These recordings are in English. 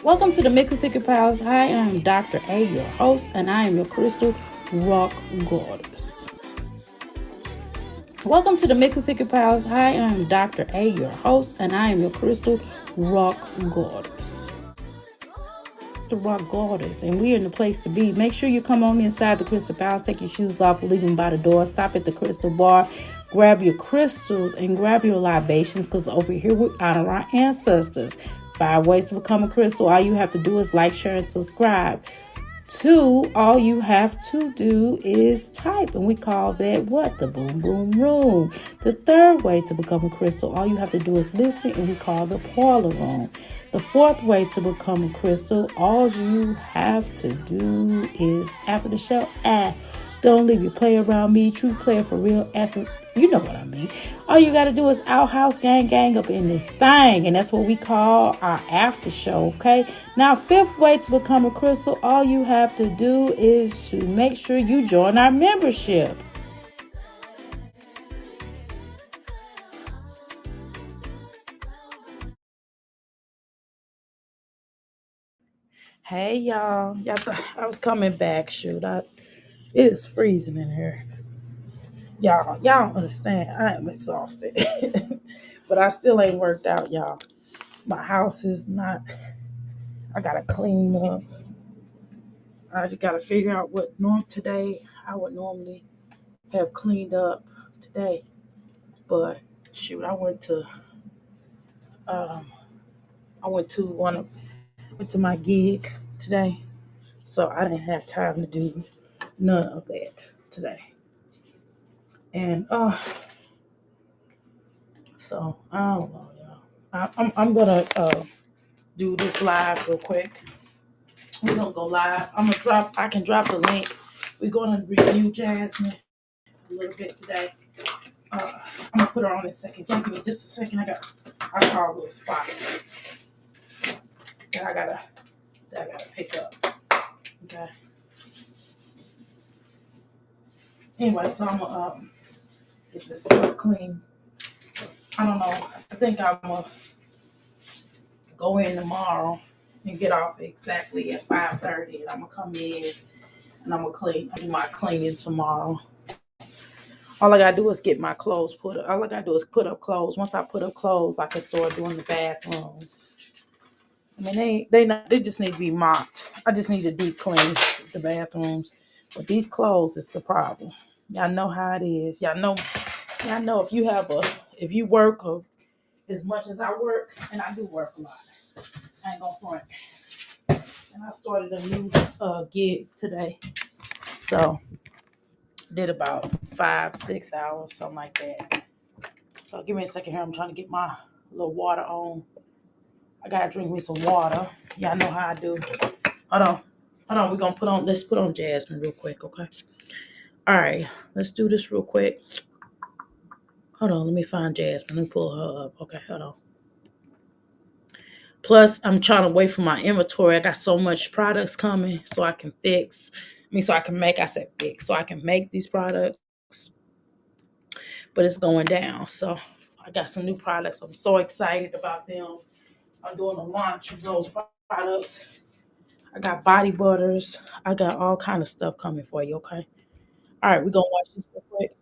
Welcome to the Mix of Thicker Pals. Hi, I am Dr. A, your host, and I am your crystal rock goddess. Welcome to the Mix of Thicker Pals. Hi, I am Dr. A, your host, and I am your crystal rock goddess. The rock goddess, and we're in the place to be. Make sure you come on inside the crystal palace, take your shoes off, leave them by the door, stop at the crystal bar, grab your crystals and grab your libations, because over here we honor our ancestors. 5 ways to become a crystal. All you have to do is like, share, and subscribe. 2, all you have to do is type, and we call that what? The boom boom room. The 3rd way to become a crystal, all you have to do is listen, and we call the parlor room. The 4th way to become a crystal, all you have to do is after the show, don't leave your play around me. True player for real. Ask me, you know what I mean. All you got to do is outhouse gang up in this thing. And that's what we call our after show, okay? Now, 5th way to become a crystal, all you have to do is to make sure you join our membership. Hey, y'all. Y'all thought I was coming back. Shoot, it is freezing in here. Y'all don't understand. I am exhausted. But I still ain't worked out, y'all. My house is not, I gotta clean up. I just gotta figure out what today I would normally have cleaned up today. But shoot, um I went to my gig today. So I didn't have time to do none of that today. And so I don't know, y'all. I'm gonna do this live real quick. We're gonna go live. I can drop the link. We're gonna review Jasmine a little bit today. I'm gonna put her on in a second. Give me just a second. I saw a little spot that I gotta pick up. Okay. Anyway, so I'm gonna get this clean. I don't know. I think I'm gonna go in tomorrow and get off exactly at 5:30, and I'm gonna come in and I'm gonna clean. I do my cleaning tomorrow. All I gotta do is get my clothes put up. All I gotta do is put up clothes. Once I put up clothes, I can start doing the bathrooms. I mean, they just need to be mopped. I just need to deep clean the bathrooms. But these clothes is the problem. Y'all know how it is. Y'all know if you work as much as I work, and I do work a lot. I ain't gonna front. And I started a new gig today. So did about 5, 6 hours, something like that. So give me a second here. I'm trying to get my little water on. I gotta drink me some water. Y'all know how I do. Hold on. Let's put on Jasmine real quick, okay? All right, let's do this real quick. Hold on, let me find Jasmine. Let me pull her up. Okay, hold on. Plus, I'm trying to wait for my inventory. I got so much products coming so I can fix. So I can make, I said fix, so I can make these products, but it's going down. So I got some new products. I'm so excited about them. I'm doing a launch of those products. I got body butters. I got all kind of stuff coming for you, okay? All right, we're gonna watch this real quick.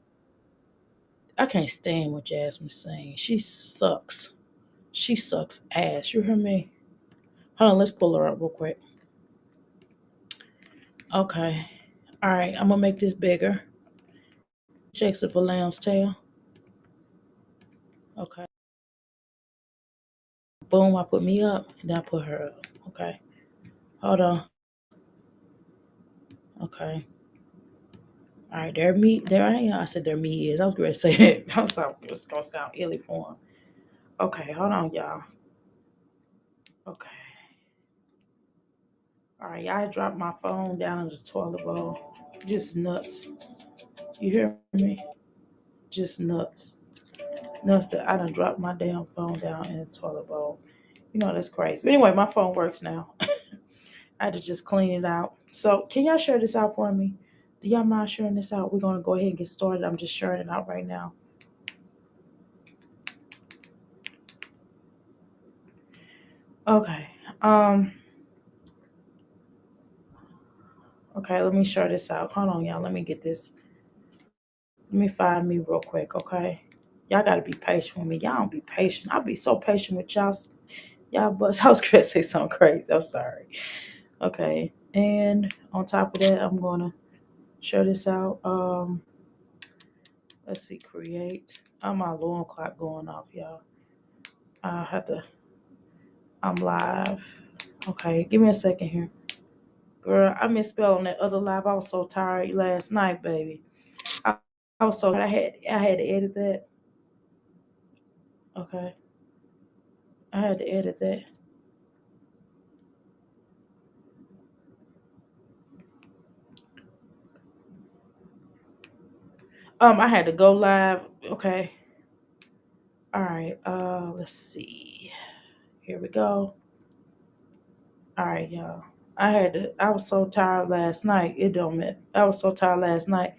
I can't stand what Jasmine saying. She sucks. She sucks ass. You hear me? Hold on, let's pull her up real quick. Okay. All right, I'm gonna make this bigger. Checks it for lamb's tail. Okay. Boom, I put me up, and then I put her up. Okay. Hold on. Okay. All right, there I am. I said there me is. I was going to say that. I was like, it's gonna sound illy for him. Okay, hold on, y'all. Okay. All right, y'all dropped my phone down in the toilet bowl. Just nuts. You hear me? Just nuts. Nuts that I done dropped my damn phone down in the toilet bowl. You know, that's crazy. But anyway, my phone works now. I had to just clean it out. So can y'all share this out for me? Do y'all mind sharing this out? We're gonna go ahead and get started. I'm just sharing it out right now. Okay. Um, Okay, let me share this out. Hold on, y'all. Let me get this. Let me find me real quick, okay? Y'all gotta be patient with me. Y'all don't be patient. I'll be so patient with y'all bust. I was gonna say something crazy. I'm sorry. Okay. And on top of that, I'm gonna share this out. Let's see, create. Oh, my alarm clock going off, y'all. I have to. I'm live. Okay, give me a second here, girl. I misspelled on that other live. I was so tired last night, baby. I was so tired. I had to edit that. Okay, I had to edit that. I had to go live. Okay. All right. Let's see. Here we go. All right, y'all. I was so tired last night. It don't matter. I was so tired last night.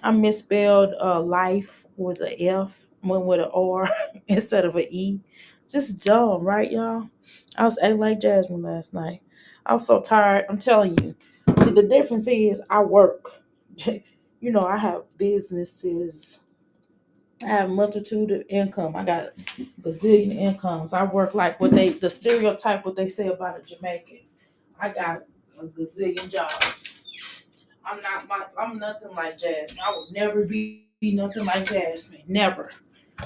I misspelled life with a F, went with an R instead of an E. Just dumb, right, y'all? I was acting like Jasmine last night. I was so tired. I'm telling you. See, the difference is I work. I have businesses. I have multitude of income. I got gazillion incomes. I work like the stereotype what they say about a Jamaican. I got a gazillion jobs. I'm nothing like Jasmine. I will never be nothing like Jasmine. Never.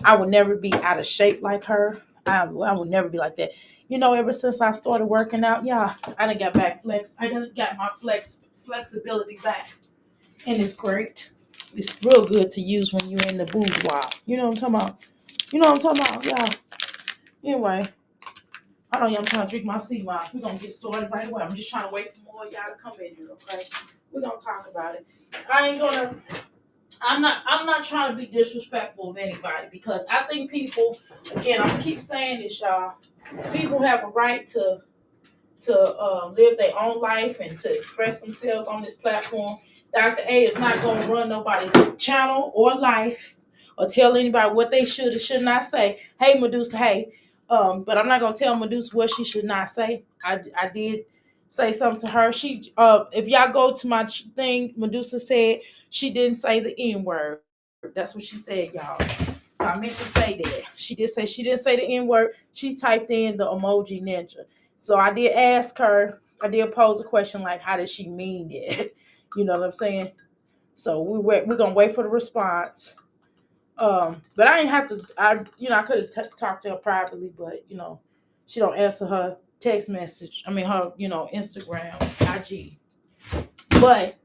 I will never be out of shape like her. I will never be like that. Ever since I started working out, yeah, I done got back flex. I done got my flexibility back. And it's great. It's real good to use when you're in the boudoir. You know what I'm talking about? You know what I'm talking about? Yeah. Anyway, I don't know. I'm trying to drink my sea moss. We're gonna get started right away. I'm just trying to wait for more of y'all to come in here, okay? We're gonna talk about it. I ain't gonna I'm not trying to be disrespectful of anybody because I think people, again, I'm gonna keep saying this, y'all. People have a right to live their own life and to express themselves on this platform. Dr. A is not going to run nobody's channel or life or tell anybody what they should or should not say. Hey, Medusa, hey. But I'm not going to tell Medusa what she should not say. I did say something to her. If y'all go to my thing, Medusa said she didn't say the N word. That's what she said, y'all. So I meant to say that. She did say she didn't say the N word. She typed in the emoji ninja. So I did ask her, I did pose a question like, how did she mean it? You know what I'm saying? So we're gonna wait for the response. But I didn't have to. I could have talked to her privately, but she don't answer her text message. I mean, her Instagram, IG. But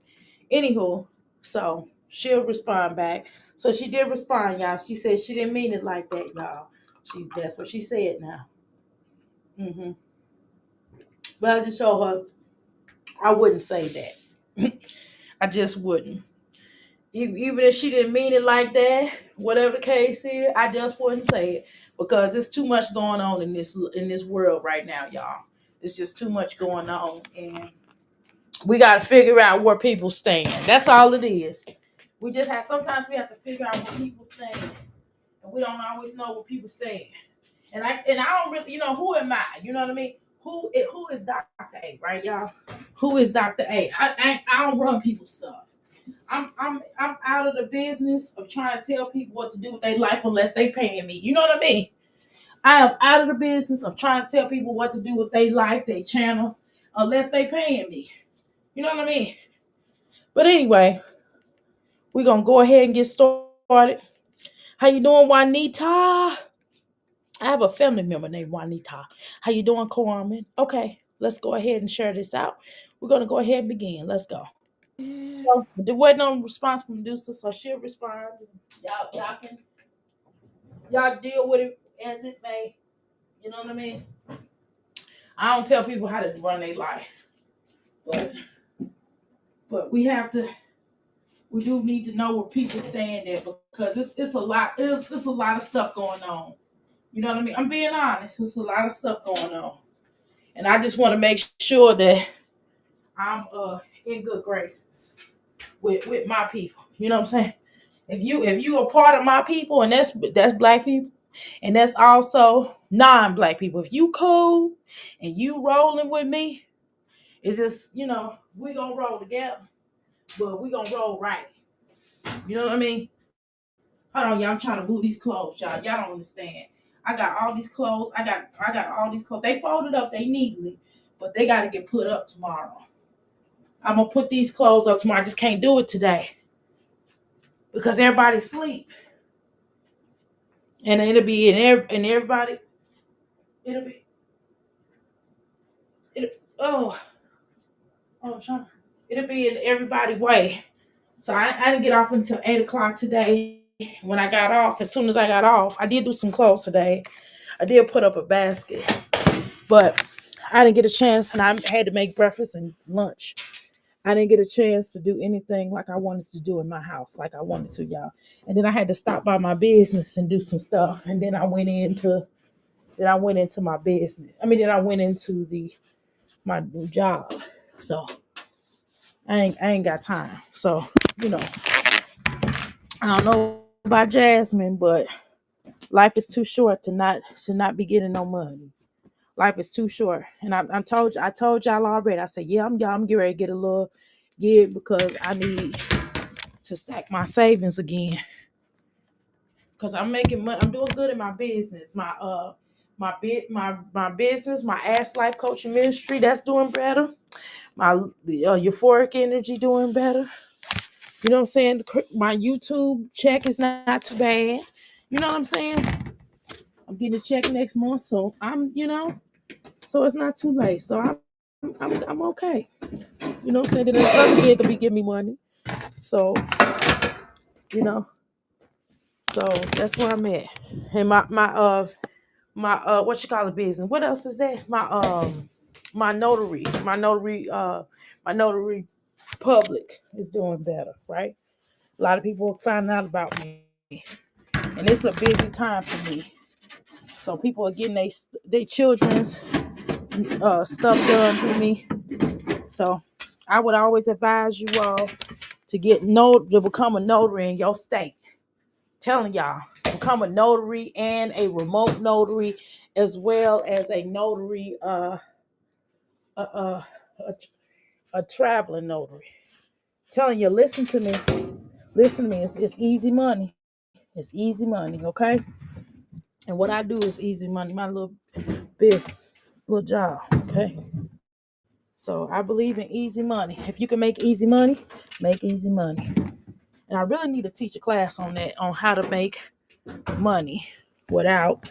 anywho, so she'll respond back. So she did respond, y'all. She said she didn't mean it like that, y'all. That's what she said now. hmm But I just told her I wouldn't say that. I just wouldn't. Even if she didn't mean it like that, whatever the case is, I just wouldn't say it because there's too much going on in this world right now, y'all. It's just too much going on, and we got to figure out where people stand. That's all it is. Sometimes we have to figure out where people stand, and we don't always know where people stand. And I don't really, who am I? You know what I mean? Who is Dr. A, right, y'all? Who is Dr. A? I don't run people's stuff. I'm out of the business of trying to tell people what to do with their life unless they paying me. You know what I mean? I am out of the business of trying to tell people what to do with their life, their channel, unless they paying me. You know what I mean? But anyway, we're gonna go ahead and get started. How you doing, Juanita? I have a family member named Juanita. How you doing, Carmen? Okay, let's go ahead and share this out. We're gonna go ahead and begin. Let's go. So, there wasn't no response from Medusa, so she'll respond. Y'all deal with it as it may. You know what I mean? I don't tell people how to run their life, but we do need to know where people stand at because it's a lot. It's a lot of stuff going on. You know what I mean? I'm being honest. It's a lot of stuff going on, and I just want to make sure that I'm in good graces with my people. You know what I'm saying? If you are part of my people, and that's black people, and that's also non-black people. If you cool and you rolling with me, it's just we gonna roll together. but we gonna roll right. You know what I mean? Hold on, y'all. I'm trying to move these clothes, y'all. Y'all don't understand. I got all these clothes. I got all these clothes. They folded up, they neatly, but they gotta get put up tomorrow. I'm gonna put these clothes up tomorrow. I just can't do it today because everybody's asleep. And it'll be and everybody it'll be it oh Sean. It'll be in everybody's way. So I didn't get off until 8 o'clock today. When I got off, as soon as I got off, I did do some clothes today. I did put up a basket, but I didn't get a chance, and I had to make breakfast and lunch. I didn't get a chance to do anything like I wanted to do in my house, like I wanted to, y'all. And then I had to stop by my business and do some stuff. And then I went into my business. Then I went into my new job. So I ain't got time. So, you know, I don't know about Jasmine, but life is too short to not be getting no money. Life is too short. And I told y'all already. I said, yeah, I'm getting ready to get a little gig because I need to stack my savings again. Cause I'm making money. I'm doing good in my business. My business, my Ass Life Coaching Ministry, that's doing better. My euphoric energy doing better. You know what I'm saying? My YouTube check is not too bad. You know what I'm saying? I'm getting a check next month, so so it's not too late. So I'm okay. You know what I'm saying? Then the other gig will be giving me money. So you know, so that's where I'm at. And my what you call it business. What else is that? My notary public is doing better, right? A lot of people are finding out about me, and it's a busy time for me. So people are getting they children's stuff done for me. So I would always advise you all to become a notary in your state. Telling y'all, become a notary and a remote notary, as well as a notary, a, a, a, a traveling notary. Telling you, listen to me. Listen to me. It's easy money. It's easy money, okay? And what I do is easy money. My little business, little job, okay? So I believe in easy money. If you can make easy money, make easy money. And I really need to teach a class on that, on how to make money without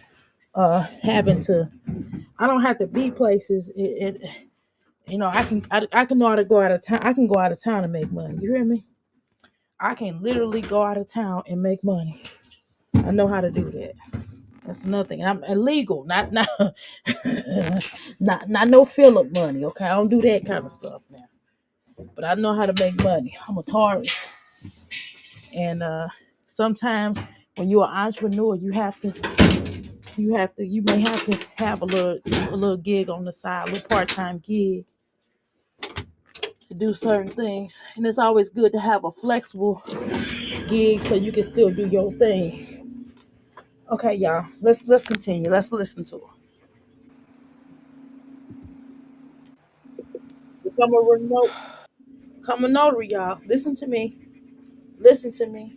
having to. I don't have to be places. I can know how to go out of town. I can go out of town and make money. You hear me? I can literally go out of town and make money. I know how to do that. That's another thing. I'm illegal, not not no Philip money. Okay, I don't do that kind of stuff now. But I know how to make money. I'm a Taurus, and sometimes when you're an entrepreneur, you may have to have a little gig on the side, a little part-time gig to do certain things. And it's always good to have a flexible gig so you can still do your thing. Okay, y'all. Let's continue. Let's listen to her. Become a remote, become a notary, y'all. Listen to me. Listen to me.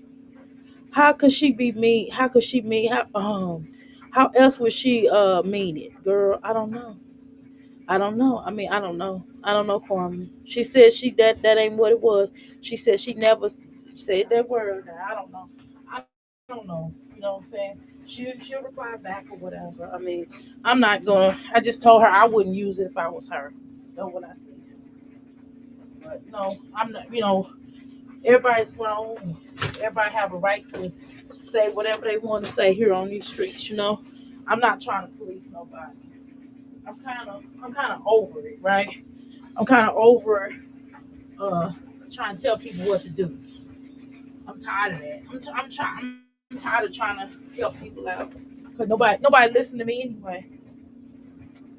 How could she be me? How could she mean? How else would she mean it, girl? I don't know. I don't know. I don't know. I don't know, Kwame. She said that ain't what it was. She said she never said that word. Now, I don't know. I don't know. You know what I'm saying? She'll reply back or whatever. I'm not gonna. I just told her I wouldn't use it if I was her. Know what I said? But no, I'm not. Everybody's grown. Everybody have a right to say whatever they want to say here on these streets. I'm not trying to police nobody. I'm kind of over it, right? I'm kind of over uh trying to tell people what to do. I'm tired of that. I'm tired of trying to help people out because nobody listen to me anyway.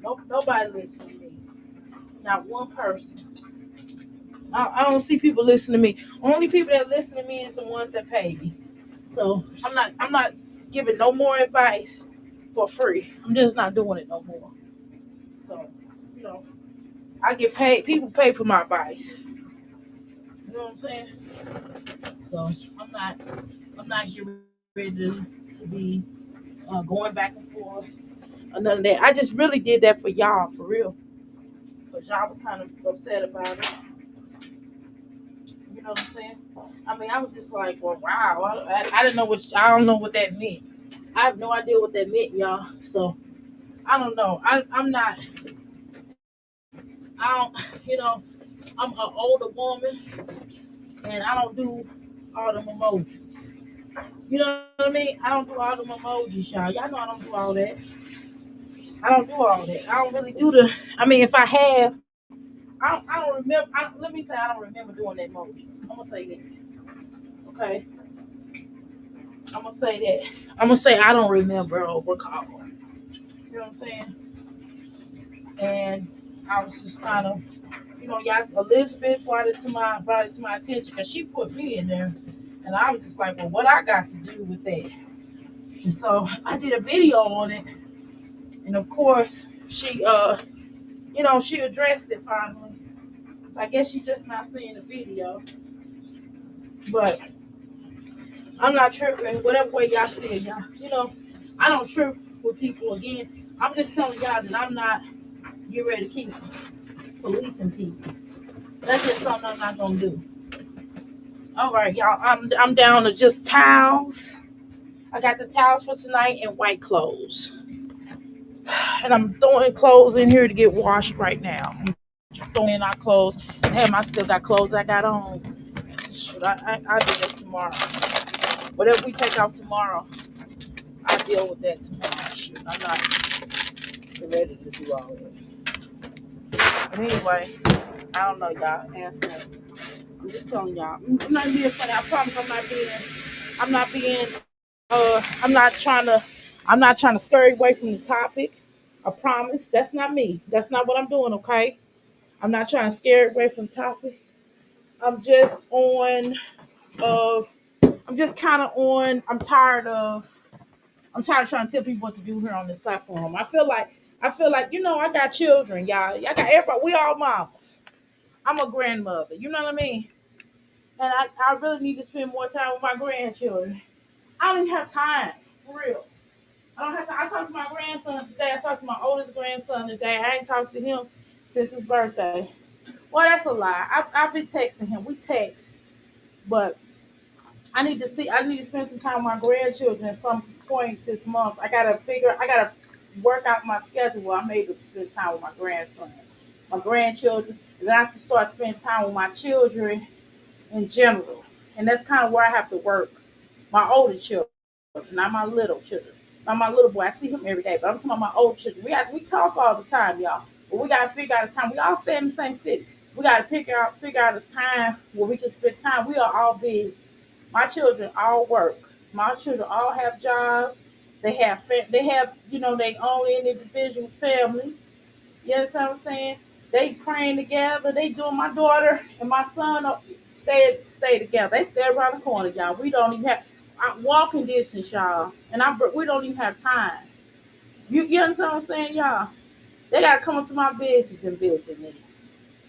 Nobody listen to me. Not one person. I don't see people listen to me. Only people that listen to me is the ones that pay me. So I'm not giving no more advice for free. I'm just not doing it no more. So, you know, I get paid. People pay for my advice. know what I'm saying? So I'm not getting ready to be going back and forth or none of that. I just really did that for y'all, for real. Because y'all was kind of upset about it. You know what I'm saying? I mean, I was just like, well, wow. I didn't know I don't know what that meant. I have no idea what that meant, y'all. So I don't know. I'm not, I don't, you know, I'm an older woman and I don't do all them emojis. You know what I mean? I don't do all them emojis, y'all. Y'all know I don't do all that. I don't do all that. I don't really do the, I mean, if I have, I don't remember. Let me say I don't remember doing that emoji. I'm going to say that. Okay? I'm going to say that. I'm going to say I don't remember or recall. You know what I'm saying? And I was just kind of, y'all, Elizabeth brought it to my attention because she put me in there, and I was just like, well, what I got to do with that? And so I did a video on it, and of course she addressed it finally. So I guess she just not seeing the video, but I'm not tripping. Whatever way y'all see it, y'all, I don't trip with people again. I'm just telling y'all that I'm not getting ready to keep policing people. That's just something I'm not gonna do. All right, y'all. I'm down to just towels. I got the towels for tonight and white clothes, and I'm throwing clothes in here to get washed right now. I'm throwing in our clothes. Damn, I still got clothes I got on. Shoot, I do this tomorrow. Whatever we take off tomorrow, I'll deal with that tomorrow. Shoot, I'm not ready to do all of it. But anyway, I don't know, y'all. Ask me. I'm just telling y'all. I'm not being funny. I promise I'm not being I'm not trying to scurry away from the topic. I promise. That's not me. That's not what I'm doing, okay? I'm not trying to scare away from the topic. I'm just on of I'm just kind of on I'm tired of trying to tell people what to do here on this platform. I feel like I got children, y'all. Y'all got everybody. We all mamas. I'm a grandmother. You know what I mean? And I really need to spend more time with my grandchildren. I don't even have time, for real. I don't have time. I talked to my grandson today. I talked to my oldest grandson today. I ain't talked to him since his birthday. Well, that's a lie. I've been texting him. We text, but I need to spend some time with my grandchildren at some point this month. I gotta work out my schedule where I'm able to spend time with my grandson, my grandchildren, and then I have to start spending time with my children in general. And that's kind of where I have to work. My older children, not my little children. Not my little boy. I see him every day, but I'm talking about my old children. We talk all the time, y'all. But we gotta figure out a time. We all stay in the same city. We gotta figure out a time where we can spend time. We are all busy. My children all work. My children all have jobs. They have their own individual family. You understand what I'm saying? They praying together. They doing my daughter and my son stay together. They stay around the corner, y'all. We don't even have walking distance, y'all, and we don't even have time. You understand what I'm saying, y'all? They gotta come into my business and visit me.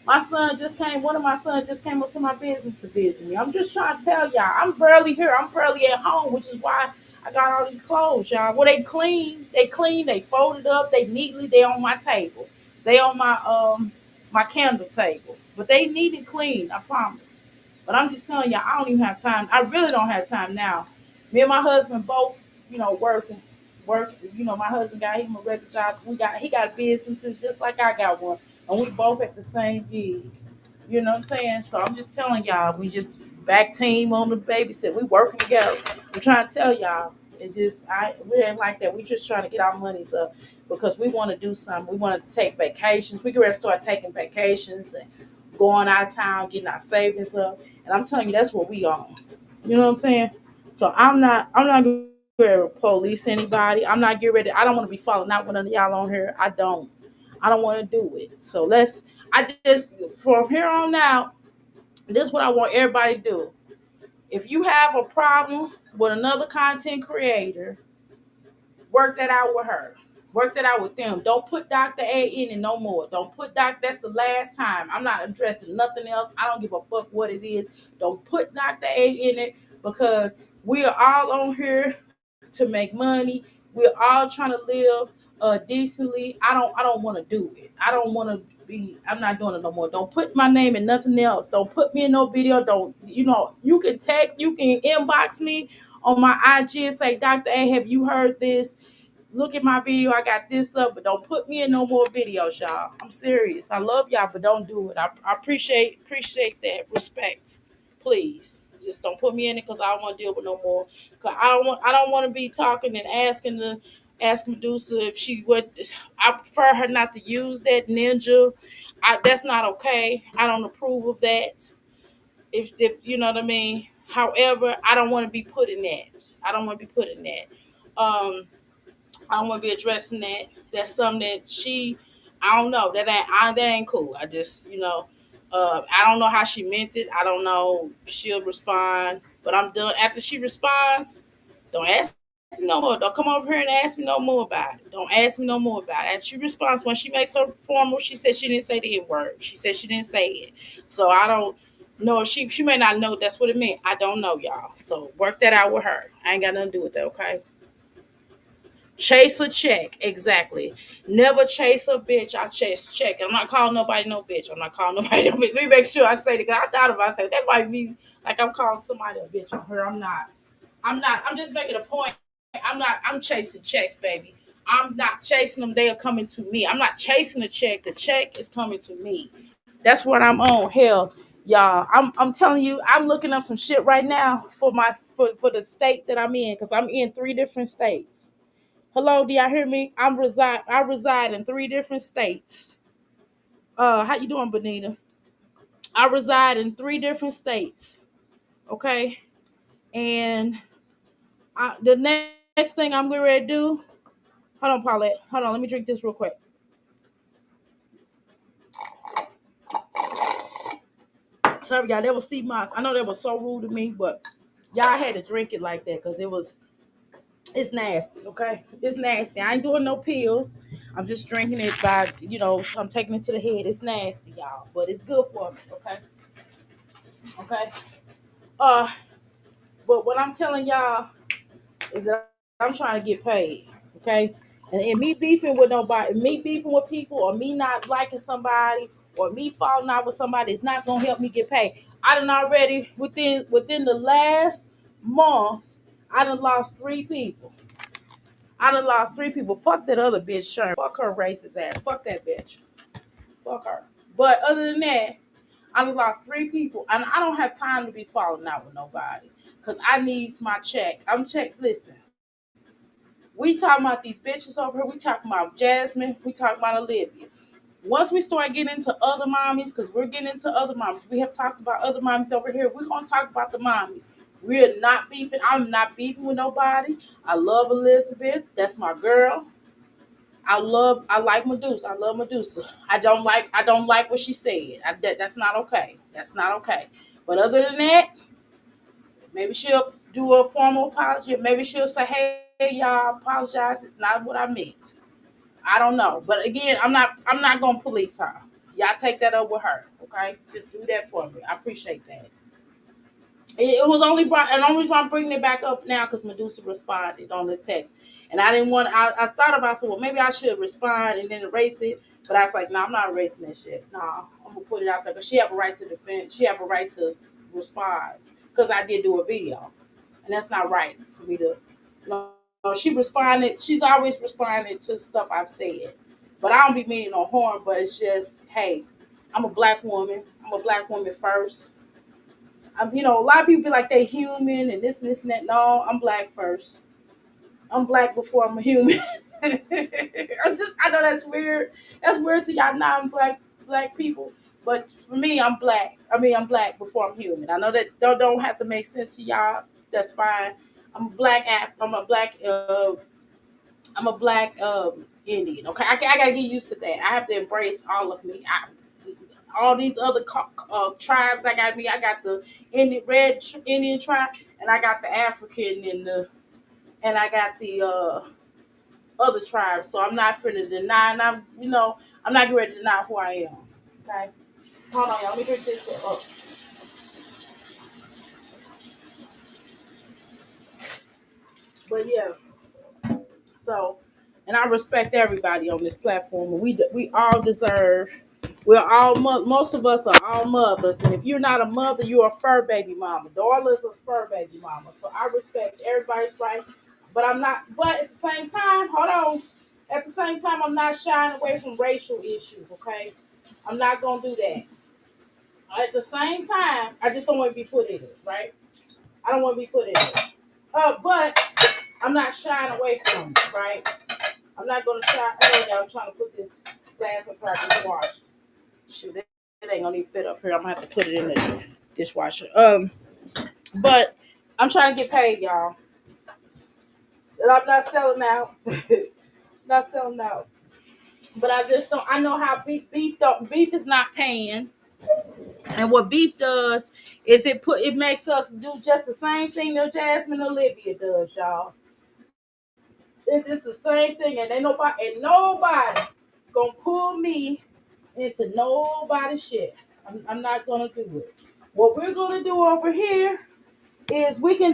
One of my sons just came up to my business to visit me. I'm just trying to tell y'all, I'm barely here. I'm barely at home, which is why I got all these clothes, y'all. Well, they folded up, they on my table. They on my candle table. But they needed clean, I promise. But I'm just telling y'all, I don't even have time. I really don't have time now. Me and my husband both, working. My husband got him a regular job. He got businesses just like I got one, and we both at the same gig. You know what I'm saying? So I'm just telling y'all, we just back team on the babysit. We working together. I'm trying to tell y'all, we ain't like that. We just trying to get our monies up because we want to do something. We want to take vacations. We can ready to start taking vacations and going out of town, getting our savings up. And I'm telling you, that's what we on. You know what I'm saying? So I'm not getting ready to police anybody. I'm not getting ready. I don't want to be following out one of y'all on here. I don't want to do it. So I just, from here on out, this is what I want everybody to do. If you have a problem with another content creator, work that out with her. Work that out with them. Don't put Dr. A in it no more. Don't put Doc. That's the last time. I'm not addressing nothing else. I don't give a fuck what it is. Don't put Dr. A in it because we are all on here to make money. We're all trying to live decently. I don't want to do it. I don't want to be. I'm not doing it no more. Don't put my name in nothing else. Don't put me in no video. Don't you can text, you can inbox me on my IG and say, Dr. A, have you heard this? Look at my video. I got this up, but don't put me in no more videos, y'all. I'm serious. I love y'all, but don't do it. I appreciate that respect. Please, just don't put me in it because I don't want to deal with no more. Cause I don't want to be talking and ask Medusa if she would. I prefer her not to use that ninja. That's not okay. I don't approve of that. If you know what I mean. However, I don't want to be put in that. I don't want to be put in that. I don't want to be addressing that. That's something that I don't know. That ain't cool. I just, I don't know how she meant it. I don't know. She'll respond, but I'm done. After she responds, don't ask me no more. Don't come over here and ask me no more about it. Don't ask me no more about it. After she responds, when she makes her formal, she said she didn't say the N word. She said she didn't say it. So I don't know. She may not know that's what it meant. I don't know, y'all. So work that out with her. I ain't got nothing to do with that, okay? Chase a check, exactly. Never chase a bitch. I chase check. I'm not calling nobody no bitch. I'm not calling nobody no bitch. Let me make sure I say it because I thought about it. I said that might be like I'm calling somebody a bitch on her. I'm not. I'm not. I'm just making a point. I'm not. I'm chasing checks, baby. I'm not chasing them. They are coming to me. I'm not chasing the check. The check is coming to me. That's what I'm on. Hell, y'all. I'm telling you. I'm looking up some shit right now for the state that I'm in because I'm in 3 different states. Hello, do y'all hear me? I reside in 3 different states. How you doing, Benita? I reside in 3 different states. Okay. And the next thing I'm getting ready to do, hold on, Paulette. Hold on, let me drink this real quick. Sorry, y'all, that was sea moss. I know that was so rude to me, but y'all had to drink it like that because it's nasty, okay? It's nasty. I ain't doing no pills. I'm just drinking it I'm taking it to the head. It's nasty, y'all, but it's good for me, okay? Okay. Uh, but what I'm telling y'all is that I'm trying to get paid, okay? And me beefing with nobody, me beefing with people, or me not liking somebody, or me falling out with somebody is not gonna help me get paid. I done already within the last month, I done lost 3 people. I done lost 3 people. Fuck that other bitch, Sharon. Fuck her racist ass. Fuck that bitch. Fuck her. But other than that, I done lost 3 people, and I don't have time to be falling out with nobody because I needs my check. Listen, we talking about these bitches over here. We talking about Jasmine. We talking about Olivia. Once we start getting into other mommies, because we're getting into other mommies, we have talked about other mommies over here. We're gonna talk about the mommies. We're not beefing. I'm not beefing with nobody. I love Elizabeth. That's my girl. I like Medusa. I love Medusa. I don't like what she said. That's not okay. That's not okay. But other than that, maybe she'll do a formal apology. Maybe she'll say, "Hey, y'all, apologize. It's not what I meant." I don't know. But again, I'm not gonna police her. Y'all take that up with her. Okay, just do that for me. I appreciate that. It was only brought, and only reason I'm bringing it back up now because Medusa responded on the text, and I didn't want. I thought about, so well, maybe I should respond and then erase it, but I was like, no, I'm not erasing that shit. No, I'm gonna put it out there because she have a right to defend. She have a right to respond because I did do a video, and that's not right for me to. No, she responded. She's always responded to stuff I've said, but I don't be meaning no harm. But it's just, hey, I'm a black woman. I'm a black woman first. A lot of people be like they human and this and that. No, I'm black first. I'm black before I'm a human. I know that's weird. That's weird to y'all non-black people. But for me, I'm black. I mean, I'm black before I'm human. I know that don't have to make sense to y'all. That's fine. I'm a black. I'm a black. I'm a black Indian. Okay, I gotta get used to that. I have to embrace all of me. All these other tribes. I got the Indian tribe, and I got the African and I got the other tribes. So I'm not finna deny, and I'm not ready to deny who I am. Okay, hold on, y'all. Let me drink this up. But yeah, so, and I respect everybody on this platform. And we all deserve. Most of us are all mothers, and if you're not a mother, you're a fur baby mama. Darla's a fur baby mama. So I respect everybody's right, but I'm not. But at the same time, hold on. At the same time, I'm not shying away from racial issues. Okay, I'm not gonna do that. At the same time, I just don't want to be put in it. Right? I don't want to be put in it. But I'm not shying away from it. Right? I'm not gonna try. Oh, yeah, I'm trying to put this glass of practice washed. Shoot, it ain't gonna even fit up here. I'm gonna have to put it in the dishwasher. But I'm trying to get paid, y'all. And I'm not selling out. Not selling out. But I just don't. I know how beef is not paying. And what beef does is it makes us do just the same thing that Jasmine Olivia does, y'all. It's the same thing, and nobody gonna pull me into nobody shit. I'm not gonna do it. What we're gonna do over here is we can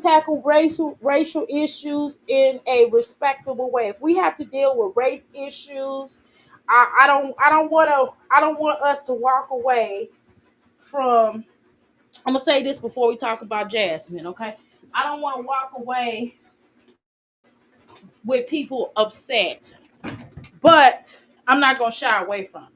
tackle racial issues in a respectable way. If we have to deal with race issues, I don't want us to walk away from. I'm gonna say this before we talk about Jasmine, okay? I don't want to walk away with people upset, but I'm not gonna shy away from it.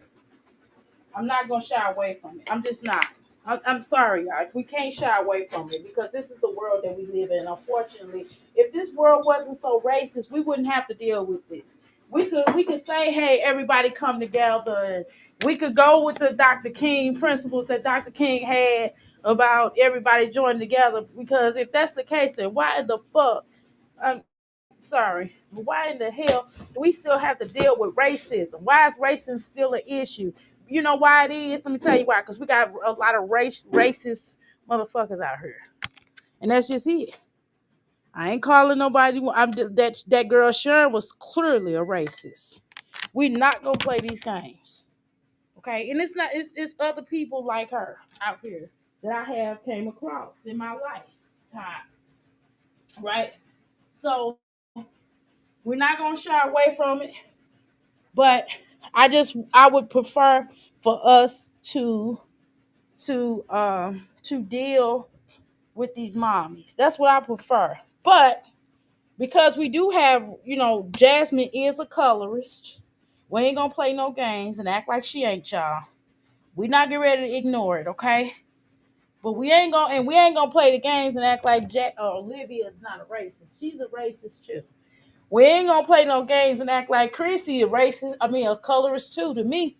I'm not gonna shy away from it. I'm just not. I'm sorry, y'all. We can't shy away from it because this is the world that we live in. Unfortunately, if this world wasn't so racist, we wouldn't have to deal with this. We could say, hey, everybody come together, and we could go with the Dr. King principles that Dr. King had about everybody joining together. Because if that's the case, then why the fuck? Um, Sorry, why in the hell do we still have to deal with racism? Why is racism still an issue? You know why it is? Let me tell you why. Because we got a lot of racist motherfuckers out here, and that's just it. I ain't calling nobody. That girl Sharon was clearly a racist. We're not gonna play these games, okay? And it's not. It's other people like her out here that I have came across in my lifetime, right? So we're not gonna shy away from it. But I would prefer for us to deal with these mommies. That's what I prefer. But because we do have, Jasmine is a colorist. We ain't gonna play no games and act like she ain't, y'all. We not get ready to ignore it, okay? But we ain't gonna play the games and act like Olivia is not a racist. She's a racist too. We ain't gonna play no games and act like Chrissy a racist. I mean, a colorist too. To me,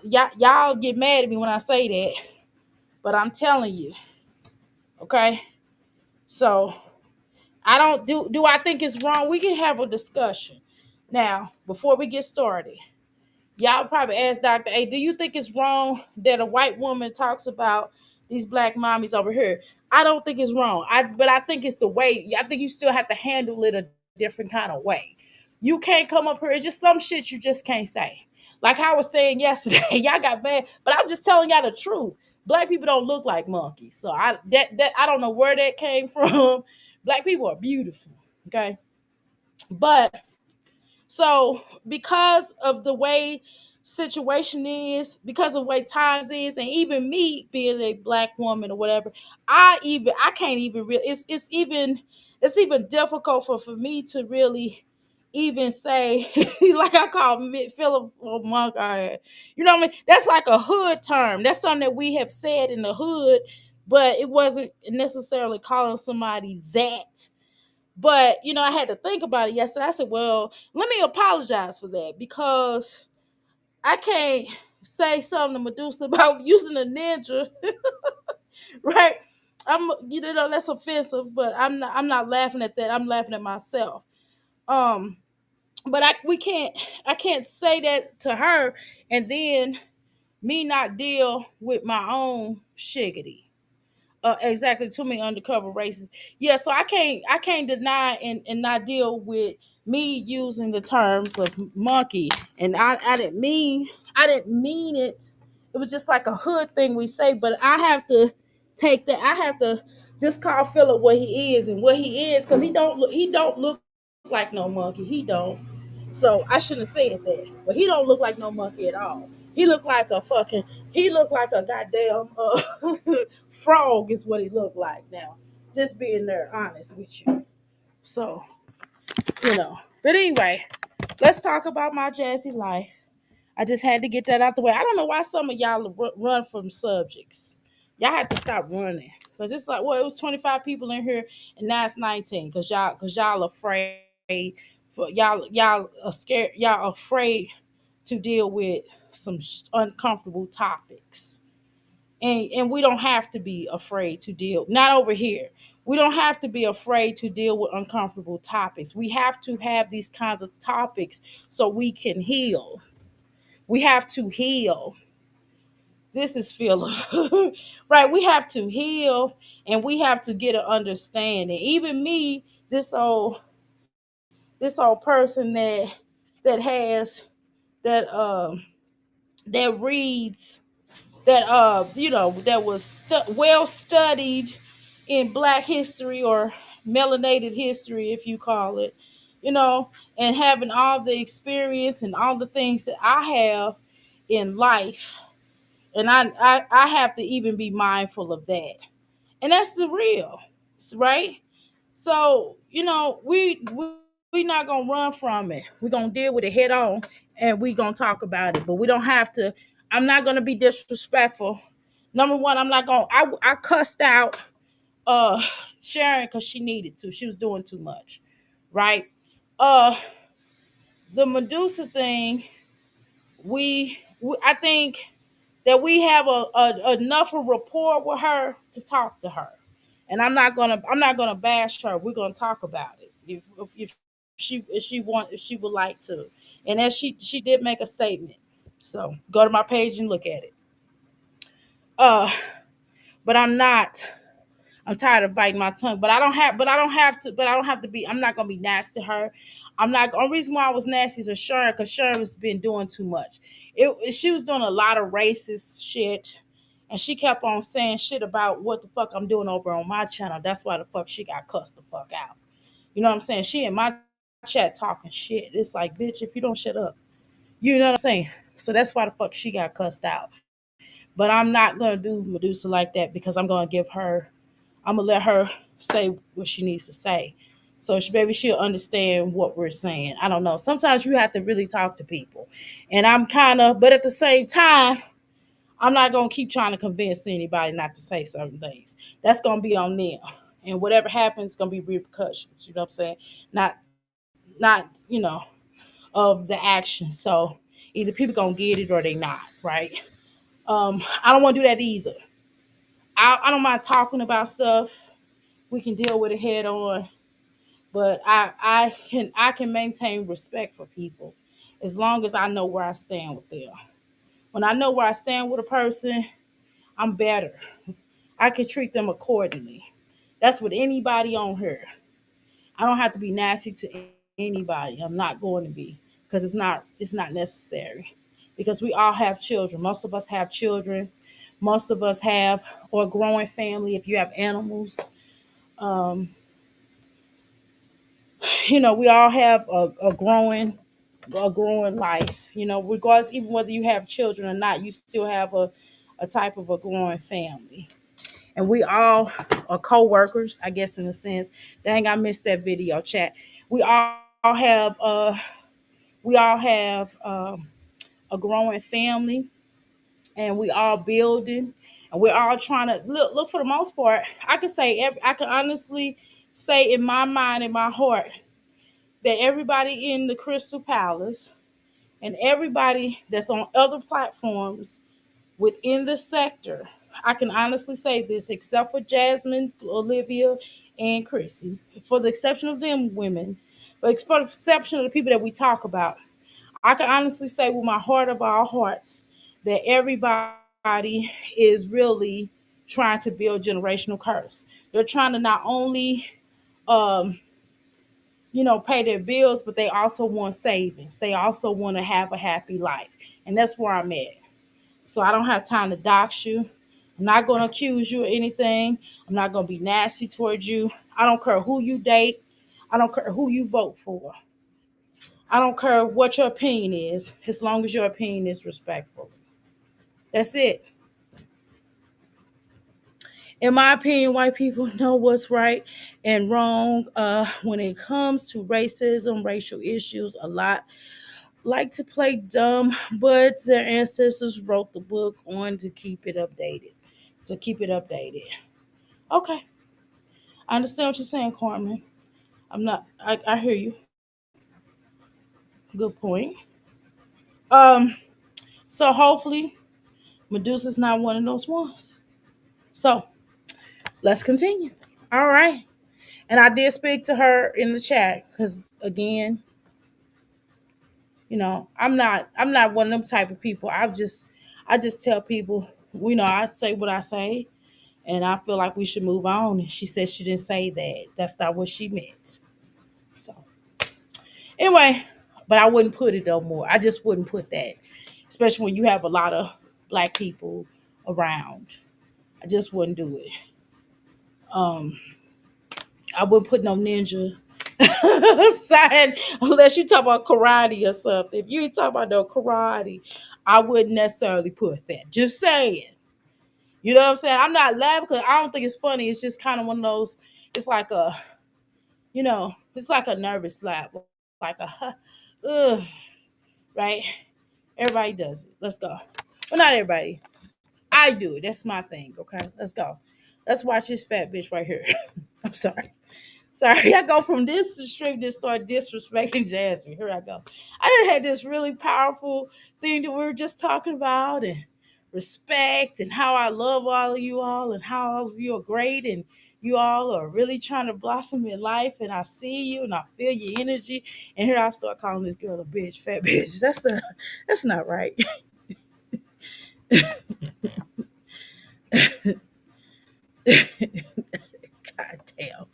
y'all get mad at me when I say that, but I'm telling you, okay. So I don't do I think it's wrong? We can have a discussion now before we get started. Y'all probably ask Dr. A, do you think it's wrong that a white woman talks about these black mommies over here? I don't think it's wrong. But I think it's the way. I think you still have to handle it a different kind of way. You can't come up here. It's just some shit you just can't say. Like I was saying yesterday, y'all got mad, but I'm just telling y'all the truth. Black people don't look like monkeys. So I don't know where that came from. Black people are beautiful. Okay. But so because of the way situation is, because of the way times is, and even me being a black woman or whatever, I can't even really it's even difficult for me to really even say like I call Philip Monk. You know what I mean? That's like a hood term. That's something that we have said in the hood, but it wasn't necessarily calling somebody that. But I had to think about it yesterday. I said, "Well, let me apologize for that because I can't say something to Medusa about using a ninja, right? That's offensive, but I'm not laughing at that. I'm laughing at myself. Um, but I can't say that to her and then me not deal with my own shiggity. Exactly, too many undercover races. Yeah, so I can't deny and not deal with me using the terms of monkey. And I didn't mean it. It was just like a hood thing we say, but I have to take that. I have to just call Philip what he is and what he is, because he don't look like no monkey. He don't. So I shouldn't have said that. But he don't look like no monkey at all. He looked like a goddamn frog is what he looked like now. Just being there honest with you. So, But anyway, let's talk about my Jazzy life. I just had to get that out the way. I don't know why some of y'all run from subjects. Y'all have to stop running. Cause it's like, well, it was 25 people in here, and now it's 19. Cause y'all afraid y'all are scared. Y'all afraid to deal with some uncomfortable topics. And we don't have to be afraid to deal, not over here. We don't have to be afraid to deal with uncomfortable topics. We have to have these kinds of topics so we can heal. We have to heal. This is Philip. Right? We have to heal, and we have to get an understanding. Even me, this old person that has that that reads, that was well studied in Black history, or melanated history, if you call it, you know, and having all the experience and all the things that I have in life. And I have to even be mindful of that. And that's the real, right? So, we not gonna run from it. We're gonna deal with it head on, and we gonna talk about it. But we don't have to. I'm not gonna be disrespectful. Number one, I'm not gonna. I cussed out uh Sharon because she needed to. She was doing too much, right? Uh, the Medusa thing. I think that we have enough of rapport with her to talk to her. And I'm not gonna bash her. We're gonna talk about it if she would like to. And as she did make a statement. So go to my page and look at it. Uh but I'm tired of biting my tongue. But I don't have to be. I'm not gonna be nasty to her. I'm not. The only reason why I was nasty to Sharon, because Sharon has been doing too much. She was doing a lot of racist shit, and she kept on saying shit about what the fuck I'm doing over on my channel. That's why the fuck she got cussed the fuck out. You know what I'm saying? She in my chat talking shit. It's like, bitch, if you don't shut up, you know what I'm saying? So that's why the fuck she got cussed out. But I'm not gonna do Medusa like that, because I'm gonna let her say what she needs to say. So maybe she'll understand what we're saying. I don't know. Sometimes you have to really talk to people. And but at the same time, I'm not gonna keep trying to convince anybody not to say certain things. That's gonna be on them. And whatever happens, gonna be repercussions. You know what I'm saying? Not, of the action. So either people gonna get it or they not, right? I don't want to do that either. I don't mind talking about stuff. We can deal with it head on, but I can maintain respect for people as long as I know where I stand with them. When I know where I stand with a person, I'm better. I can treat them accordingly. That's with anybody on here. I don't have to be nasty to anybody. I'm not going to be, because it's not necessary. Because we all have children. Most of us have children. Most of us have, or a growing family. If you have animals, um, we all have a growing life. Regardless, even whether you have children or not, you still have a type of a growing family. And we all are co-workers, I guess, in a sense. Dang, I missed that video chat. We all have a growing family, and we all building, and we're all trying to look. For the most part, I can honestly say, in my mind, in my heart, that everybody in the Crystal Palace and everybody that's on other platforms within the sector, I can honestly say this, except for Jasmine, Olivia, and Chrissy, for the exception of them women, but for the exception of the people that we talk about, I can honestly say with my heart of all hearts that everybody is really trying to build generational curse. They're trying to not only um, pay their bills, but they also want savings. They also want to have a happy life. And that's where I'm at. So I don't have time to dox you. I'm not going to accuse you of anything. I'm not going to be nasty towards you. I don't care who you date. I don't care who you vote for. I don't care what your opinion is, as long as your opinion is respectful. That's it. In my opinion, white people know what's right and wrong when it comes to racism, racial issues. A lot like to play dumb, but their ancestors wrote the book on to keep it updated. To keep it updated. Okay, I understand what you're saying, Carmen. I'm not. I hear you. Good point. Um. So hopefully, Medusa's not one of those ones. So let's continue. All right. And I did speak to her in the chat because again, I'm not one of them type of people. I just tell people, I say what I say and I feel like we should move on. And she said she didn't say that. That's not what she meant. So anyway, but I wouldn't put it no more. I just wouldn't put that. Especially when you have a lot of black people around. I just wouldn't do it. Um I wouldn't put no ninja sign unless you talk about karate or something. If you ain't talking about no karate, I wouldn't necessarily put that. Just saying. You know what I'm saying? I'm not laughing because I don't think it's funny. It's just kind of one of those. It's like it's like a nervous laugh, like a, ugh, right? Everybody does it. Let's go. Well, not everybody. I do it. That's my thing. Okay, let's go. Let's watch this fat bitch right here. I'm sorry. Sorry, I go from this to straight to start disrespecting Jazzy. Here I go. I done had this really powerful thing that we were just talking about and respect and how I love all of you all and how all of you are great and you all are really trying to blossom in life and I see you and I feel your energy and here I start calling this girl a bitch, fat bitch. That's not right. God damn.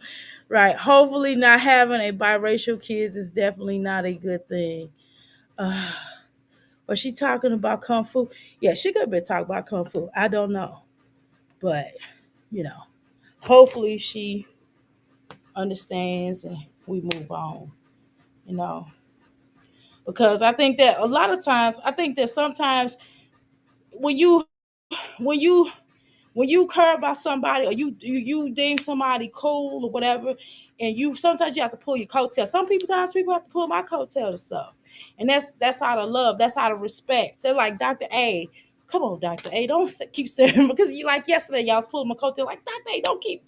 Right. Hopefully not having a biracial kids is definitely not a good thing. Uh, was she talking about kung fu? Yeah, she could be talking about kung fu. I don't know. But, you know, hopefully she understands and we move on, you know. Because I think that a lot of times, I think that sometimes when you when you when you care about somebody or you deem somebody cool or whatever, and you sometimes you have to pull your coattail. Sometimes people have to pull my coattail to stuff, and that's out of love. That's out of respect. They're like Dr. A. Come on, Dr. A. Don't keep saying because you like yesterday y'all was pulling my coattail like Dr. A. Don't keep.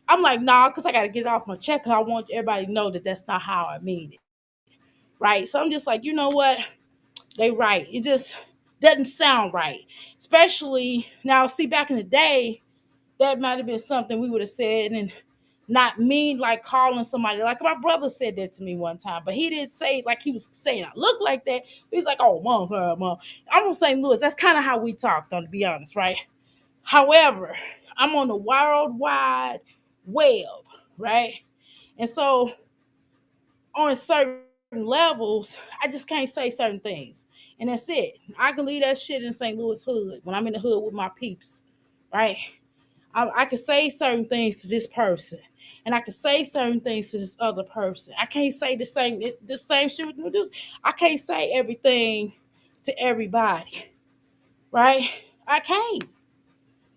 I'm like nah, because I got to get it off my check. Cause I want everybody to know that that's not how I mean it, right? So I'm just like, you know what? They right. It just doesn't sound right, especially now. See, back in the day that might have been something we would have said and not mean like calling somebody like my brother said that to me one time, but he didn't say like he was saying I look like that. He's like, oh mom. I'm from St. Louis. That's kind of how we talked, on to be honest, right? However, I'm on the world wide web, right? And so on certain levels, I just can't say certain things. And that's it. I can leave that shit in St. Louis hood when I'm in the hood with my peeps, right? I can say certain things to this person, and I can say certain things to this other person. I can't say the same shit with Medusa. I can't say everything to everybody, right? I can't.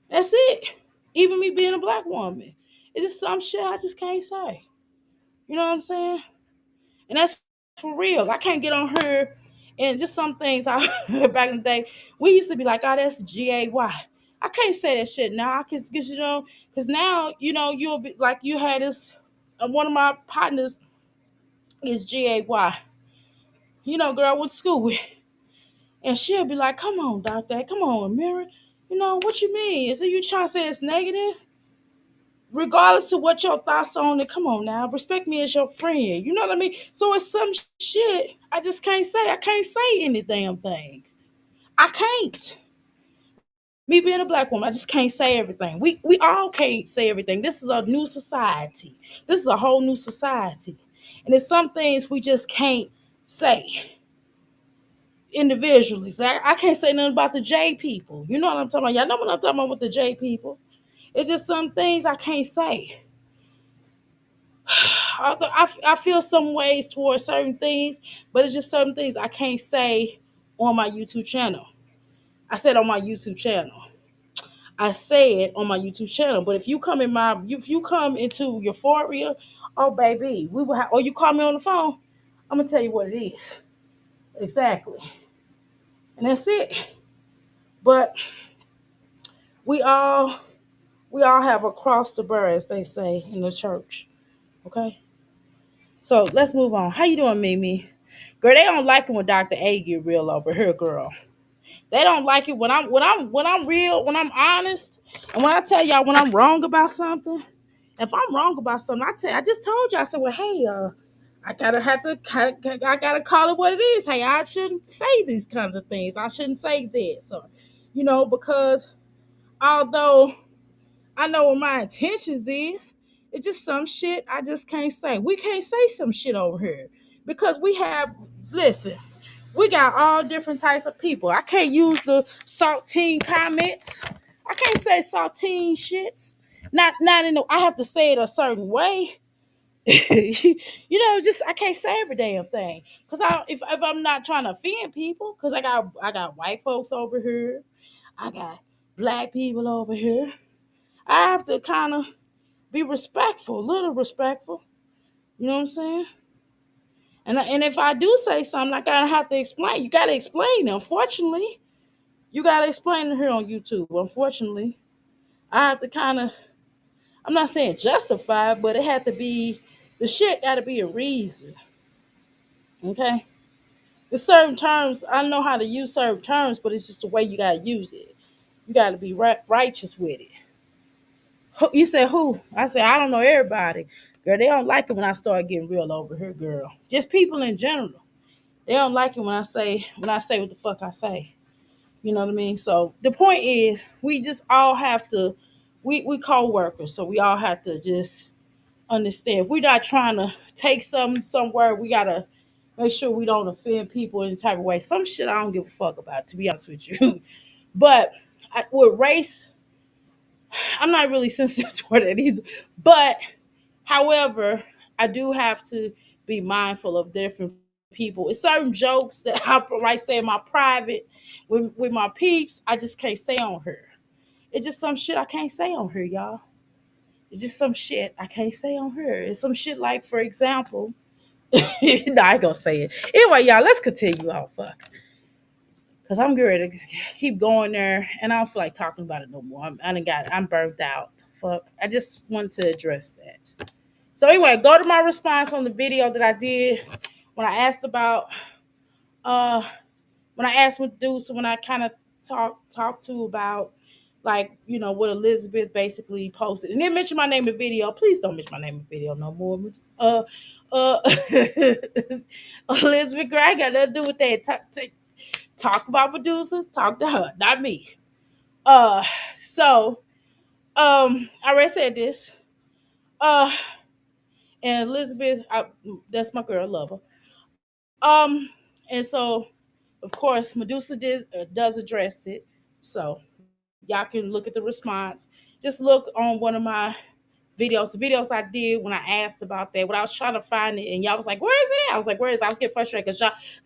That's it. Even me being a black woman, it's just some shit I just can't say. You know what I'm saying? And that's for real. I can't get on her and just some things I back in the day. We used to be like, oh, that's GAY. I can't say that shit now because because now, you'll be like you had this one of my partners is GAY. Girl I went to school with. And she'll be like, come on, doctor, come on, Mirror. What you mean? Is it you trying to say it's negative? Regardless of what your thoughts on it, come on now, respect me as your friend. You know what I mean? So it's some shit I just can't say. I can't say any damn thing. I can't. Me being a black woman, I just can't say everything. We all can't say everything. This is a new society. This is a whole new society. And there's some things we just can't say individually. So I can't say nothing about the J people. You know what I'm talking about? Y'all know what I'm talking about with the J people. It's just some things I can't say. I feel some ways towards certain things, but it's just certain things I can't say on my YouTube channel. I said on my YouTube channel. I say it on my YouTube channel. But if you come into Euphoria, oh baby, we will have. Or you call me on the phone, I'm gonna tell you what it is exactly, and that's it. But we all we all have a cross to bear, as they say in the church. Okay, so let's move on. How you doing, Mimi? Girl, they don't like it when Dr. A get real over here, girl. They don't like it when I'm real, when I'm honest, and when I tell y'all when I'm wrong about something. If I'm wrong about something, I just told you. I said, well, hey, I gotta call it what it is. Hey, I shouldn't say these kinds of things. I shouldn't say this, or because although I know what my intentions is, it's just some shit I just can't say. We can't say some shit over here because listen, we got all different types of people. I can't use the saltine comments. I can't say saltine shits. Not in the. I have to say it a certain way. Just I can't say every damn thing because if I'm not trying to offend people, because I got white folks over here, I got black people over here. I have to kind of be respectful, a little respectful. You know what I'm saying? And if I do say something, I gotta have to explain. You gotta explain. Unfortunately, you gotta explain it here on YouTube. Unfortunately, I have to kind of. I'm not saying justify, but it had to be. The shit got to be a reason. Okay. There's certain terms. I know how to use certain terms, but it's just the way you gotta use it. You gotta be righteous with it. You say who? I say I don't know everybody. Girl, they don't like it when I start getting real over here, girl. Just people in general. They don't like it when I say what the fuck I say. You know what I mean? So the point is, we just all have to. We co-workers, so we all have to just understand. If we're not trying to take somewhere, we gotta make sure we don't offend people in any type of way. Some shit I don't give a fuck about, to be honest with you. But with race, I'm not really sensitive toward it either. But however, I do have to be mindful of different people. It's certain jokes that I like say in my private with my peeps. I just can't say on her. It's just some shit I can't say on her, y'all. It's just some shit I can't say on her. It's some shit like, for example, no, I ain't gonna say it. Anyway, y'all, let's continue on. Fuck. Cause I'm ready to keep going there, and I don't feel like talking about it no more. I'm burnt out. Fuck. I just wanted to address that. So anyway, go to my response on the video that I did when I asked about uh when I asked Medusa, when I kind of talked to about like what Elizabeth basically posted, and then mention my name in the video. Please don't mention my name in the video no more. Uh, Elizabeth Gray got nothing to do with that. Talk about Medusa. Talk to her, not me. Uh, so I already said this. Uh, and Elizabeth, that's my girl, love her. Um, and so of course Medusa does address it. So y'all can look at the response. Just look on one of my videos, the videos I did when I asked about that. When I was trying to find it, and y'all was like, "Where is it at?" I was like, "Where is it?" I was getting frustrated because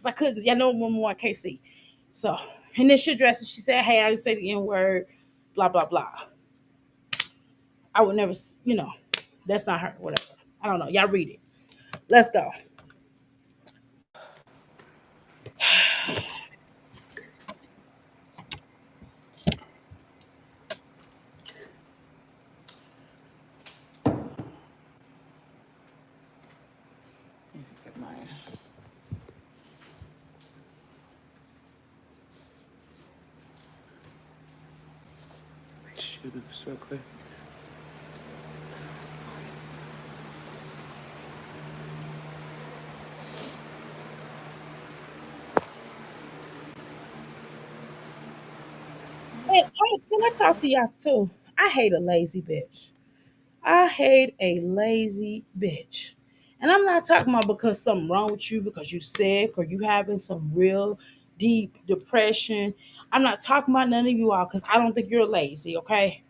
I couldn't. Y'all know one more I can't see. So, and then she addressed it. She said, "Hey, I didn't say the N word, blah blah blah." I would never, that's not her. Whatever. I don't know. Y'all read it. Let's go. Shoot this real quick. can I talk to y'all too? I hate a lazy bitch. I hate a lazy bitch. And I'm not talking about because something wrong with you, because you sick or you having some real deep depression. I'm not talking about none of you all because I don't think you're lazy, okay?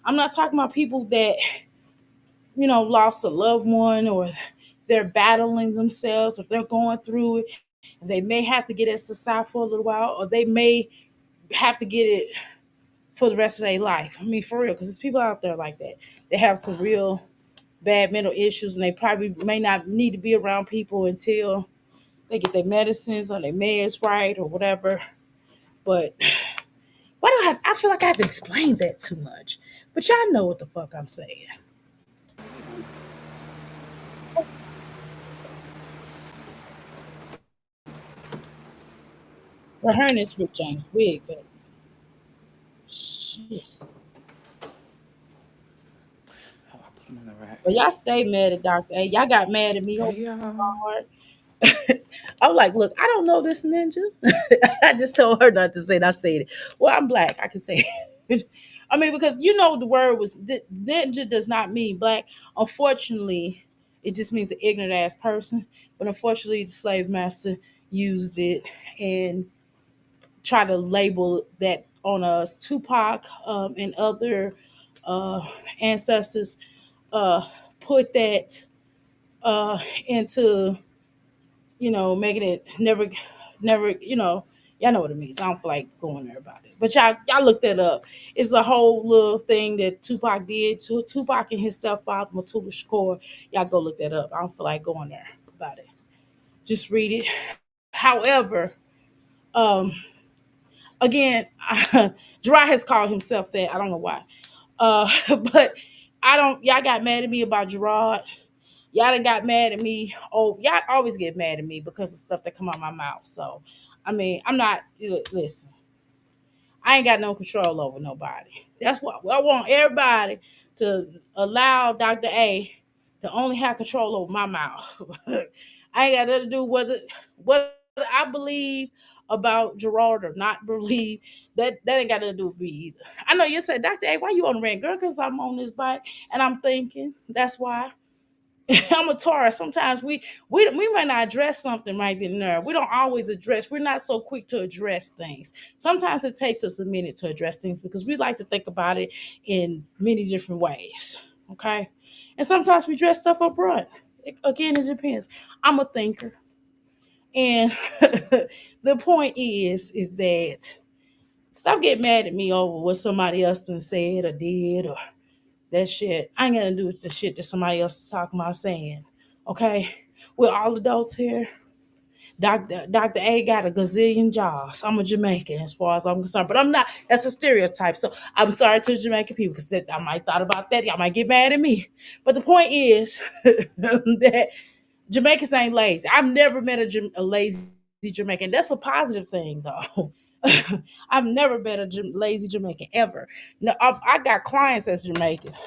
I'm not talking about people that, lost a loved one or they're battling themselves or they're going through it. They may have to get exercise for a little while or they may have to get it for the rest of their life. I mean, for real, because there's people out there like that. They have some real bad mental issues and they probably may not need to be around people until they get their medicines or their meds right or whatever. But why do I feel like I have to explain that too much? But y'all know what the fuck I'm saying. Well, her and this with James Wig, but shit. Oh, I put them in the rack. But y'all stay mad at Dr. A. Y'all got mad at me Hey, over y'all. hard. I'm like, look, I don't know this ninja. I just told her not to say it. I said it. Well, I'm black. I can say it. I mean, because the word was ninja does not mean black. Unfortunately, it just means an ignorant ass person. But unfortunately, the slave master used it and tried to label that on us. Tupac and other uh, ancestors uh, put that into making it never, y'all know what it means. I don't feel like going there about it. But y'all look that up. It's a whole little thing that Tupac did to Tupac and his stepfather, Matula Shakur. Y'all go look that up. I don't feel like going there about it. Just read it. However, um, again, Gerard has called himself that. I don't know why. But I don't y'all got mad at me about Gerard. Y'all done got mad at me. Oh, y'all always get mad at me because of stuff that come out my mouth. So, I mean, I'm not. Listen, I ain't got no control over nobody. That's what I want everybody to allow Dr. A to only have control over my mouth. I ain't got nothing to do whether I believe about Gerard or not believe. That ain't got nothing to do with me either. I know you said, Dr. A, why you on the rant, girl? Because I'm on this bike and I'm thinking. That's why. I'm a Taurus. Sometimes we might not address something right then and there. We don't always address. We're not so quick to address things. Sometimes it takes us a minute to address things because we like to think about it in many different ways. Okay, and sometimes we dress stuff up front. Again, it depends. I'm a thinker, and the point is that stop getting mad at me over what somebody else done said or did or that shit. I ain't gonna do with the shit that somebody else is talking about saying. Okay? We're all adults here. Dr. A got a gazillion jobs. I'm a Jamaican as far as I'm concerned, but I'm not. That's a stereotype. So I'm sorry to the Jamaican people because I might thought about that. Y'all might get mad at me. But the point is that Jamaicans ain't lazy. I've never met a lazy Jamaican. That's a positive thing, though. I've never met a lazy Jamaican ever. No, I got clients that's Jamaicans,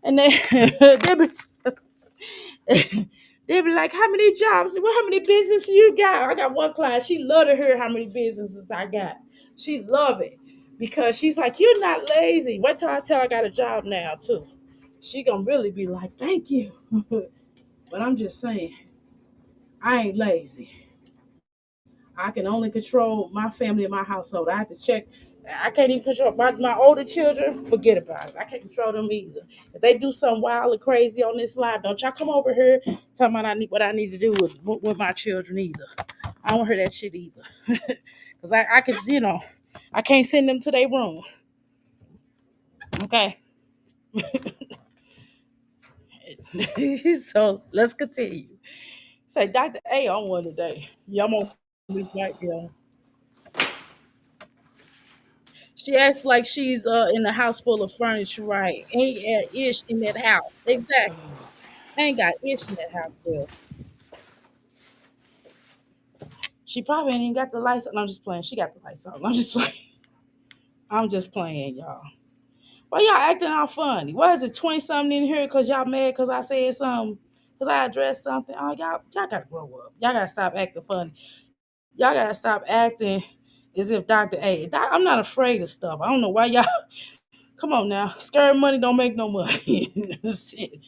and they they be, they be like, "How many jobs? Well, how many businesses you got?" I got one client. She love to hear how many businesses I got. She love it because she's like, "You're not lazy." Wait till I tell her I got a job now too. She gonna really be like, "Thank you," but I'm just saying, I ain't lazy. I can only control my family and my household. I have to check. I can't even control my older children. Forget about it. I can't control them either. If they do something wild and crazy on this live, don't y'all come over here talking about what I need to do with my children either. I don't hear that shit either. Because I could, I can't send them to their room. Okay. So let's continue. Say, Dr. A on one today. Yeah, I'm on this bike, y'all. She acts like she's in a house full of furniture, right? Ain't ish in that house. Exactly. Ain't got ish in that house, girl. She probably ain't even got the lights on. I'm just playing. She got the lights on. I'm just playing. I'm just playing, y'all. Why y'all acting all funny? Why is it 20 something in here because y'all mad because I said something? Because I addressed something? Oh, y'all gotta grow up. Y'all gotta stop acting funny. Y'all gotta stop acting As if Dr. A. I'm not afraid of stuff. I don't know why y'all. Come on now, scared money don't make no money. Shit.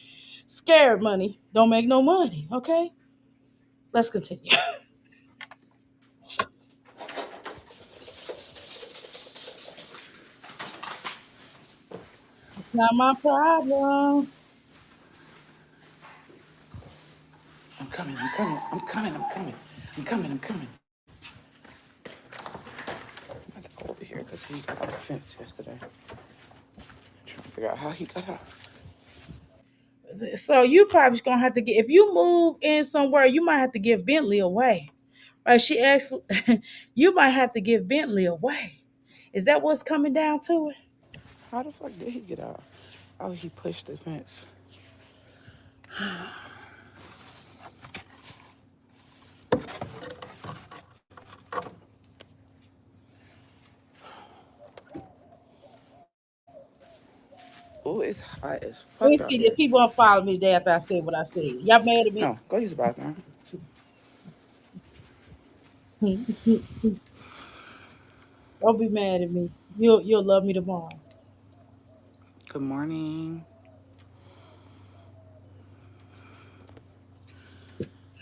Scared money don't make no money. Okay, let's continue. Not my problem. I'm coming. I'm coming. I'm coming. I'm coming. I'm coming. I'm coming. I have to go over here because he got out the fence yesterday. Trying to figure out how he got out. So you probably gonna have to get if you move in somewhere, you might have to give Bentley away. Right? She asked, you might have to give Bentley away. Is that what's coming down to it? How the fuck did he get out? Oh, he pushed the fence. Oh, it's hot as Let me fuck out see. The here. people unfollow me today after I said what I said. Y'all mad at me? No, go use the bathroom. Don't be mad at me. You'll love me tomorrow. Good morning.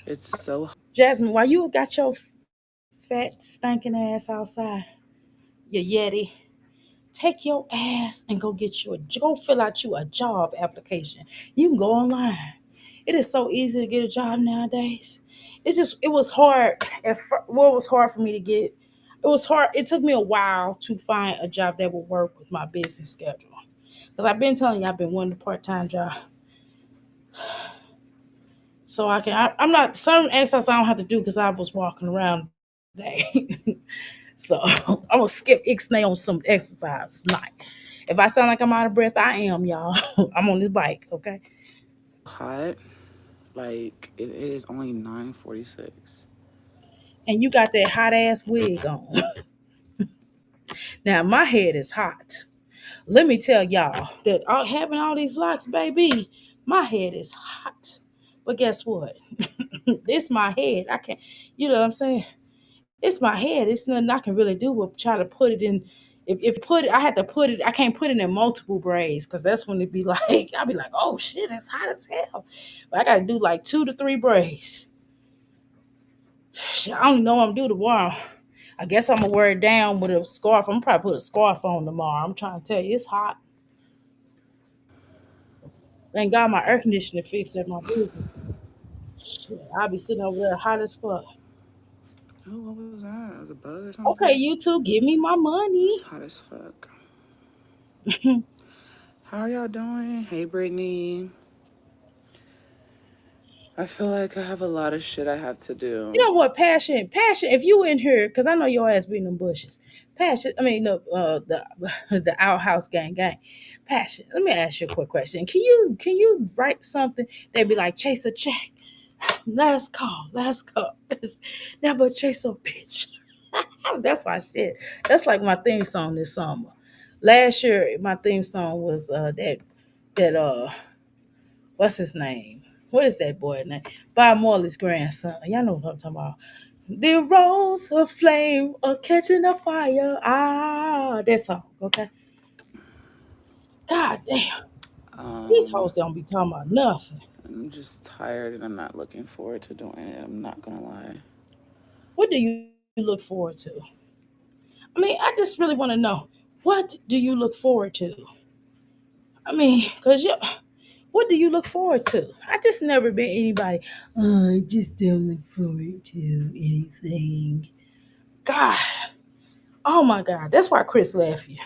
It's so hot. Jasmine, why you got your fat stinking ass outside? You yeti. Take your ass and go fill out you a job application. You can go online. It is so easy to get a job nowadays. It was hard. Well, it was hard for me to get. It was hard. It took me a while to find a job that would work with my business schedule. Because I've been telling you, I've been wanting a part time job. So I'm not, some exercise I don't have to do because I was walking around today. So I'm going to skip Ixnay on some exercise tonight. If I sound like I'm out of breath, I am, y'all. I'm on this bike, okay? hot. Like it is only 9:46. And you got that hot ass wig on. Now, my head is hot. Let me tell y'all that having all these locks, baby, my head is hot. But guess what? This my head. I can't, you know what I'm saying? It's my head. It's nothing I can really do but try to put it in. If put it, I had to put it. I can't put it in multiple braids because that's when it'd be like I'll be like, oh shit, it's hot as hell. But I got to do like 2 to 3 braids. Shit, I don't know what I'm doing tomorrow. I guess I'm gonna wear it down with a scarf. I'm gonna probably put a scarf on tomorrow. I'm trying to tell you, it's hot. Thank God my air conditioner fixed at my business. Shit, I'll be sitting over there hot as fuck. Oh, what was that? It was a bug or Okay, something? you two, give me my It's money. hot as fuck. How are y'all doing? Hey, Brittany. I feel like I have a lot of shit I have to You do. know what, passion. If you in here, because I know your ass be in them bushes. Passion. I mean, the the outhouse gang. Passion. Let me ask you a quick question. Can you write something that be like chase a check? Let's go. Never chase a bitch. That's my shit. That's like my theme song this summer. Last year, my theme song was that what's his name? What is that boy name? Bob Marley's grandson. Y'all know what I'm talking about. The rose of flame are catching a fire. Ah, that song. Okay. God damn. These Um, hoes don't be talking about nothing. I'm just tired and I'm not looking forward to doing it. I'm not gonna lie. What do you look forward to? I mean, I just really want to know, what do you look forward to? I mean, because what do you look forward to? I just never been anybody. "Oh, I just don't look forward to anything." God, oh my God, that's why Chris left you.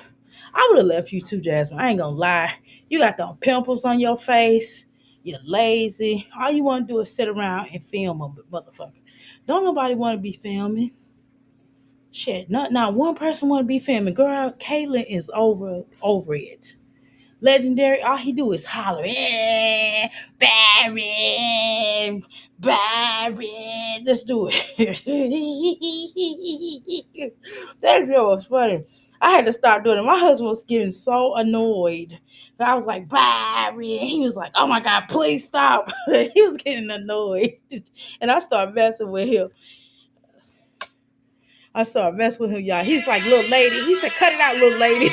I would have left you too, Jasmine. I ain't gonna lie. You got them pimples on your face. You're lazy. All you want to do is sit around and film a motherfucker. Don't nobody want to be filming. Shit, not one person want to be filming. Girl, Caitlyn is over it. Legendary, all he do is holler, Barry, Barry. Let's do it. That girl was funny. I had to start doing it. My husband was getting so annoyed. I was like, Barry. And he was like, oh my God, please stop. He was getting annoyed. And I started messing with him. I started messing with him, y'all. He's like, little lady. He said, cut it out, little lady.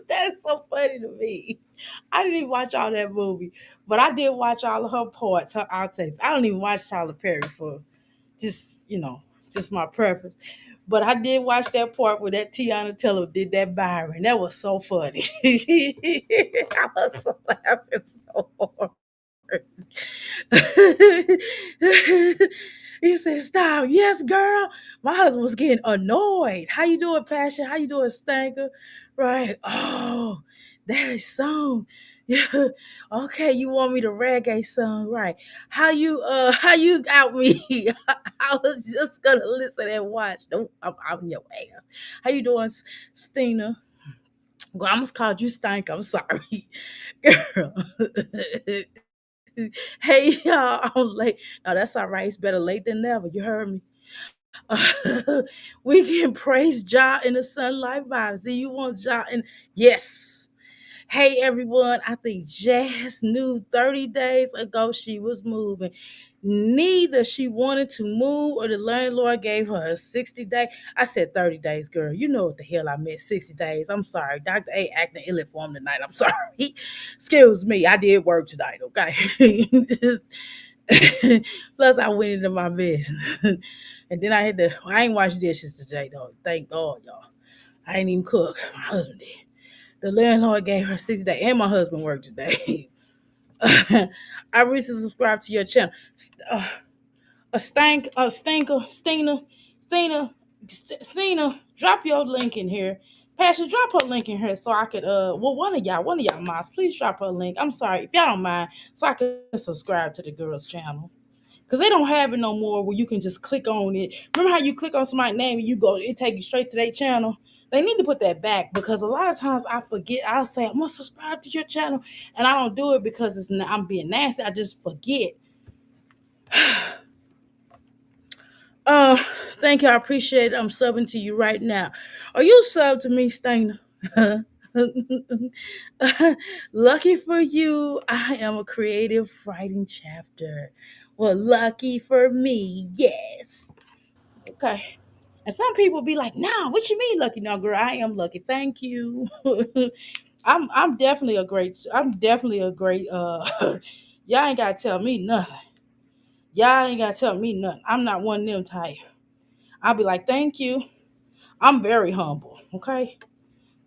That's so funny to me. I didn't even watch all that movie, but I did watch all of her parts, her outtakes. I don't even watch Tyler Perry for just, just my preference. But I did watch that part where that Tiana Taylor did that Byron. That was so funny. I was so laughing so hard. You said, stop. Yes, girl. My husband was getting annoyed. How you doing, Passion? How you doing, Stanker? Right. Oh, that is song. Yeah. Okay, you want me to reggae song, right? How you out me? I was just gonna listen and watch. Nope, I'm your ass. How you doing, Stina? Well, I almost called you Stank. I'm sorry. Girl. Hey y'all, I'm late. No, that's all right. It's better late than never. You heard me. We can praise Jah in the sunlight vibes. See, you want Jah and yes. Hey everyone, I think Jazz knew 30 days ago she was moving. Neither she wanted to move or the landlord gave her a 60 day. I said 30 days, girl. You know what the hell I meant, 60 days. I'm sorry. Dr. A acting ill informed tonight. I'm sorry. Excuse me. I did work tonight, okay? Plus, I went into my business. And then I ain't washed dishes today, though. Thank God, y'all. I ain't even cook. My husband did. The landlord gave her 60 days, and my husband worked today. I recently subscribed to your channel. Stina, Stina, drop your link in here. Pastor, drop her link in here so I could well one of y'all moms, please drop her link. I'm sorry if y'all don't mind, so I can subscribe to the girls' channel. Cause they don't have it no more where you can just click on it. Remember how you click on somebody's name and it take you straight to their channel? They need to put that back because a lot of times I forget. I'll say I'm gonna subscribe to your channel, and I don't do it because I'm being nasty. I just forget. Uh, Thank you. I appreciate it. I'm subbing to you right now. Are you sub to me, Stainer? Lucky for you, I am a creative writing chapter. Well, lucky for me, yes. Okay. And some people be like, "Nah, what you mean lucky?" No, girl, I am lucky. Thank you. I'm definitely a great. I'm definitely a great. Y'all ain't gotta tell me nothing. Y'all ain't gotta tell me nothing. I'm not one of them type. I'll be like, "Thank you." I'm very humble. Okay.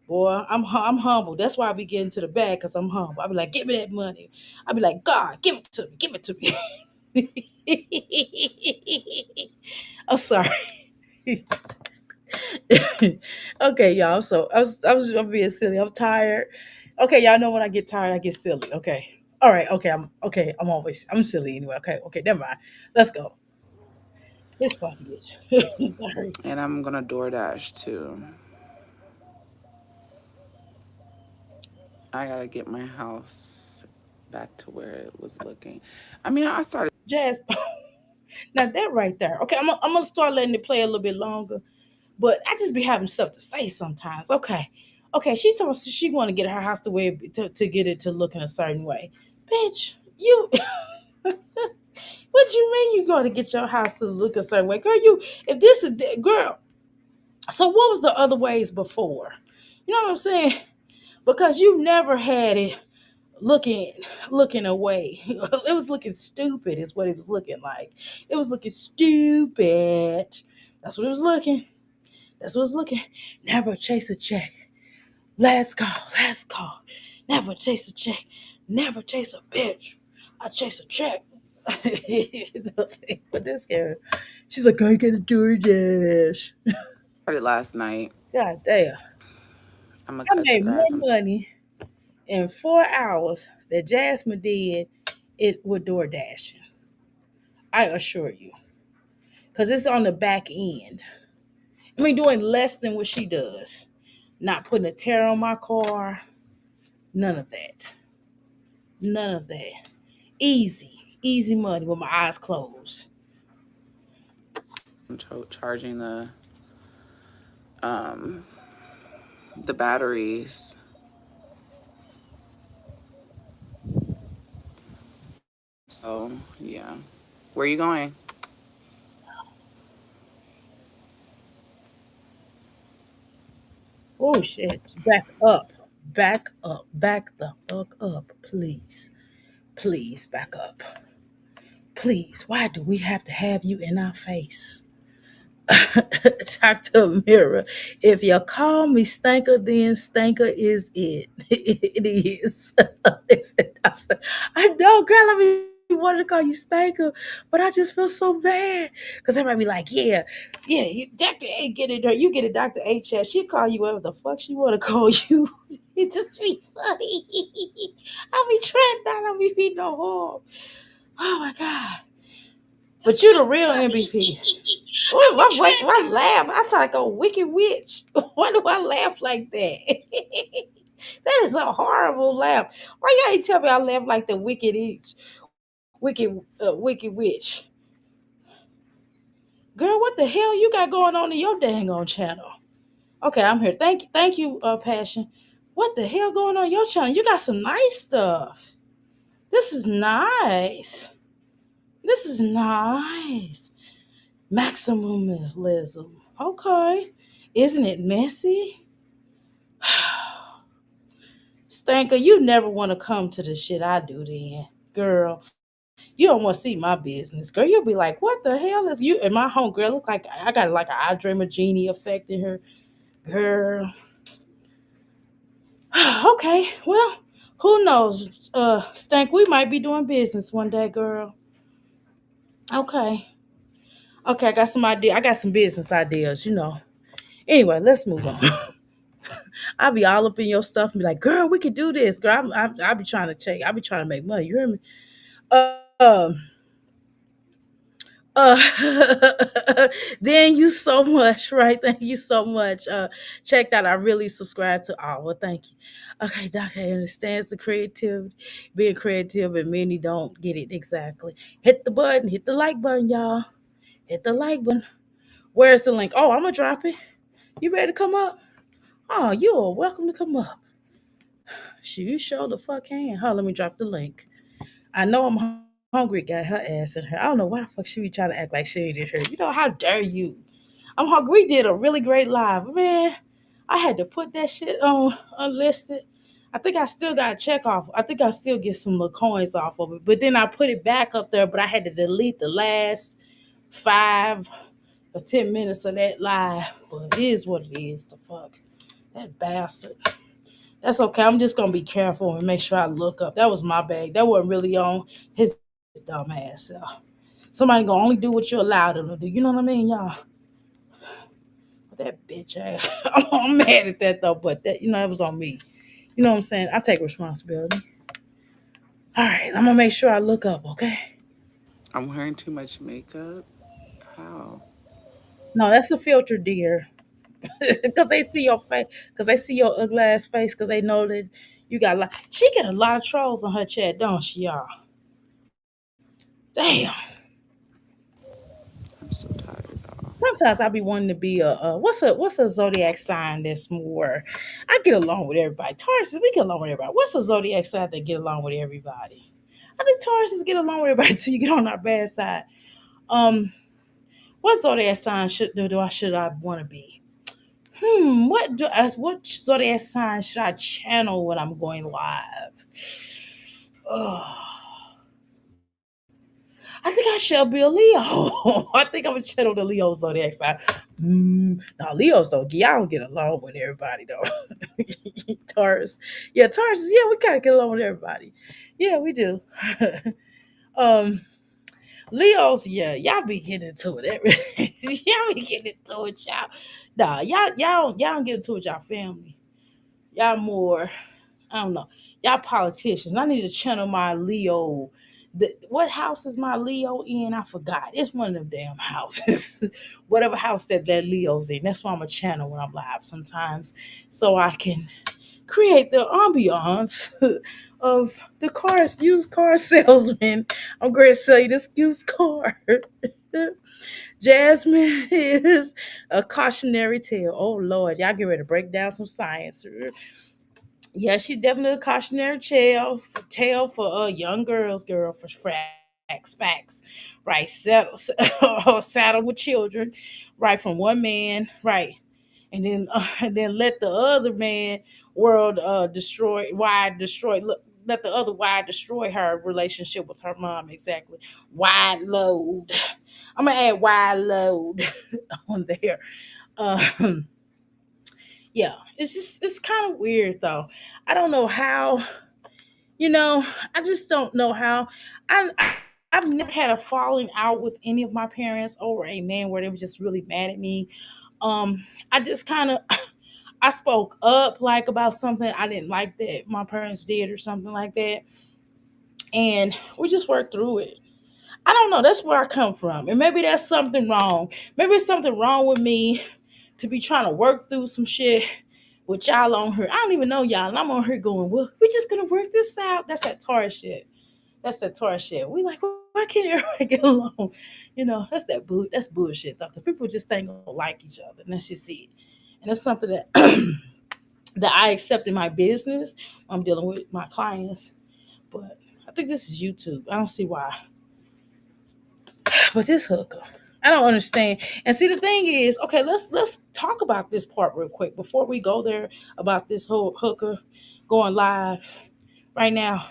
Boy, I'm humble. That's why I be getting to the bag because I'm humble. I be like, give me that money. I be like, God, give it to me. Give it to me. I'm sorry. Okay, y'all. So I'm being silly. I'm tired. Okay, y'all know when I get tired, I get silly. Okay. All right. Okay. I'm silly anyway. Okay. Okay. Never mind. Let's go. This fucking bitch. Sorry. And I'm gonna DoorDash too. I gotta get my house back to where it was looking. I mean, I started. Jazz. Now that right there. Okay, I'm gonna start letting it play a little bit longer. But I just be having stuff to say sometimes. Okay. Okay, she told us she want to get her house the way to get it to look in a certain way. Bitch, you what you mean you going to get your house to look a certain way? Girl, if this is girl, so what was the other ways before? You know what I'm saying? Because you never had it looking looking away. It was looking stupid is what it was looking like. It was looking stupid. That's what it was looking. That's what it's looking. Never chase a check. Last call, last call. Never chase a check. Never chase a bitch. I chase a check. But this girl, she's like, I get a DoorDash. Started last night. God damn. I'm gonna I cut the made more grass. money in 4 hours that Jasmine did it with DoorDash. I assure you. Because it's on the back end. I mean, doing less than what she does. Not putting a tear on my car. None of that. None of that. Easy, easy money with my eyes closed. I'm charging um the batteries. Oh, yeah. Where you going? Oh shit. Back up. Back up. Back the fuck up, please. Please back up. Please. Why do we have to have you in our face? Talk to a mirror. If you call me Stanker, then Stanker is it. It is. I know, girl. I mean, wanted to call you Stanker, but I just feel so bad because everybody be like, "Yeah, yeah, Doctor A get it, or you get it, Doctor A chat. She call you whatever the fuck she want to call you." It just be funny. I be trying not to be no harm. Oh my god! But you the real MVP. Oh, my laugh. I sound like a wicked witch. Why do I laugh like that? That is a horrible laugh. Why y'all ain't tell me I laugh like the wicked witch? Girl, what the hell you got going on in your dang on channel? Okay, I'm here. Thank you, Passion. What the hell going on your channel? You got some nice stuff. This is nice. This is nice. Maximalism. Okay. Isn't it messy? Stanker, you never want to come to the shit I do then. Girl, you don't want to see my business. Girl, you'll be like, what the hell is you? And my homegirl look like I got like an I Dream of Genie effect in her. Girl. Okay, well, who knows? Stank, we might be doing business one day, girl. Okay. Okay, I got some idea. I got some business ideas. Anyway, let's move on. I'll be all up in your stuff and be like, girl, we could do this. Girl, I'll be trying to check. I'll be trying to make money. You hear me? Um, Thank you so much, right? Thank you so much. Check that. I really subscribe to all. Well, thank you. Okay, Doc, I understands the creativity, being creative, and many don't get it exactly. Hit the button, hit the like button, y'all. Hit the like button. Where's the link? Oh, I'm gonna drop it. You ready to come up? Oh, you are welcome to come up. You sure the fuck can. Huh, let me drop the link. I know I'm hungry, got her ass in her. I don't know why the fuck she be trying to act like she ain't in her. How dare you? I'm hungry. We did a really great live. Man, I had to put that shit on unlisted. I think I still got to check off. I think I still get some little coins off of it. But then I put it back up there, but I had to delete the last 5 or 10 minutes of that live. But it is what it is. The fuck. That bastard. That's okay. I'm just gonna be careful and make sure I look up. That was my bag. That wasn't really on his dumb ass self. Somebody gonna only do what you allow them to do. You know what I mean, y'all? That bitch ass. I'm mad at that though, but that it was on me. You know what I'm saying? I take responsibility. All right, I'm gonna make sure I look up. Okay? I'm wearing too much makeup. How? No, that's a filter, dear. Because they see your face. Because they see your ugly ass face. Because they know that you got a lot. She get a lot of trolls on her chat, don't she, y'all? Damn. I'm so tired, y'all. Sometimes I be wanting to be what's a zodiac sign that's more. I get along with everybody. Taurus, we get along with everybody. What's a zodiac sign that get along with everybody? I think Tauruses get along with everybody till you get on our bad side. Um, what zodiac sign should I want to be? What zodiac sign should I channel when I'm going live? Oh, I think I should be a Leo. I think I'm gonna channel the Leo zodiac sign. Now Leos y'all don't get along with everybody though. Taurus, yeah, Taurus, yeah, we kind of get along with everybody. Yeah, we do. um, Leos, yeah, y'all be getting into it. Y'all be getting into it, y'all. Nah, y'all don't get into it, y'all family. Y'all more, I don't know. Y'all politicians. I need to channel my Leo. What house is my Leo in? I forgot. It's one of them damn houses. Whatever house that Leo's in. That's why I'm a channel when I'm live sometimes. So I can create the ambiance of the used car salesman. I'm going to sell you this used car. Jasmine is a cautionary tale. Oh Lord, y'all get ready to break down some science. Yeah, she's definitely a cautionary tale for young girls, girl, for fragile. facts, right? Settle, saddle with children, right, from one man, right, and then let the other man world destroy why destroy let the other why destroy her relationship with her mom. Exactly. Wide load. I'm gonna add wide load on there. Um, yeah, it's kind of weird though. I don't know how. You know, I just don't know how. I've never had a falling out with any of my parents over a man where they were just really mad at me. I just kind of I spoke up like about something I didn't like that my parents did or something like that, and we just worked through it. I don't know. That's where I come from, and maybe that's something wrong. Maybe it's something wrong with me to be trying to work through some shit with y'all on here. I don't even know y'all, and I'm on here going, "Well, we just gonna work this out." That's that Taurus shit. That's that Taurus shit. We like, why can't everybody get along? You know, that's bullshit though, because people just ain't gonna like each other, and that's just it. And that's something that that I accept in my business. I'm dealing with my clients, but I think this is YouTube. I don't see why. But this hooker, I don't understand. And see, the thing is, okay, let's talk about this part real quick before we go there about this whole hooker going live right now.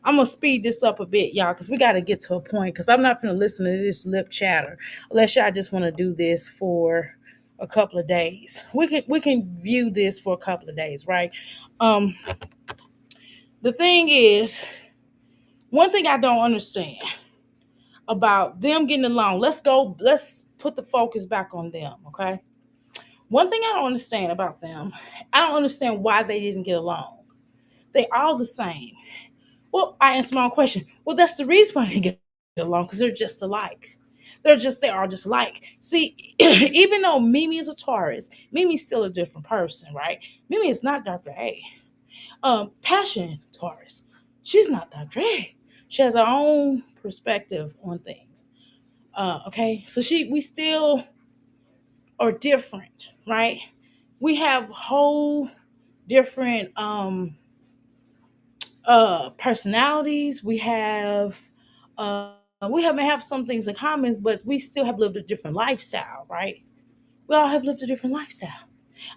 I'm gonna speed this up a bit, y'all, because we got to get to a point. Because I'm not gonna listen to this lip chatter unless y'all just want to do this for a couple of days. We can view this for a couple of days, right? Um, the thing is, one thing I don't understand about them getting along. Let's go. Let's put the focus back on them, okay? One thing I don't understand about them, I don't understand why they didn't get along. They all the same. Well, I answer my own question. Well, that's the reason why they get along because they're just alike. They are just alike. See, even though Mimi is a Taurus, Mimi's still a different person, right? Mimi is not Dr. A. Passion Taurus, she's not Dr. A. She has her own perspective on things. Okay, so we still are different, right? We have whole different personalities. We may have some things in common, but we still have lived a different lifestyle, right? We all have lived a different lifestyle.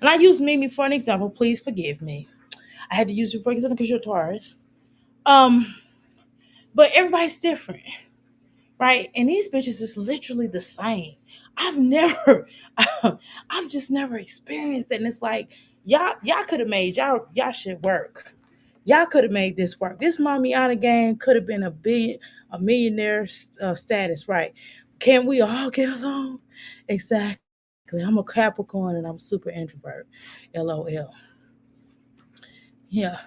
And I use Mimi for an example. Please forgive me. I had to use you for example because you're a Taurus. Um, but everybody's different, right? And these bitches is literally the same. I've never, I've just never experienced that. And it's like y'all could have made y'all should work. Y'all could have made this work. This Mamiana game could have been a millionaire status, right? Can we all get along? Exactly. I'm a Capricorn and I'm super introvert. LOL. Yeah.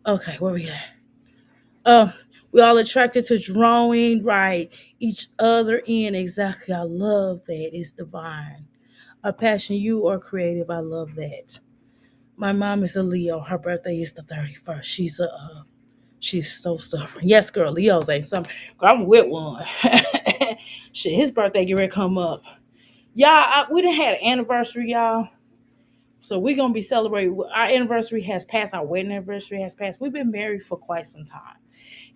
Okay, where we at? Um, we all attracted to drawing, right? Each other in. Exactly. I love that. It's divine. A passion you are creative. I love that. My mom is a Leo. Her birthday is the 31st. She's so stubborn. Yes, girl, Leo's ain't some. Girl, I'm with one. Shit, his birthday get ready to come up. Y'all, we done had an anniversary, y'all. So we're gonna be celebrating. Our anniversary has passed. Our wedding anniversary has passed. We've been married for quite some time,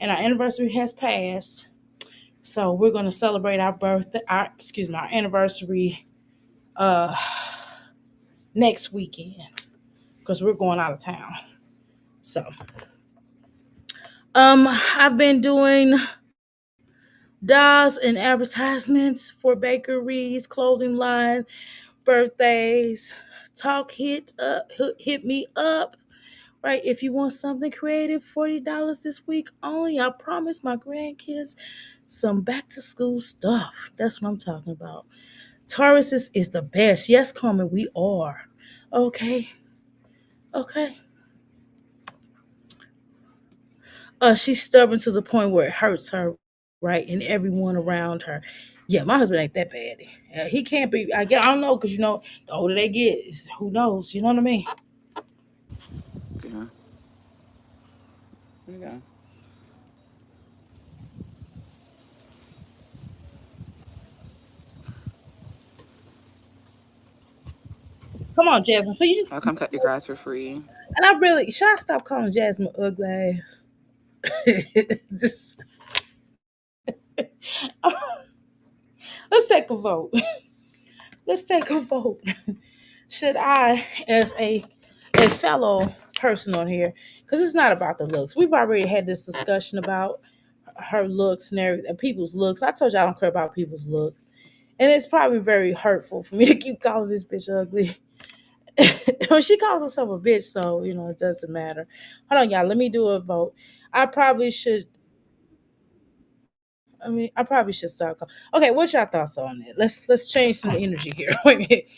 and our anniversary has passed. So we're gonna celebrate our birthday. Our anniversary uh next weekend because we're going out of town. So I've been doing DAS and advertisements for bakeries, clothing line, birthdays. Talk hit me up. Right, if you want something creative, $40 this week only. I promise my grandkids some back to school stuff. That's what I'm talking about. Taurus is the best. Yes, Carmen, we are. Okay, okay. She's stubborn to the point where it hurts her, right, and everyone around her. Yeah, my husband ain't that bad. He can't be. I don't know, because the older they get, who knows? You know what I mean? Yeah. Yeah. Come on, Jasmine. So you just I'll come cut your grass for free. and I really should I stop calling Jasmine ugly ass? Just Let's take a vote. Let's take a vote. Should I, as a fellow person on here, because it's not about the looks. We've already had this discussion about her looks and everything, people's looks. I told you I don't care about people's looks, and it's probably very hurtful for me to keep calling this bitch ugly. Well, she calls herself a bitch, so it doesn't matter. Hold on, y'all. Let me do a vote. I probably should. I mean, I probably should start. Okay, what's your thoughts on it? Let's change some energy here. Wait a minute.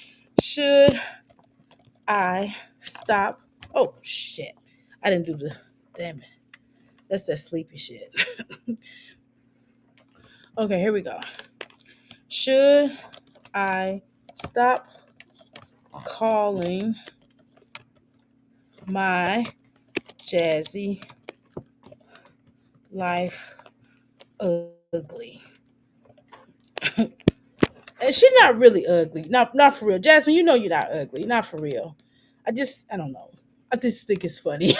Should I stop? Oh shit! I didn't do the. Damn it! That's that sleepy shit. Okay, here we go. Should I stop calling my Jazzy life ugly? And she's not really ugly. Not for real. Jasmine, you know you're not ugly. Not for real. I don't know. I just think it's funny.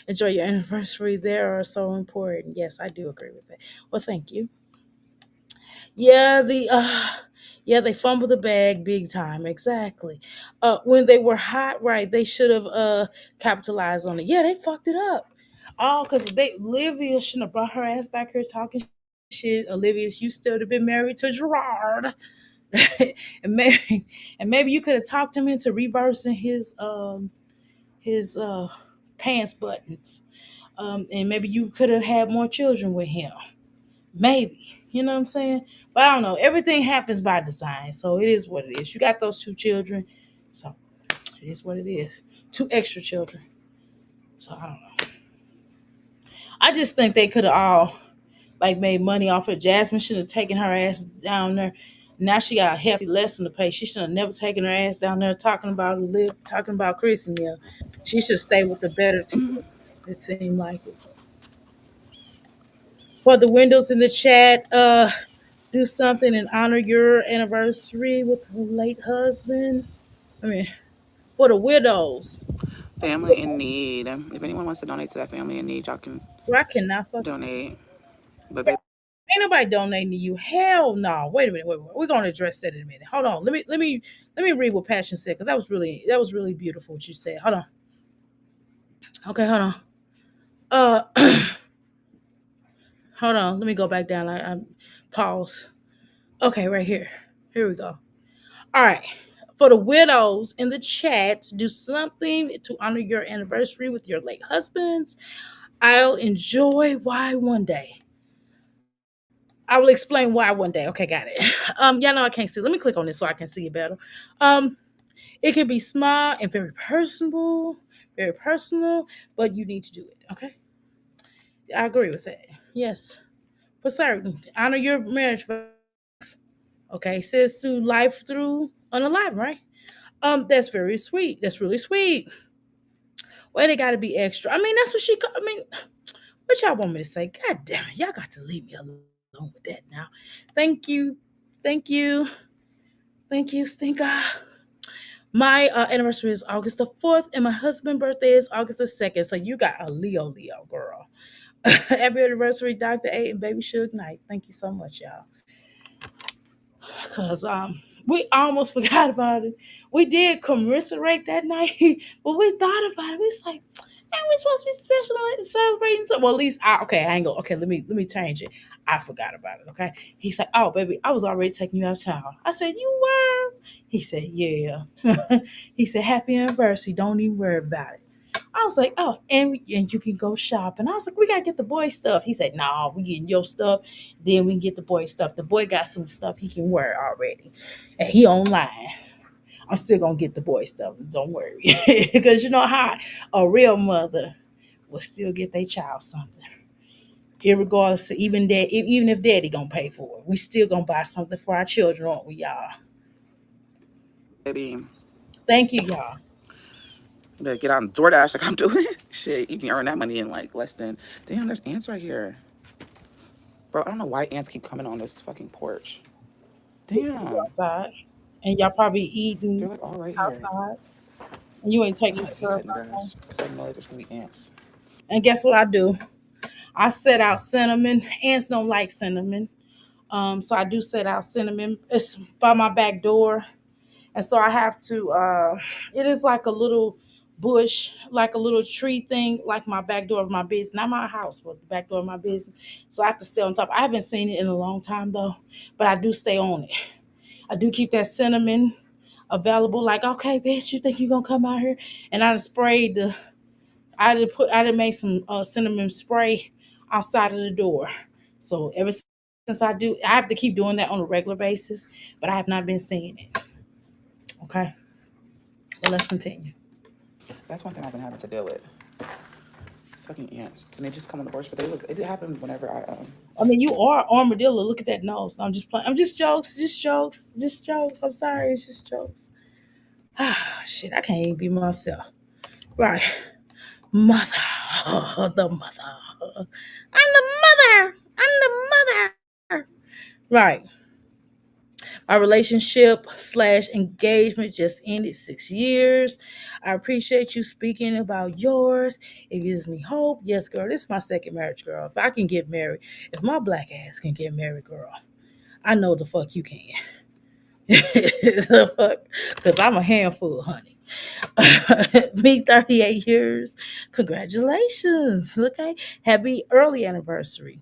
Enjoy your anniversary. They are so important. Yes, I do agree with that. Well, thank you. Yeah, they fumbled the bag big time. Exactly. When they were hot, right? They should have capitalized on it. Yeah, they fucked it up. Oh, because they Olivia shouldn't have brought her ass back here talking shit. Olivia, you still have been married to Gerard. and maybe you could have talked him into reversing his pants buttons. And maybe you could have had more children with him. Maybe. You know what I'm saying? But I don't know. Everything happens by design. So it is what it is. You got those two children. So it is what it is. Two extra children. So I don't know. I just think they could have all like made money off of Jasmine. Should have taken her ass down there. Now she got a hefty lesson to pay. She should have never taken her ass down there talking about Chris and them. She should stay with the better team. It seemed like it. For the windows in the chat, do something and honor your anniversary with her late husband. I mean, for the widows. Family in need. If anyone wants to donate to that family in need, y'all can Bro, I cannot fucking. donate. But baby, Ain't nobody donating to you. Hell no. Wait a minute. Wait. We're gonna address that in a minute. Hold on. Let me read what Passion said because that was really beautiful what you said. Hold on. Okay, hold on. Uh, hold on. Let me go back down. I pause. Okay, right here. Here we go. All right. For the widows in the chat, do something to honor your anniversary with your late husbands. I'll enjoy why one day. I will explain why one day. Okay, got it. Y'all know I can't see. Let me click on this so I can see it better. Um, it can be small and very personal, but you need to do it. Okay, I agree with that. Yes, for certain. Honor your marriage vows. Okay, says through life through unalive, right? That's very sweet. That's really sweet. Well, they got to be extra. I mean, that's what she. I mean, what y'all want me to say? God damn it, y'all got to leave me alone with that now. Thank you, thank you, thank you, Stinker. My anniversary is August the 4th, and my husband's birthday is August the 2nd. So you got a Leo girl. Happy anniversary, Dr. A and Baby Suge Knight. Thank you so much, y'all. Cause we almost forgot about it. We did commiserate that night, but we thought about it. We was like, and we supposed to be special like, celebrating something. Well, at least I ain't go. Okay, let me change it. I forgot about it. Okay. He's like, oh baby, I was already taking you out of town. I said, you were? He said, yeah. He said, happy anniversary. Don't even worry about it. I was like, oh, and you can go shopping. I was like, we gotta get the boy stuff. He said, nah, we getting your stuff, then we can get the boy stuff. The boy got some stuff he can wear already, and he online. I'm still gonna get the boy stuff. Don't worry, because you know how a real mother will still get their child something, irregardless. Even if daddy gonna pay for it, we still gonna buy something for our children, aren't we, y'all? baby, Thank you, y'all. you better get on DoorDash like I'm doing. Shit, you can earn that money in like less than. Damn, there's ants right here, bro. I don't know why ants keep coming on this fucking porch. You Damn, outside, and y'all probably they're eating like all right here. outside, and you ain't That's taking why the I hate trash cutting the out. grass because I know that there's gonna be ants. And guess what I do? I set out cinnamon. Ants don't like cinnamon. So I do set out cinnamon. It's by my back door. And so I have to it is like a little bush, like a little tree thing, like my back door of my business. Not my house, but the back door of my business. So I have to stay on top. I haven't seen it in a long time though, but I do stay on it. I do keep that cinnamon available. Like, okay, bitch, you think you gonna come out here? And I just sprayed the I did make some cinnamon spray outside of the door. So ever since I have to keep doing that on a regular basis, but I have not been seeing it. Okay, but let's continue. That's one thing I've been having to deal with. It's fucking ants. And they just come on the porch, but they look. It happened whenever I I mean, you are armadillo. Look at that nose. I'm just playing. I'm just jokes. Just jokes. Just jokes. I'm sorry. It's just jokes. Ah, shit. I can't even be myself. Right. Mother. The mother. I'm the mother. I'm the mother. Right. My relationship/engagement just ended 6 years. I appreciate you speaking about yours. It gives me hope. Yes, girl. This is my second marriage, girl. If I can get married, if my black ass can get married, girl, I know the fuck you can. The fuck? Because I'm a handful, honey. Me, 38 years. Congratulations. Okay. Happy early anniversary.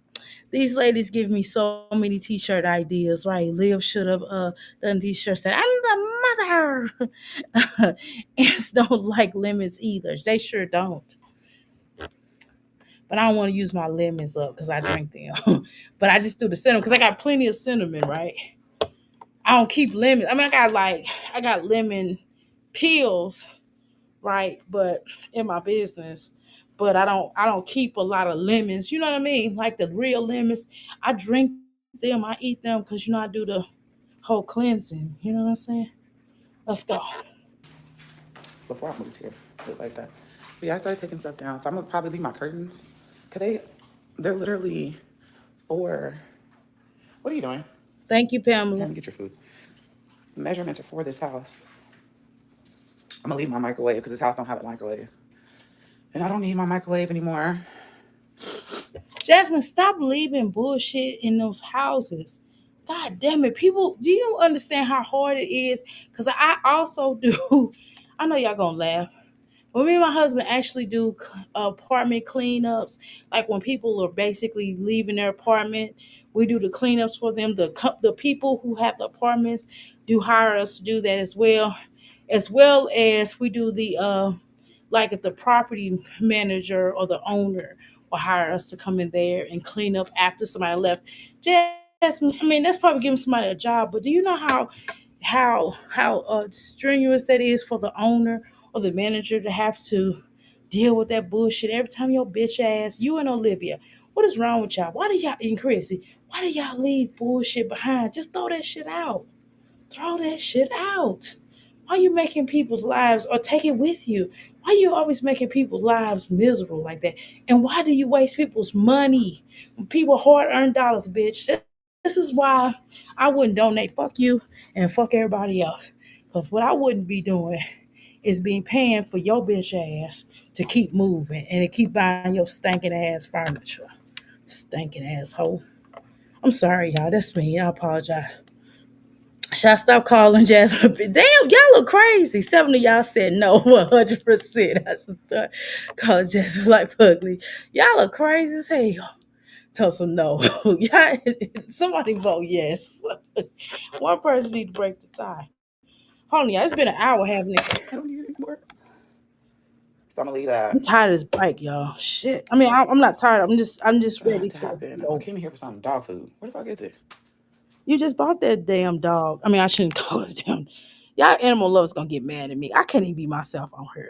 These ladies give me so many t-shirt ideas, right? Liv should have done t-shirts that I'm the mother. Ants don't like lemons either. They sure don't. But I don't want to use my lemons up because I drink them. But I just do the cinnamon because I got plenty of cinnamon, right? I don't keep lemons. I mean, I got lemon peels, right? But in my business, but I don't keep a lot of lemons. You know what I mean? Like the real lemons. I drink them. I eat them because I do the whole cleansing. You know what I'm saying? Let's go. before I moved here. It was like that. But yeah, I started taking stuff down. So I'm gonna probably leave my curtains. Cause they're literally for. What are you doing? Thank you, Here, Pamela. let me get your food. Measurements are for this house. I'm gonna leave my microwave because this house don't have a microwave, and I don't need my microwave anymore. Jasmine, stop leaving bullshit in those houses. God damn it. People, do you understand how hard it is? Because I also do. I know y'all gonna laugh. When me and my husband actually do apartment cleanups, like when people are basically leaving their apartment, we do the cleanups for them. The people who have the apartments do hire us to do that as well as we do the like if the property manager or the owner will hire us to come in there and clean up after somebody left. Jasmine, I mean that's probably giving somebody a job, but do you know how strenuous that is for the owner or the manager to have to deal with that bullshit every time your bitch ass, you and Olivia, what is wrong with y'all? Why do y'all, and Chrissy, why do y'all leave bullshit behind? Just throw that shit out. Throw that shit out. Why you making people's lives or take it with you? Why you always making people's lives miserable like that? And why do you waste people's money? People hard earned dollars, bitch. This is why I wouldn't donate. Fuck you and fuck everybody else. Because what I wouldn't be doing is being paying for your bitch ass to keep moving and to keep buying your stinking ass furniture. Stinking asshole. I'm sorry, y'all. That's me. I apologize. Should I stop calling Jasmine? Damn, y'all look crazy. 7 of y'all said no, 100%. I should start calling Jasmine like ugly. Y'all look crazy as hell. Tell some no. Y'all, somebody vote yes. One person need to break the tie. Hold on, y'all. It's been an hour having it. I don't need it anymore. So I'm gonna leave I'm that. tired as bike, y'all. Shit. I mean, I'm not tired. I'm just ready To for happen. I go. came in here for some dog food. Where the fuck is it? You just bought that damn dog. I mean, I shouldn't call it a damn. Y'all animal lovers gonna get mad at me. I can't even be myself on here.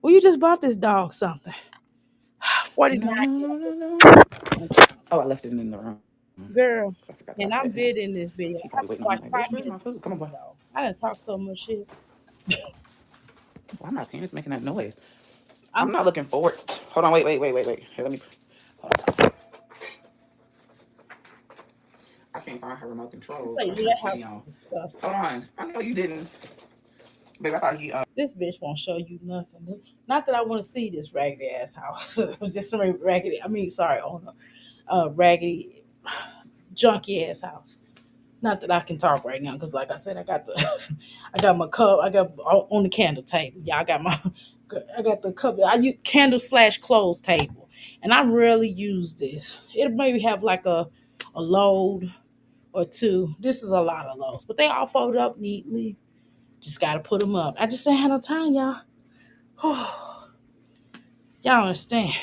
Well, you just bought this dog something. 49. No, no, no, no, no. Oh, I left it in the room because I Girl. forgot to lock And it. I'm bid in this He video. probably I waiting on me like, watched bitch, five where's my minutes food? of Come on, this boy. video. I didn't talk so much shit. Why are my parents making that noise? I'm I'm not looking forward. Hold on, wait. Here, let me. Hold on. I can't find her remote gonna control, say, so I yeah, turned that the house TV is on. disgusting. Hold on. I know you didn't. Babe, I thought he This bitch won't show you nothing. Not that I want to see this raggedy ass house. It was just a raggedy. I mean, sorry, on a raggedy, junky ass house. Not that I can talk right now, because like I said, I got the, I got my cup. I got on the candle table. Yeah, I got my, I got the cup. I use candle slash clothes table, and I rarely use this. It maybe have like a load or two. This is a lot of loads, but they all fold up neatly. Just gotta put them up. I just ain't had no time, y'all. Y'all understand?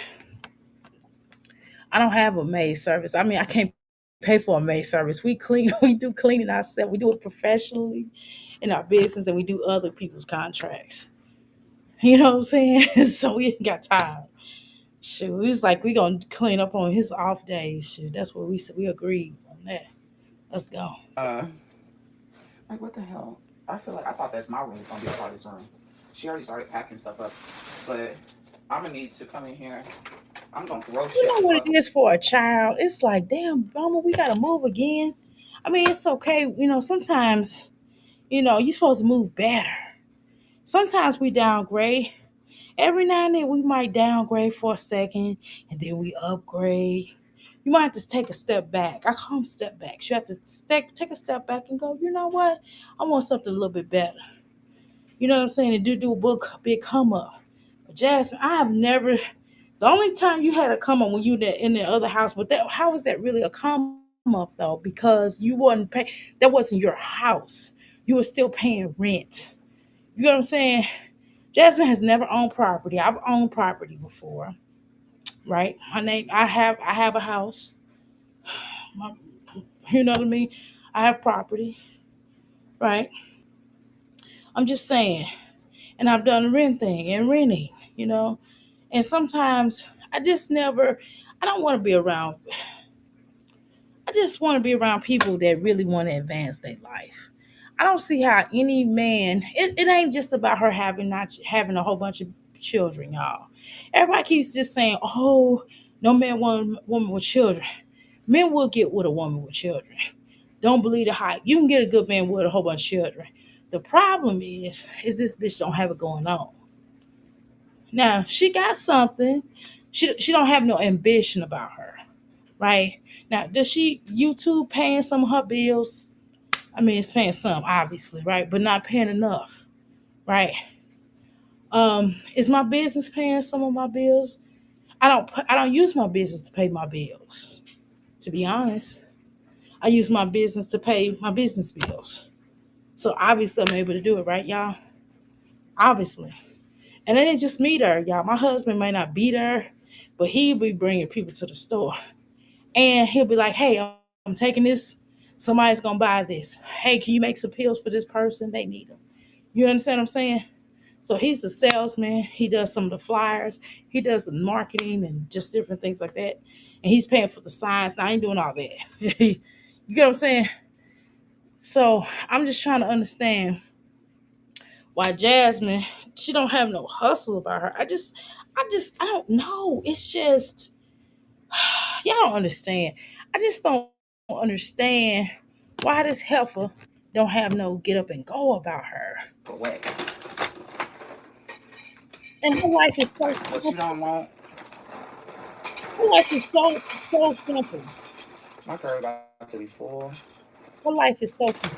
I don't have a maid service. I mean, I can't pay for a maid service. We clean, we do cleaning ourselves. We do it professionally in our business, and we do other people's contracts. You know what I'm saying? So we ain't got time. Shoot, we was like, we gonna clean up on his off days. Shoot, that's what we said. We agreed on that. Let's go. like what the hell? I feel like I thought that's my room was gonna be a part of this room. She already started packing stuff up, but I'm gonna need to come in here. I'm gonna throw You shit know the what fuck. it is for a child? It's like, damn, mama, we gotta move again. I mean, it's okay. You know, sometimes, you're supposed to move better. Sometimes we downgrade. Every now and then we might downgrade for a second and then we upgrade. You might have to take a step back. I call them step backs. You have to take a step back and go, you know what? I want something a little bit better. You know what I'm saying? And do a big come up. But Jasmine, I have never. The only time you had a come up when you were in the other house, but that how was that really a come up though? Because you wasn't pay. That wasn't your house. You were still paying rent. You know what I'm saying? Jasmine has never owned property. I've owned property before, right? My name. I have a house. My, you know what I mean? I have property, right? I'm just saying, and I've done rent thing and renting. You know, and sometimes I just never. I don't want to be around. I just want to be around people that really want to advance their life. I don't see how any man. It ain't just about her having not having a whole bunch of children, y'all. Everybody keeps just saying, "Oh, no man want a woman with children." Men will get with a woman with children. Don't believe the hype. You can get a good man with a whole bunch of children. The problem is this bitch don't have it going on. Now she got something. She don't have no ambition about her, right? Now does she YouTube paying some of her bills? I mean, it's paying some, obviously, right? But not paying enough, right? Is my business paying some of my bills? I don't use my business to pay my bills. To be honest, I use my business to pay my business bills. So obviously, I'm able to do it, right, y'all? Obviously, and it ain't just me there, y'all. My husband may not be there, but he'll be bringing people to the store, and he'll be like, "Hey, I'm taking this. Somebody's gonna buy this. Hey, can you make some pills for this person? They need them." You understand what I'm saying? So he's the salesman. He does some of the flyers. He does the marketing and just different things like that. And he's paying for the signs. Now I ain't doing all that. You get what I'm saying? So I'm just trying to understand why Jasmine, she don't have no hustle about her. I don't know. It's just y'all don't understand. I just don't understand why this heifer don't have no get up and go about her. away. And her life is so Like what you simple. don't want, Her life is so simple. my curb about to be full. Her life is so simple.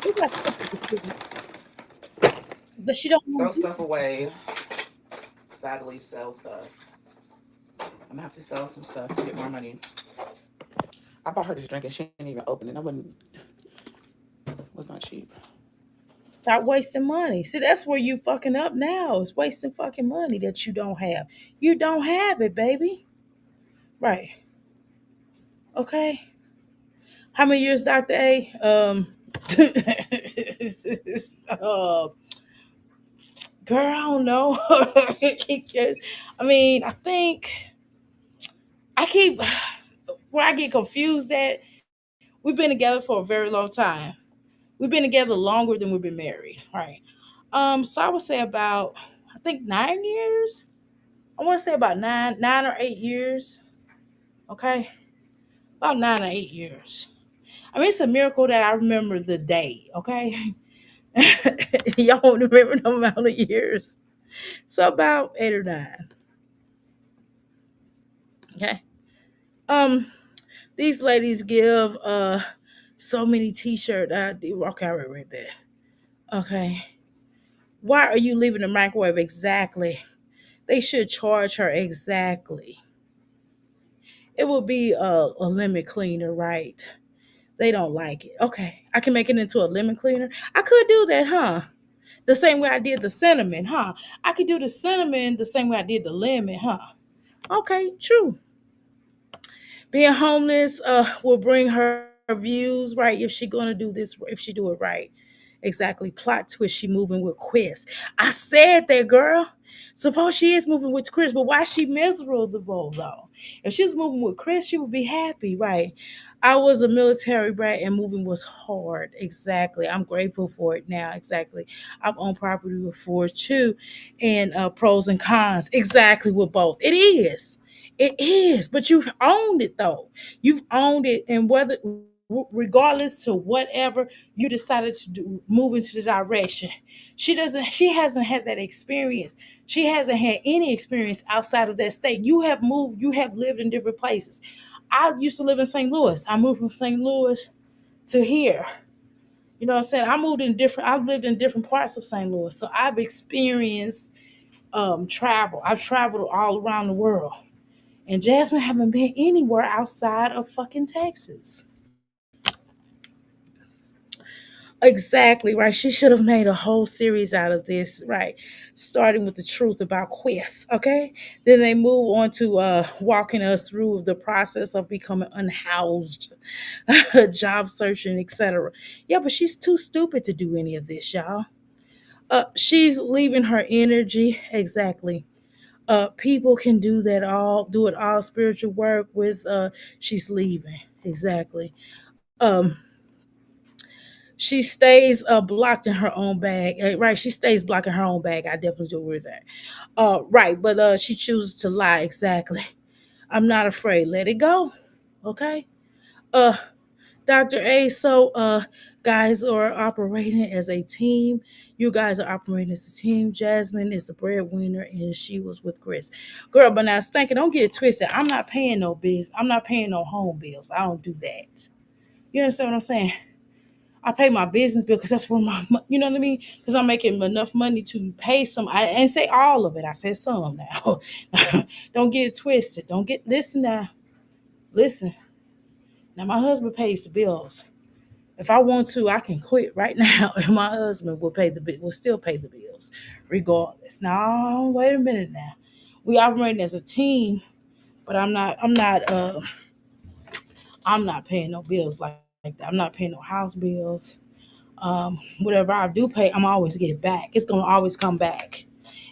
We got simple decisions, but she don't Throw want to do stuff away. Sadly, sell stuff. I'm gonna have to sell some stuff to get more money. I bought her this drink and she didn't even open it. I wouldn't. Was not cheap. stop wasting money. See, that's where you fucking up now. It's wasting fucking money that you don't have. You don't have it, baby. Right. Okay. How many years, Dr. A? uh, girl, I don't know. I mean, I think I keep where I get confused at. We've been together for a very long time. We've been together longer than we've been married, right? So I would say about I think 9 years. I want to say about 9 or 8 years. Okay, about 9 or 8 years. I mean, it's a miracle that I remember the day. Okay, Y'all won't remember no amount of years. So about 8 or 9. Okay. Um, these ladies give so many t-shirt. Okay, I read that. Okay. Why are you leaving the microwave exactly? They should charge her exactly. It will be a lemon cleaner, right? They don't like it. Okay, I can make it into a lemon cleaner. I could do that, huh? The same way I did the cinnamon, huh? I could do the cinnamon the same way I did the lemon, huh? Okay, true. Being homeless will bring her views, right? If she gonna do this, if she do it right. Exactly. Plot twist, she moving with Chris. I said that, girl. Suppose she is moving with Chris, but why is she miserable though? If she was moving with Chris, she would be happy, right? I was a military brat and moving was hard. Exactly. I'm grateful for it now. Exactly. I've owned property before too, and pros and cons. Exactly with both. It is. It is, but you've owned it though. You've owned it, and whether regardless to whatever you decided to do, move into the direction. She doesn't. She hasn't had that experience. She hasn't had any experience outside of that state. You have moved. You have lived in different places. I used to live in St. Louis. I moved from St. Louis to here. You know what I'm saying? I moved in different. I've lived in different parts of St. Louis, so I've experienced travel. I've traveled all around the world. And Jasmine haven't been anywhere outside of fucking Texas. Exactly, right. She should have made a whole series out of this, right? Starting with the truth about Quest, okay? Then they move on to walking us through the process of becoming unhoused, job searching, etc. Yeah, but she's too stupid to do any of this, y'all. She's leaving her energy. Exactly. People can do it all spiritual work with she's leaving. Exactly. She stays blocked in her own bag. Right, she stays blocked in her own bag. I definitely do agree with that. Right, but she chooses to lie. Exactly. I'm not afraid. Let it go. Okay. Uh, Dr. A, so guys are operating as a team. You guys are operating as a team. Jasmine is the breadwinner and she was with Chris. Girl, but now Stanky, don't get it twisted. I'm not paying no bills. I'm not paying no home bills. I don't do that. You understand what I'm saying? I pay my business bill because that's where you know what I mean? Because I'm making enough money to pay some. I ain't say all of it. I said some now. Don't get it twisted. Don't get, listen now. Listen. Now my husband pays the bills. If I want to, I can quit right now, and my husband will pay the bill. Will still pay the bills, regardless. Now, wait a minute. Now, we operating as a team, but I'm not paying no bills like that. I'm not paying no house bills. Whatever I do pay, I'm always get it back. It's gonna always come back.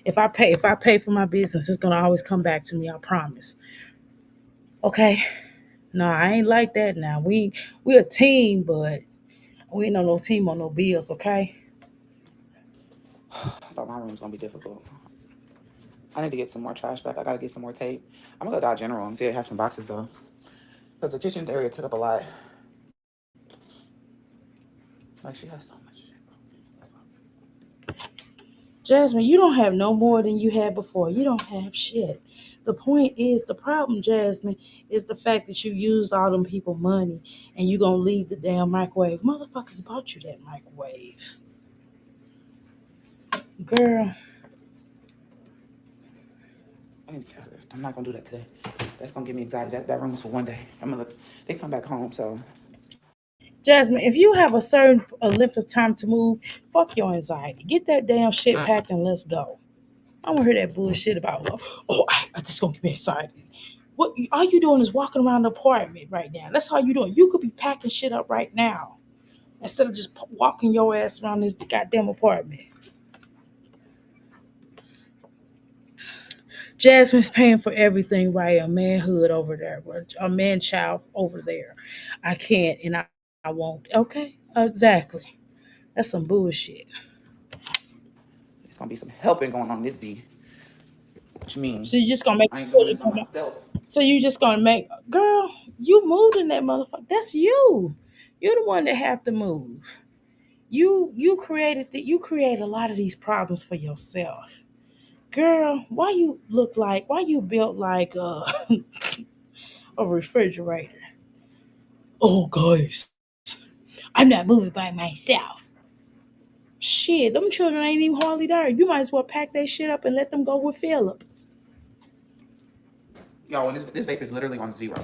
If I pay for my business, it's gonna always come back to me. I promise. Okay. No, I ain't like that. Now we a team, but we ain't no team on no bills. Okay. I thought my room was gonna be difficult. I need to get some more trash back. I gotta get some more tape. I'm gonna go Dollar General and see if they have some boxes though, because the kitchen area took up a lot. Like she has so much shit. Jasmine, you don't have no more than you had before. You don't have shit. The point is, the problem, Jasmine, is the fact that you used all them people money and you gonna leave the damn microwave. Motherfuckers bought you that microwave. Girl, I need to get out of this. I'm not gonna do that today. That's gonna get me excited. That room is for one day. I'm gonna let they come back home. So Jasmine, if you have a certain length of time to move, fuck your anxiety. Get that damn shit packed and let's go. I don't hear that bullshit about, I just gonna get me excited. What all you doing is walking around the apartment right now. That's all you doing. You could be packing shit up right now instead of just walking your ass around this goddamn apartment. Jasmine's paying for everything, right? A manhood over there, a man child over there. I can't and I won't. Okay, exactly. That's some bullshit. it's gonna be some helping going on this B. What you mean? So you just gonna make I the ain't doing children this by come up. myself. So you just gonna make, girl, you moved in that motherfucker. That's you. You're the one that have to move. You create a lot of these problems for yourself. Girl, why you built like a refrigerator? Oh guys, I'm not moving by myself. Shit, them children ain't even hardly there. You might as well pack that shit up and let them go with Philip. Y'all, when this vape is literally on zero.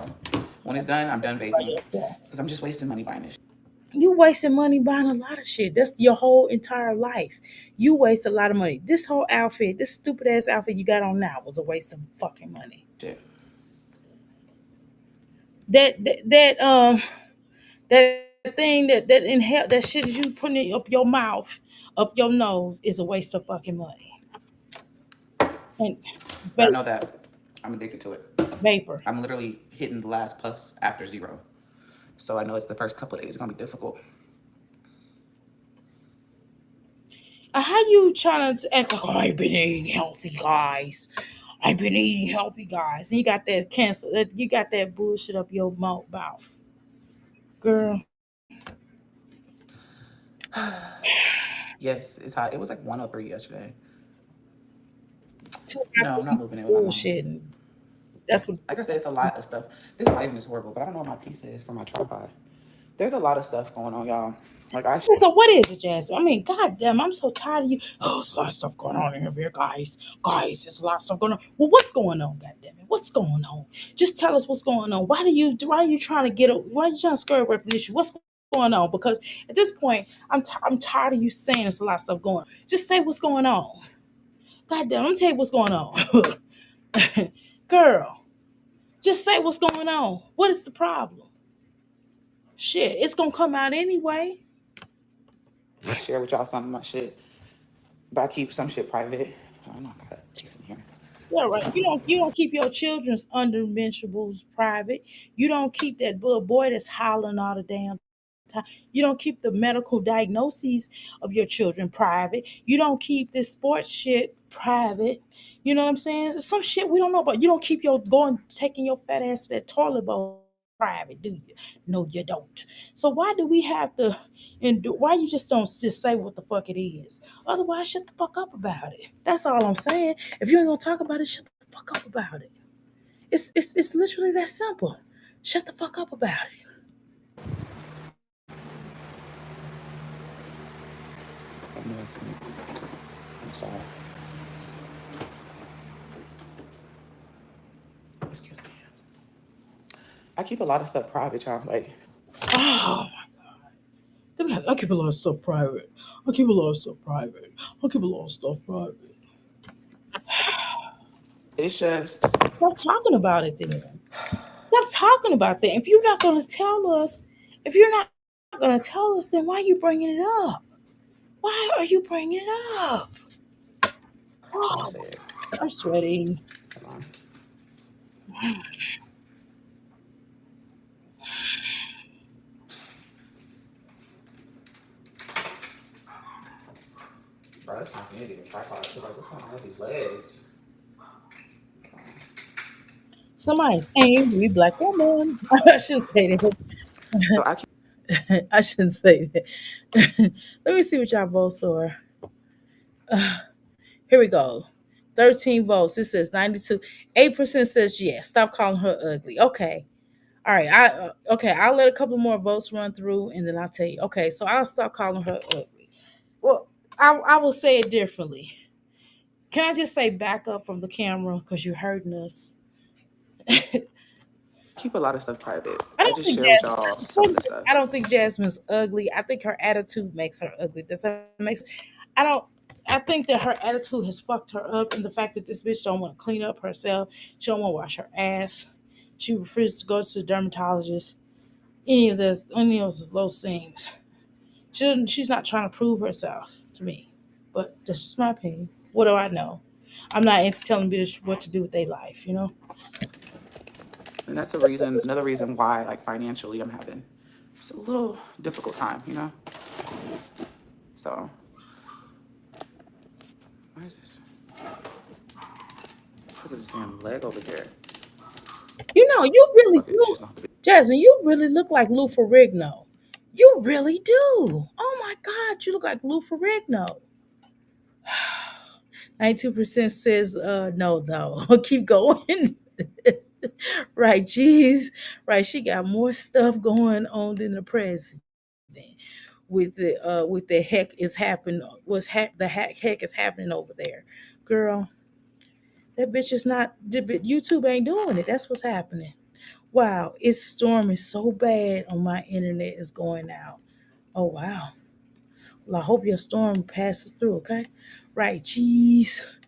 When it's done, I'm done vaping. Because I'm just wasting money buying this. You wasting money buying a lot of shit. That's your whole entire life. You waste a lot of money. This whole outfit, this stupid ass outfit you got on now was a waste of fucking money. Shit. That thing that inhale that shit that you putting it up your mouth, up your nose is a waste of fucking money. And But I vapor, know that I'm addicted to it. vapor. I'm literally hitting the last puffs after zero. So I know it's the first couple of days. It's going to be difficult. How you trying to act like, oh, I've been eating healthy, guys? I've been eating healthy, guys. And you got that cancer, you got that bullshit up your mouth. Girl, Yes, it's hot. It was like 103 yesterday. too No, happy I'm you not moving in with my mom. bullshitting. That's what. Like I said, it's a lot of stuff. This lighting is horrible, but I don't know what my piece is for my tripod. There's a lot of stuff going on, y'all. Like I So what is it, Jazzy? I mean, goddamn, I'm so tired of you. Oh, there's a lot of stuff going on in here, guys. Guys, there's a lot of stuff going on. Well, what's going on, goddamn it? What's going on? Just tell us what's going on. Why are you trying to why are you trying to scurry away from the issue? What's going on? Because at this point, I'm tired of you saying there's a lot of stuff going on. Just say what's going on. Goddamn, let me tell you what's going on. Girl, just say what's going on. What is the problem? Shit, it's gonna come out anyway. share with y'all some of my shit, but I keep some shit private. I don't know. I got a piece in here. Yeah, right. You don't keep your children's unmentionables private. You don't keep that little boy that's hollering all the damn time. You don't keep the medical diagnoses of your children private. You don't keep this sports shit private. You know what I'm saying? Some shit we don't know about. You don't keep your going taking your fat ass to that toilet bowl private, do you? No, you don't. So why do we have to and why you just don't just say what the fuck it is? Otherwise, shut the fuck up about it. That's all I'm saying. If you ain't gonna talk about it, shut the fuck up about it. It's literally that simple. Shut the fuck up about it. I'm sorry. Excuse me. I keep a lot of stuff private, y'all. Like, Oh I keep a lot of stuff private. I keep a lot of stuff private. I keep a lot of stuff private. it's just, Stop talking about it then. Stop talking about that. If you're not gonna tell us, if you're not gonna tell us, then why are you bringing it up? Why are you bringing it up? I'm gonna Oh, say it. I'm sweating. Hold on. Bro, that's not me to get a tripod. It's like, what's going on with these legs? Somebody's angry black woman. I should say that. So I keep I shouldn't say that. Let me see what y'all votes are. Here we go. 13 votes. It says 92. 8% says yes. Stop calling her ugly. Okay. All right. Okay. I'll let a couple more votes run through and then I'll tell you. Okay. So I'll stop calling her ugly. Well, I will say it differently. Can I just say back up from the camera because you're hurting us? keep a lot of stuff private. I I don't just think share with y'all some of the stuff. I don't think Jasmine's ugly. I think her attitude makes her ugly. Does that make sense? I don't. I think that her attitude has fucked her up, and the fact that this bitch don't want to clean up herself, she don't want to wash her ass, she refuses to go to the dermatologist. Any of those things. She's not trying to prove herself to me, but that's just my opinion. What do I know? I'm not into telling bitches what to do with their life, you know. And that's a reason, another reason why, like, financially, I'm having just a little difficult time, you know? So, why is this? Because of this damn leg over here. You know, you really Fuck it, it's do. just not. Jasmine, you really look like Lou Ferrigno. You really do. Oh my God, what? You look like Lou Ferrigno. 92% says no, no. Keep going. Right, jeez. Right, she got more stuff going on than the president. With the heck is happening the heck is happening over there. Girl, that bitch is not YouTube ain't doing it. That's what's happening. Wow, it's storming so bad on my internet is going out. Oh wow. Well, I hope your storm passes through, okay? Right, jeez.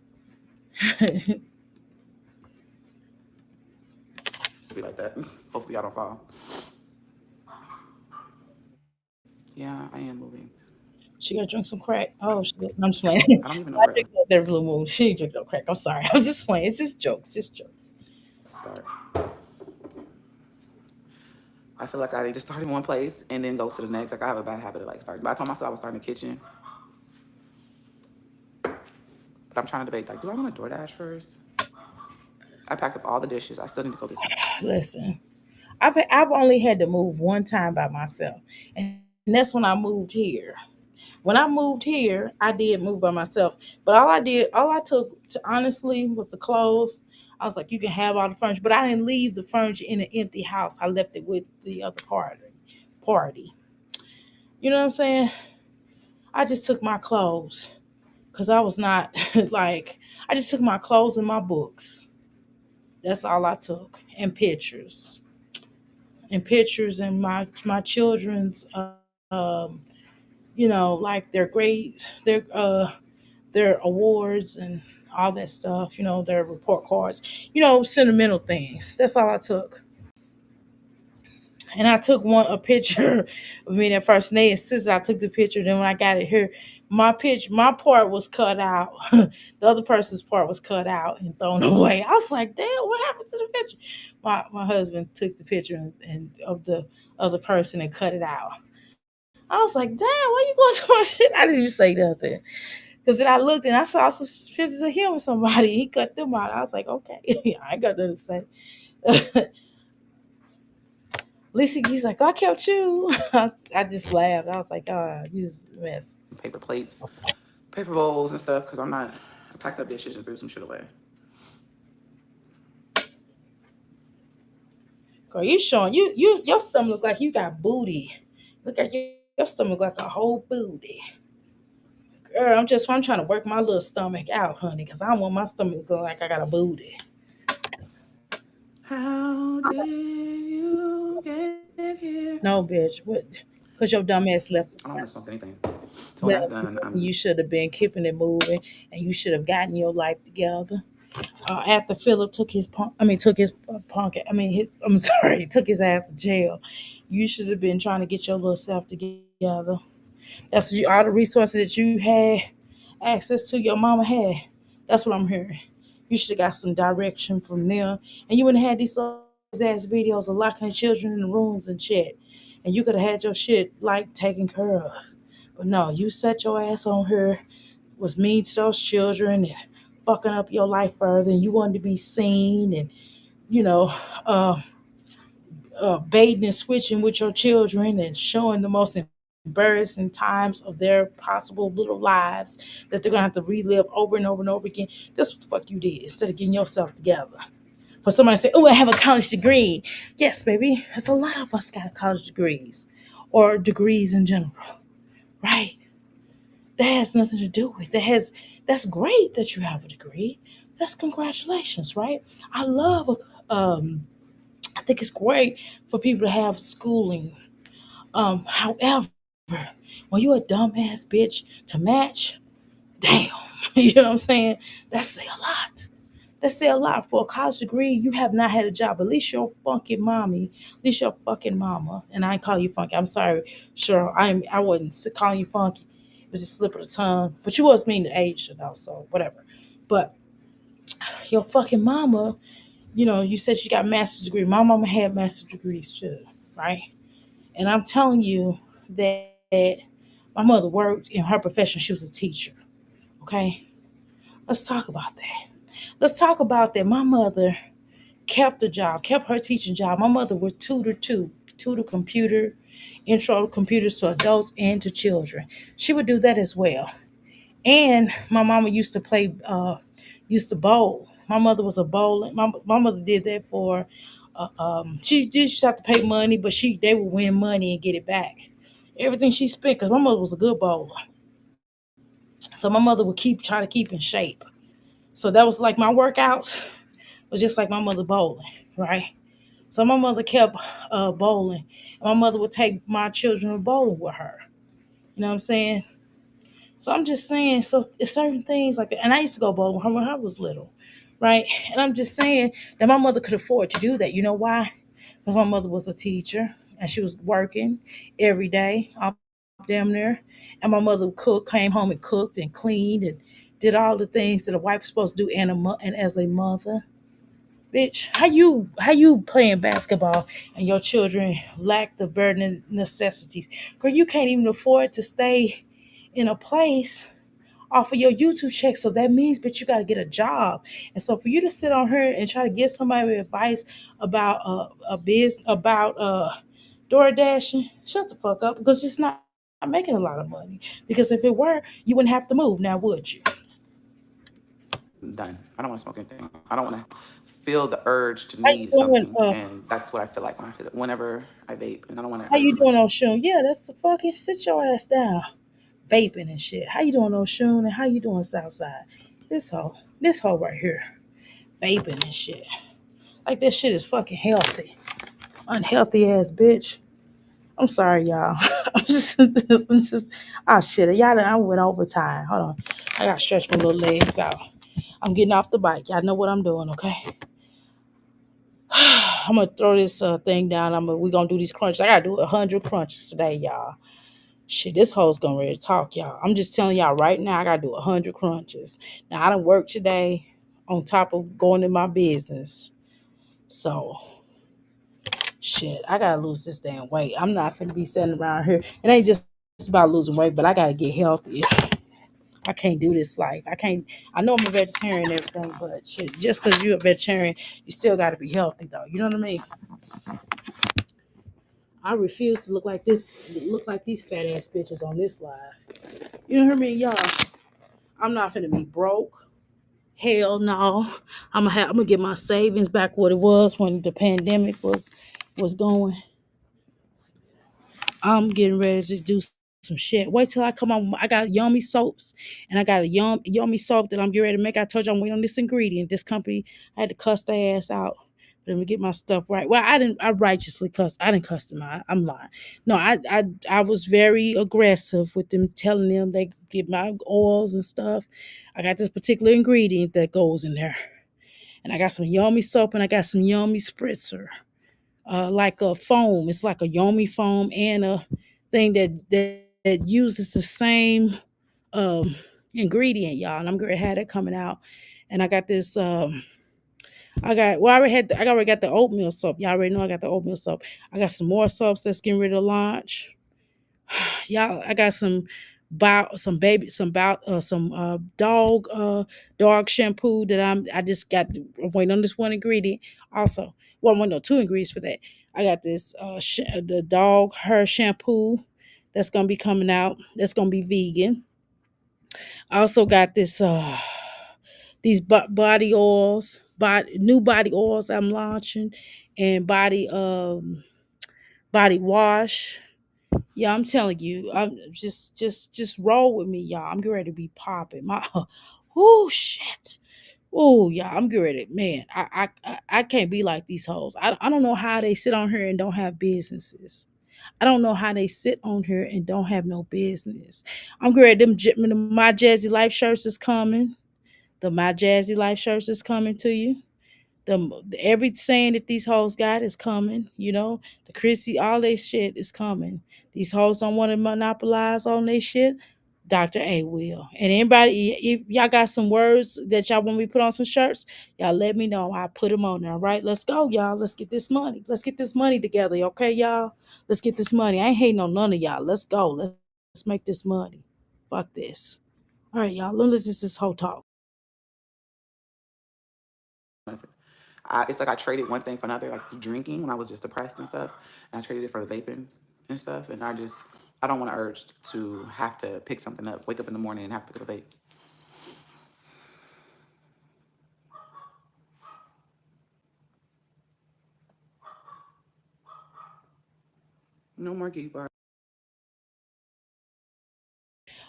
Be like that. Hopefully I don't fall. Yeah, I am moving. She gotta drink some crack. Oh shit. I'm just playing. I don't even know I where drink those every blue moon. She ain't drink no crack. I'm sorry. I was just playing. It's just jokes. Just jokes. to start. I feel like I need to start in one place and then go to the next. Like I have a bad habit of like starting. But I told myself I was starting the kitchen. But I'm trying to debate like, do I want to DoorDash first? I packed up all the dishes. I still need to go get some. Listen, I've only had to move one time by myself, and that's when I moved here. When I moved here, I did move by myself, but all I took to honestly was the clothes. I was like, you can have all the furniture, but I didn't leave the furniture in an empty house. I left it with the other party. You know what I'm saying? I just took my clothes because I was not like I just took my clothes and my books. That's all I took, and my children's like their awards and all that stuff, their report cards, sentimental things. That's all I took. And I took a picture of me that first day. And since I took the picture, then when I got it here, my part was cut out. The other person's part was cut out and thrown away. I was like, damn, what happened to the picture? My husband took the picture and of the other person and cut it out. I was like, damn, why you going to my shit? I didn't even say nothing. Because then I looked and I saw some pictures of him with somebody. He cut them out. I was like, okay, I ain't got nothing to say. Lisa, he's like, I kept you. I just laughed. I was like, oh, you just a mess. Paper plates, paper bowls and stuff because I packed up dishes and threw some shit away. Girl, you showing your stomach look like you got booty. Look like your stomach like a whole booty. Girl, I'm trying to work my little stomach out, honey, because I don't want my stomach to look like I got a booty. How did you get here? No, bitch. What? Because your dumb ass I don't want to smoke anything. So when left. that's done, You should have been keeping it moving, and you should have gotten your life together. After Philip took his punk, I'm sorry, took his ass to jail. You should have been trying to get your little self together. That's what all the resources that you had access to, your mama had. That's what I'm hearing. You should have got some direction from them, and you wouldn't have had these ass videos of locking the children in the rooms and shit. And you could have had your shit like taken care of. But no, you set your ass on her, was mean to those children and fucking up your life further. And you wanted to be seen and, you know, uh, baiting and switching with your children and showing the most embarrassing times of their possible little lives that they're gonna have to relive over and over and over again. That's what the fuck you did instead of getting yourself together. For somebody to say, "Oh, I have a college degree," yes, baby, there's a lot of us got college degrees or degrees in general, right? That has nothing to do with that's great that you have a degree. That's congratulations, right? I love I think it's great for people to have schooling. However, when you're a dumbass bitch to match, damn, you know what I'm saying? That say a lot. That say a lot. For a college degree, you have not had a job. At least your funky mommy, at least your fucking mama, and I ain't call you funky. I'm sorry, sure. I wasn't calling you funky. It was just a slip of the tongue. But you was mean to age, so whatever. But your fucking mama, you said she got a master's degree. My mama had master's degrees too, right? And I'm telling you that my mother worked in her profession. She was a teacher. Okay? Let's talk about that. Let's talk about that. My mother kept the job, kept her teaching job. My mother was tutor too. to the computer, intro to computers to adults and to children. She would do that as well. And my mama used to used to bowl. My mother was a bowler. My mother did that for. She did just have to pay money, but they would win money and get it back. Everything she spent, because my mother was a good bowler, so my mother would try to keep in shape. So that was like my workouts was just like my mother bowling, right? So my mother kept bowling. My mother would take my children bowling with her. You know what I'm saying? So I'm just saying, so it's certain things like that. And I used to go bowling when I was little, right? And I'm just saying that my mother could afford to do that. You know why? Because my mother was a teacher and she was working every day up down there. And my mother came home and cooked and cleaned and did all the things that a wife is supposed to do and as a mother. Bitch, how you playing basketball and your children lack the bare necessities? Girl, you can't even afford to stay in a place off of your YouTube check. So that means, but you got to get a job. And so for you to sit on here and try to give somebody advice about a biz about door dashing, shut the fuck up because it's not making a lot of money. Because if it were, you wouldn't have to move now, would you? Done. I don't want to smoke anything. I don't want to feel the urge to How need you doing? something, and that's what I feel like whenever I vape, and I don't want to How ever you come back. doing, Oshun? Yeah, that's the fucking sit your ass down. Vaping and shit. How you doing, Oshun? And how you doing, Southside? This hoe right here, vaping and shit. Like that shit is fucking healthy. Unhealthy ass bitch. I'm sorry, y'all. Oh shit. I went overtime. Hold on. I gotta stretch my little legs out. I'm getting off the bike. Y'all know what I'm doing, okay? I'm gonna throw this thing down. We gonna do these crunches. I gotta do 100 crunches today, y'all. Shit, this hoe's gonna ready to talk, y'all. I'm just telling y'all right now, I gotta do 100 crunches. Now I done work today on top of going in my business. So shit, I gotta lose this damn weight. I'm not finna be sitting around here. It ain't just about losing weight, but I gotta get healthy. I can't do this life. I can't. I know I'm a vegetarian and everything, but shit, just because you're a vegetarian, you still gotta be healthy though. You know what I mean? I refuse to look like these fat ass bitches on this live. You know what I mean, y'all? I'm not finna be broke. Hell no. I'm gonna get my savings back what it was when the pandemic was going. I'm getting ready to do some shit. Wait till I come on. I got yummy soaps and I got a yummy soap that I'm getting ready to make. I told you I'm waiting on this ingredient. This company, I had to cuss their ass out. Let me get my stuff right. Well, I didn't. I righteously cussed. I didn't cuss them out. I'm lying. No, I was very aggressive with them, telling them they could get my oils and stuff. I got this particular ingredient that goes in there, and I got some yummy soap and I got some yummy spritzer, like a foam. It's like a yummy foam and a thing that uses the same um, ingredient, y'all. And I'm gonna have that coming out. And I got this. I already got the oatmeal soap. Y'all already know I got the oatmeal soap. I got some more soaps that's getting ready to launch. Y'all, I got some dog shampoo that I just got. I'm waiting on this one ingredient. Also, well, no, two ingredients for that. I got this the dog hair shampoo that's gonna be coming out. That's gonna be vegan. I also got this these body oils, new body oils I'm launching, and body wash. Yeah, I'm telling you, I'm just roll with me, y'all. I'm getting ready to be popping. Oh shit. Oh yeah, I'm getting ready. Man, I can't be like these hoes. I don't know how they sit on here and don't have businesses. I don't know how they sit on here and don't have no business. I'm great. My Jazzy Life shirts is coming. The My Jazzy Life shirts is coming to you. Every saying that these hoes got is coming. You know, the Chrissy, all they shit is coming. These hoes don't want to monopolize on their shit. Dr. A will. And anybody, if y'all got some words that y'all want me to put on some shirts, y'all let me know. I'll put them on there. All right, let's go, y'all. Let's get this money. Let's get this money together, okay, y'all? Let's get this money. I ain't hating on none of y'all. Let's go. Let's make this money. Fuck this. All right, y'all. Let's just this whole talk. Method. It's like I traded one thing for another, like drinking when I was just depressed and stuff, and I traded it for the vaping and stuff. And I don't want to urge to have to pick something up, wake up in the morning and have to pick up a vape. No more geek bar.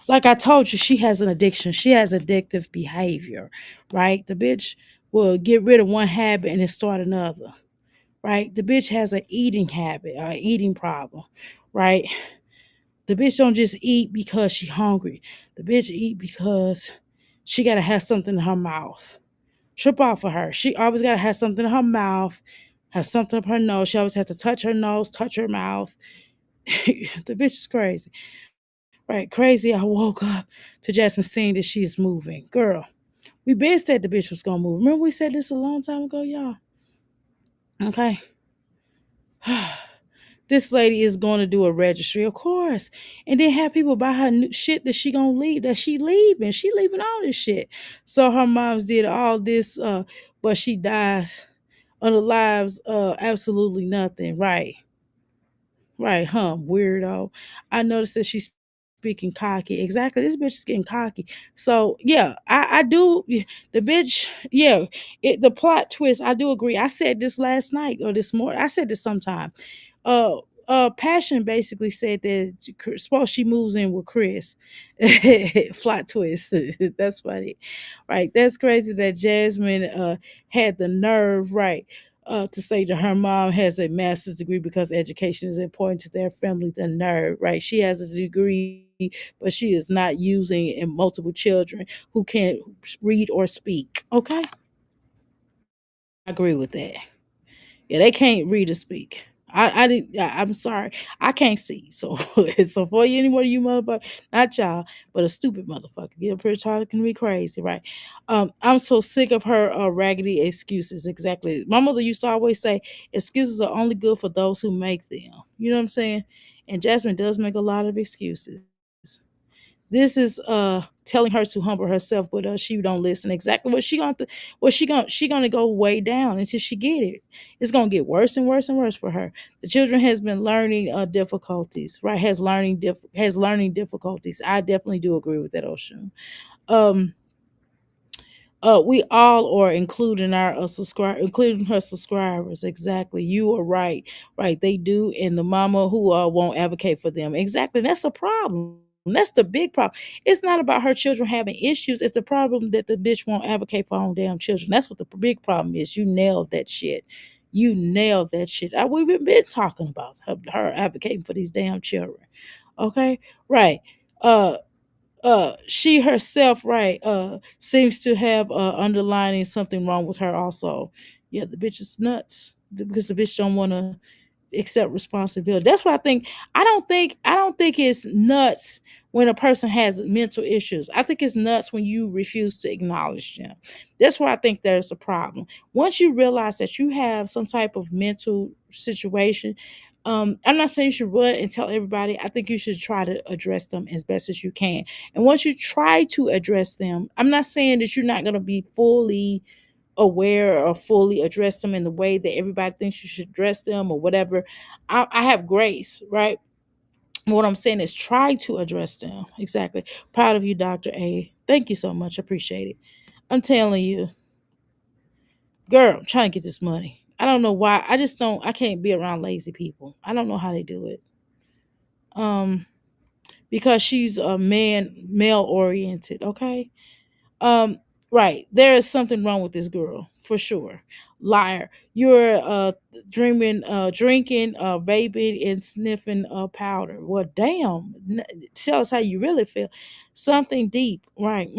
Like I told you, she has an addiction. She has addictive behavior, right? The bitch will get rid of one habit and then start another, right? The bitch has an eating habit, an eating problem, right? The bitch don't just eat because she hungry. The bitch eat because she gotta have something in her mouth. Trip off of her. She always gotta have something in her mouth, have something up her nose. She always have to touch her nose, touch her mouth. The bitch is crazy. Right, crazy. I woke up to Jasmine saying that she is moving. Girl, we been said the bitch was gonna move. Remember we said this a long time ago, y'all? Okay. This lady is going to do a registry, of course, and then have people buy her new shit that she gonna leave. That she leaving. She leaving all this shit. So her mom's did all this, but she dies on the lives, absolutely nothing. Right. Right, huh, weirdo. I noticed that she's speaking cocky. Exactly, this bitch is getting cocky. So yeah, I do. The bitch, yeah, the plot twist. I do agree. I said this last night or this morning. I said this sometime. Uh, Passion basically said that suppose she moves in with Chris. Plot twist. That's funny, right? That's crazy that Jasmine had the nerve, right? To say that her mom has a master's degree because education is important to their family, the nerve, right? She has a degree, but she is not using in multiple children who can't read or speak. Okay? I agree with that. Yeah, they can't read or speak. I didn't. I'm sorry, I can't see. So, so for you, any one of you motherfuckers, not y'all, but a stupid motherfucker, get up here talking to me crazy, right? I'm so sick of her raggedy excuses. Exactly. My mother used to always say, excuses are only good for those who make them. You know what I'm saying? And Jasmine does make a lot of excuses. This is telling her to humble herself, but she don't listen. Exactly what she gonna she gonna go way down until she get it. It's gonna get worse and worse and worse for her. The children has been learning difficulties, right? Has learning difficulties. I definitely do agree with that, Ocean. Um, we all are including our including her subscribers. Exactly, you are right. Right, they do, and the mama who won't advocate for them. Exactly, that's a problem. That's the big problem. It's not about her children having issues. It's the problem that the bitch won't advocate for her own damn children. That's what the big problem is. You nailed that shit. You nailed that shit. We've been talking about her advocating for these damn children. Okay, right. Uh, she herself, right, seems to have underlining something wrong with her also. Yeah, the bitch is nuts because the bitch don't want to accept responsibility. That's what I think. I don't think it's nuts when a person has mental issues. I think it's nuts when you refuse to acknowledge them. That's where I think there's a problem. Once you realize that you have some type of mental situation, I'm not saying you should run and tell everybody. I think you should try to address them as best as you can. And once you try to address them, I'm not saying that you're not going to be fully aware or fully address them in the way that everybody thinks you should address them or whatever. I have grace, right? What I'm saying is try to address them. Exactly. Proud of you, Dr. A. Thank you so much. I appreciate it. I'm telling you, girl, I'm trying to get this money. I don't know why. I can't be around lazy people. I don't know how they do it. Um, because she's a male oriented, okay? Um, right. There is something wrong with this girl for sure. Liar. You're drinking, vaping, and sniffing powder. Well, damn. Tell us how you really feel. Something deep, right?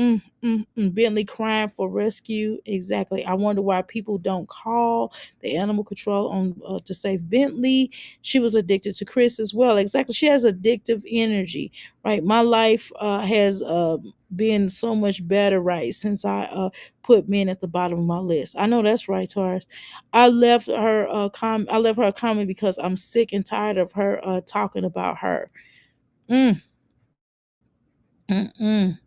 Bentley crying for rescue. Exactly. I wonder why people don't call the animal control on to save Bentley. She was addicted to Chris as well. Exactly. She has addictive energy, right? My life has been so much better, right, since I put men at the bottom of my list. I know that's right, Taurus. I left her a comment because I'm sick and tired of her talking about her. Mm, mm.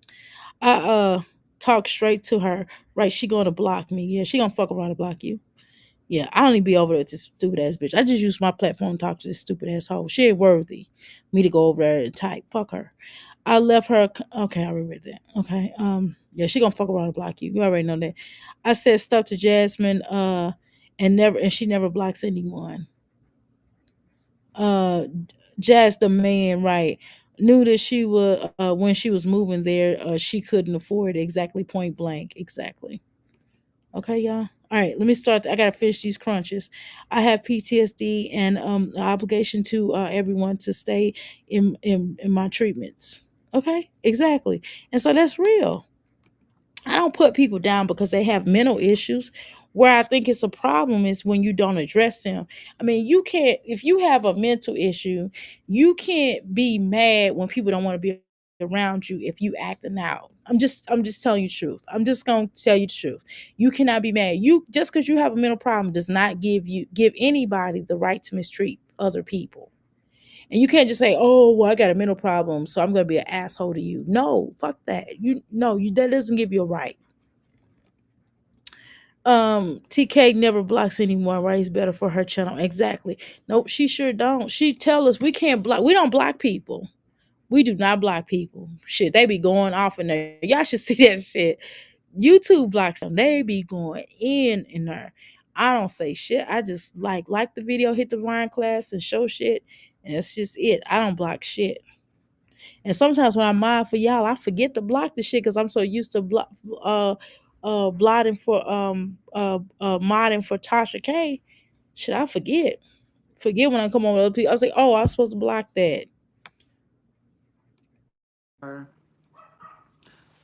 I talk straight to her. Right, she gonna block me. Yeah, she gonna fuck around and block you. Yeah, I don't even be over there with this stupid ass bitch. I just use my platform to talk to this stupid asshole. She ain't worthy me to go over there and type. Fuck her. I left her. Okay, I read that. Okay. Yeah, she gonna fuck around and block you. You already know that. I said stuff to Jasmine. And she never blocks anyone. Uh, Jazz the man, right? Knew that she would when she was moving there. She couldn't afford it. Exactly. Point blank. Exactly. Okay, y'all. All right, let me start. I gotta finish these crunches. I have PTSD and the obligation to everyone to stay in my treatments. Okay, exactly. And so that's real. I don't put people down because they have mental issues. Where I think it's a problem is when you don't address them. I mean, you can't, if you have a mental issue, you can't be mad when people don't want to be around you if you acting out. I'm just telling you the truth. I'm just gonna tell you the truth. You cannot be mad. You just because you have a mental problem does not give anybody the right to mistreat other people. And you can't just say, "Oh, well, I got a mental problem, so I'm going to be an asshole to you." No, fuck that. You no, you that doesn't give you a right. TK never blocks anyone, right? It's better for her channel. Exactly. Nope, she sure don't. She tell us we can't block. We don't block people. We do not block people. Shit, they be going off in there. Y'all should see that shit. YouTube blocks them. They be going in there. I don't say shit. I just like the video, hit the Ryan class and show shit. And that's just it. I don't block shit. And sometimes when I'm mind for y'all, I forget to block the shit because I'm so used to blotting for modding for Tasha K. Should I forget? Forget when I come on with other people. I was like, oh, I was supposed to block that. Or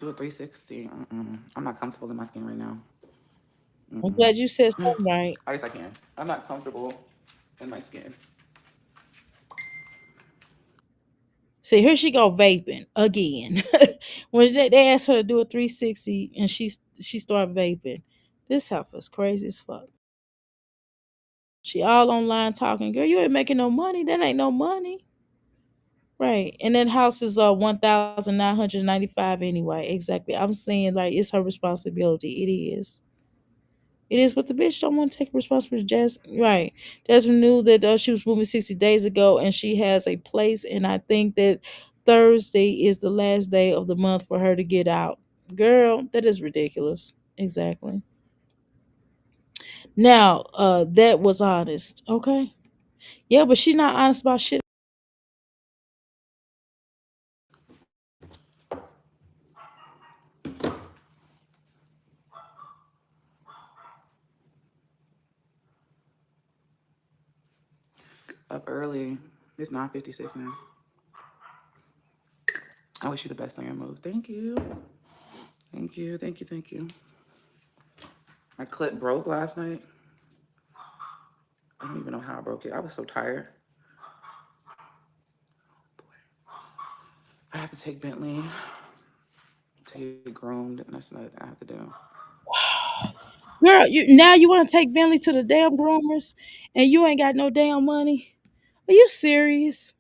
do a 360. I'm not comfortable in my skin right now. I'm glad you said Mm. something right. I guess I can. I'm not comfortable in my skin. See, here she go vaping again. When they asked her to do a 360 and she started vaping. This heifer is crazy as fuck. She all online talking, girl, you ain't making no money. That ain't no money. Right. And that house is 1,995 anyway. Exactly. I'm saying like it's her responsibility. It is. It is, but the bitch don't want to take responsibility. Jasmine, right? Jasmine knew that she was moving 60 days ago, and she has a place. And I think that Thursday is the last day of the month for her to get out. Girl, that is ridiculous. Exactly. Now, that was honest. Okay. Yeah, but she's not honest about shit. Up early. It's 9:56 now. I wish you the best on your move. Thank you. Thank you. Thank you. Thank you. My clip broke last night. I don't even know how I broke it. I was so tired. I have to take Bentley to get groomed, and that's another thing I have to do. Girl, you want to take Bentley to the damn groomers, and you ain't got no damn money? Are you serious?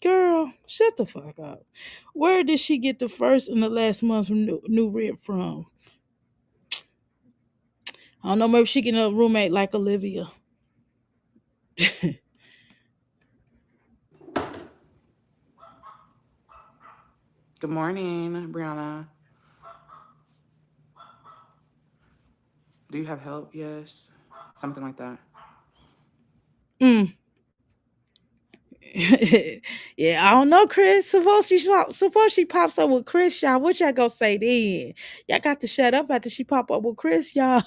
Girl, shut the fuck up. Where did she get the first and the last month from new rent from? I don't know. Maybe she getting a roommate like Olivia. Good morning, Brianna. Do you have help? Yes. Something like that. Mm. Yeah, I don't know, Chris. Suppose she pops up with Chris, y'all. What y'all gonna say then? Y'all got to shut up after she pop up with Chris, y'all.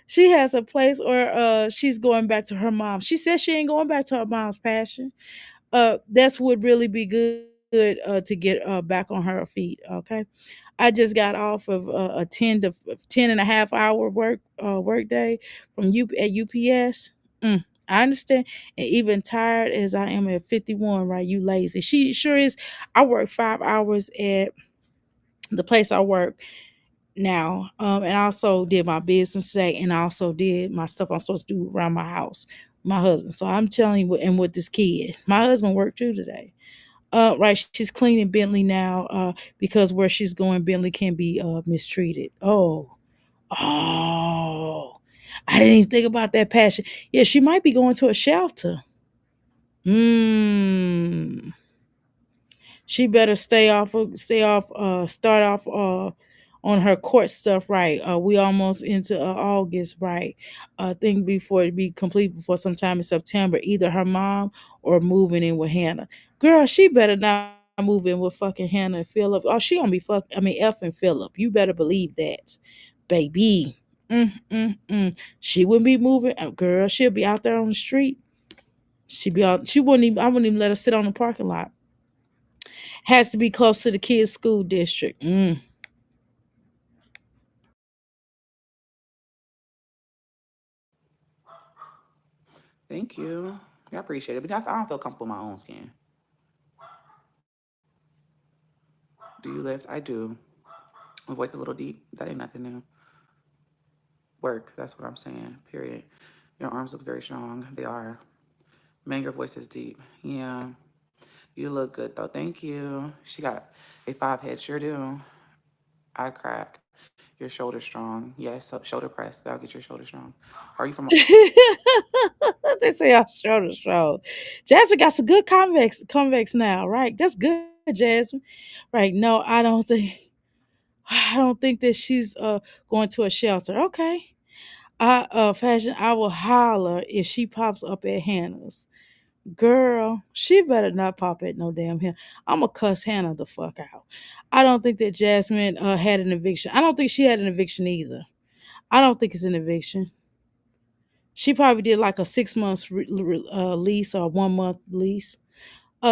She has a place, or she's going back to her mom. She says she ain't going back to her mom's passion. That's would really be good to get back on her feet. Okay, I just got off of a 10 and a half hour work day from at UPS. I understand, and even tired as I am at 51, right? You lazy. She sure is. I work 5 hours at the place I work now, and I also did my business today, and I also did my stuff I'm supposed to do around my house. My husband. So I'm telling you, and with this kid, my husband worked too today. Right, she's cleaning Bentley now, because where she's going, Bentley can be mistreated. Oh, I didn't even think about that passion. Yeah, she might be going to a shelter. Hmm. She better start off on her court stuff right. We almost into August, right? Think before it be complete before sometime in September, either her mom or moving in with Hannah. Girl, she better not move in with fucking Hannah and Philip. Oh, she gonna be F and Philip. You better believe that, baby. She wouldn't be moving. Girl, she'll be out there on the street. She'd be out. She wouldn't even. I wouldn't even let her sit on the parking lot. Has to be close to the kids' school district. Thank you. I appreciate it. But I don't feel comfortable in my own skin. Do you lift? I do. My voice a little deep. That ain't nothing new. Work. That's what I'm saying. Period. Your arms look very strong. They are. Man, your voice is deep. Yeah. You look good though. Thank you. She got a 5 head. Sure do. I crack. Your shoulder strong. Yes. So shoulder press. That'll get your shoulder strong. Are you from? They say I'm short strong. Jasmine got some good convex now, right? That's good, Jasmine. Right. No, I don't think that she's going to a shelter. Okay. Fashion, I will holler if she pops up at Hannah's. Girl, she better not pop at no damn Hannah. I'ma cuss Hannah the fuck out. I don't think that Jasmine had an eviction. I don't think she had an eviction either. I don't think it's an eviction. She probably did like a 6 months lease or a 1 month lease.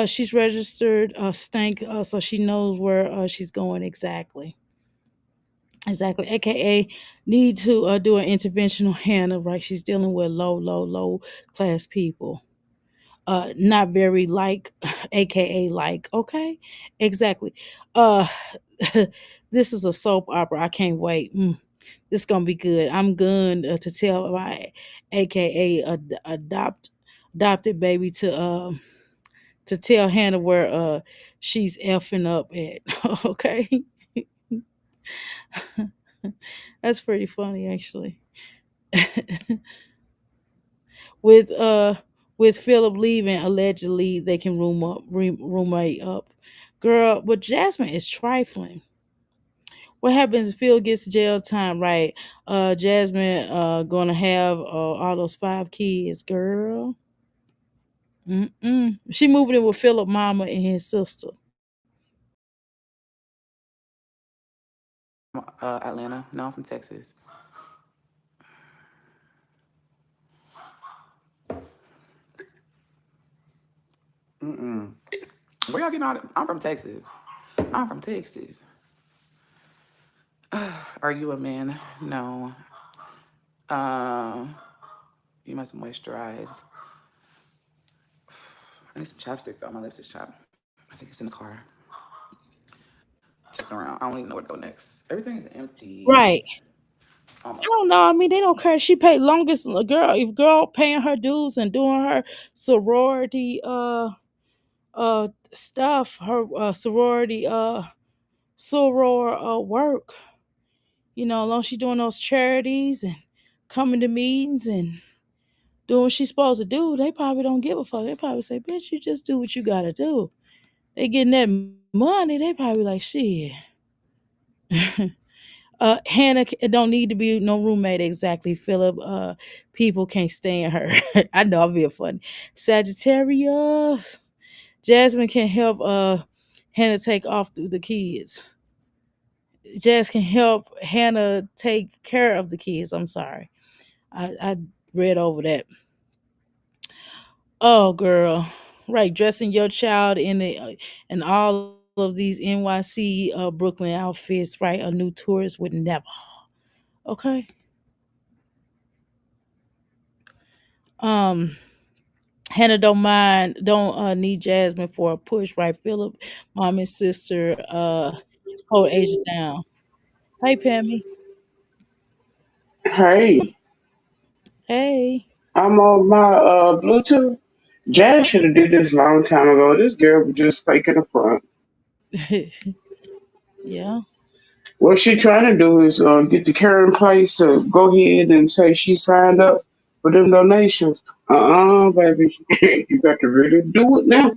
She's registered stank, so she knows where she's going exactly. Exactly. AKA need to do an intervention on Hannah, right? She's dealing with low class people. Not very like, AKA like, okay? Exactly. Uh this is a soap opera. I can't wait. This is gonna be good. I'm going to tell my AKA adopted baby to tell Hannah where she's effing up at. Okay. That's pretty funny actually. with with Philip leaving, allegedly they can roommate up. Girl, but Jasmine is trifling. What happens if Phil gets jail time, right? Jasmine gonna have all those 5 kids, girl. She moving in with Philip mama and his sister. Atlanta. No, I'm from Texas. Mm-mm. Where y'all getting all that? I'm from Texas. I'm from Texas. Are you a man? No. Uh, you must moisturize. I need some chapstick though. My lips is chapped. I think it's in the car. Checking around. I don't even know where to go next. Everything is empty. Right. Oh my. I don't know. I mean, they don't care. She paid longest girl. If girl paying her dues and doing her sorority stuff, her sorority soror work. As long as she doing those charities and coming to meetings and doing what she's supposed to do, they probably don't give a fuck. They probably say, "Bitch, you just do what you gotta do." They getting that money. They probably like, "Shit." Hannah don't need to be no roommate exactly. Philip, people can't stand her. I know I'm being funny. Sagittarius. Jasmine can help Hannah take off the kids. Jazz can help Hannah take care of the kids. I'm sorry. I read over that. Oh girl. Right, dressing your child in all of these NYC Brooklyn outfits, right? A new tourist would never. Okay. Um Hannah don't need Jasmine for a push, right? Philip, mom and sister hold Asia down. Hey Pammy. Hey, Hey. I'm on my Bluetooth. Jazz should have did this a long time ago. This girl was just faking the front. Yeah. What she trying to do is get the current place to go ahead and say she signed up for them donations. Baby, you got to really do it now.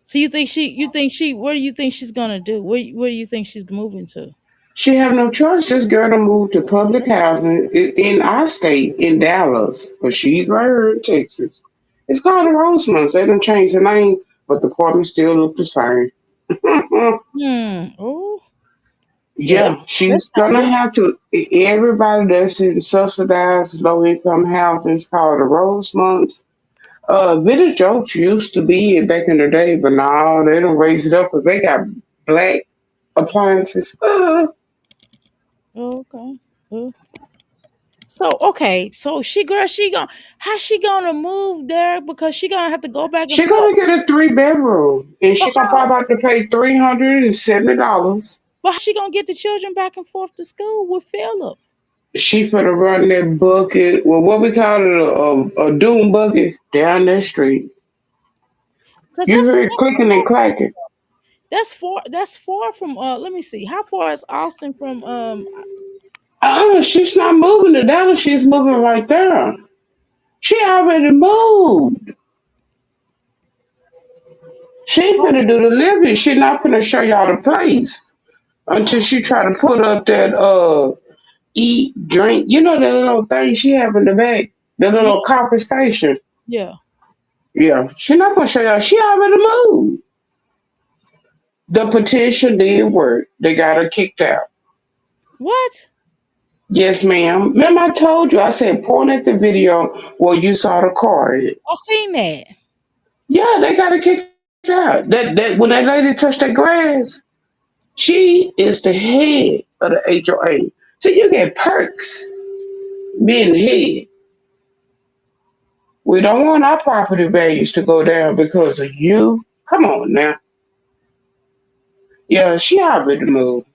So you think she what do you think she's gonna do? Where do you think she's moving to? She have no choice. This girl to move to public housing in our state, in Dallas, but she's right here in Texas. It's called the Rosemonts. They done changed the name, but the apartment still look the same. Hmm. Oh, yeah, Yeah, that she's sounds gonna good. have to. Everybody that's in subsidized low income housing is called the Rosemonts. Village Oaks used to be it back in the day, but now they don't raise it up because they got black appliances. Oh, okay. Oh. So okay, so she gonna how she gonna move there because she gonna have to go back and She forth. gonna get a 3 bedroom, and But she gonna probably have to pay $370. how she gonna get the children back and forth to school with Philip? She finna run that bucket, well, what we call it, a doom bucket down that street. Cause You hear it clicking and clacking. that's far from let me see. How far is Austin from She's not moving to Dallas. She's moving right there. She already moved. She ain't finna do the living. She not finna show y'all the place until oh she try to put up that eat, drink. You know that little thing she have in the back, the yeah, little coffee station. yeah. Yeah, she not gonna show y'all. She already moved. The petition did work. They got her kicked out. What? Yes, ma'am. Remember I told you, I said point at the video where you saw the car. I seen that. Yeah, they got her kicked out. That when that lady touched that grass, she is the head of the HOA. So you get perks being the head. We don't want our property values to go down because of you. Come on now. Yeah, she already moved.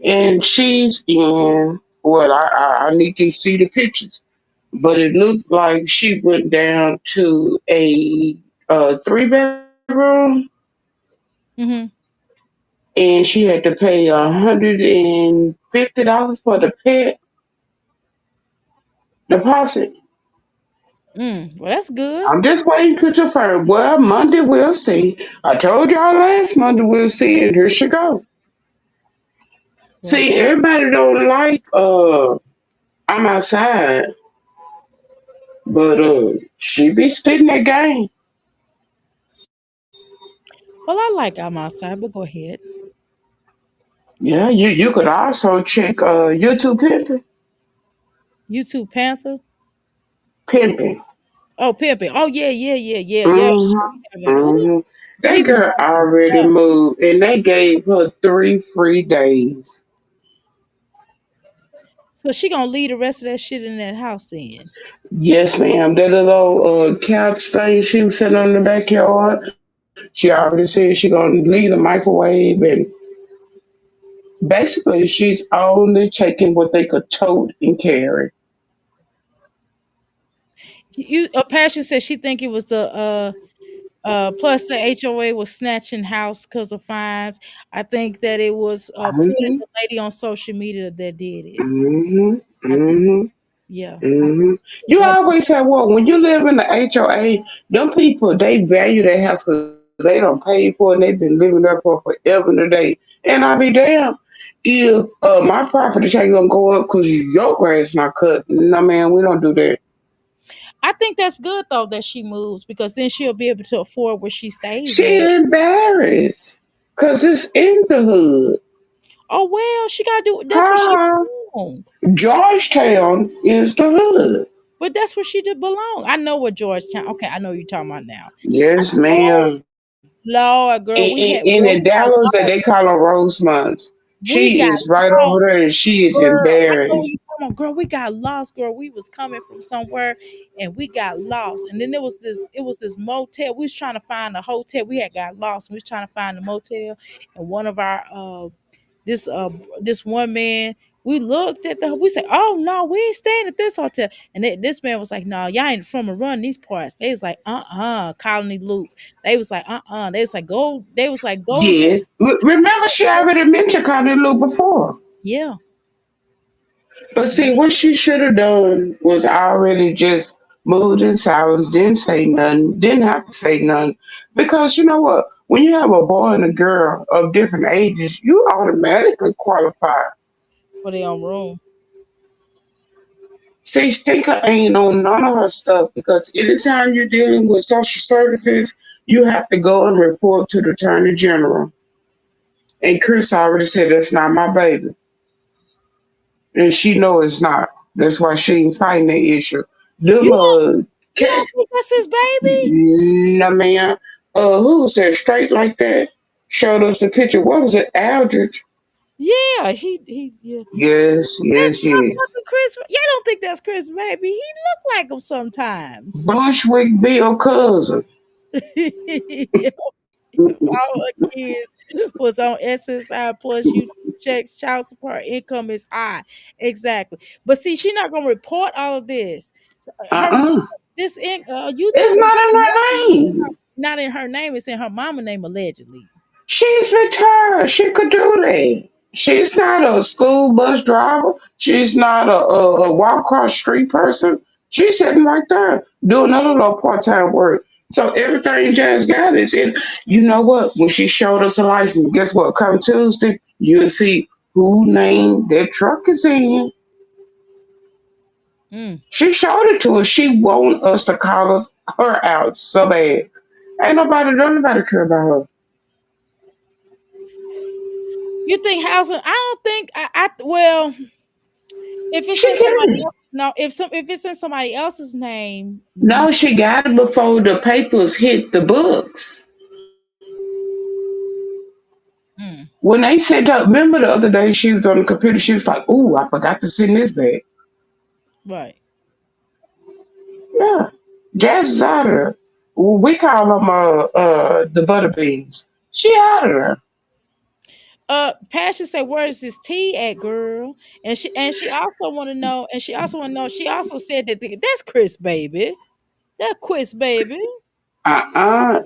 And she's in, well, I need to see the pictures. But it looked like she went down to a 3 bedroom, Mm-hmm. and she had to pay $150 for the pet deposit. Well, that's good. I'm just waiting to confirm. Well, Monday we'll see. I told y'all last Monday we'll see, and here she go. Well, See, everybody don't like I'm outside, but she be spitting that game. I like I'm outside, but go ahead. Yeah, you could also check YouTube YouTube Panther. pimping. Oh, pimping. Oh yeah, yeah, yeah, yeah, yeah. She hmm be having. Oh, hmm we That be girl having already stuff. moved, and they gave her 3 free days. So she gonna leave the rest of that shit in that house then. Yes, ma'am. That little couch thing she was sitting on in the backyard. She already said she gonna leave the microwave, and basically she's only taking what they could tote and carry. You Passion said she think it was the plus the HOA was snatching house because of fines. I think that it was hmm the lady on social media that did it. hmm I think hmm yeah. I think hmm You that always have what when you live in the HOA, them people they value their house because they don't pay for it and they've been living there for forever and a day. And I'll be damned if my property tax gonna go up because your grass not cut. No, man, we don't do that. I think that's good though that she moves because then she'll be able to afford where she stays She at. embarrassed because it's in the hood. Oh well, she gotta do that's what she Huh? belong. Georgetown is the hood. But that's where she did belong. I know what Georgetown. Okay, I know you're talking about now. I Yes, know, ma'am. Lord, girl, In the we got Dallas that lost. they call them Rosemonts. We She got is right over lost. there and she is Girl, I know embarrassed. you talking about, girl. We got lost, girl. We was coming from somewhere, and we got lost. And then there was this. It was this motel. We was trying to find a hotel. We had got lost. And we was trying to find a motel, and one of our this one man. We looked at we said, "Oh no, we ain't staying at this hotel." And this man was like, "No, y'all ain't from around these parts." They was like, Colony Loop. They was like, They was like, go. They was like, go. Yes. Remember, she already mentioned Connie Lou before. Yeah, But yeah. see, what she should have done was already just moved in silence, didn't say nothing, didn't have to say nothing. Because you know what? When you have a boy and a girl of different ages, you automatically qualify. For their own room. See, Stinker ain't on none of her stuff because anytime you're dealing with social services, you have to go and report to the Attorney General. And Chris already said that's not my baby. And she know it's not. That's why she ain't fighting the issue. You Them don't. You don't think that's his baby? nah man, who was that straight like that? Showed us the picture. What was it, Aldrich? Yeah, he. Yeah. Yes, That's yes, not yes. fucking Chris. Y'all don't think that's Chris baby? He look like him sometimes. Bushwick Bill cousin. All her kids was on SSI plus YouTube checks, child support, income is high. Exactly. But see, she's not gonna report all of this. Her Uh-uh. this in YouTube It's is not in her name. not in her name, it's in her mama name allegedly. She's retired. She could do that. She's not a school bus driver. She's not a walk across street person. She's sitting right there doing other little part time work. So everything Jazz got is in. You know what? When she showed us a license, guess what? Come Tuesday, you'll see who named that truck is in. Mm. She showed it to us. She want us to call her out so bad. Ain't nobody care about her. You think housing? I don't think I well, if it's She in somebody can. else, no, if it's in somebody else's name, No, she got it before the papers hit the books. mm, When they sent out, remember the other day she was on the computer, she was like, "Ooh, I forgot to send this back." right. Yeah, Jazz is out of there. We call them the butter beans. She out of there. Passion said, "Where is this tea at, girl?" And she also want to know, and she also want to know. She also said that that's Chris, baby. That Chris, baby.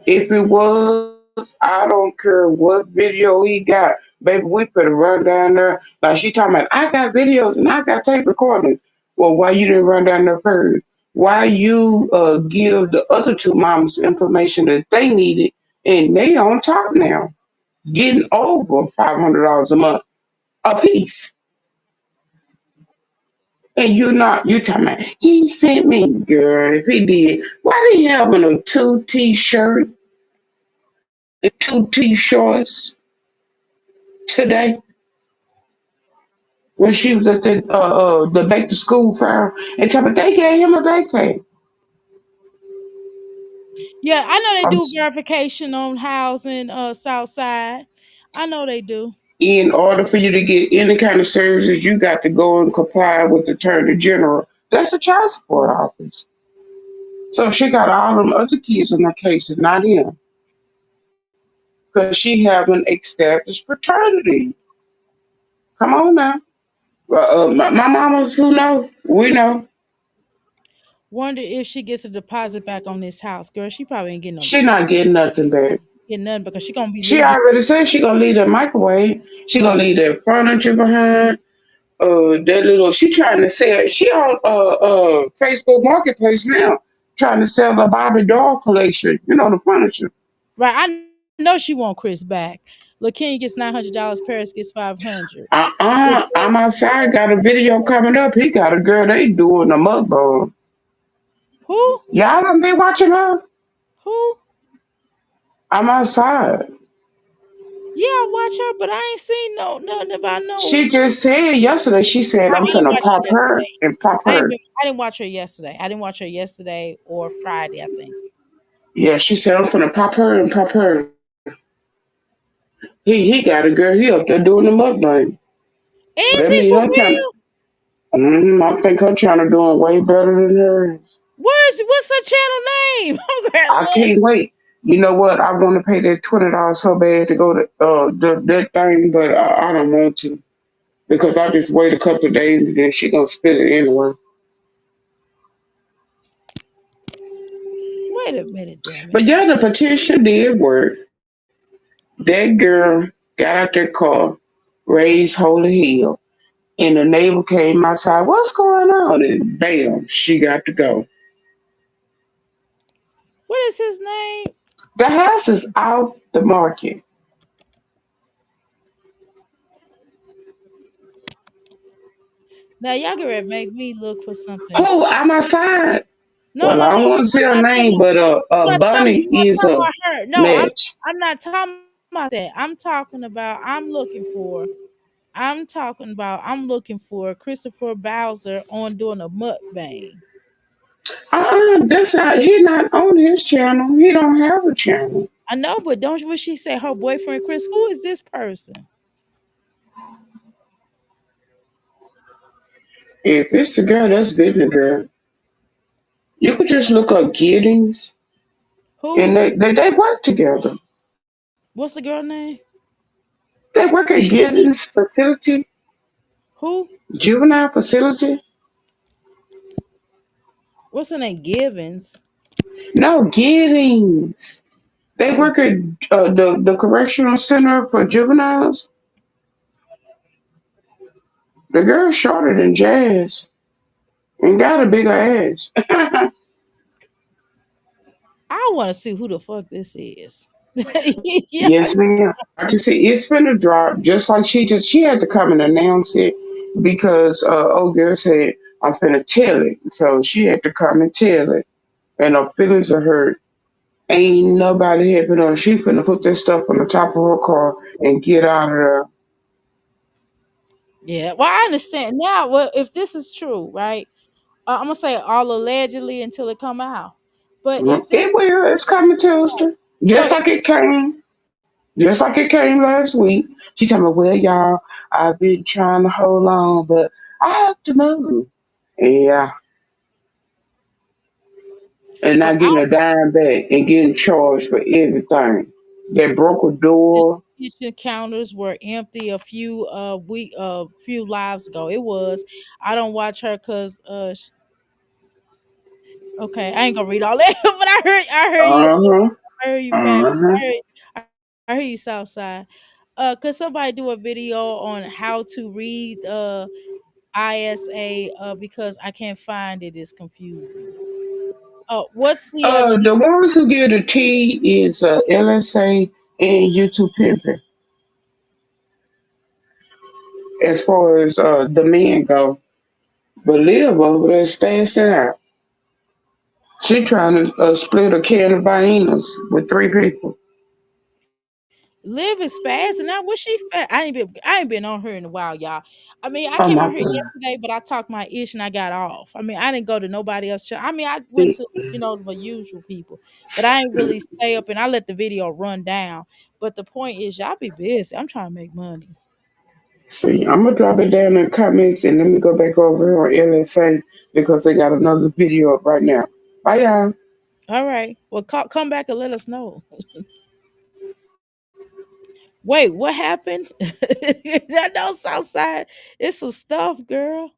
If it was, I don't care what video he got, baby. We put it run down there. Like she talking about, I got videos and I got tape recordings. Well, why you didn't run down there first? Why you give the other two moms information that they needed and they on top now, getting over $500 a month a piece, and you're not. You talking about he sent me, girl. If he did, why did he have on a two t-shirt and two t-shirts today when she was at the back to school fair and talking about they gave him a backpack. Yeah, I know they Um, do verification on housing, South Side. I know they do. in order for you to get any kind of services, you got to go and comply with the Attorney General. That's a child support office. So she got all them other kids in her case and not him because she have an established paternity. Come on now. My mamas who know, we know. Wonder if she gets a deposit back on this house, girl. She probably ain't getting no She deposit, not getting nothing back. getting nothing because she gonna be She leaving. already said she gonna leave that microwave. She gonna leave that furniture behind. That little. She trying to sell. She on Facebook Marketplace now, trying to sell the Barbie doll collection. You know the furniture. Right, I know she want Chris back. LaKen gets $900. Paris gets 500. I'm outside. Got a video coming up. He got a girl. They doing a mukbang. Who? Y'all done been watching her? Who? I'm outside. Yeah, I watch her, but I ain't seen nothing about no. She just said yesterday. She said I'm I didn't gonna watch her pop her yesterday. and pop her. I didn't watch her yesterday. I didn't watch her yesterday or Friday, I think. Yeah, she said I'm gonna pop her and pop her. He got a girl. He up there doing the mukbang. So that Is he means for her trying. real? I think her trying to doing way better than hers. What's her channel name? I'm gonna I look. can't wait. You know what? I want to pay that $20 so bad to go to that thing, but I don't want to. because I just wait a couple of days and then she gonna spit it anyway. Wait a minute, damn But it. yeah, the petition did work. That girl got out that car, raised holy hell, and the neighbor came outside. What's going on? And bam, she got to go. What is his name? The house is out the market. Now y'all gonna make me look for something. Oh, I'm outside. No, Well, no, I no. don't want to say her name, but Bunny You not is talking a about her. No, match. I'm not talking about that. I'm talking about I'm looking for Christopher Bowser on doing a mukbang. That's not. He not on his channel. He don't have a channel. I know, but don't what she say her boyfriend Chris? Who is this person? If it's the girl, that's been the girl. You could just look up Giddings, and Who? they work together. What's the girl name? They work at Giddings facility, Who? juvenile facility. What's her name? Givens. No, Giddings. They Oh, work at the correctional center for juveniles. The girl's shorter than Jazz and got a bigger ass. I want to see who the fuck this is. Yeah. Yes, ma'am. Like you see, it's finna drop. Just like she had to come and announce it because old girl said I'm finna tell it. So she had to come and tell it, and her feelings are hurt. Ain't nobody helping her. She finna put this stuff on the top of her car and get out of there. Yeah. Well, I understand now. Well, if this is true, right? I'm gonna say all allegedly until it come out. But if this, It will. It's coming Tuesday, so just like it came. Just like it came last week. She told me, well, y'all, I've been trying to hold on, but I have to move. Yeah. And well, not getting a dime back and getting charged for everything. They broke a since door. kitchen counters were empty a few lives ago. It was. I don't watch her because okay, I ain't gonna read all that, but I heard you. Uh-huh. I heard you, Pat. Uh-huh. I heard you, Southside. Could somebody do a video on how to read ISA? Because I can't find it. It's confusing. What's the The ones who get a T is LSA and YouTube pimping. As far as the men go. But Liv over there spacing out. She trying to split a can of Viennas with three people. Liv is spazzing out? What's she fat? I ain't been on her in a while, y'all. I mean, I Oh came my on here God. yesterday, but I talked my ish and I got off. I mean, I didn't go to nobody else. I mean, I went to the usual people, but I ain't really stay up and I let the video run down. But the point is, y'all be busy. I'm trying to make money. See, I'm gonna drop it down in the comments and let me go back over here on LSA because they got another video up right now. Bye y'all. All right. Well, come back and let us know. Wait, what happened? That no Southside. It's some stuff, girl.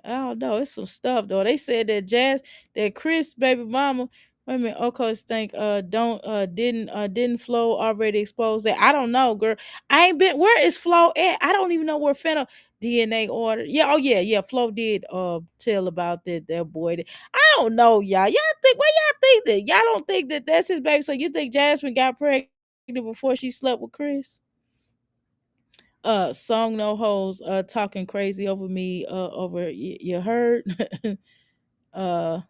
I don't know. It's some stuff though. They said that Chris baby mama. Wait a minute. Okay, think don't didn't Flo already expose that? I don't know, girl. I ain't been. Where is Flo at? I don't even know where Fennel DNA ordered. Yeah. Oh yeah. Flo did tell about that boy. I don't know, y'all. Y'all think why y'all think that? Y'all don't think that that's his baby? So you think Jasmine got pregnant before she slept with Chris? Song no hoes talking crazy over me over you heard. uh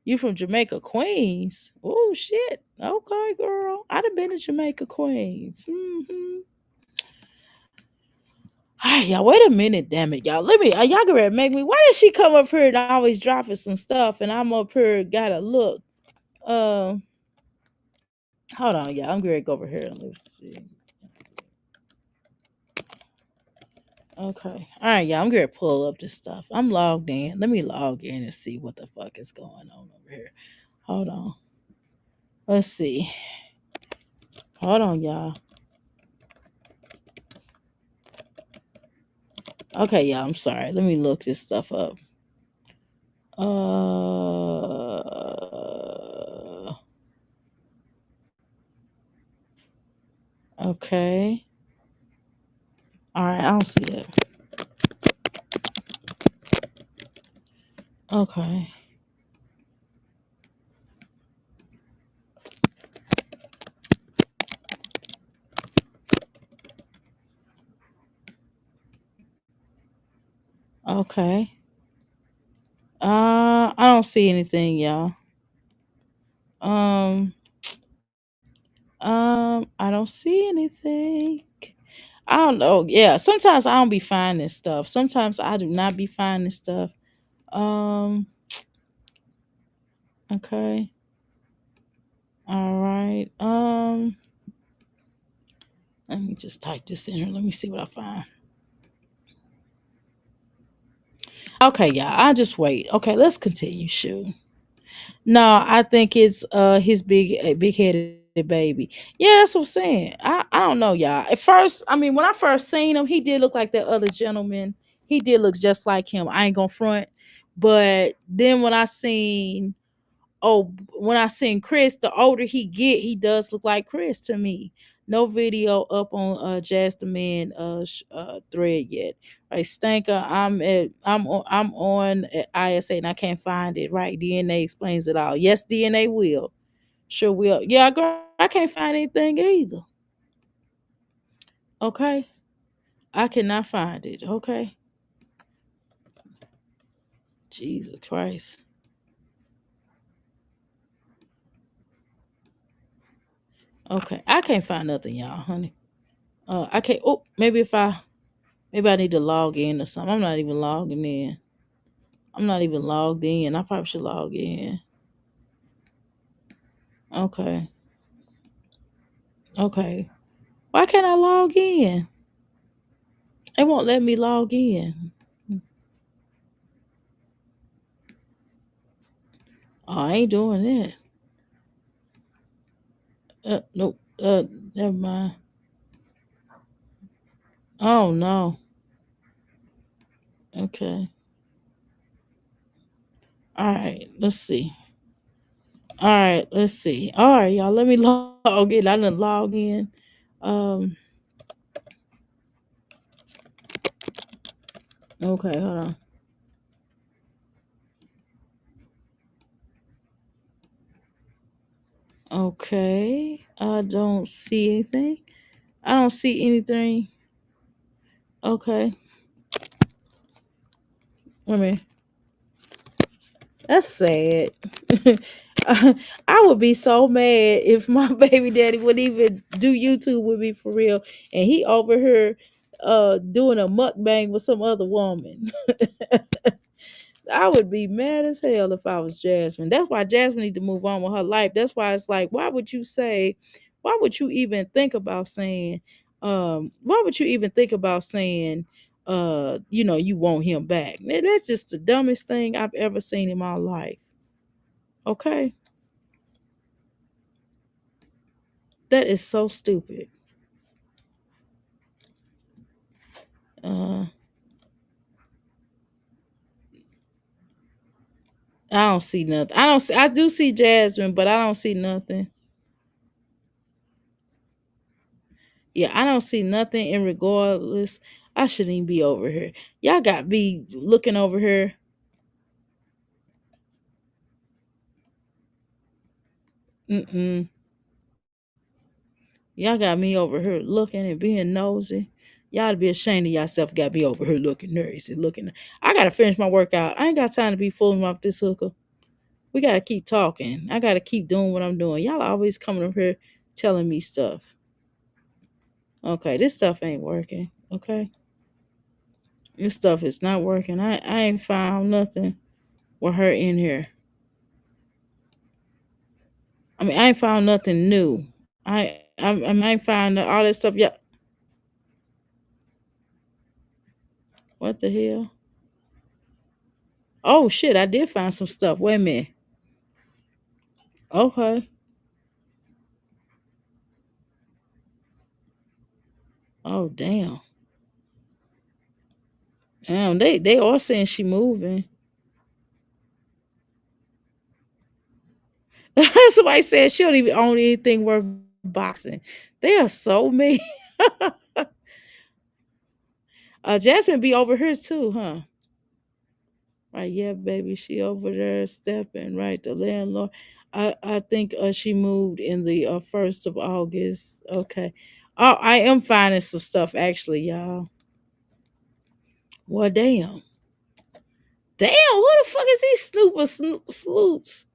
you from Jamaica, Queens? Oh shit. Okay, girl. I'd have been to Jamaica, Queens. All right, y'all. Wait a minute, damn it, y'all. Let me. Y'all gonna make me. Why did she come up here and always dropping some stuff, and I'm up here gotta look. Hold on, y'all. I'm gonna go over here and let's see. Okay. All right, y'all. I'm gonna pull up this stuff. I'm logged in. Let me log in and see what the fuck is going on over here. Hold on. Let's see. Hold on, y'all. Okay, yeah, I'm sorry. Let me look this stuff up. Okay. All right, I don't see it. Okay. Okay. I don't see anything, y'all. Um, I don't see anything. I don't know. Yeah, sometimes I don't be finding stuff. Sometimes I do not be finding stuff. Um, okay. All right. Let me just type this in here. Let me see what I find. Okay, yeah, I'll just wait. Okay, let's continue. Shoot. No, I think it's his big headed baby. Yeah, that's what I'm saying. I don't know, y'all. At first, I mean, when I first seen him, he did look like that other gentleman. He did look just like him. I ain't gonna front. But then when I seen Chris, the older he get, he does look like Chris to me. No video up on Jazz the Man thread yet. Right, Stanker, I'm on at ISA and I can't find it. Right, DNA explains it all. Yes, DNA will. Sure will. Yeah, girl, I can't find anything either. Okay, I cannot find it. Okay, Jesus Christ. Okay, I can't find nothing, y'all, honey. I can't. Oh, maybe I need to log in or something. I'm not even logging in. I'm not even logged in. I probably should log in. Okay. Okay. Why can't I log in? It won't let me log in. Oh, I ain't doing that. Nope. Never mind. Oh no. Okay. All right. Let's see. All right. Let's see. All right, y'all. Let me log in. I didn't log in. Um. Okay. Hold on. Okay. I don't see anything. I don't see anything. Okay. Wait a minute. That's sad. I would be so mad if my baby daddy would even do YouTube with me for real, and he over here doing a mukbang with some other woman. I would be mad as hell if I was Jasmine. That's why Jasmine need to move on with her life. That's why it's like, why would you even think about saying, why would you even think about saying, you want him back? That's just the dumbest thing I've ever seen in my life. Okay. That is so stupid. Uh, I don't see nothing. I do see Jasmine, but I don't see nothing. Yeah, I don't see nothing. And regardless, I shouldn't even be over here. Y'all got me looking over here. Mm-mm. Y'all got me over here looking and being nosy. Y'all to be ashamed of yourself. Got me over here looking nervous and looking. I gotta finish my workout. I ain't got time to be fooling off this hooker. We gotta keep talking. I gotta keep doing what I'm doing. Y'all always coming over here telling me stuff. Okay, this stuff ain't working. Okay, this stuff is not working. I ain't found nothing with her in here. I mean, I ain't found nothing new. I ain't found all that stuff. Yeah, what the hell? Oh shit, I did find some stuff. Wait a minute. Okay. Oh damn. They are saying she moving. Somebody said she don't even own anything worth boxing. They are so mean. Jasmine be over hers too, huh? Right, yeah, baby, she over there stepping, right? The landlord. I think she moved in the 1st of August. Okay. Oh, I am finding some stuff actually, y'all. Well, damn. Damn, who the fuck is these sleuths?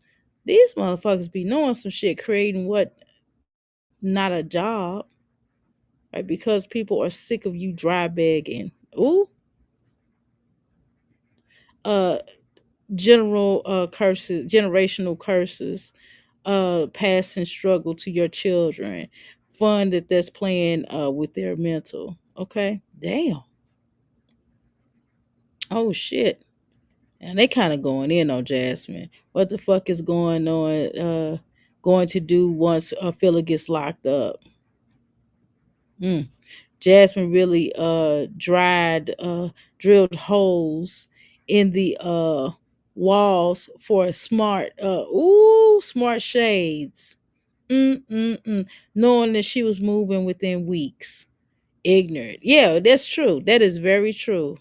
These motherfuckers be knowing some shit, creating what not a job, right? Because people are sick of you dry begging. Ooh, uh, generational curses, passing struggle to your children, fun that's playing with their mental. Okay, damn. Oh shit. And they kind of going in on Jasmine. What the fuck is going on? Going to do once Philip gets locked up? Mm. Jasmine really drilled holes in the walls for a smart shades. Mm-mm-mm. Knowing that she was moving within weeks. Ignorant. Yeah, that's true. That is very true.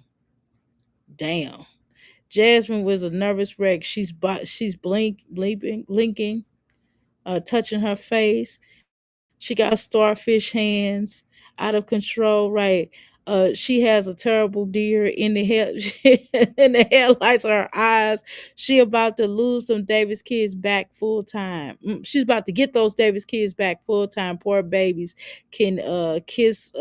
Damn. Jasmine was a nervous wreck. She's blinking, touching her face. She got starfish hands, out of control. Right. She has a terrible deer in the head in the headlights of her eyes. She about to lose them Davis kids back full time. She's about to get those Davis kids back full time. Poor babies can kiss,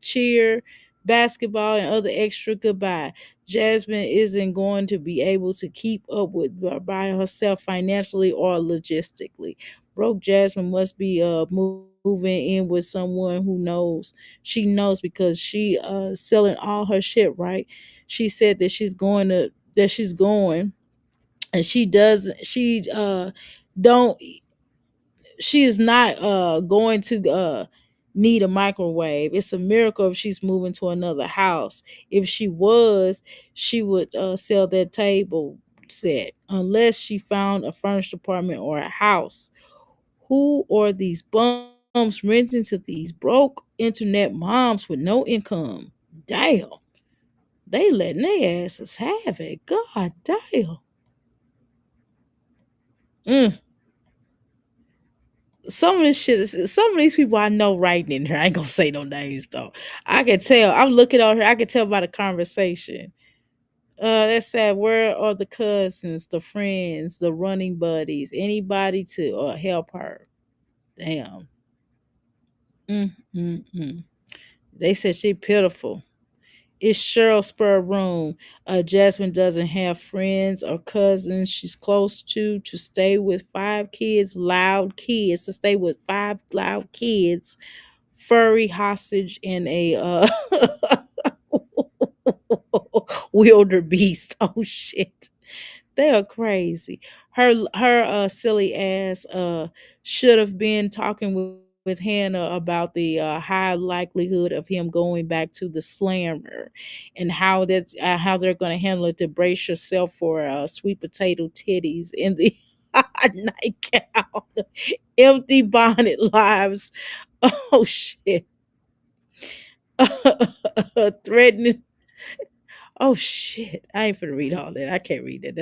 cheer, basketball, and other extra goodbye. Jasmine isn't going to be able to keep up with by herself financially or logistically. Broke Jasmine must be moving in with someone who knows. She knows because she selling all her shit, right? She said that she's going, and she don't she is not going to need a microwave. It's a miracle if she's moving to another house. If she was, she would sell that table set unless she found a furnished apartment or a house. Who are these bums renting to these broke internet moms with no income? Damn. They letting their asses have it. God damn. Mm. Some of these people I know writing in here. I ain't gonna say no names though. I can tell. I'm looking on here. I can tell by the conversation. That said, where are the cousins, the friends, the running buddies, anybody to help her? Damn. Mm. They said she pitiful. It's Cheryl Spur Room. Jasmine doesn't have friends or cousins she's close to stay with five kids, loud kids, to stay with five loud kids, furry hostage, and a wildebeest. Oh shit. They are crazy. Her silly ass should have been talking with Hannah about the high likelihood of him going back to the slammer, and how they're going to handle it, to brace yourself for sweet potato titties in the nightgown, empty bonnet lives. Oh shit. Threatening. Oh shit. I ain't finna read all that. I can't read that.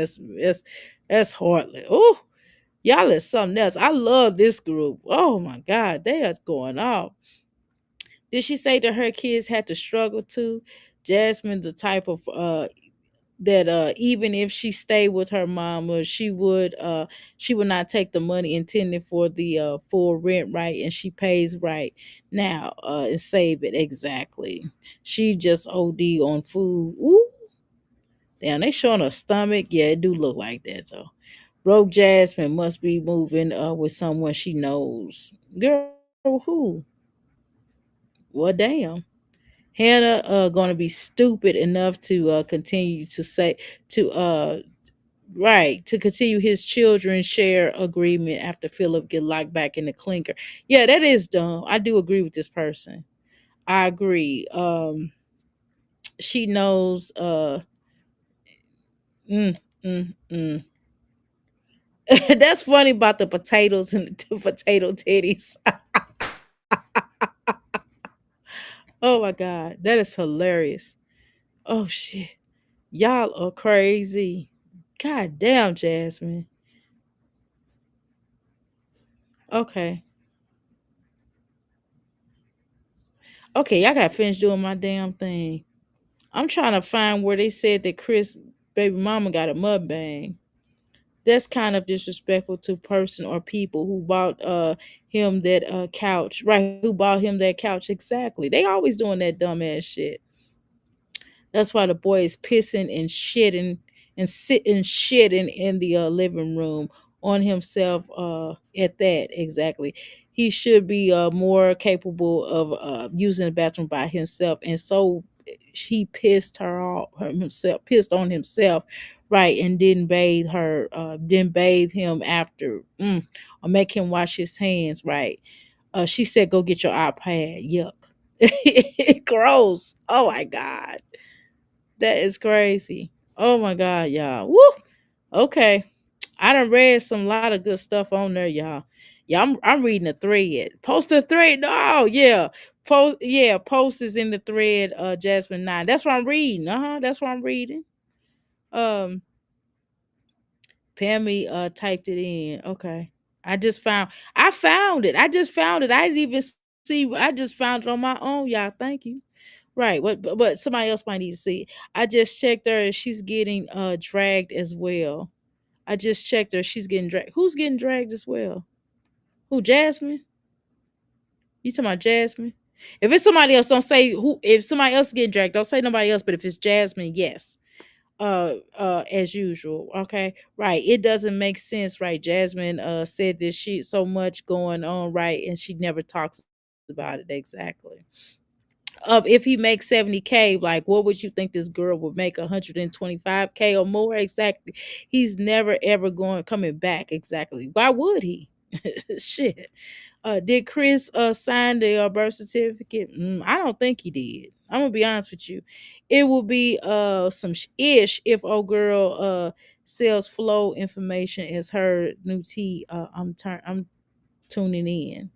That's hardly. Oh, y'all is something else. I love this group. Oh my God, they are going off. Did she say that her kids had to struggle too? Jasmine, the type of that even if she stayed with her mama, she would not take the money intended for the full rent, right? And she pays right now and save it exactly. She just OD on food. Ooh, damn, they showing her stomach. Yeah, it do look like that though. Broke Jasmine must be moving with someone she knows. Girl, who? Well, damn. Hannah gonna be stupid enough to continue to say to right, to continue his children share agreement after Philip get locked back in the clinker. Yeah, that is dumb. I do agree with this person. I agree. She knows mm, mm, mm. That's funny about the potatoes and the potato titties. Oh my god, that is hilarious. Oh shit. Y'all are crazy. God damn, Jasmine. Okay. Okay, y'all gotta finish doing my damn thing. I'm trying to find where they said that Chris baby mama got a mukbang. That's kind of disrespectful to person or people who bought him that couch. Right, who bought him that couch exactly. They always doing that dumbass shit. That's why the boy is pissing and shitting and sitting shitting in the living room on himself at that exactly. He should be more capable of using the bathroom by himself, and so he pissed her off himself, pissed on himself, right, and didn't bathe her, didn't bathe him after, or make him wash his hands, right. She said, "Go get your iPad." Yuck. Gross. Oh my god. That is crazy. Oh my god, y'all. Woo. Okay. I done read some lot of good stuff on there, y'all. Yeah, I'm reading the thread. Post the thread. Oh yeah. Post is in the thread, Jasmine 9. That's what I'm reading. That's what I'm reading. Um Pammy typed it in. Okay. I found it. I just found it. I didn't even see. I just found it on my own, y'all. Thank you. Right. But somebody else might need to see it. I just checked her and she's getting dragged as well. I just checked her. She's getting dragged. Who's getting dragged as well? Who, Jasmine? You talking about Jasmine? If it's somebody else, don't say who. If somebody else is getting dragged, don't say nobody else. But if it's Jasmine, yes. As usual. Okay. Right. It doesn't make sense, right? Jasmine said this she so much going on, right? And she never talks about it exactly. If he makes 70K, like what would you think this girl would make 125K or more? Exactly. He's never ever going coming back. Exactly. Why would he? Shit. Did Chris sign the birth certificate? I don't think he did. I'm gonna be honest with you. It will be some ish if old girl sells flow information as her new tea. I'm tuning in.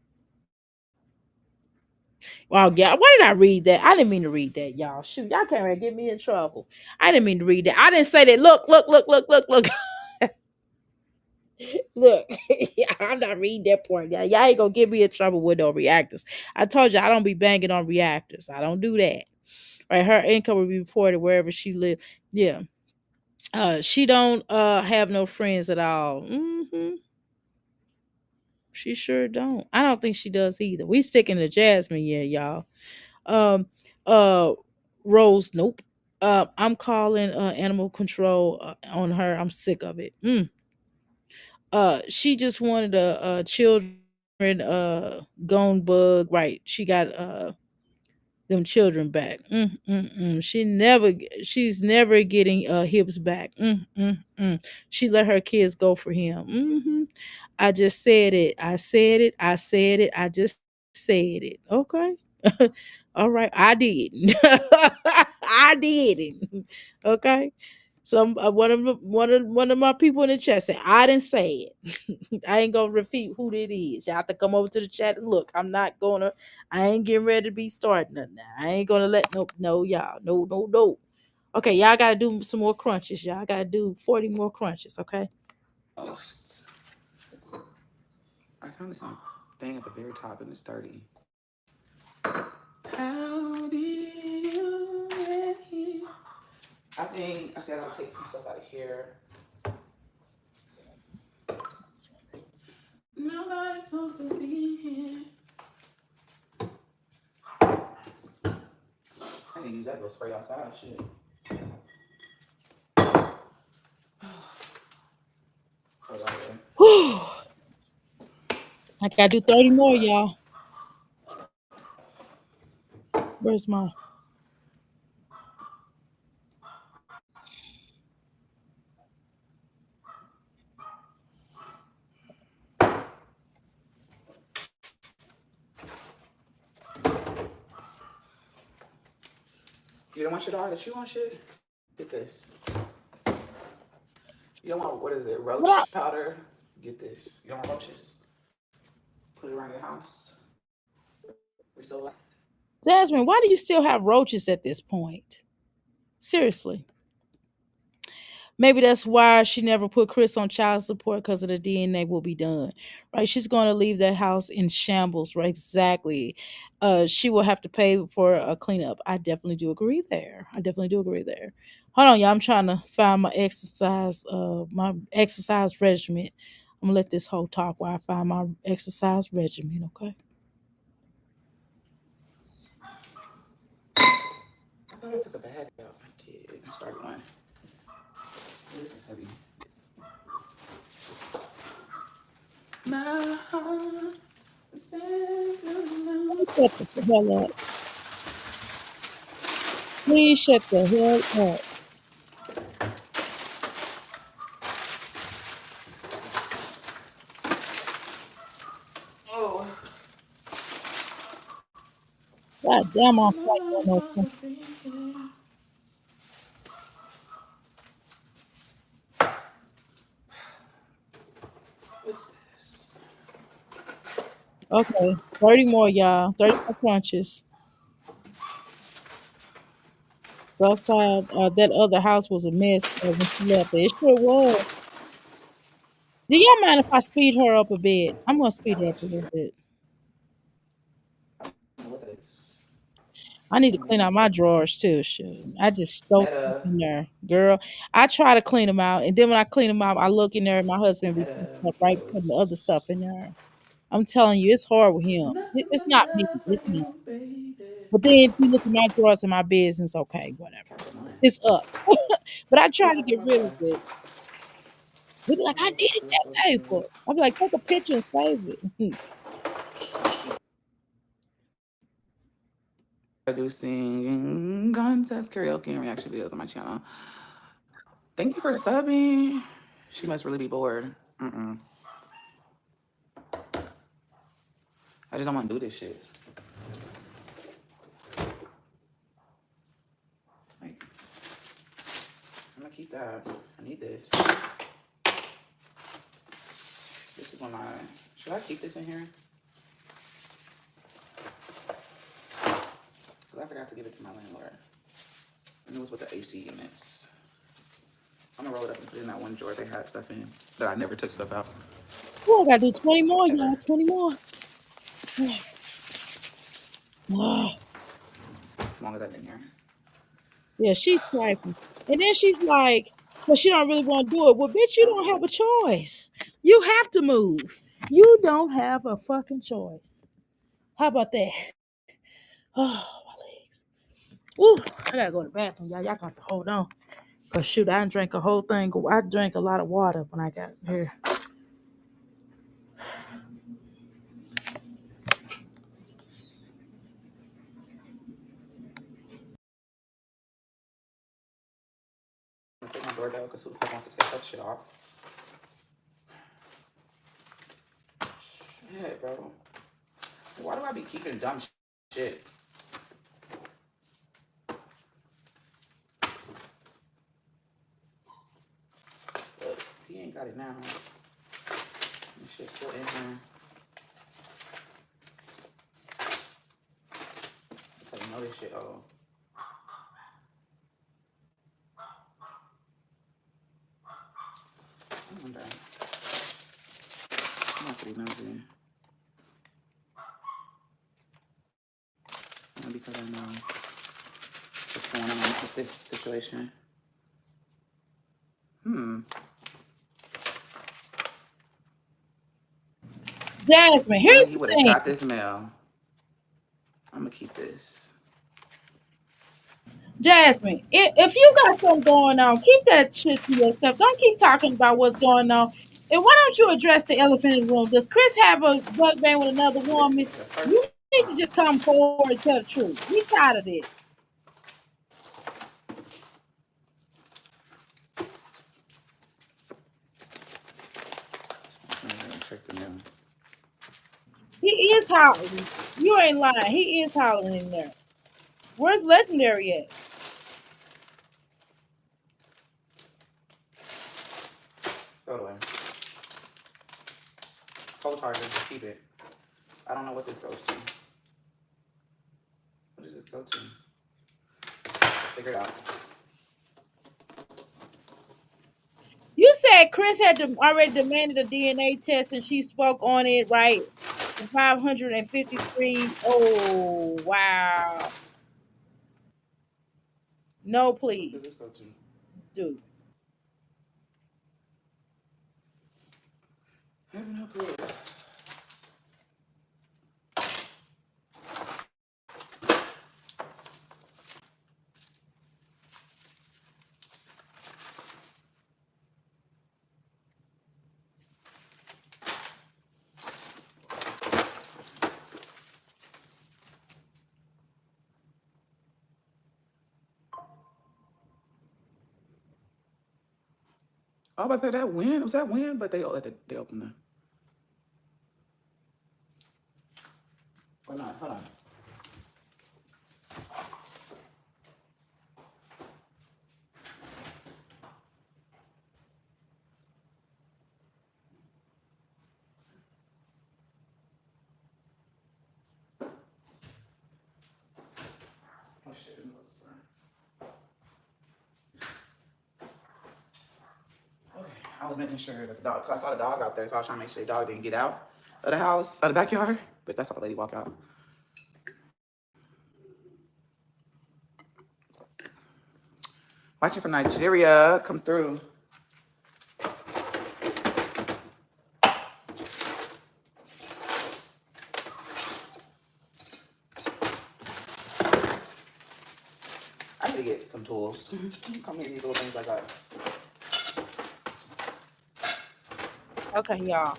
Wow, yeah. Why did I read that? I didn't mean to read that, y'all. Shoot, y'all can't get me in trouble. I didn't mean to read that. I didn't say that. Look. Look. I'm not reading that part. Y'all ain't gonna get me in trouble with no reactors. I told you I don't be banging on reactors. I don't do that. Right. Her income will be reported wherever she live. Yeah. She don't have no friends at all. She sure don't. I don't think she does either. We sticking to Jasmine, yeah, y'all. Um, uh, Rose, nope. I'm calling animal control on her. I'm sick of it. She just wanted a children gone bug. Right. She got them children back. She's never getting hips back. She let her kids go for him. I just said it. I said it. I said it. I just said it. Okay. All right. I did. I did it. Okay. Some one of my people in the chat said I didn't say it. I ain't gonna repeat who it is. You have to come over to the chat and look. I'm not gonna. I ain't getting ready to be starting nothing now. I ain't gonna let no y'all no. Okay, y'all gotta do some more crunches. Y'all gotta do 40 more crunches. Okay. Almost. I found this thing at the very top and it's 30. How did you get here? I think I said I'll take some stuff out of here. Nobody's supposed to be here. I didn't use that little spray outside shit. I gotta do 30 more, y'all. Where's my You don't want your dog to chew on shit? Get this. You don't want, what is it, What? roach powder? Get this. You don't want roaches? Put it around your house. We so loud. Jasmine, why do you still have roaches at this point? Seriously. Maybe that's why she never put Chris on child support because of the DNA will be done. Right? She's going to leave that house in shambles. Right? Exactly. She will have to pay for a cleanup. I definitely do agree there. I definitely do agree there. Hold on, y'all. I'm trying to find my exercise regimen. I'm gonna let this whole talk while I find my exercise regimen. Okay. I thought I took a bag out. I did. I started one. This is heavy. My heart is Shut the hell up. Please shut the hell up. Oh. God damn, I'm fighting. What's this? Okay, 30 more, y'all. 30 more crunches. So outside, that other house was a mess when she left it. It sure was. Do y'all mind if I speed her up a bit? I'm gonna speed I her up got a you. little bit. I don't know what that is. I need to I'm clean getting out my drawers too. Shoot, I just stole stuff meta. in there, girl. I try to clean them out, and then when I clean them out, I look in there, and my husband be putting Meta. stuff Keep right, putting the other those. stuff in there. I'm telling you, it's hard with him. Nothing It's but not me. love It's for him. you, baby. But then if you look at my drawers and my business, okay, whatever. Captain One. It's us. But I try What to happened get to my rid of car? it. They be like, I Oh, needed good, that good, paper. good. I be like, take a picture and save it. Producing contest karaoke and reaction videos on my channel. Thank you for subbing. She must really be bored. Mm-mm. I just don't want to do this shit. Like, I'm gonna keep that. I need this. This is one of my. Should I keep this in here? Because I forgot to give it to my landlord. And it was with the AC units. I'm gonna roll it up and put it in that one drawer they had stuff in that I never took stuff out. Oh, I gotta do 20 more, Ever. y'all. 20 more. As long as I've been here. Yeah, she's trifling. And then she's like, well, she don't really want to do it. Well, bitch, you don't have a choice. You have to move. You don't have a fucking choice. How about that? Oh, my legs. Ooh, I gotta go to the bathroom, y'all. Y'all got to hold on. Cause shoot, I drank a whole thing. I drank a lot of water when I got here. I'm gonna take my doorbell because who the fuck wants to take that shit off? Shit, bro. Why do I be keeping dumb shit? Look, he ain't got it now. This shit's still in here. That's how you know this shit. Oh. I wonder. I'm not pretty nosy. Because I know what's going on with this situation. Jasmine, here's Boy, he the would have thing. got this mail. I'm gonna keep this. Jasmine, if you got something going on, keep that shit to yourself. Don't keep talking about what's going on. And why don't you address the elephant in the room? Does Chris have a bug bang with another This woman? is the first You need to time. just come forward and tell the truth. We tired of this. I'm gonna check the mail. He is hollering. You ain't lying. He is hollering in there. Where's Legendary at? Throw it away. Cold charger, just keep it. I don't know what this goes to. What does this go to? Figure it out. You said Chris had already demanded a DNA test and she spoke on it, right? For 553. Oh, wow. No, What does please. this go to? Dude. I have no clue. Oh, but that win was that win, but they opened the. Or not? Hold on. Oh shit! Okay, I was making sure that the dog. Cause I saw the dog out there, so I was trying to make sure the dog didn't get out of the house, of the backyard. But that's how the lady walk out. Watching from Nigeria, come through. I need to get some tools. Come here, these little things like that. Okay, y'all.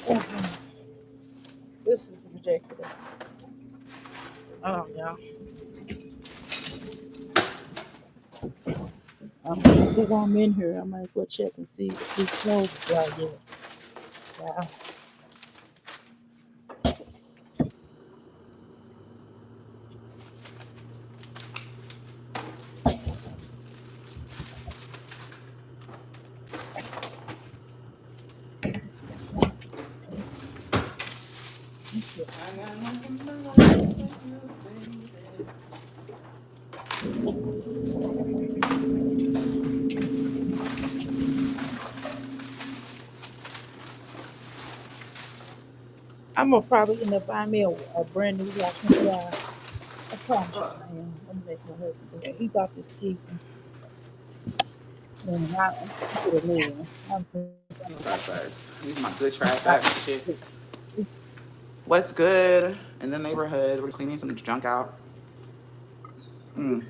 Okay. This is ridiculous. Oh, y'all. So while I'm in here, I might as well check and see if these clothes dry yet. Wow. I'm gonna probably end up buying me a brand new washer and dryer. I promise you I am. I'm gonna make my husband do that. He bought this cheap and I'm gonna get a new one. I'm thinking I'm No gonna trash bags. These are my good trash buy bags and shit. it's What's good in the neighborhood? We're cleaning some junk out. Mm.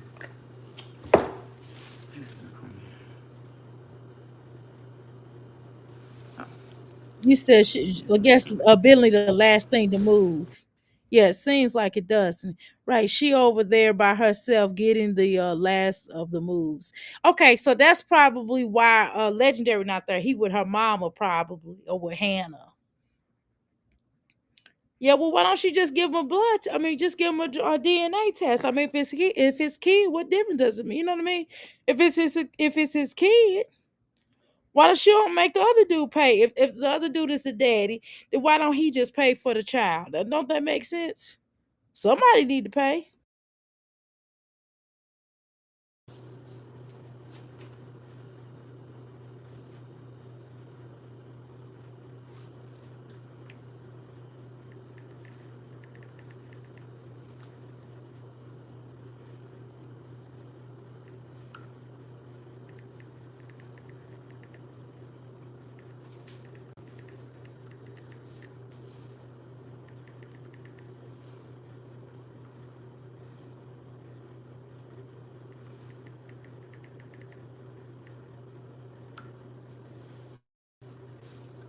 you said I guess Bentley the last thing to move. Yeah, it seems like it does. Right, she over there by herself getting the last of the moves. Okay, so that's probably why Legendary not there. He with her mama probably or with Hannah. Yeah, well, why don't she just give him a I mean, just give him a DNA test. I mean, if it's kid, what difference does it mean? You know what I mean? If it's his kid, why does she don't make the other dude pay? If the other dude is the daddy, then why don't he just pay for the child? Don't that make sense? Somebody need to pay.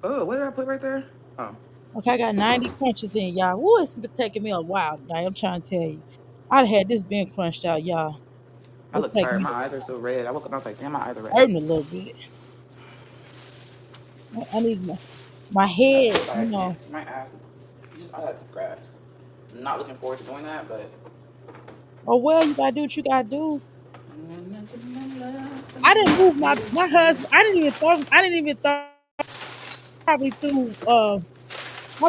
Oh, what did I put right there? Oh, Okay, I got 90 crunches in, y'all. Woo, it's been taking me a while tonight. I'm trying to tell you. I'd had this been crunched out, y'all. I It's look taking tired. me My eyes are so red. I woke up and I was like, damn, my eyes are red. hurting a little bit. I need my head, Sorry, I you can't. know. My ass. I gotta cut grass. I'm not looking forward to doing that, but Oh well, you gotta do what you gotta do. Nothing but love I didn't tonight. move my husband. I didn't even throw probably threw I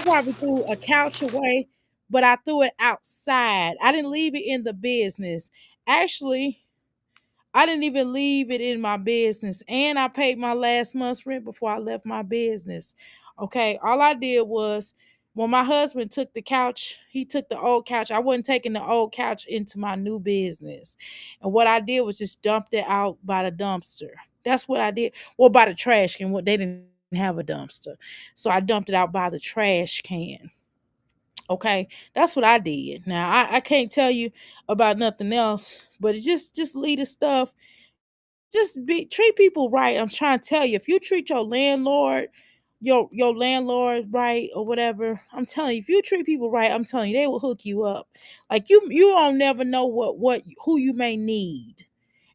probably threw a couch away, but I threw it outside. I didn't leave it in the business. Actually, I didn't even leave it in my business. And I paid my last month's rent before I left my business. Okay. All I did was when my husband took the couch, he took the old couch. I wasn't taking the old couch into my new business. And what I did was just dumped it out by the dumpster. That's what I did. Well, by the trash can. What they didn't have a dumpster. So I dumped it out by the trash can. Okay, that's what I did. Now I can't tell you about nothing else, but it's just leave the stuff, just be treat people right. I'm trying to tell you, if you treat your landlord, your landlord right or whatever, I'm telling you, if you treat people right, I'm telling you, they will hook you up. Like you don't never know what who you may need.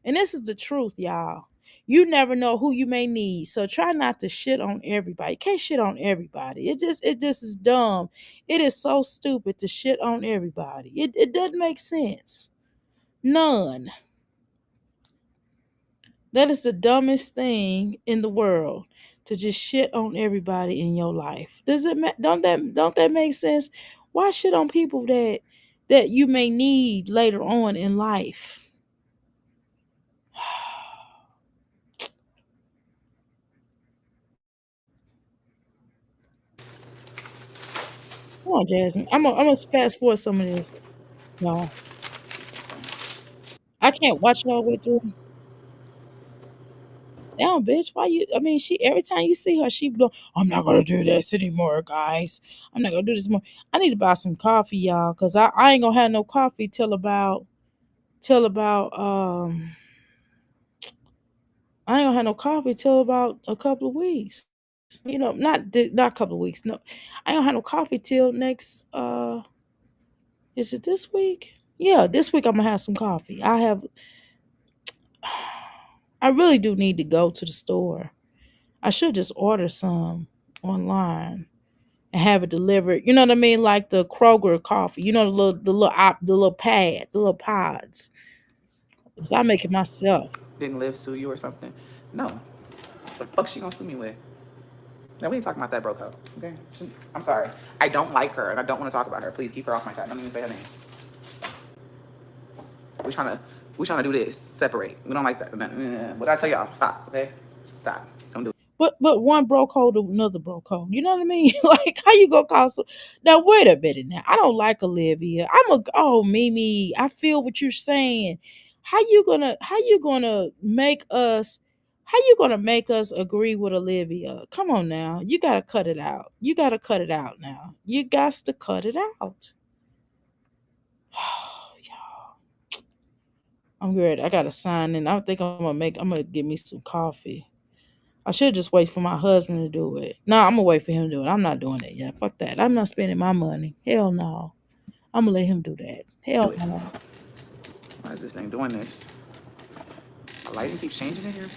And this is the truth, y'all. You never know who you may need. So try not to shit on everybody. You can't shit on everybody. It just is dumb. It is so stupid to shit on everybody. It doesn't make sense. None. That is the dumbest thing in the world, to just shit on everybody in your life. Does it don't that make sense? Why shit on people that you may need later on in life? Come on, Jasmine. I'm gonna fast forward some of this. No, I can't watch it all the way through. Damn, bitch. Why you? I mean, she every time you see her, she go, "I'm not gonna do this anymore, guys. I'm not gonna do this more." I need to buy some coffee, y'all, cause I ain't gonna have no coffee till about I ain't gonna have no coffee till about a couple of weeks. Not a couple of weeks. No, I ain't gonna have no coffee till next. Is it this week? Yeah, this week I'm gonna have some coffee. I really do need to go to the store. I should just order some online and have it delivered. You know what I mean? Like the Kroger coffee. You know the little pods. Cause I make it myself. Didn't live sue you or something? No. The fuck she gonna sue me with? No, we ain't talking about that broke hoe. Okay. I'm sorry. I don't like her and I don't want to talk about her. Please keep her off my chat. Don't even say her name. We trying to we trying to do this. Separate. We don't like that. What I tell y'all? Stop. Okay. Stop. Don't do it. But one broke hole to another broke hole. You know what I mean? Like how you gonna call now wait a minute now. I don't like Olivia. Mimi, I feel what you're saying. How you gonna make us agree with Olivia? Come on now. You gotta cut it out. You gotta cut it out now. You got to cut it out. I'm good. I gotta sign in. I think I'm gonna get me some coffee. I should just wait for my husband to do it. No, I'm gonna wait for him to do it. I'm not doing that yet. Fuck that. I'm not spending my money. Hell no. I'm gonna let him do that. Do Hell it. no. Why is this thing doing this? The lighting keeps changing in here.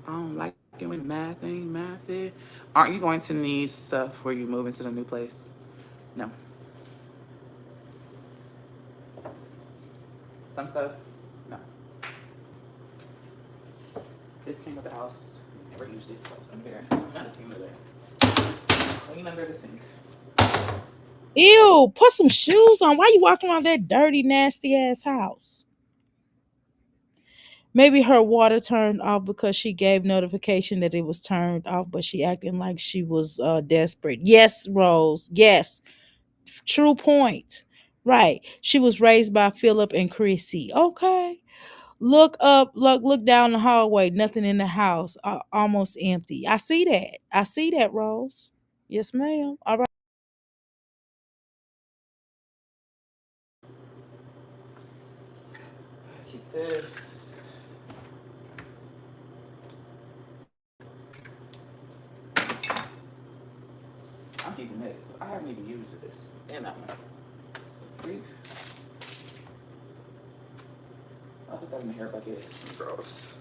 I don't like it when math ain't math it. Aren't you going to need stuff where you move into the new place? No. Some stuff? No. This came with the house. Never used it. So it's under there. Not it came under there. Clean under the sink. Ew, put some shoes on. Why you walking around that dirty, nasty ass house? Maybe her water turned off because she gave notification that it was turned off, but she acting like she was desperate. Yes, Rose. Yes. True point. Right. She was raised by Philip and Chrissy. Okay. Look up, look down the hallway, nothing in the house, almost empty. I see that. I see that, Rose. Yes, ma'am. All right. Keep this. I'm keeping this. I haven't even used this. And that one. Freak. I'll put that in the hair bucket. Gross.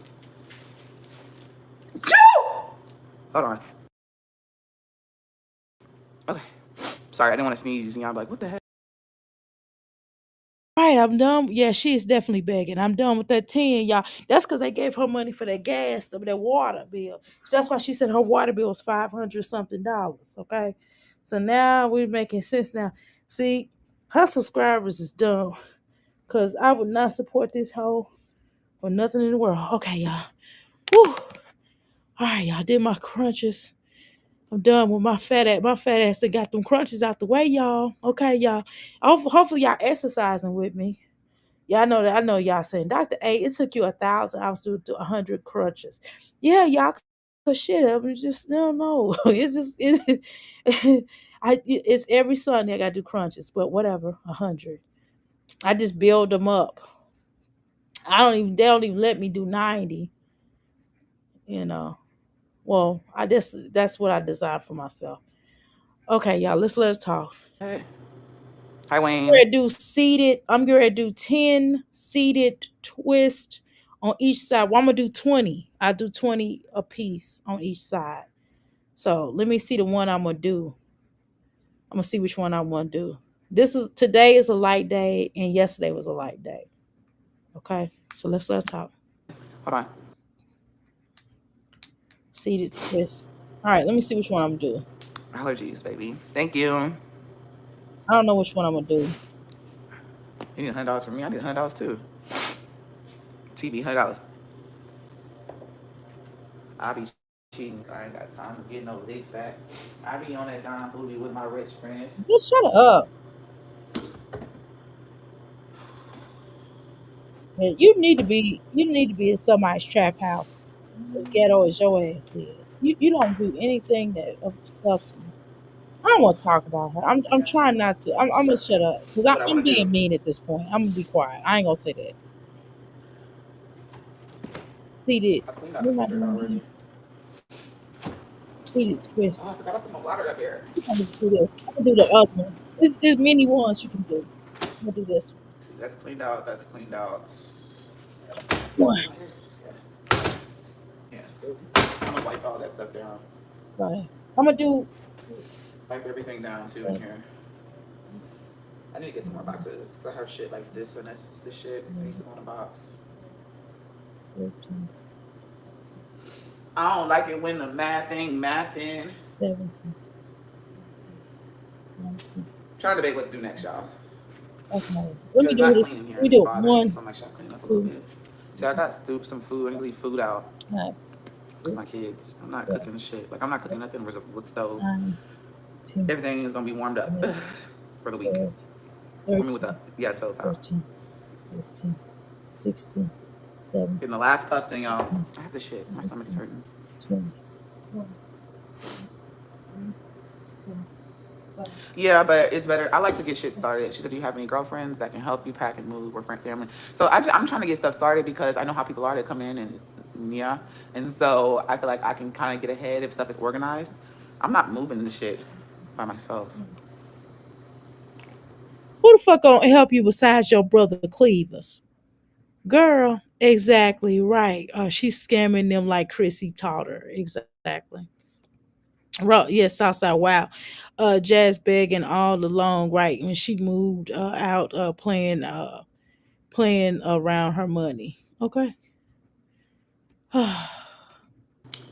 Hold on. Okay. Sorry, I didn't want to sneeze. And y'all be like, what the heck? right, I'm done. Yeah, she is definitely begging. I'm done with that 10, y'all. That's because they gave her money for that gas, that water bill. That's why she said her water bill was 500 something dollars. Okay. So now we're making sense now. See, her subscribers is dumb. Cause I would not support this hoe for nothing in the world. Okay, y'all. Woo. All right, y'all. Did my crunches. I'm done with my fat ass. My fat ass that got them crunches out the way, y'all. Okay, y'all. Hopefully y'all exercising with me. Yeah, I know that. I know y'all saying, Dr. A, it took you 1,000 hours to do 100 crunches. Yeah, y'all. Cause shit, I'm just I don't know. It's just it's every Sunday I gotta do crunches, but whatever, 100. I just build them up. I don't even they don't even let me do 90, you know. Well, I just that's what I designed for myself. Okay, y'all, let's talk. Hey. Hi, I'm Wayne. gonna do seated. I'm gonna do 10 seated twist on each side. Well, I'm gonna do 20. I do 20 a piece on each side. So let me see the one I'm gonna do. I'm gonna see which one I want to do. Today is a light day, and yesterday was a light day. Okay, so let's talk. Hold on. Seated twist. All right, let me see which one I'm gonna do. Allergies, baby. Thank you. I don't know which one I'm gonna do. You need $100 from me. I need $100 too. TV, $100. I be cheating, so I ain't got time to get no lick back. I be on that Don Booty with my rich friends. Just shut up. Man, you need to be in somebody's trap house. As ghetto as your ass is. You don't do anything that of substance. I don't want to talk about her. I'm trying not to. I'm gonna shut up because What I I'm want to do. being mean at this point. I'm gonna be quiet. I ain't gonna say that. Seated. I cleaned out the What am I refrigerator doing here? already. Seated Oh, twist. I forgot to put my water up here. I'm gonna just do this. I'm gonna do the other one. There's many ones you can do. I'm gonna do this See, that's cleaned out. That's cleaned out. one. Yeah. I'm gonna wipe all that stuff down. Right. I'm gonna do. Wipe everything down too in here. I need to get some more boxes because I have shit like this and this shit needs to go in a box. 13, I don't like it when the math ain't mathing. 17, 19. Trying to debate what to do next, y'all. Okay. Let Because me it's do not clean this. in here We and it's do bothering me. So one, I'm like, should I clean up a little two, bit? See, I got some food. I need to leave food out 5, because my 6, kids. I'm not 7, cooking shit. Like, I'm not cooking 8, nothing with stove. 9, 10, Everything is going to be warmed up 11, for the week. 12, I mean, with the, 13, yeah, stove top. 14, 15, 16, In 17, the last puffs, and y'all, 18, I have the shit. My stomach's 19, hurting. 20, 21, 22, 23, 24, Yeah, but it's better. I like to get shit started. She said, "Do you have any girlfriends that can help you pack and move or friend family?" So I'm trying to get stuff started because I know how people are that come in and yeah, and so I feel like I can kind of get ahead if stuff is organized. I'm not moving the shit by myself. Who the fuck gonna help you besides your brother Cleavers? Girl, exactly right. She's scamming them like Chrissy taught her. Exactly. Right, yes, Southside. Wow. Jazz begging all along, right? When she moved out playing around her money. Okay. I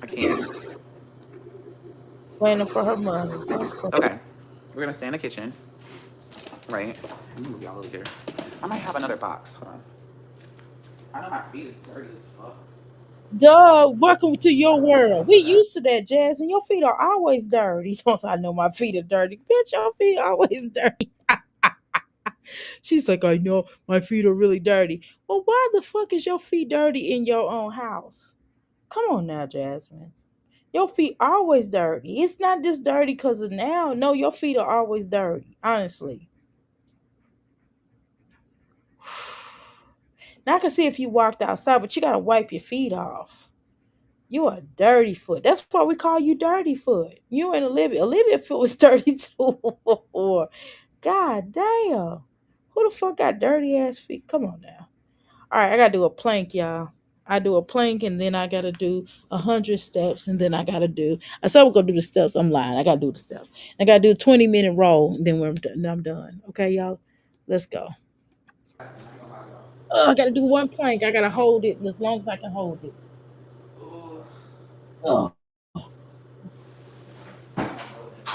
can't. Playing for her money. That's cool. Okay, we're gonna stay in the kitchen, right? Let me move y'all over here. I might have another box. Hold on. I know my feet is dirty as fuck. Duh, welcome to your world. We used to that, Jasmine. Your feet are always dirty. Once I know my feet are dirty. Bitch, your feet always dirty. She's like, I know my feet are really dirty. Well, why the fuck is your feet dirty in your own house? Come on now, Jasmine. Your feet always dirty. It's not just dirty because of now. No, your feet are always dirty. Honestly. Now I can see if you walked outside, but you gotta wipe your feet off. You a dirty foot. That's why we call you dirty foot. You and Olivia. Olivia foot was dirty too. God damn. Who the fuck got dirty ass feet? Come on now. All right, I gotta do a plank, y'all. I do a plank and then I gotta do 100 steps and then I gotta do. I said we're gonna do the steps. I'm lying. I gotta do the steps. I gotta do a 20-minute roll and then I'm done. Okay, y'all. Let's go. ain't gonna lie to y'all. I gotta do one plank. I gotta hold it as long as I can hold it. Ooh, Oh, that wasn't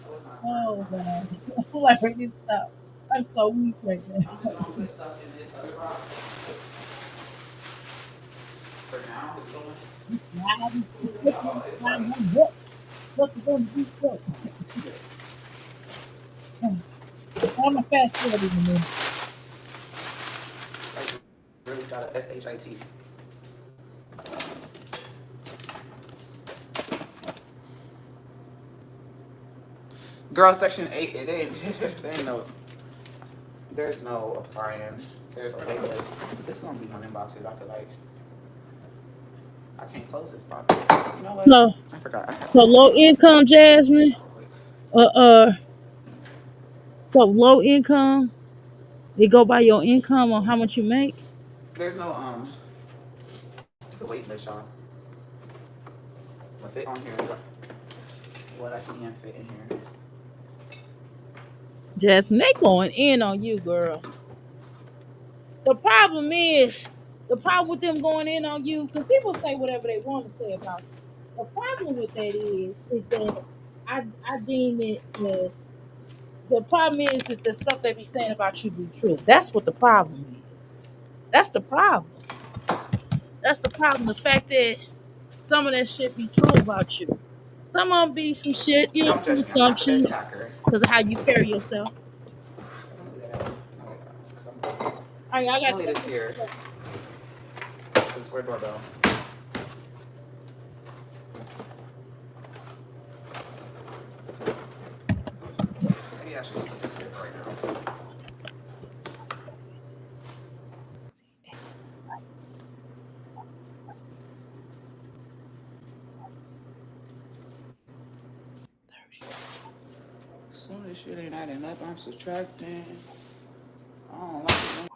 that was not first oh try. man. I'm like, ready to stop. I'm so weak right now. I'm just gonna put stuff in this other box for now. It's going. Oh, it's like What's it going to do? What? it's good. I'm a fast forward in a minute. Like really got a shit. Girl, section 8. It ain't. There ain't no. There's no applying. There's a wait list. This is gonna be one of them boxes. I feel like I can't close this box. You know what? So, I forgot. I have so this low thing. income, Jasmine. Real quick. Uh, uh. So low income. It go by your income or how much you make. There's no It's a wait list, y'all. What fit on here? What I can fit in here? Jasmine, they going in on you, girl. The problem is, the problem with them going in on you, because people say whatever they want to say about you. The problem with that is that I deem it as the problem is the stuff they be saying about you be true. That's what the problem is. That's the problem. That's the problem. The fact that some of that shit be true about you. Some of them be some shit, Don't some judge me. I'm not the best assumptions packer. because of how you carry yourself. I'm gonna leave that out. I I'm got gonna leave this here. The square doorbell. Maybe I should just put this here for right now. Soon as shit ain't adding up, I'm subtracting. I don't like it.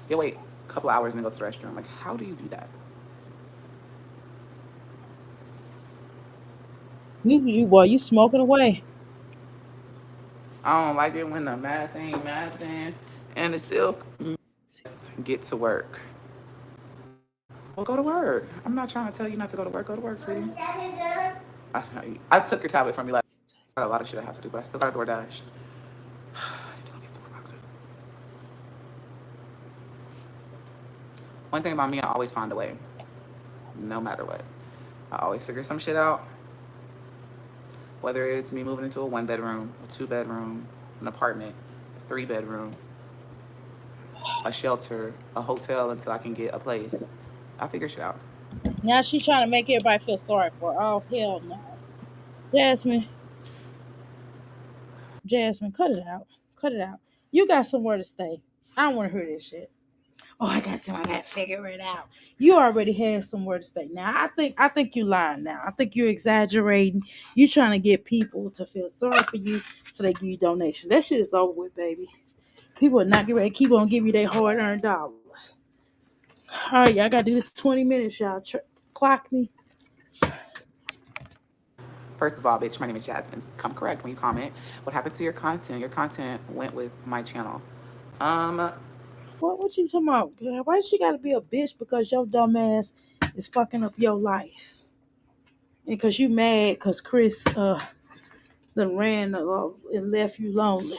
Yeah, wait. A couple hours and then go to the restroom. Like, how do you do that? You smoking away. I don't like it when the math ain't mathing and it's still get to work. Well, go to work. I'm not trying to tell you not to go to work. Go to work, sweetie. I took your tablet from you. Like, I got a lot of shit I have to do, but I still got a DoorDash. One thing about me, I always find a way, no matter what. I always figure some shit out. Whether it's me moving into a 1 bedroom, a 2 bedroom, an apartment, a 3 bedroom, a shelter, a hotel until I can get a place. I figure shit out. Now she trying to make everybody feel sorry for her. Oh hell no. Jasmine, Jasmine, cut it out. Cut it out. You got somewhere to stay. I don't want to hear this shit. Oh, I gotta figure it out. You already had somewhere to stay. Now I think you lying now. I think you're exaggerating. You trying to get people to feel sorry for you so they give you donations. That shit is over with, baby. People are not getting ready to keep on giving you their hard earned dollars. All right, y'all gotta do this 20 minutes, y'all. Clock me. First of all, bitch, my name is Jasmine. Come correct when you comment. What happened to your content? Your content went with my channel. Um, What you talking about? Girl? Why she gotta be a bitch because your dumb ass is fucking up your life? And cause you mad cause Chris done ran and left you lonely.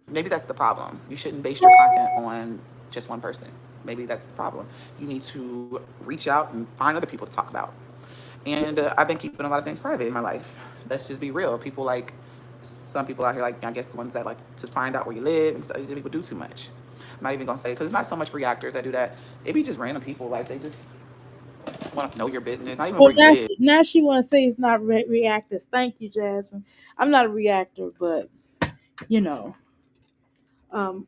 maybe that's the problem. You shouldn't base your content on just one person. Maybe that's the problem. You need to reach out and find other people to talk about. And I've been keeping a lot of things private in my life. Let's just be real. People like some people out here, like I guess the ones that like to find out where you live and stuff. People do too much. I'm not even gonna say because it's not so much reactors that do that. It be just random people like they just want to know your business, not even Well, where you live. now she want to say it's not reactive. Thank you, Jasmine. I'm not a reactor, but you know,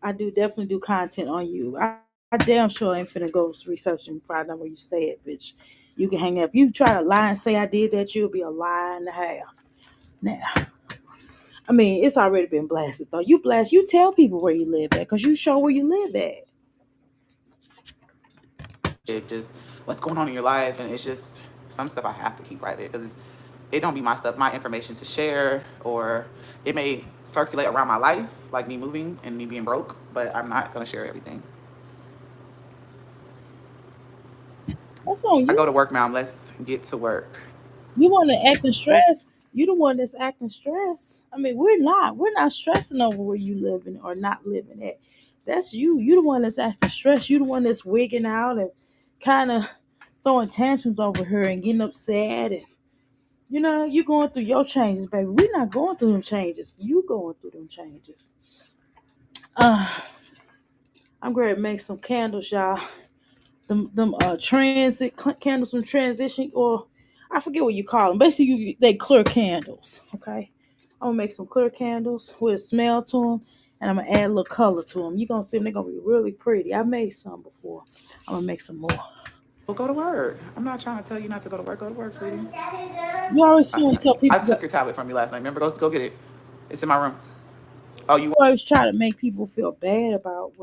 I do definitely do content on you. I damn sure ain't finna go research and find out where you stay at, bitch. You can hang up. You try to lie and say I did that, you'll be a lie and a half. Now, I mean, it's already been blasted though. You blast, you tell people where you live at, cause you show where you live at. It just what's going on in your life, and it's just some stuff I have to keep private because it don't be my stuff, my information to share, or it may circulate around my life, like me moving and me being broke, but I'm not gonna share everything. That's on I you. go to work, ma'am. Let's get to work. You want to acting stressed. You the one that's acting stressed. I mean, we're not. We're not stressing over where you living or not living at. That's you. You the one that's acting stressed. You the one that's wigging out and kind of throwing tantrums over her and getting upset. And you going through your changes, baby. We're not going through them changes. You going through them changes. Uh, I'm going to make some candles, y'all. Them transit candles from transition, or I forget what you call them. Basically, they clear candles. Okay, I'm gonna make some clear candles with a smell to them, and I'm gonna add a little color to them. You're gonna see them; they're gonna be really pretty. I made some before. I'm gonna make some more. Well, go to work. I'm not trying to tell you not to go to work. Go to work, sweetie. You always I, trying to tell I people took your tablet from you last night. Remember, go get it. It's in my room. Oh, you? you always try to make people feel bad about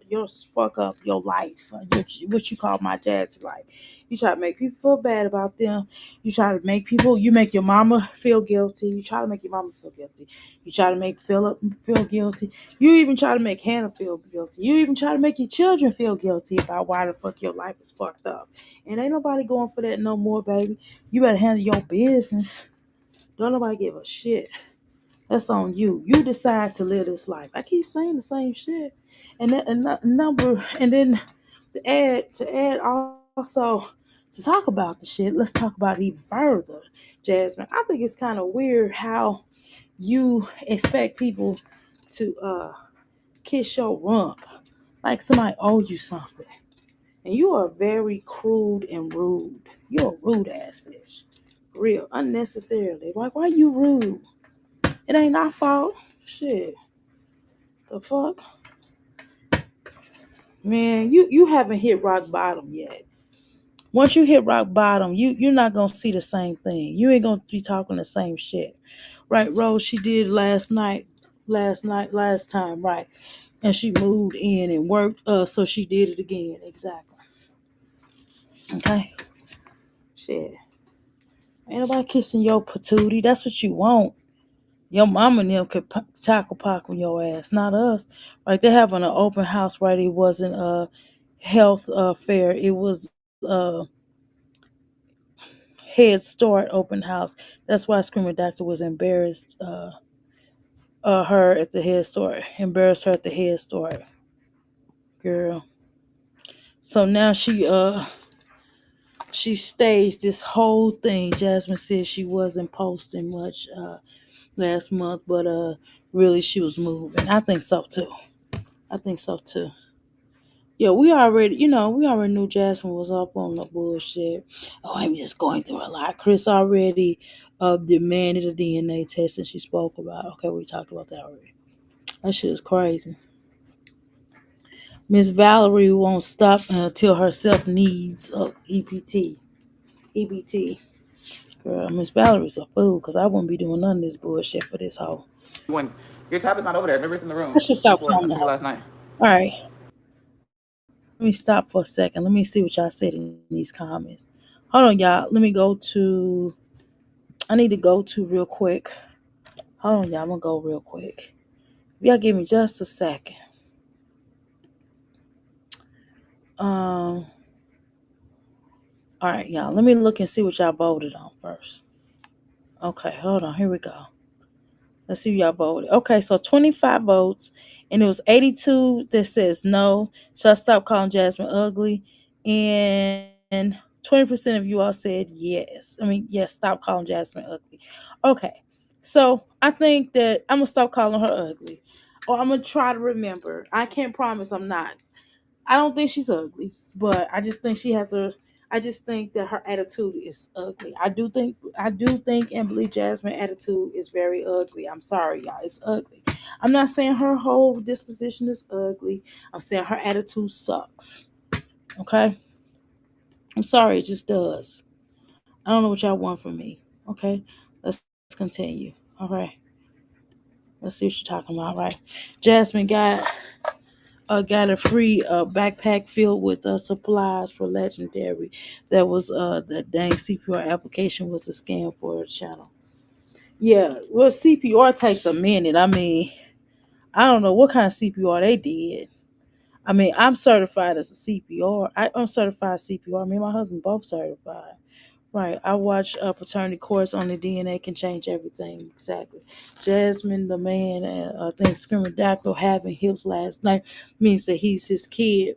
your fuck up your life, what you call my jazz life. You try to make people feel bad about them. You try to make people. You make your mama feel guilty. You try to make your mama feel guilty. You try to make Philip feel guilty. You even try to make Hannah feel guilty. You even try to make your children feel guilty about why the fuck your life is fucked up. And ain't nobody going for that no more, baby. You better handle your business. Don't nobody give a shit. That's on you. You decide to live this life. I keep saying the same shit, and that and number, and then to add also to talk about the shit. Let's talk about it even further, Jasmine. I think it's kind of weird how you expect people to kiss your rump like somebody owed you something, and you are very crude and rude. You're a rude ass bitch, real unnecessarily. Like why you rude? It ain't our fault. Shit. The fuck? Man, you haven't hit rock bottom yet. Once you hit rock bottom, you're not gonna see the same thing. You ain't gonna be talking the same shit. Right, Rose, she did last time, right. And she moved in and worked, so she did it again. Exactly. Okay. Shit. Ain't nobody kissing your patootie. That's what you want. Your mama and them could tackle park on your ass, not us. Like they having an open house, right? It wasn't a health fair. It was Head Start open house. That's why Screaming Doctor was embarrassed. Her at the Head Start, embarrassed her at the Head Start, girl. So now she staged this whole thing. Jasmine said she wasn't posting much last month, but really she was moving. I think so too. I think so too. Yeah, we already knew Jasmine was up on the bullshit. Oh, I'm just going through a lot. Chris already demanded a DNA test and she spoke about. Okay, we talked about that already. That shit is crazy. Miss Valerie won't stop until her self needs EPT. EBT. Girl, Miss Valerie's a fool because I wouldn't be doing none of this bullshit for this hoe. When your tablet's not over there. Remember, it's in the I room. should It's stop where I calling the took it last hoes. night. All right, let me stop for a second. Let me see what y'all said in these comments. Hold on, y'all. Let me go to. I need to go to real quick. Hold on, y'all. I'm gonna go real quick. Y'all give me just a second. Um. All right, y'all. Let me look and see what y'all voted on first. Okay, hold on. Here we go. Let's see who y'all voted. Okay, so 25 votes, and it was 82 that says no. Should I stop calling Jasmine ugly? And 20% of you all said yes. I mean, yes, stop calling Jasmine ugly. Okay, so I think that I'm gonna stop calling her ugly, or I'm gonna try to remember. I can't promise I'm not. I don't think she's ugly, but I just think she has a. I just think that her attitude is ugly. I do think and believe Jasmine attitude is very ugly. I'm sorry, y'all. It's ugly. I'm not saying her whole disposition is ugly. I'm saying her attitude sucks. Okay? I'm sorry, it just does. I don't know what y'all want from me. Okay? Let's continue. All right. Let's see what you're talking about. All right. Jasmine got got a free backpack filled with supplies for Legendary. That was the dang CPR application was a scam for a channel. Yeah, well, CPR takes a minute. I mean, I don't know what kind of CPR they did. I mean, I'm certified as a CPR. I'm certified CPR. Me and my husband both certified. Right. I watched a paternity course on the DNA can change everything. Exactly. Jasmine, the man, I think Screaming Dactyl having hips last night means that he's his kid.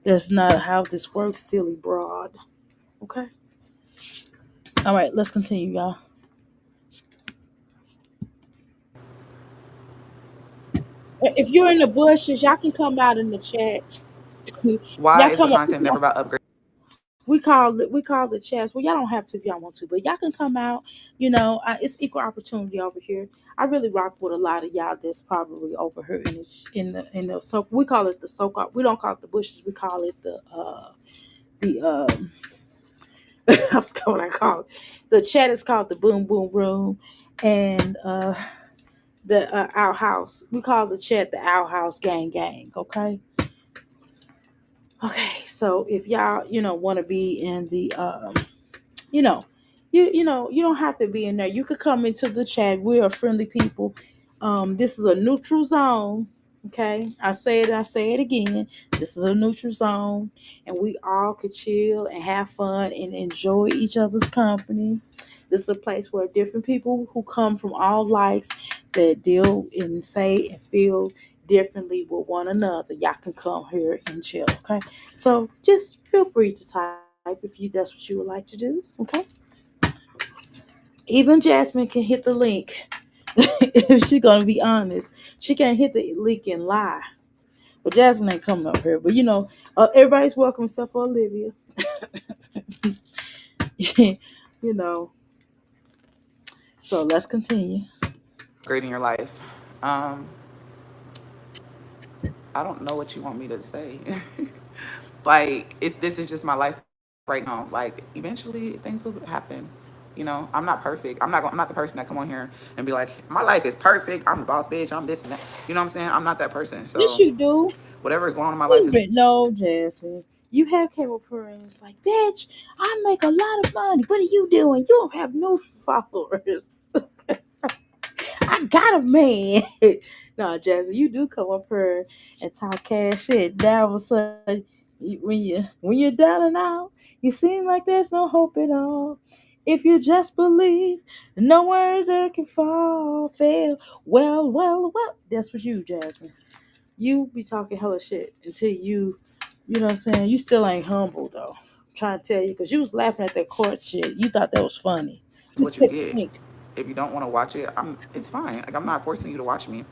That's not how this works, silly broad. Okay. All right, let's continue, y'all. If you're in the bushes, y'all can come out in the chats. Why Y'all is the come up. content never about upgrade? We call the chats. Well, y'all don't have to if y'all want to, but y'all can come out. It's equal opportunity over here. I really rock with a lot of y'all that's probably over here in the so we call it the so-called. We don't call it the bushes. We call it the I forgot what I call it. The chat is called the boom boom room, and the outhouse. We call the chat the outhouse gang gang. Okay. So if y'all want to be in the you know you don't have to be in there. You could come into the chat. We are friendly people. This is a neutral zone. Okay, I say it again. This is a neutral zone, and we all could chill and have fun and enjoy each other's company. This is a place where different people who come from all likes that deal and say and feel differently with one another, y'all can come here and chill. Okay, so just feel free to type if that's what you would like to do. Okay, even Jasmine can hit the link. If she's gonna be honest, she can't hit the link and lie. But Jasmine ain't coming up here. But everybody's welcome except for Olivia. you know. So let's continue. Upgrading your life. Um, I don't know what you want me to say. Like it's this is just my life right now. Like eventually things will happen. I'm not perfect. I'm not the person that come on here and be like, my life is perfect. I'm the boss bitch. I'm this and that. You know what I'm saying? I'm not that person. Yes, So you do. whatever is going on in my life is No, Jasmine. You have came up here and it's like, bitch, I make a lot of money. What are you doing? You don't have no followers. I got a man. No, Jazzy, you do come up here and talk cash shit. Now all of a sudden, when you're down and out, you seem like there's no hope at all. If you just believe, no words there can fall, fail. Well. That's what you, Jasmine. You be talking hella shit until you know what I'm saying. You still ain't humble though. I'm trying to tell you because you was laughing at that court shit. You thought that was funny. Just what you take a get. think. If you don't want to watch it, it's fine. Like I'm not forcing you to watch me.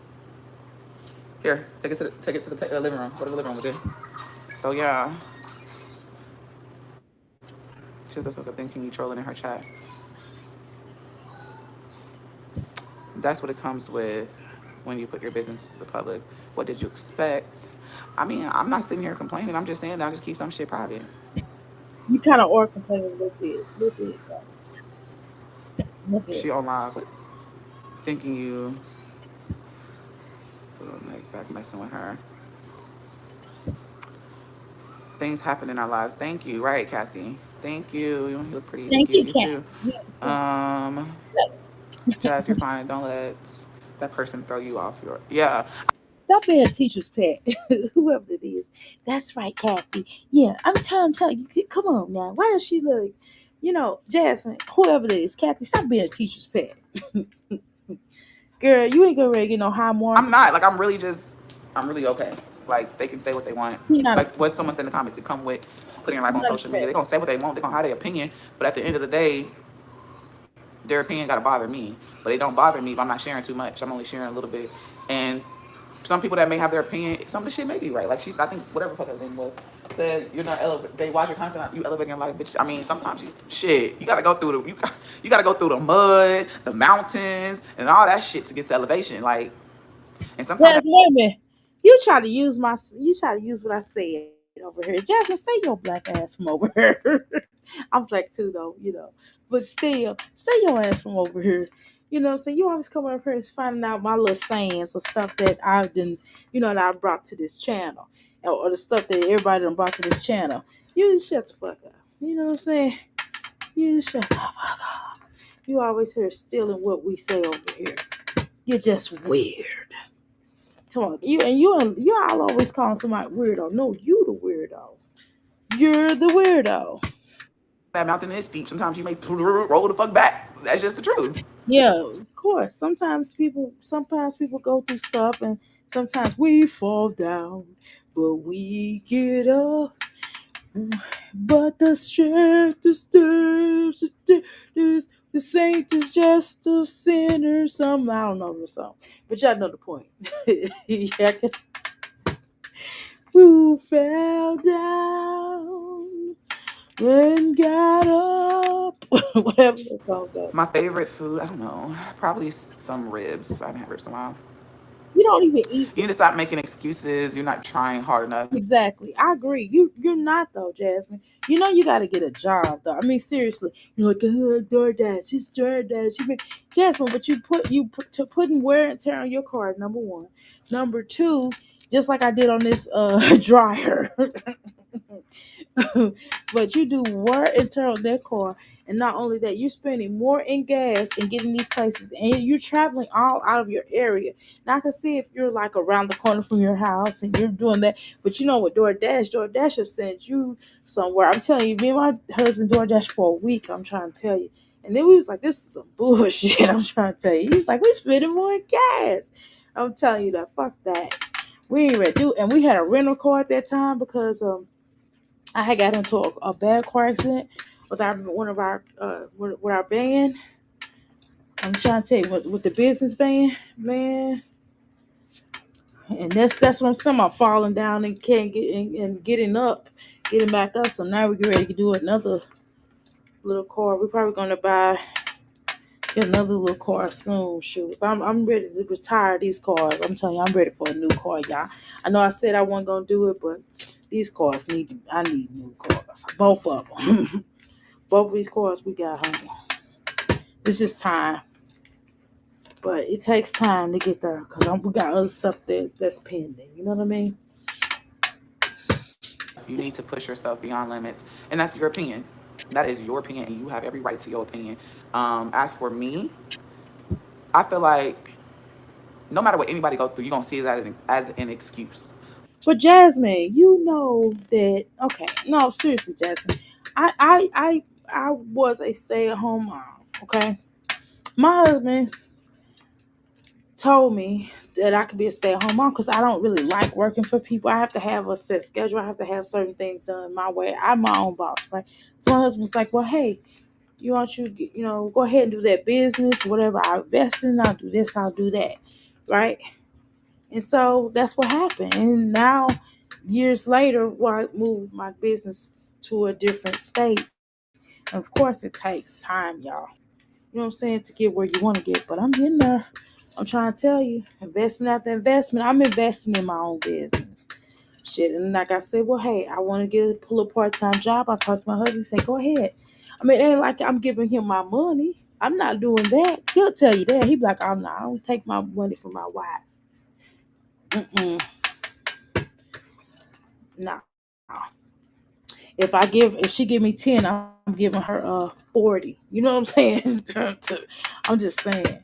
Here, take it to the living room. Go to the living room with it. So yeah, she's the fuck up thinking you trolling in her chat. That's what it comes with when you put your business to the public. What did you expect? I mean, I'm not sitting here complaining. I'm just saying that I just keep some shit private. You kind of are complaining a little bit though, a little bit. She on live thinking you like back messing with her. Things happen in our lives. Thank you. Right, Kathy. Thank you. You look pretty. Thank Thank you. you, You Cat. too. Yes, yes. Um, Jazz, you're fine. Don't let that person throw you off your. Yeah. Stop being a teacher's pet, whoever it is. That's right, Kathy. Yeah, I'm telling you. Come on now. Why does she look? Jasmine, whoever it is, Kathy, stop being a teacher's pet. Girl, you ain't gonna ready to get no high mark. I'm not. Like, I'm really okay. Like, they can say what they want. You're not a Like, what someone said in the comments, it come with putting your life you're on not a social media. pet. They're going to say what they want. They're going to have their opinion. But at the end of the day, their opinion got to bother me. But it don't bother me if I'm not sharing too much. I'm only sharing a little bit. And some people that may have their opinion, some of the shit may be right. Like, I think, whatever the fuck her name was, said, you're not elevating, they watch your content, you elevating your life, bitch. I mean, sometimes you got to go through you got to go through the mud, the mountains, and all that shit to get to elevation. Like, and sometimes Jasmine, wait a minute. You try to use what I said over here. Jasmine, say your black ass from over here. I'm black too though. But still, say your ass from over here. You know what I'm saying? You always come up here and finding out my little sayings or stuff that I've done, that I brought to this channel. Or the stuff that everybody done brought to this channel. You just shut the fuck up. You know what I'm saying? You just shut the fuck up. You always here stealing what we say over here. You're just weird. Come on, you all always calling somebody weirdo. No, you the weirdo. You're the weirdo. That mountain is steep. Sometimes you may roll the fuck back. That's just the truth. Yeah, of course. Sometimes people go through stuff, and sometimes we fall down, but we get up. But the strength disturbs the saint is just a sinner. Some I don't know the song, but y'all know the point. Yeah, who fell down and got up? Whatever the song goes. My favorite food, I don't know, probably some ribs. I haven't had ribs in a while. You don't even eat. You need to stop making excuses. You're not trying hard enough. Exactly. I agree. You're not though, Jasmine. You gotta get a job though. I mean, seriously. You're like, DoorDash, it's DoorDash. Jasmine, but you put to putting wear and tear on your car, number one. Number two, just like I did on this dryer. But you do wear and tear on that car, and not only that, you're spending more in gas and getting these places, and you're traveling all out of your area. Now I can see if you're like around the corner from your house and you're doing that, but you know what, DoorDash will send you somewhere. I'm telling you, me and my husband DoorDash for a week. I'm trying to tell you, and then we was like, this is some bullshit. I'm trying to tell you, he's like, we spending more in gas. I'm telling you that. Fuck that. We ain't ready to do, and we had a rental car at that time because I had got into a bad car accident with our van. I'm trying to tell you, with the business van, man, and that's what I'm saying about falling down and can't get and getting back up. So now we get ready to do another little car. We're probably gonna get another little car soon. Shoot, I'm ready to retire these cars. I'm telling you, I'm ready for a new car, y'all. I know I said I wasn't gonna do it, but these cars I need new cars, both of them. Both of these cars we got home. It's just time, but it takes time to get there because we got other stuff that's pending. You know what I mean? You need to push yourself beyond limits. And that's your opinion. That is your opinion, and you have every right to your opinion. As for me, I feel like no matter what anybody go through, you're going to see it as an excuse. But Jasmine, you know that. Okay, no, seriously, Jasmine. I was a stay at home mom. Okay, my husband told me that I could be a stay at home mom because I don't really like working for people. I have to have a set schedule. I have to have certain things done my way. I'm my own boss, right? So my husband's like, well, hey, go ahead and do that business, whatever I invest in, I'll do this, I'll do that, right? And so that's what happened. And now, years later, I moved my business to a different state. And of course, it takes time, y'all. You know what I'm saying, to get where you want to get. But I'm getting there. I'm trying to tell you, investment after investment, I'm investing in my own business. Shit. And like I said, well, hey, I want to pull a part time job. I talked to my husband and say, go ahead. I mean, it ain't like I'm giving him my money. I'm not doing that. He'll tell you that. He be like, I'm not. I don't take my money from my wife. Mm-mm. Nah. If she give me 10, I'm giving her 40. You know what I'm saying? I'm just saying.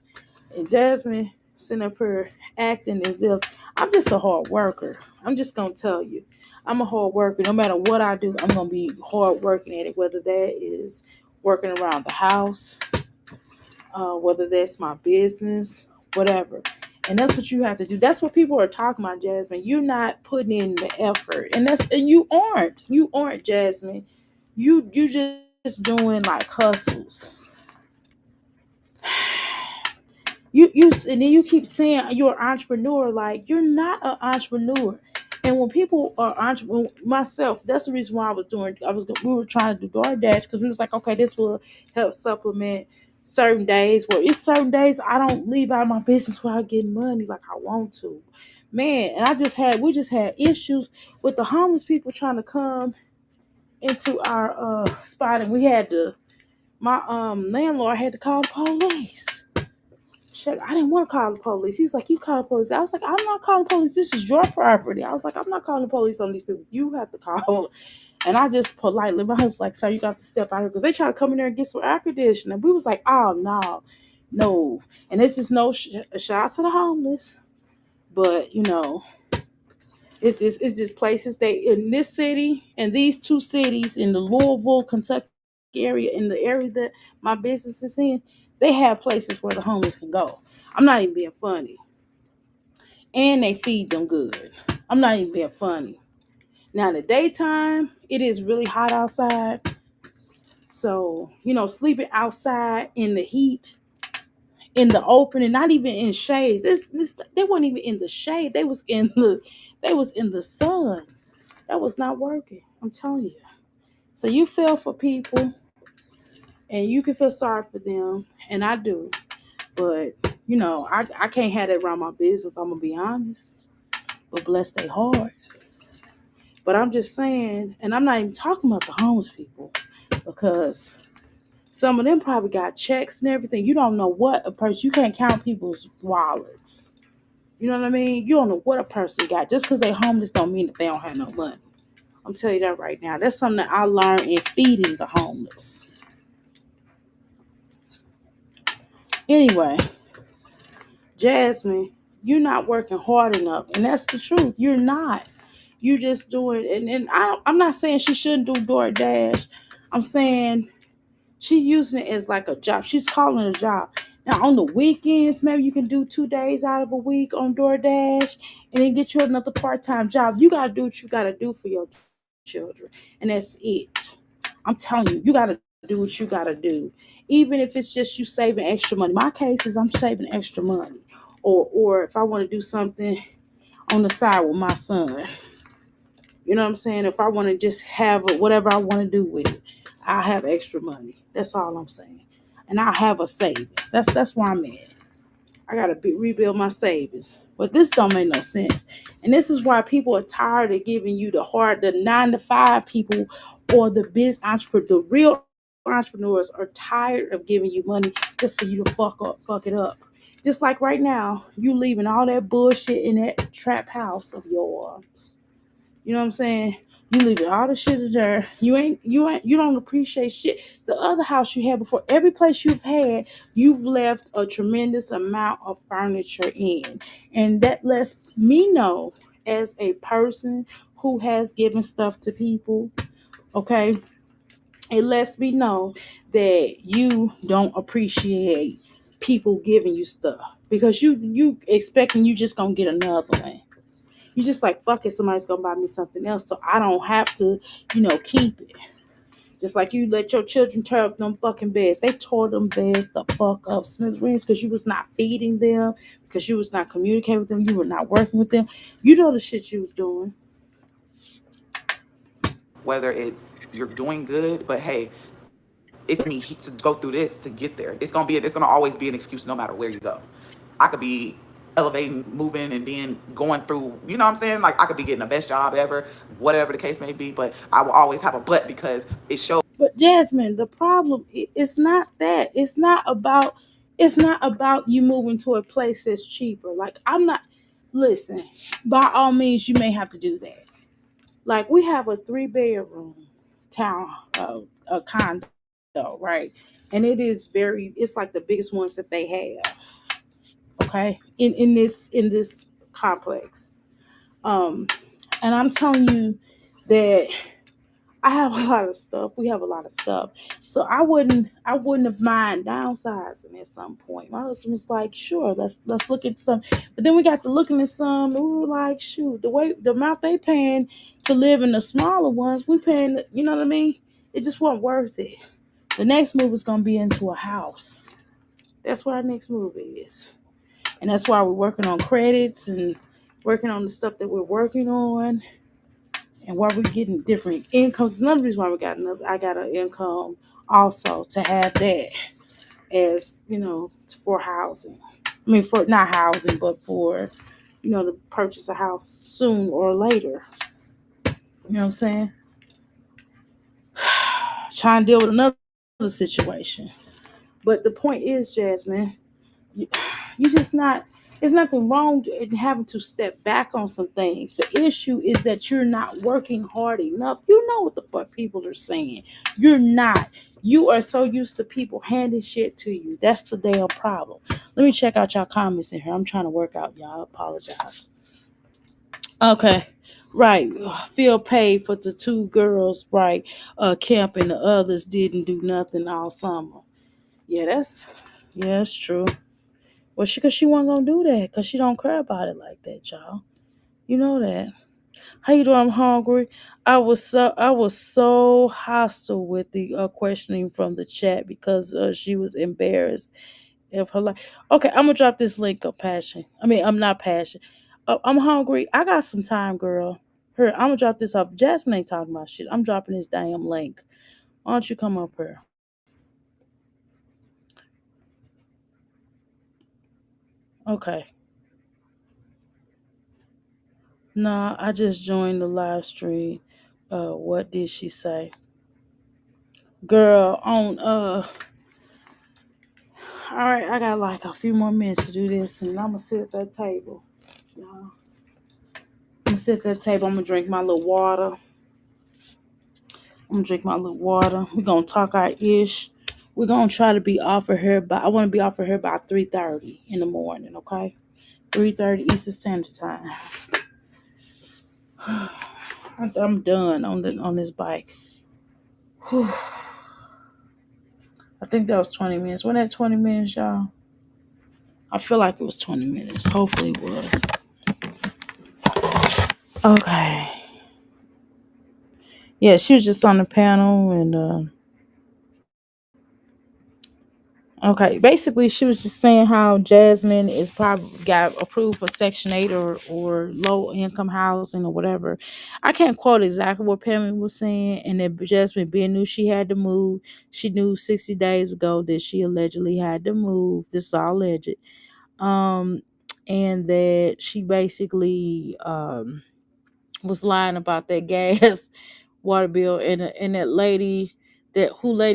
And Jasmine sitting up here acting as if I'm just a hard worker. I'm just gonna tell you, I'm a hard worker. No matter what I do, I'm gonna be hard working at it. Whether that is working around the house, whether that's my business, whatever. And that's what you have to do. That's what people are talking about, Jasmine. You're not putting in the effort, and you aren't. You aren't, Jasmine. You just doing like hustles. You and then you keep saying you're an entrepreneur. Like you're not an entrepreneur. And when people are entrepreneur, myself, that's the reason why we were trying to do DoorDash because we was like, okay, this will help supplement certain days where it's certain days I don't leave out of my business without getting money like I want to. Man, and we just had issues with the homeless people trying to come into our spot, and we had to my landlord had to call the police. Check. I didn't want to call the police. He was like, "You call the police." I was like, "I'm not calling the police. This is your property." I was like, "I'm not calling the police on these people. You have to call." And I just politely, my husband's like, "Sir, you got to step out here," because they try to come in there and get some air conditioning. And we was like, "Oh no, no." And this is no shout out to the homeless, but it's just places they in this city and these two cities in the Louisville, Kentucky area, in the area that my business is in, they have places where the homeless can go. I'm not even being funny. And they feed them good. I'm not even being funny. Now in the daytime, it is really hot outside. So, sleeping outside in the heat, in the open, and not even in shades. They weren't even in the shade. They was in the sun. That was not working. I'm telling you. So you feel for people and you can feel sorry for them, and I do. But I can't have that around my business. I'm gonna be honest. But bless their heart. But I'm just saying, and I'm not even talking about the homeless people because some of them probably got checks and everything. You don't know what a person. You can't count people's wallets. You know what I mean? You don't know what a person got. Just because they homeless don't mean that they don't have no money. I'm telling you that right now. That's something that I learned in feeding the homeless. Anyway, Jasmine, you're not working hard enough, and that's the truth. You're not. You're just doing, I'm not saying she shouldn't do DoorDash. I'm saying she's using it as like a job. She's calling it a job. Now on the weekends, maybe you can do 2 days out of a week on DoorDash, and then get you another part-time job. You gotta do what you gotta do for your children, and that's it. I'm telling you, you gotta do what you gotta do, even if it's just you saving extra money. My case is I'm saving extra money, or if I want to do something on the side with my son, you know what I'm saying? If I want to just have whatever I want to do with it, I have extra money. That's all I'm saying, and I have a savings. That's where I'm at. I gotta rebuild my savings. But this don't make no sense. And this is why people are tired of giving you the 9 to 5 people or the biz entrepreneur, the real entrepreneurs are tired of giving you money just for you to fuck it up. Just like right now, you leaving all that bullshit in that trap house of yours. You know what I'm saying? You leaving all the shit in there. You don't appreciate shit. The other house you had before, every place you've had, you've left a tremendous amount of furniture in. And that lets me know as a person who has given stuff to people, okay? It lets me know that you don't appreciate people giving you stuff. Because you expecting you just gonna get another one. You just like, fuck it, somebody's gonna buy me something else, so I don't have to, keep it. Just like you let your children tear up them fucking beds. They tore them beds the fuck up, smithereens, because you was not feeding them, because you was not communicating with them, you were not working with them. You know the shit you was doing. Whether it's you're doing good, but hey, it took me to go through this to get there. It's gonna always be an excuse no matter where you go. I could be elevating, moving, and being going through, you know what I'm saying? Like I could be getting the best job ever, whatever the case may be, but I will always have a but because it shows. But Jasmine, the problem it's not that. It's not about you moving to a place that's cheaper. Like I'm not. Listen, by all means, you may have to do that. Like we have a 3 bedroom town, a condo, right? And it is it's like the biggest ones that they have. Okay, in this complex. Um, and I'm telling you that I have a lot of stuff. We have a lot of stuff. So I wouldn't have mind downsizing at some point. My husband was like, sure, let's look at some. But then we got to looking at some and we were like, shoot, the amount they paying to live in the smaller ones, we paying, you know what I mean? It just wasn't worth it. The next move is gonna be into a house. That's what our next move is. And that's why we're working on credits and working on the stuff that we're working on and why we're getting different incomes. Another reason why I got an income also to have that as for housing. I mean, for not housing, but for to purchase a house soon or later. You know what I'm saying? Trying to deal with another situation. But the point is, Jasmine, You just not. There's nothing wrong in having to step back on some things. The issue is that you're not working hard enough. You know what the fuck people are saying. You're not. You are so used to people handing shit to you. That's the damn problem. Let me check out y'all comments in here. I'm trying to work out, y'all. I apologize. Okay. Right. Feel paid for the two girls, right? Camp and the others didn't do nothing all summer. Yeah, that's true. Well, cause she wasn't gonna do that, cause she don't care about it like that, y'all. You know that. How you doing? I'm hungry. I was so hostile with the questioning from the chat because she was embarrassed of her life. Okay, I'm gonna drop this link of passion. I mean, I'm not passion. I'm hungry. I got some time, girl. Here, I'm gonna drop this up. Jasmine ain't talking about shit. I'm dropping this damn link. Why don't you come up here? Okay. Nah, I just joined the live stream. What did she say? Girl, on all right, I got like a few more minutes to do this and I'm gonna sit at that table. Y'all. I'm gonna sit at that table, I'm gonna drink my little water. I'm gonna drink my little water. We're gonna talk our ish. We're gonna try to be off of here by I wanna be off of here by 3:30 in the morning, okay? 3:30 Eastern Standard Time. I'm done on this bike. Whew. I think that was 20 minutes. Wasn't that 20 minutes, y'all? I feel like it was 20 minutes. Hopefully it was. Okay. Yeah, she was just on the panel and okay. Basically she was just saying how Jasmine is probably got approved for Section 8 or low income housing or whatever. I can't quote exactly what Pamela was saying, and that Jasmine being knew she had to move. She knew 60 days ago that she allegedly had to move. This is all alleged. Um and that she basically was lying about that gas water bill and that lady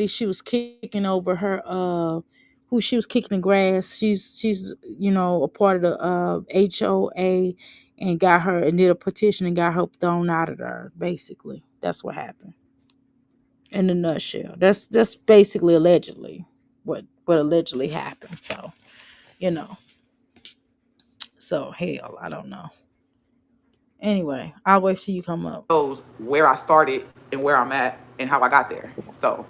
she was kicking over her who she was kicking the grass. She's a part of the HOA and got her and did a petition and got her thrown out of there. Basically, that's what happened in a nutshell. That's basically allegedly what allegedly happened. So you know, so hell, I don't know. Anyway, I'll wait till you come up. Knows where I started and where I'm at and how I got there. So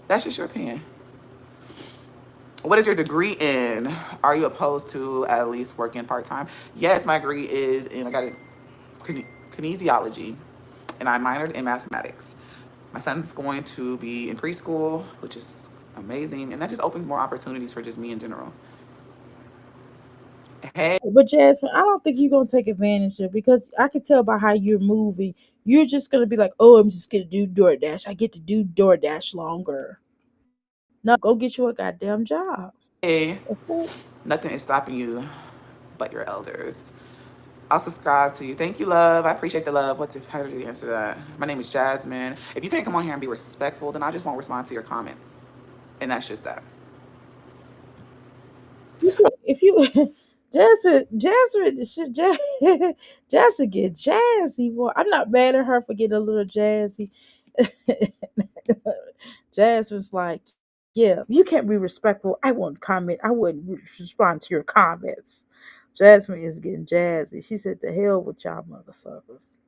that's just your opinion. What is your degree in? Are you opposed to at least working part time? Yes, my degree is in, I got a kinesiology, and I minored in mathematics. My son's going to be in preschool, which is amazing, and that just opens more opportunities for just me in general. Hey, But Jasmine, I don't think you're gonna take advantage of it because I can tell by how you're moving. You're just gonna be like, "Oh, I'm just gonna do DoorDash. I get to do DoorDash longer." No, go get you a goddamn job. hey, Okay? nothing is stopping you but your elders. I'll subscribe to you. Thank you, love. I appreciate the love. How did you answer that? My name is Jasmine. If you can't come on here and be respectful, then I just won't respond to your comments. And that's just that. If you, Jasmine, Jasmine get jazzy. Boy, I'm not mad at her for getting a little jazzy. Jasmine's like, yeah, you can't be respectful. I won't comment. I wouldn't respond to your comments. Jasmine is getting jazzy. She said, "The hell with y'all, mother suckers.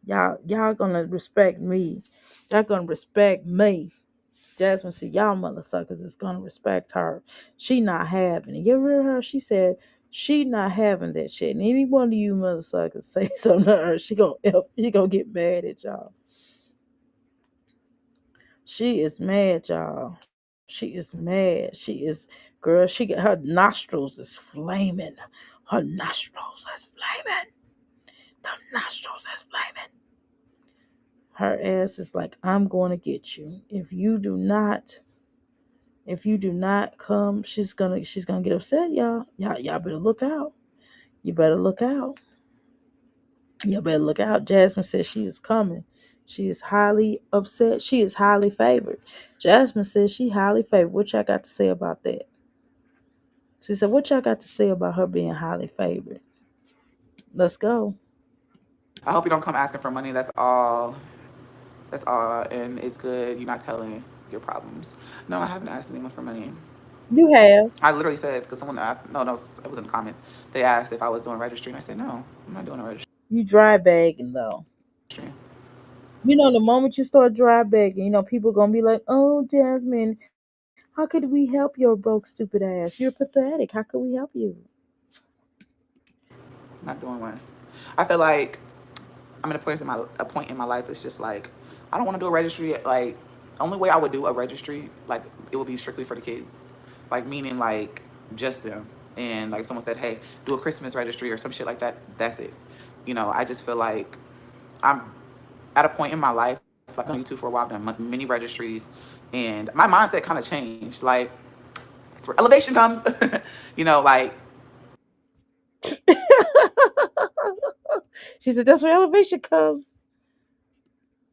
Y'all gonna respect me. Y'all gonna respect me." Jasmine said, "Y'all mother suckers is gonna respect her. She not having it." You ever heard her? She said she not having that shit. And any one of you mother suckers say something to her, she gonna get mad at y'all. She is mad, y'all. She is mad. She is, girl. She get her nostrils is flaming. Her nostrils is flaming. The nostrils is flaming. Her ass is like, "I'm going to get you. If you do not come, she's gonna get upset, y'all. Y'all better look out. You better look out. You better look out." Jasmine says she is coming. She is highly upset. She is highly favored. Jasmine says she highly favored. What y'all got to say about that? She said, "What y'all got to say about her being highly favored?" Let's go. I hope you don't come asking for money. That's all. That's all. And it's good. You're not telling your problems. No, I haven't asked anyone for money. You have. I literally said, because someone, no, it was in the comments. They asked if I was doing registry, and I said, no, I'm not doing a registry. You dry bagging though. You know, the moment you start dry begging, people gonna be like, "Oh, Jasmine, how could we help your broke, stupid ass? You're pathetic. How could we help you?" I'm not doing one. I feel like I'm at a point in my life. It's just like I don't want to do a registry. Like only way I would do a registry, like it would be strictly for the kids, like meaning like just them. And like someone said, hey, do a Christmas registry or some shit like that. That's it. I just feel like I'm at a point in my life. Like I've been on YouTube for a while, I've done many registries, and my mindset kind of changed. Like that's where elevation comes. Like She said, "That's where elevation comes.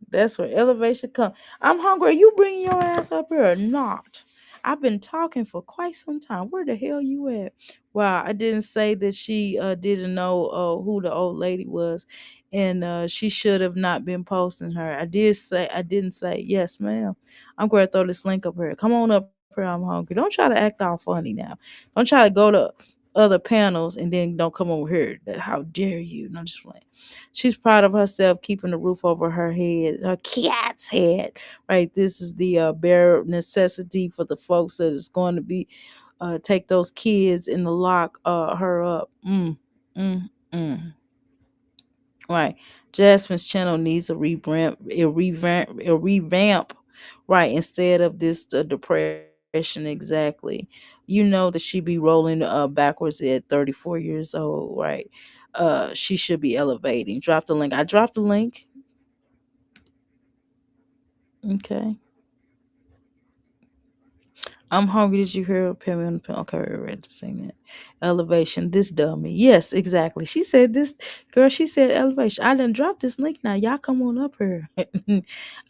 That's where elevation comes." I'm hungry. Are you bringing your ass up here or not? I've been talking for quite some time. Where the hell you at? Wow, I didn't say that she didn't know who the old lady was, and she should have not been posting her. I didn't say yes, ma'am. I'm going to throw this link up here. Come on up here. I'm hungry. Don't try to act all funny now. Don't try to go to other panels and then don't come over here. How dare you? No, just playing. She's proud of herself keeping the roof over her head, her cat's head. Right. This is the bare necessity for the folks that is going to be take those kids and the lock her up. Mm, mm. Right. Jasmine's channel needs a revamp. Right. Instead of this depression, exactly. You know that she be rolling backwards at 34 years old. Right. She should be elevating. Drop the link. I dropped the link. Okay. I'm hungry. Did you hear Pammy on the pen? Okay, we're ready to sing that. Elevation. This dummy. Yes, exactly. She said this girl. She said elevation. I done dropped this link now. Y'all come on up here.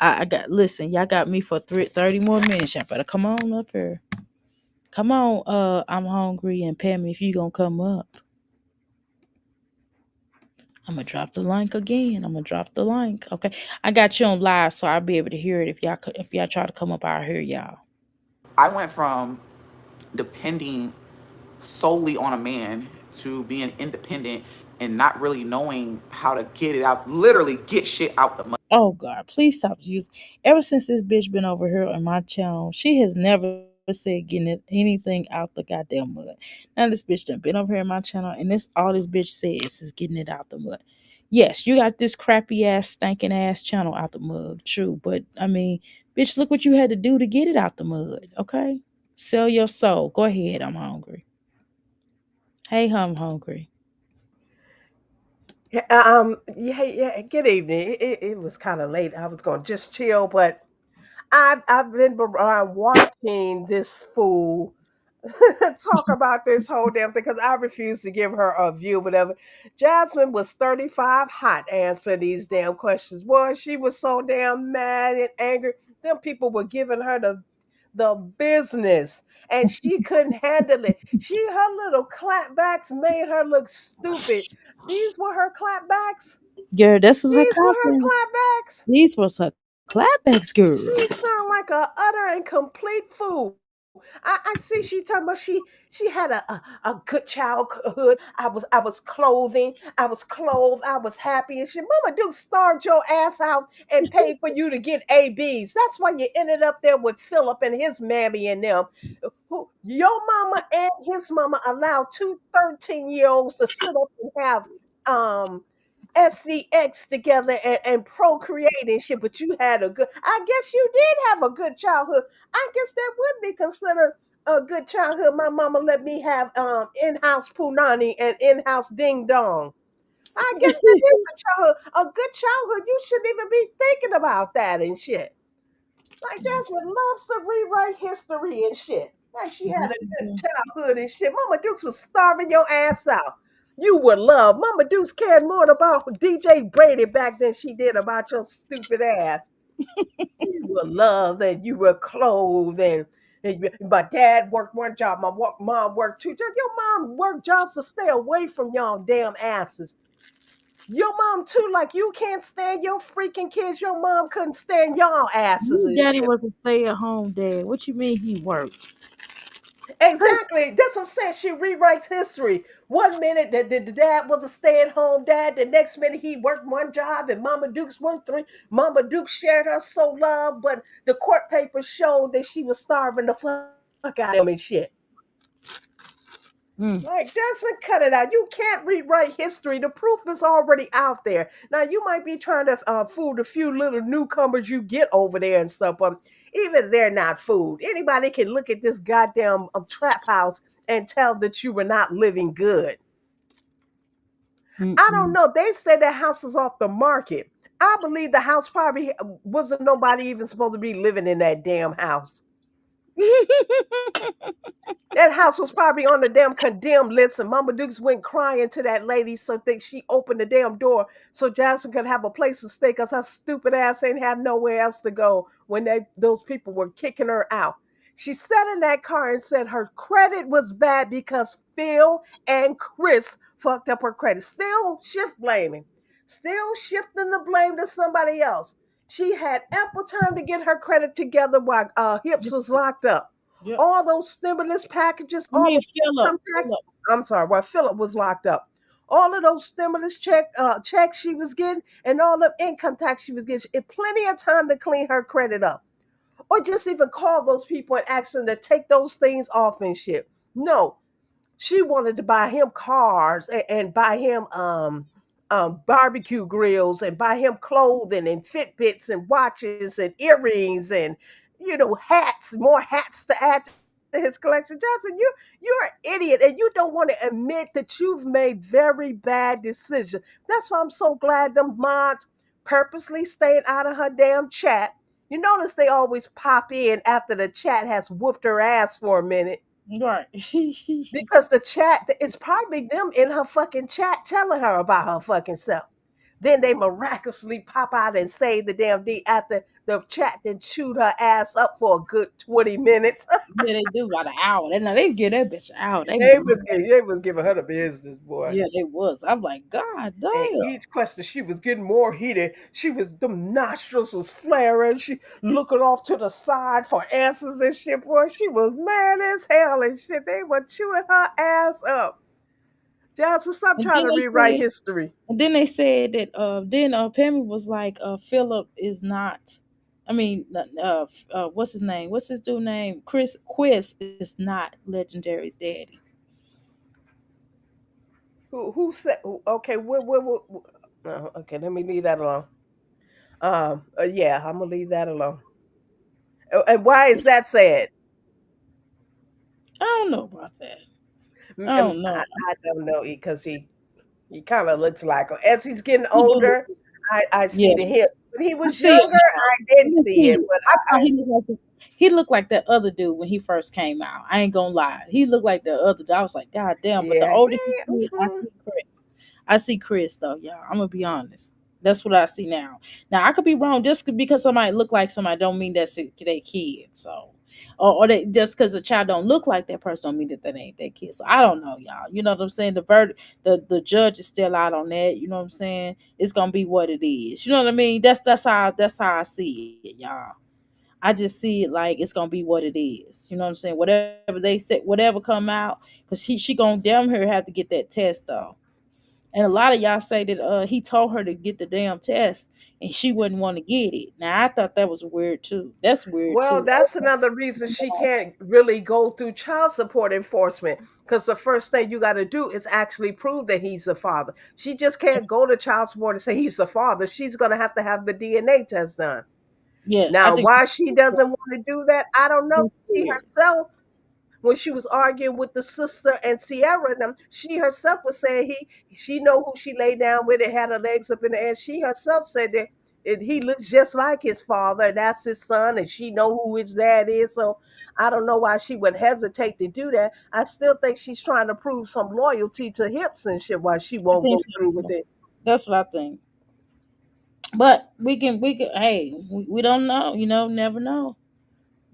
I got listen. Y'all got me for 30 more minutes. Y'all better come on up here. Come on. I'm hungry and Pammy. If you gonna come up, I'm gonna drop the link again. I'm gonna drop the link. Okay. I got you on live, so I'll be able to hear it if y'all try to come up. I'll hear y'all. I went from depending solely on a man to being independent and not really knowing how to get it out, literally get shit out the mud. Oh God, please stop using. Ever since this bitch been over here on my channel, she has never said anything out the goddamn mud. Now this bitch done been over here on my channel, and this all this bitch says is getting it out the mud. Yes, you got this crappy ass, stinking ass channel out the mud. True, but I mean, bitch, look what you had to do to get it out the mud. Okay, sell your soul. Go ahead. I'm hungry. Hey, I'm hungry. Yeah, yeah. Good evening. It was kind of late. I was going to just chill, but I've been around watching this fool talk about this whole damn thing because I refuse to give her a view, whatever. Jasmine was 35 hot answering these damn questions. Boy, she was so damn mad and angry. Them people were giving her the business and she couldn't handle it. Her little clapbacks made her look stupid. These were her clapbacks. Girl, this was her These were her clapbacks. clapbacks. These was her clapbacks, girl. She sound like a utter and complete fool. I see she talking about she had a good childhood. I was clothing. I was clothed. I was happy and shit. Mama Duke starved your ass out and paid for you to get ABs. That's why you ended up there with Philip and his mammy and them. Who your mama and his mama allowed two 13-year-olds to sit up and have um SCX together and procreate and shit, but you had a good, I guess you did have a good childhood. I guess that would be considered a good childhood. My mama let me have in-house punani and in-house ding dong. I guess that is a childhood. A good childhood, you shouldn't even be thinking about that and shit. Like Jasmine loves to rewrite history and shit. Like she had a good childhood and shit. Mama Dukes was starving your ass out. You were loved. Mama Dukes cared more about DJ Brady back than she did about your stupid ass. You were loved and you were clothed and My dad worked one job, my mom worked two jobs. Your mom worked jobs to stay away from y'all damn asses. Your mom too, like you can't stand your freaking kids. Your mom couldn't stand y'all asses Your and daddy shit. was a stay-at-home dad. What you mean he works? Exactly. That's what I'm saying. She rewrites history. One minute the dad was a stay-at-home dad. The next minute he worked one job and Mama Dukes worked three. Mama Duke shared her so love, but the court papers showed that she was starving the fuck out of them and shit. Mm. Like, Desmond, cut it out. You can't rewrite history. The proof is already out there. Now, you might be trying to fool the few little newcomers you get over there and stuff, but even they're not fooled. Anybody can look at this goddamn trap house and tell that you were not living good. I don't Mm-mm. know. They say that house is off the market. I believe the house probably wasn't nobody even supposed to be living in that damn house. That house was probably on the damn condemned list, and Mama Dukes went crying to that lady so that she opened the damn door so Jasmine could have a place to stay because her stupid ass ain't have nowhere else to go when those people were kicking her out. She sat in that car and said her credit was bad because Phil and Chris fucked up her credit. Still shift blaming, still shifting the blame to somebody else. She had ample time to get her credit together while Hips was locked up. Yep. All those stimulus packages, I all mean, the Philip. income tax. Philip. I'm sorry, while Philip was locked up. All of those stimulus checks she was getting and all the income tax she was getting, it plenty of time to clean her credit up. Or just even call those people and ask them to take those things off and shit. No, she wanted to buy him cars and buy him barbecue grills and buy him clothing and Fitbits and watches and earrings and hats, more hats to add to his collection. Johnson, you're an idiot and you don't want to admit that you've made very bad decisions. That's why I'm so glad them mods purposely stayed out of her damn chat. You notice they always pop in after the chat has whooped her ass for a minute Right. because the chat, it's probably them in her fucking chat telling her about her fucking self. Then they miraculously pop out and say the damn D after the chat then chewed her ass up for a good 20 minutes. Yeah, they do about an hour. They give that bitch an hour. They they be was they was giving her the business, boy. yeah, they was. I'm like, God And damn. each question she was getting more heated. She was them nostrils was flaring. She looking off to the side for answers and shit. Boy, she was mad as hell and shit. They were chewing her ass up. Johnson, stop And trying then to they rewrite said, history. that then Pammy was like, Philip is not. I mean, what's his name? What's his dude name? Quiz is not Legendary's daddy. Who said? Okay, okay, let me leave that alone. Yeah, I'm gonna leave that alone. And why is that sad? I don't know about that. I don't know. I don't know because he kind of looks like him. As he's getting He do look. older, I see Yeah, the hip. When he I was see it younger, now. I I didn't can see see it, it. but I thought he looked like that other dude when he first came out. I ain't gonna lie. He looked like the other dude. I was like, God damn. But the yeah, older he yeah. gets, I see Chris though, y'all. I'm gonna be honest. That's what I see now. Now I could be wrong. Because somebody look like somebody don't mean that's their kid. So, or they just because the child don't look like that person don't mean that ain't their kid. So I don't know, y'all. You know what I'm saying? The judge is still out on that. You know what I'm saying? It's gonna be what it is. You know what I mean? That's how I see it, y'all. I just see it like it's gonna be what it is. You know what I'm saying? Whatever they say, whatever come out, because she gonna damn her have to get that test though. And a lot of y'all say that he told her to get the damn test and she wouldn't want to get it. Now I thought that was weird too. That's weird Well, too. that's another reason she can't really go through child support enforcement because the first thing you got to do is actually prove that he's the father. She just can't go to child support and say he's the father. She's going to have the DNA test done. Yeah, I Now, think why she doesn't want to do that, I don't know. that's She weird. herself, when she was arguing with the sister and Sierra and them, she herself was saying she know who she lay down with and had her legs up in the air. She herself said that he looks just like his father, and that's his son, and she know who his dad is. So I don't know why she would hesitate to do that. I still think she's trying to prove some loyalty to Hips and shit why she I won't think go so. through with it. That's what I think. But we can hey, we don't know, never know.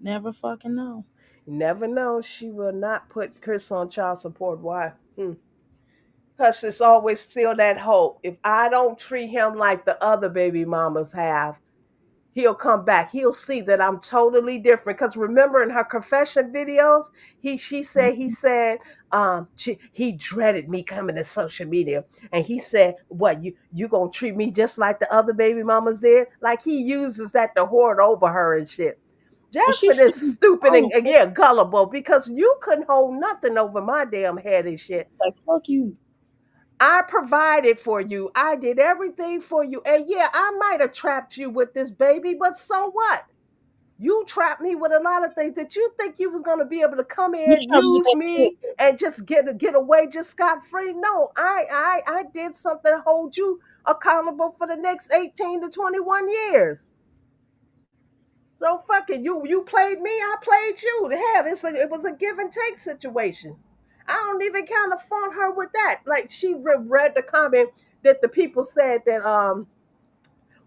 Never fucking know. You never know. She will not put Chris on child support. Why? Because it's always still that hope. If I don't treat him like the other baby mamas have, he'll come back. He'll see that I'm totally different. Because remember in her confession videos, he said he dreaded me coming to social media, and he said, "What you gonna treat me just like the other baby mamas did?" Like he uses that to hoard over her and shit. But she Jasmine is should be stupid grown. and yeah, gullible because you couldn't hold nothing over my damn head and shit. Like, fuck you. I provided for you. I did everything for you. And yeah, I might have trapped you with this baby, but so what? You trapped me with a lot of things that you think you was gonna be able to come You in, try to use that kid. me, and just get away just scot free. No, I did something to hold you accountable for the next 18 to 21 years. So fuck it. You played me, I played you. Hell, it was a give and take situation. I don't even kind of fault her with that. Like she read the comment that the people said that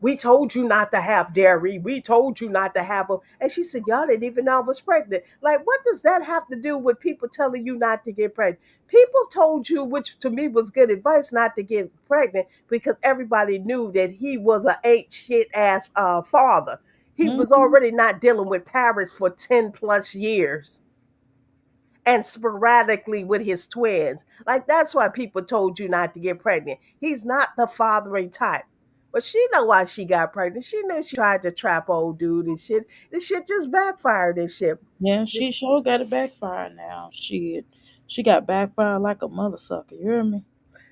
we told you not to have dairy. We told you not to have them. And she said, y'all didn't even know I was pregnant. Like, what does that have to do with people telling you not to get pregnant? People told you, which to me was good advice, not to get pregnant because everybody knew that he was a ain't shit ass father. He was Mm-hmm. already not dealing with Paris for 10 plus years and sporadically with his twins. Like that's why people told you not to get pregnant. He's not the fathering type. But she know why she got pregnant. She knew she tried to trap old dude and shit. This shit just backfired and shit. Yeah, she sure got it backfired now. She got backfired like a mother sucker. You hear me?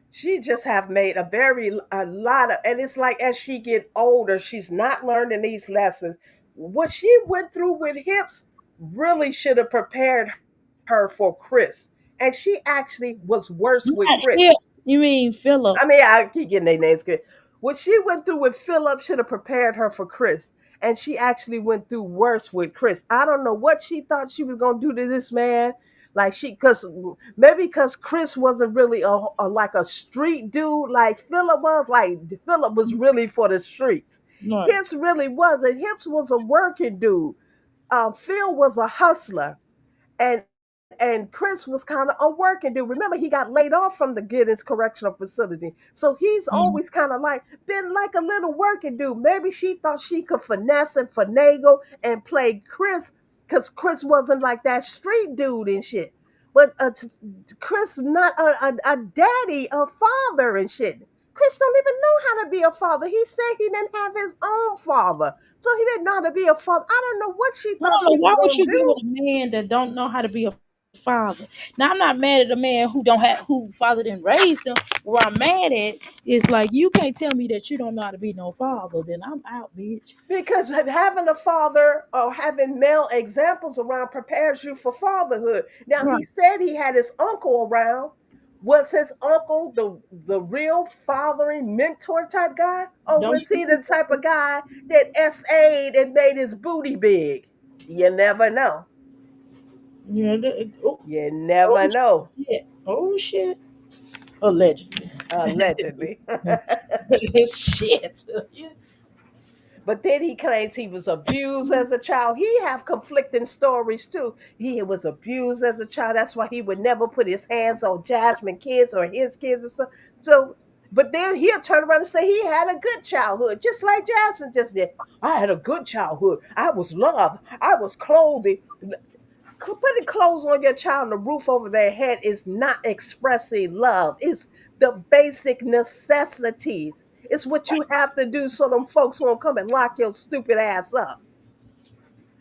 She just have made a lot of, and it's like as she get older, she's not learning these lessons. What she went through with hips really should have prepared her for Chris. And she actually was worse with Not Chris. hip. You mean Philip? I mean, I keep getting their names good. What she went through with Philip should have prepared her for Chris. And she actually went through worse with Chris. I don't know what she thought she was gonna do to this man. Like cause maybe because Chris wasn't really like a street dude like Philip was. Like Philip was really for the streets. Right. Hips really wasn't. Hips was a working dude. Phil was a hustler and Chris was kind of a working dude. Remember, he got laid off from the Giddens Correctional Facility, so he's Mm. always kind of like been like a little working dude. Maybe she thought she could finesse and finagle and play Chris because Chris wasn't like that street dude and shit. But Chris not a daddy, a father and shit. Chris don't even know how to be a father. He said he didn't have his own father, so he didn't know how to be a father. I don't know what she I thought don't know she was why would gonna you be with do. a man that don't know how to be a father. Now I'm not mad at a man who don't have who father didn't raise them. Where I'm mad at is like you can't tell me that you don't know how to be no father. Then I'm out, bitch. Because having a father or having male examples around prepares you for fatherhood. Now Right. he said he had his uncle around. Was his uncle the real fathering mentor type guy, or Don't was you he the think type so? of guy that SA'd and made his booty big? You never know. Yeah. Oh, You oh never know. shit. Oh shit. Allegedly. Allegedly. Shit. Yeah. But then he claims he was abused as a child. He have conflicting stories too. He was abused as a child. That's why he would never put his hands on Jasmine kids or his kids and stuff. So, but then he'll turn around and say he had a good childhood, just like Jasmine just did. I had a good childhood. I was loved. I was clothed. Putting clothes on your child and a roof over their head is not expressing love. It's the basic necessities. It's what you have to do so them folks won't come and lock your stupid ass up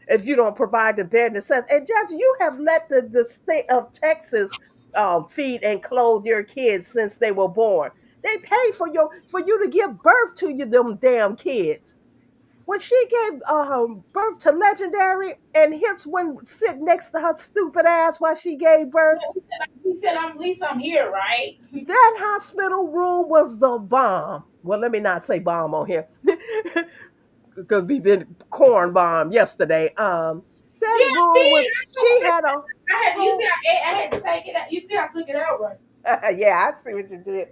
if you don't provide the bare necessities. And Judge, you have let the state of Texas feed and clothe your kids since they were born. They pay for you to give birth to you them damn kids. When she gave birth to Legendary and Hips went sit next to her stupid ass while she gave birth, He said, "I'm at least I'm here, right?" that hospital room was the bomb. Well, let me not say bomb on here because we've been corn bomb yesterday. That Yeah, I room did. was she had a I had you see whole I had to take it out. You see I took it out right. yeah, I see what you did.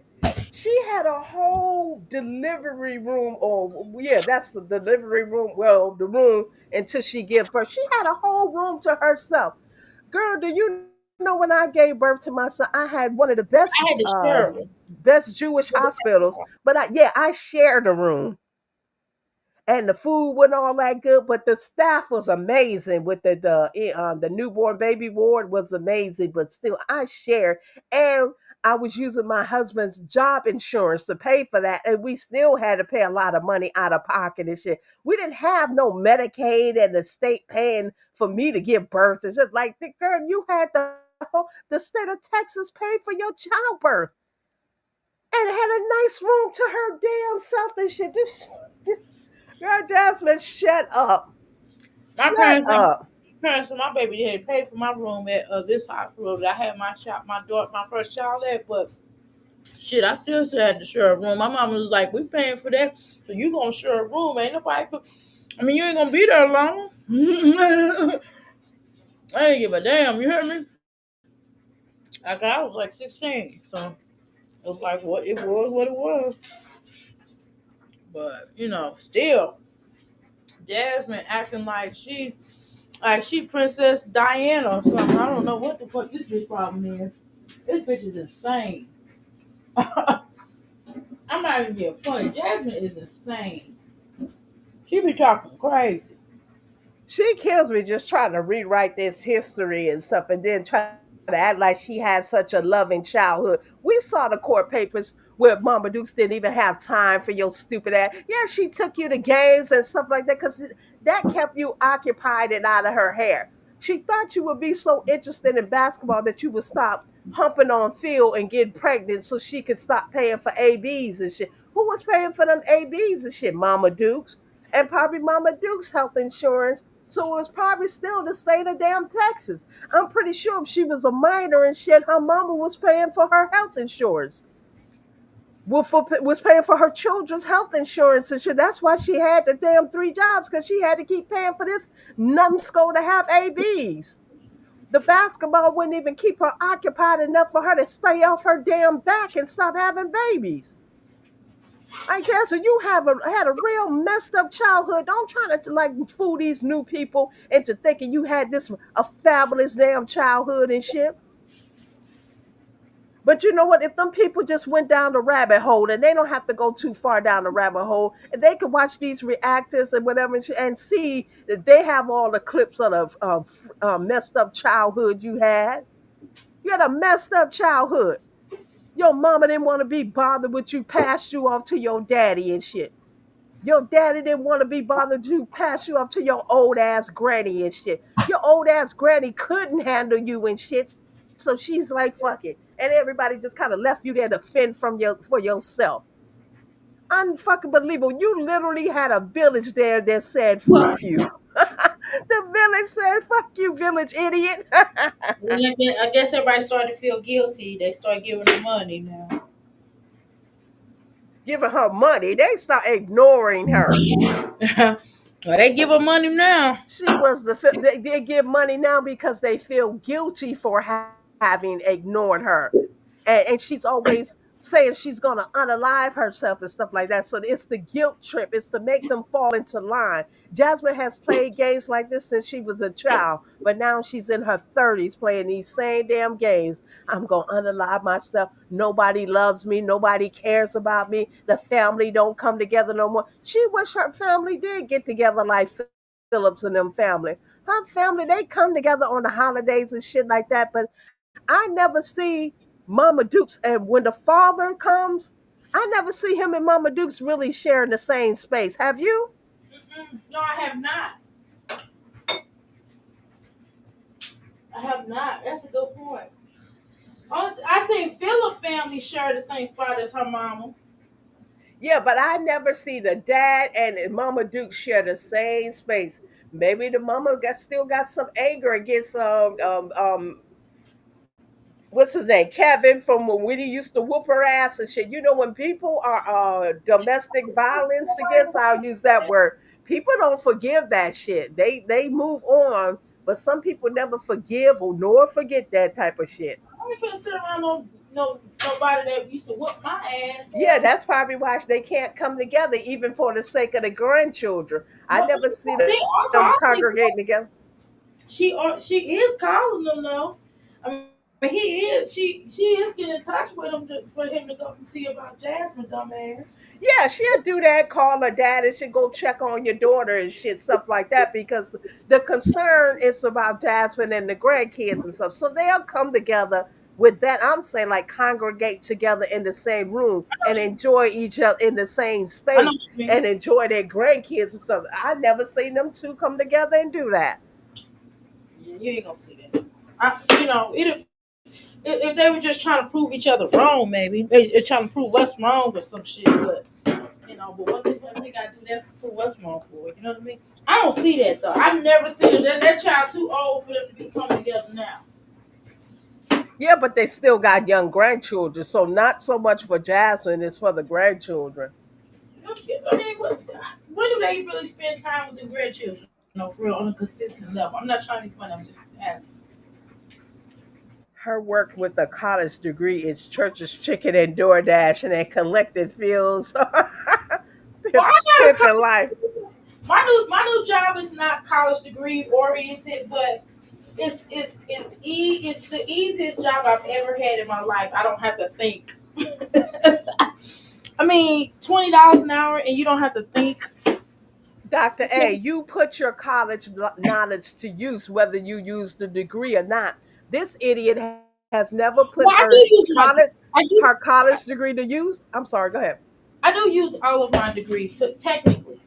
She had a whole delivery room, or yeah, that's the delivery room. Well, the room until she gave birth. She had a whole room to herself. Girl, do you know when I gave birth to my son, I had one of the best I had to share them. best Jewish hospitals, but I shared a room and the food wasn't all that good, but the staff was amazing. With the newborn baby ward was amazing, but still I shared, and I was using my husband's job insurance to pay for that, and we still had to pay a lot of money out of pocket and shit. We didn't have no Medicaid and the state paying for me to give birth. It's just like, girl, you had the state of Texas pay for your childbirth and had a nice room to her damn self and shit. Girl, Jasmine, shut up. My Shut up. parents and my baby didn't pay for my room at this hospital that I had my first child at, but shit, I still had to share a room. My mama was like, "We paying for that, so you gonna share a room? Ain't nobody. I mean, you ain't gonna be there long." I didn't give a damn. You hear me? Like I was like 16, so it was like what it was. But still, Jasmine acting like she Princess Diana or something. I don't know what the fuck this bitch problem is. This bitch is insane. I'm not even being funny. Jasmine is insane. She be talking crazy. She kills me just trying to rewrite this history and stuff and then try to act like she had such a loving childhood. We saw the court papers where Mama Dukes didn't even have time for your stupid ass. Yeah, she took you to games and stuff like that because that kept you occupied and out of her hair. She thought you would be so interested in basketball that you would stop humping on Phil and get pregnant so she could stop paying for ABs and shit. Who was paying for them ABs and shit? Mama Dukes. And probably Mama Duke's health insurance, so it was probably still the state of damn Texas. I'm pretty sure if she was a minor and shit, her mama was paying for her health insurance. Was paying for her children's health insurance and shit. That's why she had the damn three jobs, because she had to keep paying for this numbskull to have ABs. The basketball wouldn't even keep her occupied enough for her to stay off her damn back and stop having babies. Like Jasper, you had a real messed up childhood. Don't try to like fool these new people into thinking you had this a fabulous damn childhood and shit. But you know what? If them people just went down the rabbit hole, and they don't have to go too far down the rabbit hole, and they could watch these reactors and whatever and see that they have all the clips of the messed up childhood you had. You had a messed up childhood. Your mama didn't want to be bothered with you, passed you off to your daddy and shit. Your daddy didn't want to be bothered to pass you up to your old ass granny and shit. Your old ass granny couldn't handle you and shit, so she's like, fuck it. And everybody just kind of left you there to fend for yourself. Unfucking believable. You literally had a village there that said, fuck you. The village said, fuck you, village idiot. I guess everybody started to feel guilty. They start giving her money now. Giving her money. They start ignoring her. Well, they give her money now. She was they give money now because they feel guilty for having ignored her, and she's always saying she's gonna unalive herself and stuff like that. So it's the guilt trip. It's to make them fall into line. Jasmine has played games like this since she was a child, but now she's in her 30s playing these same damn games. I'm gonna unalive myself. Nobody loves me. Nobody cares about me. The family don't come together no more. She wish her family did get together like Phillips and them family. Her family, they come together on the holidays and shit like that, but I never see Mama Dukes. And when the father comes, I never see him and Mama Dukes really sharing the same space. Have you? No, I have not. I have not. That's a good point. I seen Philip family share the same spot as her mama. Yeah, but I never see the dad and Mama Duke share the same space. Maybe the mama still got some anger against what's his name, Kevin, from when he used to whoop her ass and shit. You know, when people are domestic violence against, I'll use that word. People don't forgive that shit. They move on, but some people never forgive or nor forget that type of shit. I ain't finna sit around nobody that used to whoop my ass. Yeah, Hell, that's probably why they can't come together, even for the sake of the grandchildren. I never see them they congregating alcoholics. together. she is calling them though. I mean, he is she is getting in touch with him for him to go and see about Jasmine, dumbass. Yeah, she'll do that. Call her dad and she'll go check on your daughter and shit, stuff like that. Because the concern is about Jasmine and the grandkids and stuff. So they'll come together with that. I'm saying like congregate together in the same room and enjoy each other in the same I know space what you mean. and enjoy their grandkids and stuff. I never seen them two come together and do that. Yeah, you ain't gonna see that. If they were just trying to prove each other wrong, maybe they're trying to prove us wrong or some shit. But what they gotta do that to prove us wrong for? You know what I mean? I don't see that though. I've never seen it. That child too old for them to be coming together now. Yeah, but they still got young grandchildren. So not so much for Jasmine, it's for the grandchildren. I mean, when do they really spend time with their grandchildren? No, for real, on a consistent level. I'm not trying to be funny. I'm just asking. Her work with a college degree is church's chicken and DoorDash and then collected fields. Well, Pimp, I got a pimping college. life. My new job is not college degree oriented, but it's the easiest job I've ever had in my life. I don't have to think. I mean, $20 an hour, and you don't have to think. Dr. A, you put your college knowledge to use, whether you use the degree or not. This idiot has never put Well, her college I do her college degree to use. I'm sorry, go ahead. I do use all of my degrees to, technically,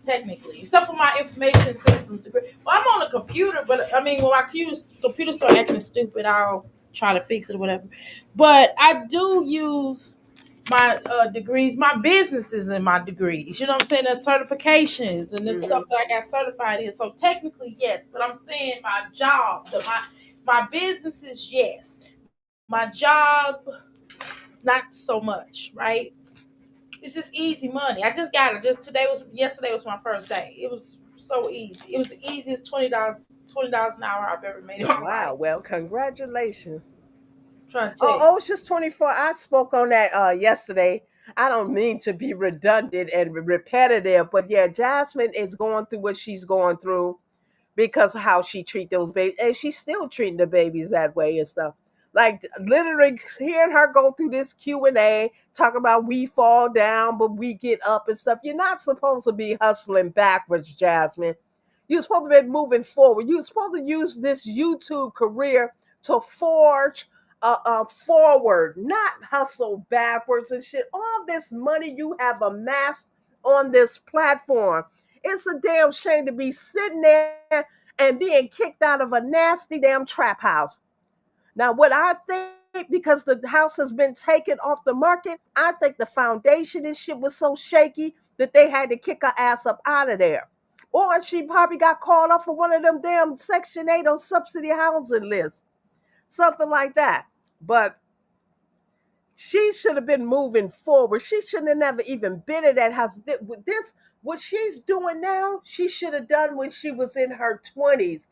except for my information systems degree. Well, I'm on a computer, but I mean, when my computer start acting stupid, I'll try to fix it or whatever. But I do use my degrees, my businesses and my degrees. You know what I'm saying? There's certifications and this stuff Hmm. that I got certified in. So technically, yes. But I'm saying my job, my businesses, yes. My job, not so much, right? It's just easy money. I just got it. Just yesterday was my first day. It was so easy. It was the easiest $20 an hour I've ever made in my life. Wow, well, congratulations. I'm trying to tell Oh, you. Ocean's 24. I spoke on that yesterday. I don't mean to be redundant and repetitive, but yeah, Jasmine is going through what she's going through because of how she treat those babies, and she's still treating the babies that way and stuff. Like literally hearing her go through this Q&A talking about we fall down but we get up and stuff. You're not supposed to be hustling backwards, Jasmine. You're supposed to be moving forward. You're supposed to use this YouTube career to forge forward, not hustle backwards and shit. All this money you have amassed on this platform, it's a damn shame to be sitting there and being kicked out of a nasty damn trap house. Now, what I think, because the house has been taken off the market, I think the foundation and shit was so shaky that they had to kick her ass up out of there. Or she probably got called off of one of them damn Section 8 or subsidy housing lists, something like that. But she should have been moving forward. She shouldn't have never even been in that house. With this, what she's doing now, she should have done when she was in her 20s.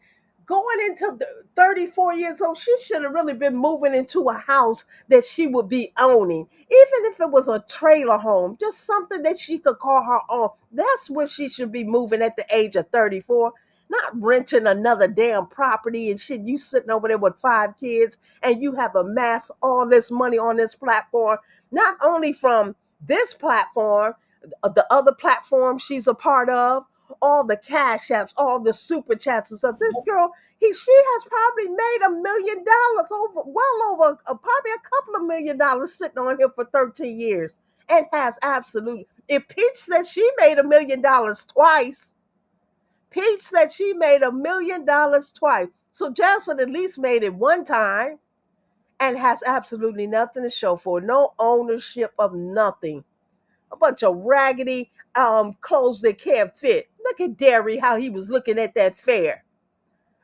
Going into 34 years old, she should have really been moving into a house that she would be owning. Even if it was a trailer home, just something that she could call her own. That's where she should be moving at the age of 34. Not renting another damn property and shit. You sitting over there with 5 kids and you have amassed all this money on this platform, not only from this platform, the other platform she's a part of, all the cash apps, all the super chats and stuff. This girl, she has probably made $1 million over, well over, probably a couple of $1 million sitting on here for 13 years, and has absolutely. If Peach said she made $1 million twice, Peach said she made $1 million twice. So Jasmine at least made it one time and has absolutely nothing to show for it. No ownership of nothing. A bunch of raggedy clothes that can't fit. Look at Derry, how he was looking at that fair.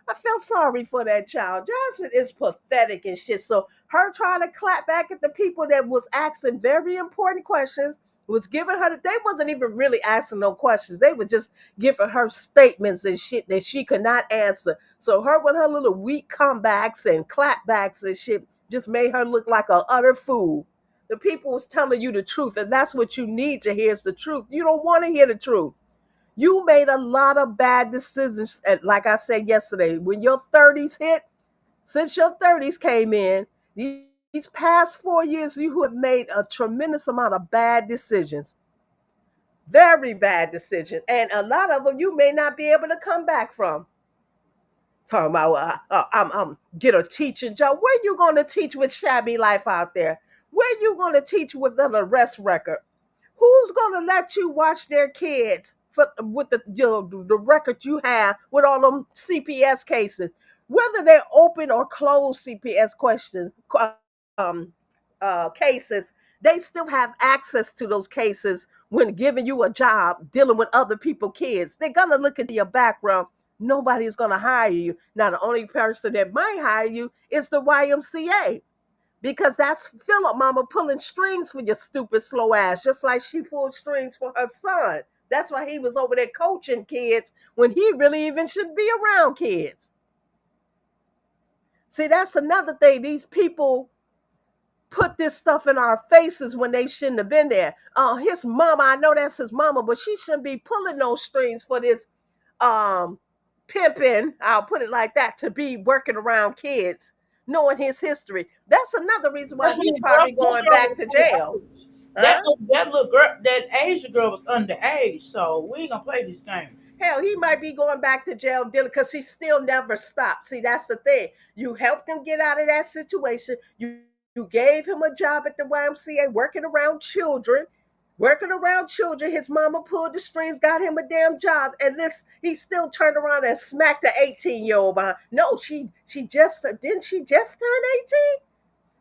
I felt sorry for that child. Jasmine is pathetic and shit. So her trying to clap back at the people that was asking very important questions, was giving her, they wasn't even really asking no questions. They were just giving her statements and shit that she could not answer. So her with her little weak comebacks and clapbacks and shit just made her look like a utter fool. The people was telling you the truth, and that's what you need to hear is the truth. You don't want to hear the truth. You made a lot of bad decisions. And like I said yesterday, when your 30s hit, since your 30s came in, these past 4 years, you have made a tremendous amount of bad decisions, very bad decisions. And a lot of them you may not be able to come back from. Talking about I'm get a teaching job. Where you going to teach with shabby life out there? Where you going to teach with an arrest record? Who's going to let you watch their kids with the record you have with all them CPS cases, whether they're open or closed CPS questions cases? They still have access to those cases when giving you a job dealing with other people's kids. They're gonna look into your background. Nobody's gonna hire you. Now, the only person that might hire you is the YMCA, because that's Philip mama pulling strings for your stupid slow ass, just like she pulled strings for her son. That's why he was over there coaching kids when he really even shouldn't be around kids. See, that's another thing. These people put this stuff in our faces when they shouldn't have been there. His mama, I know that's his mama, but she shouldn't be pulling those strings for this um pimping, I'll put it like that, to be working around kids, knowing his history. That's another reason why That he's little girl, probably little going girl back was to jail. underage. Huh? That little girl, that Asian girl was underage, so we ain't gonna play these games. Hell, he might be going back to jail dealing because he still never stopped. See, that's the thing. You helped him get out of that situation. You gave him a job at the YMCA working around children. Working around children, his mama pulled the strings, got him a damn job, and this he still turned around and smacked the 18-year-old behind. No, she just didn't she just turn 18?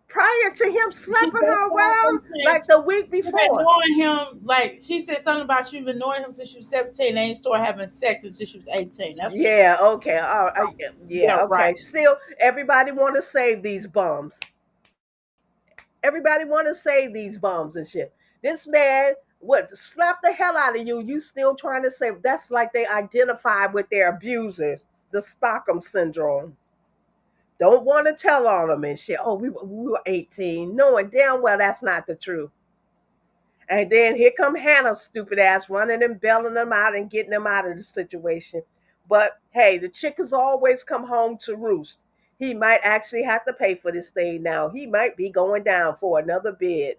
Prior to him She slapping just her got around something. like the week You've been before. knowing him, like she said something about you been knowing him since you was 17. They ain't started having sex until she was 18. That's what she Yeah, okay. All right. yeah, Yeah, right. okay. Still, everybody want to save these bums. Everybody want to save these bums and shit. This man what slap the hell out of you. You still trying to save. That's like they identify with their abusers. The Stockholm syndrome. Don't want to tell on them and shit. Oh, we were 18, knowing damn well that's not the truth. And then here come Hannah's stupid ass running and bailing them out and getting them out of the situation. But hey, the chickens always come home to roost. He might actually have to pay for this thing now. He might be going down for another bid.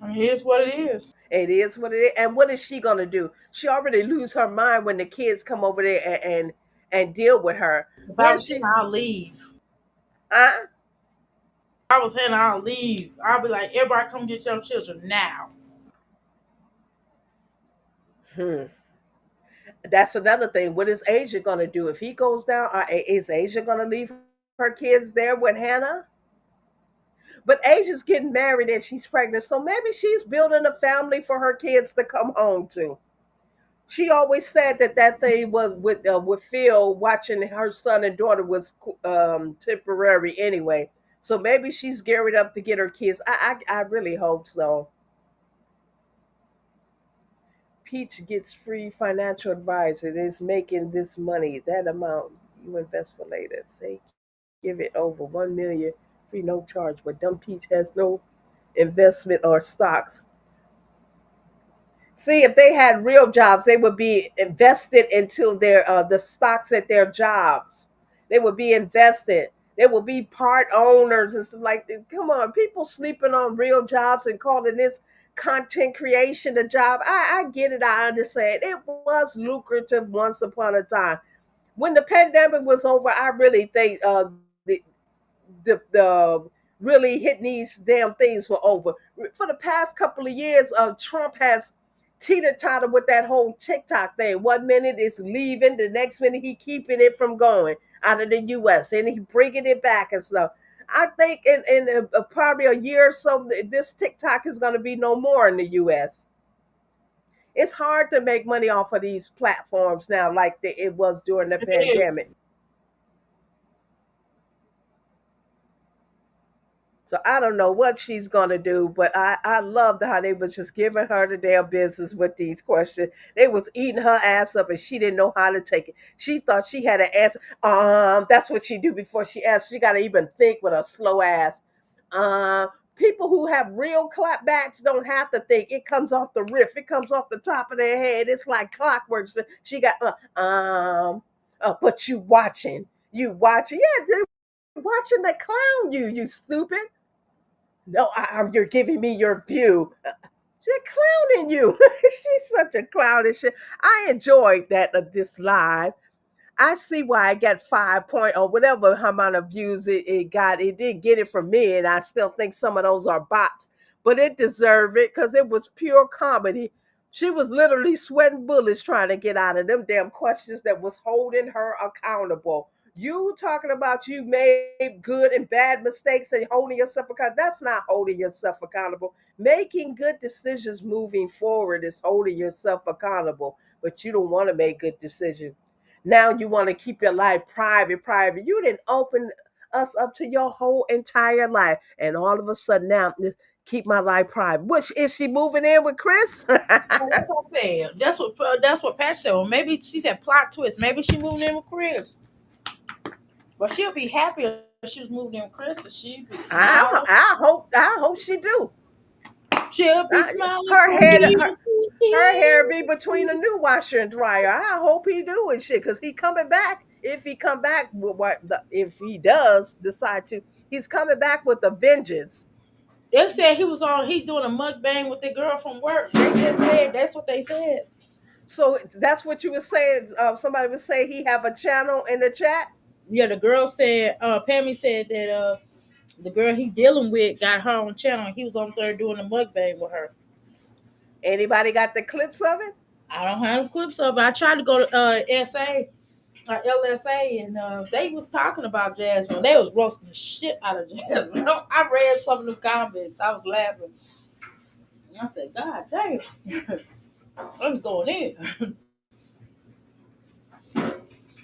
I mean, here's what it is. It is what it is. And what is she gonna do? She already lose her mind when the kids come over there and deal with her. If I Then was him, she, I'll leave. uh, If I was him, I'll leave. I'll be like, everybody come get your children now. hmm. That's another thing. What is Asia gonna do if he goes down? Is Asia gonna leave her kids there with Hannah? But Asia's getting married and she's pregnant, so maybe she's building a family for her kids to come home to. She always said that that thing was with Phil watching her son and daughter was temporary anyway. So maybe she's gearing up to get her kids. I really hope so. Peach gets free financial advice and is making this money. That amount you invest for later. They give it over 1 million free no charge, but dumb Peach has no investment or stocks. See, if they had real jobs, they would be invested into their the stocks at their jobs. They would be invested. They will be part owners and stuff like that. Come on, people sleeping on real jobs and calling this content creation a job. I get it. I understand. It was lucrative once upon a time. When the pandemic was over, I really think the really hitting these damn things were over. For the past couple of years, Trump has teeter-totter with that whole TikTok thing. 1 minute it's leaving, the next minute he keeping it from going out of the U.S. and he bringing it back and stuff. I think in probably a year or so, this TikTok is going to be no more in the U.S. It's hard to make money off of these platforms now, like it was during the It is. pandemic. So I don't know what she's gonna do, but I loved how they was just giving her the damn business with these questions. They was eating her ass up, and she didn't know how to take it. She thought she had an answer. That's what she do before she asked. She got to even think with a slow ass. People who have real clapbacks don't have to think. It comes off the riff. It comes off the top of their head. It's like clockwork. So she got but you watching. Yeah, they're watching the clown you. You stupid. No, you're giving me your view. She's clowning you. She's such a clownish. I enjoyed that this live. I see why I got 5 point or whatever amount of views it got. It didn't get it from me, and I still think some of those are bots, but it deserved it because it was pure comedy. She was literally sweating bullets trying to get out of them damn questions that was holding her accountable. You talking about you made good and bad mistakes and holding yourself accountable. That's not holding yourself accountable. Making good decisions moving forward is holding yourself accountable, but you don't want to make good decisions. Now you want to keep your life private. You didn't open us up to your whole entire life. And all of a sudden now, keep my life private. Which is she moving in with Chris? Well, that's what I said. That's what Pat said. Well, maybe she said plot twist. Maybe she moved in with Chris, but she'll be happy if she was moved in with Chris. And she'd be smiling. I hope she do. She'll be smiling Her from head ear her to her hair ear. be between a new washer and dryer. I hope he do and shit, cause he coming back. If he come back, if he does decide to, he's coming back with a vengeance. They said he was on. He doing a mukbang with the girl from work. They just said that's what they said. So that's what you were saying. Somebody was saying he have a channel in the chat. Yeah, the girl said. Pammy said that the girl he dealing with got her own channel. He was on there doing a mukbang with her. Anybody got the clips of it? I don't have clips of it. I tried to go to LSA, and they was talking about Jasmine. They was roasting the shit out of Jasmine. I read some of the comments. I was laughing. I said, God damn. I was going in.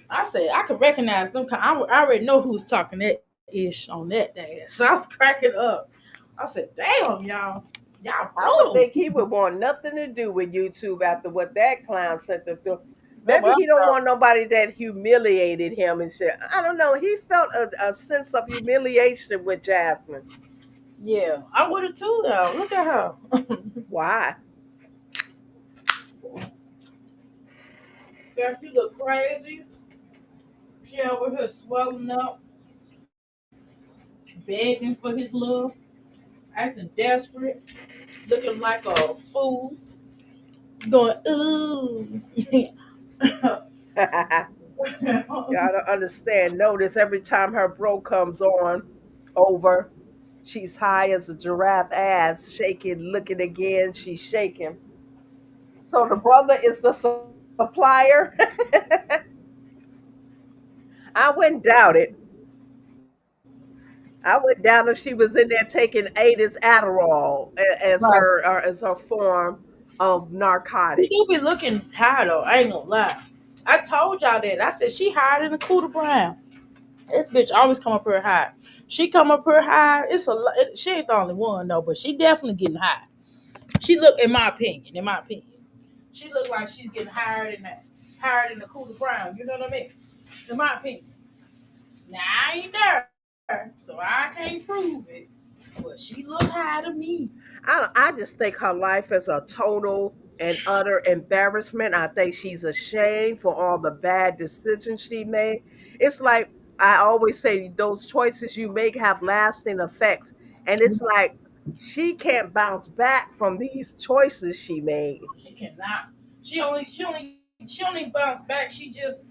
I said, I could recognize them. I already know who was talking that ish on that day. So I was cracking up. I said, damn, y'all. Y'all I would brutal. think he would want nothing to do with YouTube after what that clown sent them through. That's Maybe what he I'm don't talking. want nobody that humiliated him and shit. I don't know. He felt a sense of humiliation with Jasmine. Yeah, I would have too, though. Look at her. Why? Girl, she look crazy. She over here swelling up, begging for his love, acting desperate, looking like a fool, going, ooh. Yeah, I don't understand. Notice every time her bro comes on over, she's high as a giraffe ass, shaking, looking again, she's shaking. So the brother is the supplier. I wouldn't doubt it. I wouldn't doubt if she was in there taking Ada's Adderall Right. as her form of He narcotic. do be looking high though. I ain't gonna lie. I told y'all that. I said she higher than a Cooter Brown. This bitch always come up here high. She come up here high. She ain't the only one though, but she definitely getting high. She look, in my opinion. She look like she's getting higher than that, higher than the Cooter Brown. You know what I mean? In my opinion. Now I ain't there, so I can't prove it. But she look high to me. I just think her life is a total and utter embarrassment. I think she's ashamed for all the bad decisions she made. It's like I always say, those choices you make have lasting effects. And it's like she can't bounce back from these choices she made. She cannot. She only bounce back. She just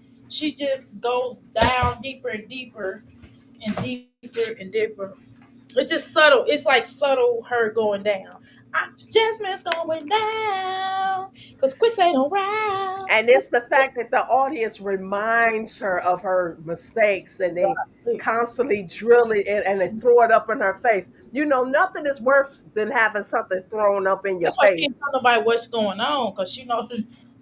goes down deeper and deeper and deeper and deeper. It's just subtle. It's like subtle her going down. Jasmine's going down because Chris ain't around. And it's the fact that the audience reminds her of her mistakes and they constantly drill it in and they throw it up in her face. You know, nothing is worse than having something thrown up in your That's why she ain't face. tell nobody what's going on because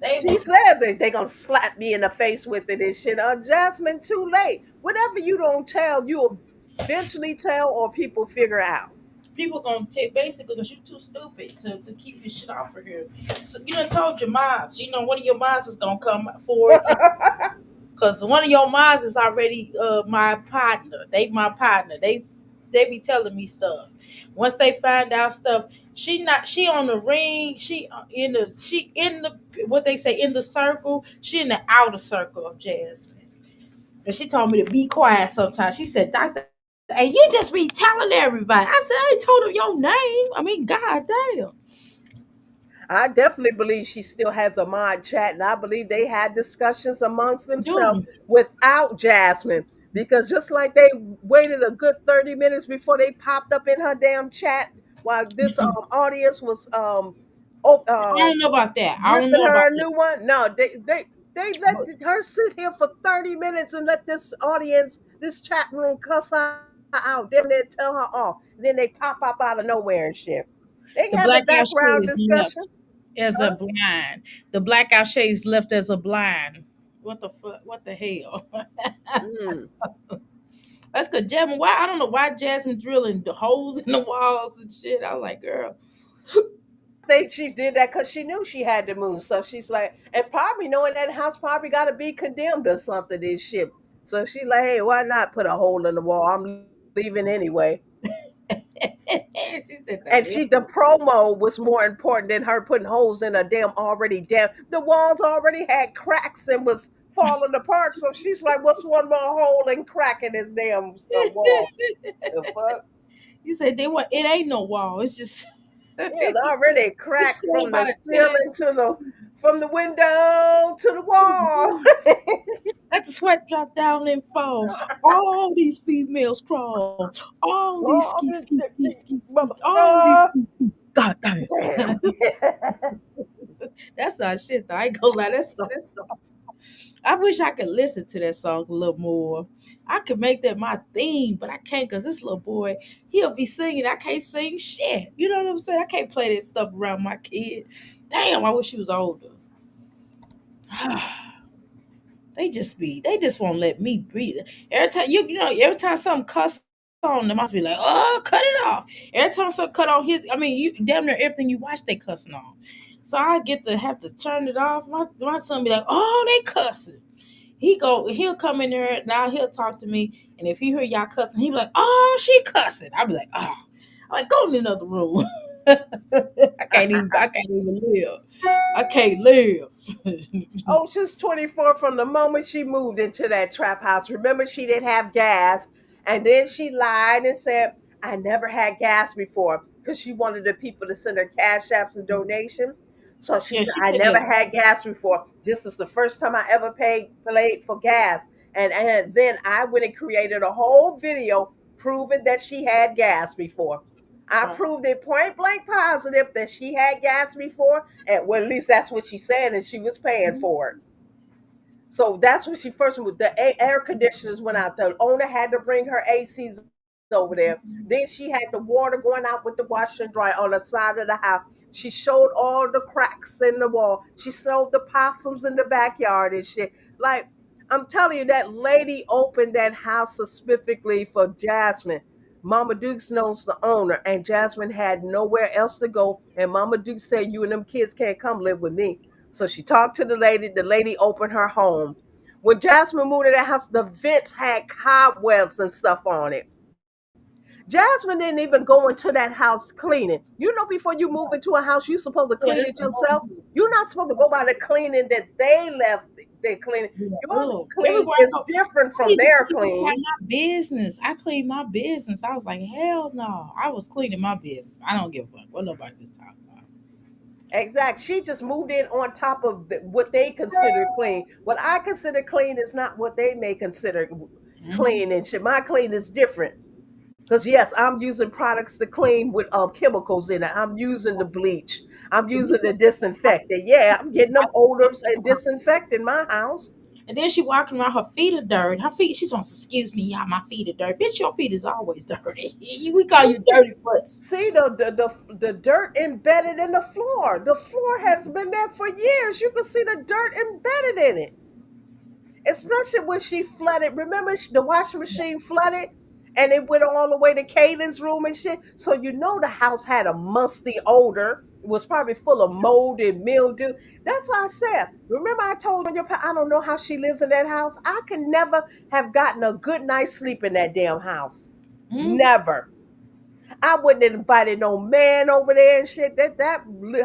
they She says it, they gonna slap me in the face with it and shit. Jasmine, too late. Whatever you don't tell, you eventually tell or people figure out. people gonna take basically because you're too stupid to keep this shit off of here. So you done told your minds. You know one of your minds is gonna come forward because one of your minds is already my partner. They my partner. they be telling me stuff. Once they find out stuff, she on the ring. She in the what they say in the circle. She in the outer circle of Jasmine. And she told me to be quiet sometimes. She said, Doctor, and you just be telling everybody. I said, I ain't told them your name. I mean, god damn. I definitely believe she still has a mod chat, and I believe they had discussions amongst themselves Do without Jasmine. Because just like they waited a good 30 minutes before they popped up in her damn chat while this audience was I don't know about that. I don't ripping know about her a that. new one. No, they let But her sit here for 30 minutes and let this audience, this chat room cuss her out. Then they tell her off. Then they pop up out of nowhere and shit. They the had the blackout background shade is discussion. left as a Huh? blind. The blackout shade is left as a blind. What the fuck? What the hell? Mm. That's good, Jasmine. Why I don't know why Jasmine drilling the holes in the walls and shit. I was like, girl, I think she did that because she knew she had to move. So she's like, and probably knowing that house probably got to be condemned or something, this shit. So she's like, hey, why not put a hole in the wall? I'm leaving anyway. she said And the the promo was more important than her putting holes in a damn already damn. The walls already had cracks and was falling apart. So she's like, what's one more hole and crack in this damn wall? The fuck? you said they want it ain't no wall. It's just Yeah, it's already it's cracked shaped from by the the ceiling to from the window to the wall. tag. Let the sweat drop down and fall. All these females crawl. All these ski, Oh, ski, ski, ski, ski. All these oh, ski, ski. God damn. damn. That's our shit though. I ain't gonna lie. That's so. I wish I could listen to that song a little more. I could make that my theme, but I can't because this little boy, he'll be singing. I can't sing shit. You know what I'm saying? I can't play that stuff around my kid. Damn, I wish he was older. They just won't let me breathe. Every time every time something cuss on them, I be like, oh, cut it off. Every time something cut on his, I mean, you damn near everything you watch they cussing on. So I get to have to turn it off. My son be like, oh, they cussing. He'll come in there now. He'll talk to me, and if he hear y'all cussing, he be like, "Oh, she cussing." I be like, "Oh," I'm like, "Go in another room." I can't even live. I can't live. Ocean's 24 from the moment she moved into that trap house. Remember, she didn't have gas. And then she lied and said, I never had gas before because she wanted the people to send her cash apps and donation. So she Yeah, said, she I said never that. had gas before. This is the first time I ever paid for gas. And then I went and created a whole video proving that she had gas before. I Right. proved it point blank positive that she had gas before, and well, at least that's what she said, and she was paying for it. So that's when she first moved. The air conditioners went out. The owner had to bring her ACs over there. Then she had the water going out with the wash and dry on the side of the house. She showed all the cracks in the wall. She showed the possums in the backyard and shit. Like, I'm telling you, that lady opened that house specifically for Jasmine. Mama Dukes knows the owner, and Jasmine had nowhere else to go. And Mama Duke said, you and them kids can't come live with me. So she talked to the lady. The lady opened her home. When Jasmine moved to that house, the vents had cobwebs and stuff on it. Jasmine didn't even go into that house cleaning. You know, before you move into a house, you're supposed to clean Yeah, it that's the yourself. whole You're not supposed to go by the cleaning that they left. They cleaning. yeah. Your Ugh. clean Everywhere I is go, different I from need to their clean out clean. my business. I clean my business. I was like, hell no. I was cleaning my business. I don't give a fuck what nobody was talking about. Exact. She just moved in on top of what they consider clean. What I consider clean is not what they may consider Hmm. clean and shit. My clean is different. Because yes, I'm using products to clean with chemicals in it. I'm using the bleach. I'm And then, using the disinfectant. Yeah, I'm getting them odors and disinfecting my house. and then she walking around, her feet are dirty. Her feet, she's supposed to excuse me, y'all, my feet are dirty. Bitch, your feet is always dirty. We call you dirty butts. See the dirt embedded in the floor. The floor has been there for years. You can see the dirt embedded in it. Especially when she flooded. Remember, the washing machine flooded and it went all the way to Kaylin's room and shit. So you know the house had a musty odor. It was probably full of mold and mildew. That's why I said, remember I told you, I don't know how she lives in that house. I can never have gotten a good night's sleep in that damn house. Mm. Never. I wouldn't have invited no man over there and shit.